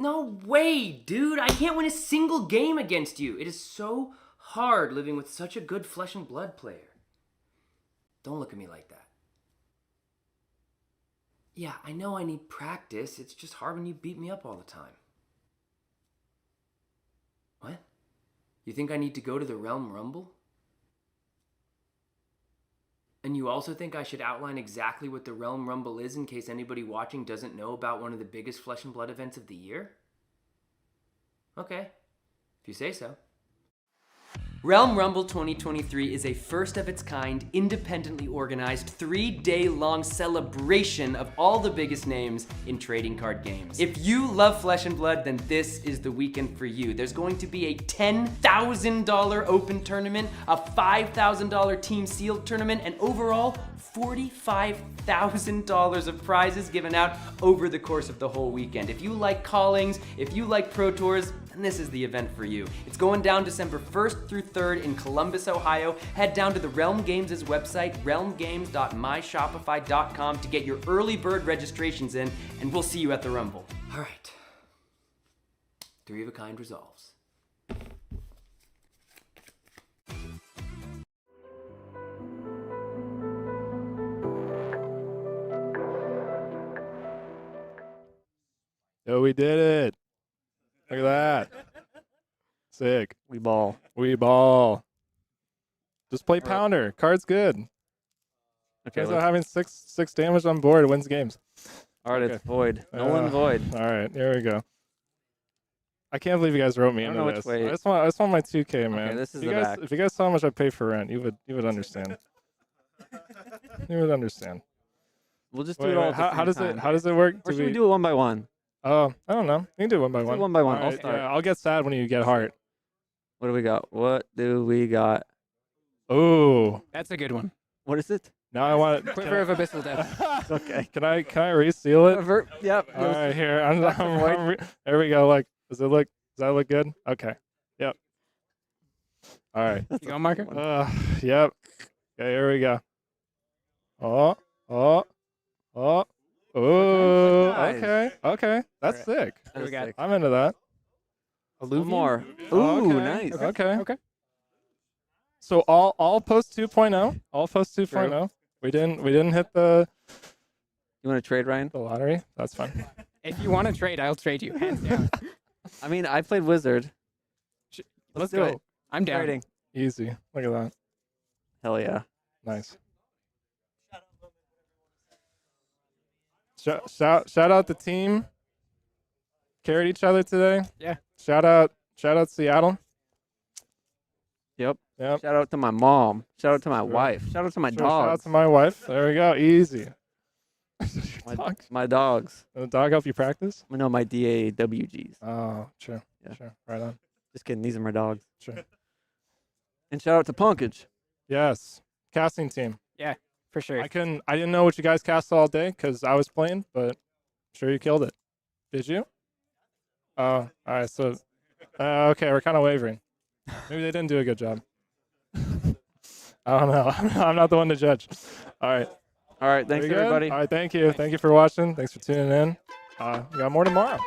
No way, dude! I can't win a single game against you! It is so hard living with such a good Flesh and Blood player. Don't look at me like that. Yeah, I know I need practice. It's just hard when you beat me up all the time. What? You think I need to go to the Realm Rumble? And you also think I should outline exactly what the Realm Rumble is in case anybody watching doesn't know about one of the biggest Flesh and Blood events of the year? Okay, if you say so. Realm Rumble 2023 is a first of its kind, independently organized, 3-day-long celebration of all the biggest names in trading card games. If you love Flesh and Blood, then this is the weekend for you. There's going to be a $10,000 open tournament, a $5,000 team sealed tournament, and overall, $45,000 of prizes given out over the course of the whole weekend. If you like callings, if you like Pro Tours, then this is the event for you. It's going down December 1st through 3rd in Columbus, Ohio. Head down to the Realm Games' website, realmgames.myshopify.com, to get your early bird registrations in, and we'll see you at the Rumble. All right. 3 of a kind resolves. Oh, we did it. Look at that. Sick. We ball. We ball. Just play Pounder. Card's good. Okay. Guys are having six damage on board. Wins games. All right, Okay. it's void. Nolan void. All right, here we go. I can't believe you guys wrote me I don't into know this. which way- I just want my 2K, man. Okay, this is if you the guys, back. If you guys saw how much I pay for rent, you would understand. You would understand. We'll just do Wait, it all. wait, at the how same does time. it work? Or should we do it one by one? Oh, I don't know. You can do it one by Let's one. do one by one. All I'll right, start. yeah, I'll get sad when you get heart. What do we got? What do we got? Ooh. That's a good one. What is it? Now I want it. Quiver of Abyssal Death. Okay. Can I reseal it? Yep. All right, here. Back to void. There we go. Like, does it look that look good? Okay. Yep. All right. You going, Marker? Yep. Okay, here we go. Oh. Nice. Okay. That's sick. What do we got? I'm into that. One more. Ooh, Okay, nice. Okay. So all post 2.0. All post 2.0. True. We didn't hit the You want to trade, Ryan? the lottery. That's fine. If you want to trade, I'll trade you, hands down. I mean, I played Wizard. Let's do go. it. I'm down. Trading. Easy. Look at that. Hell yeah. Nice. Shout out the team. Carried each other today. Yeah. Shout out Seattle. Yep. Yep. Shout out to my mom. Shout out to my wife. Shout out to my Shout dogs. out to my wife. There we go. Easy. My dogs. Did the dog help you practice? I know my DAWGs. Oh, sure. Yeah. Sure. Right on. Just kidding. These are my dogs. Sure. And shout out to Punkage. Yes. Casting team. Yeah, for sure. I didn't know what you guys cast all day because I was playing, but I'm sure you killed it. Did you? Oh, all right. So, okay, we're kind of wavering. Maybe they didn't do a good job. I don't know. I'm not the one to judge. All right. All right. Thanks, We good? everybody. All right. Thank you. Thank you for watching. Thanks for tuning in. We got more tomorrow.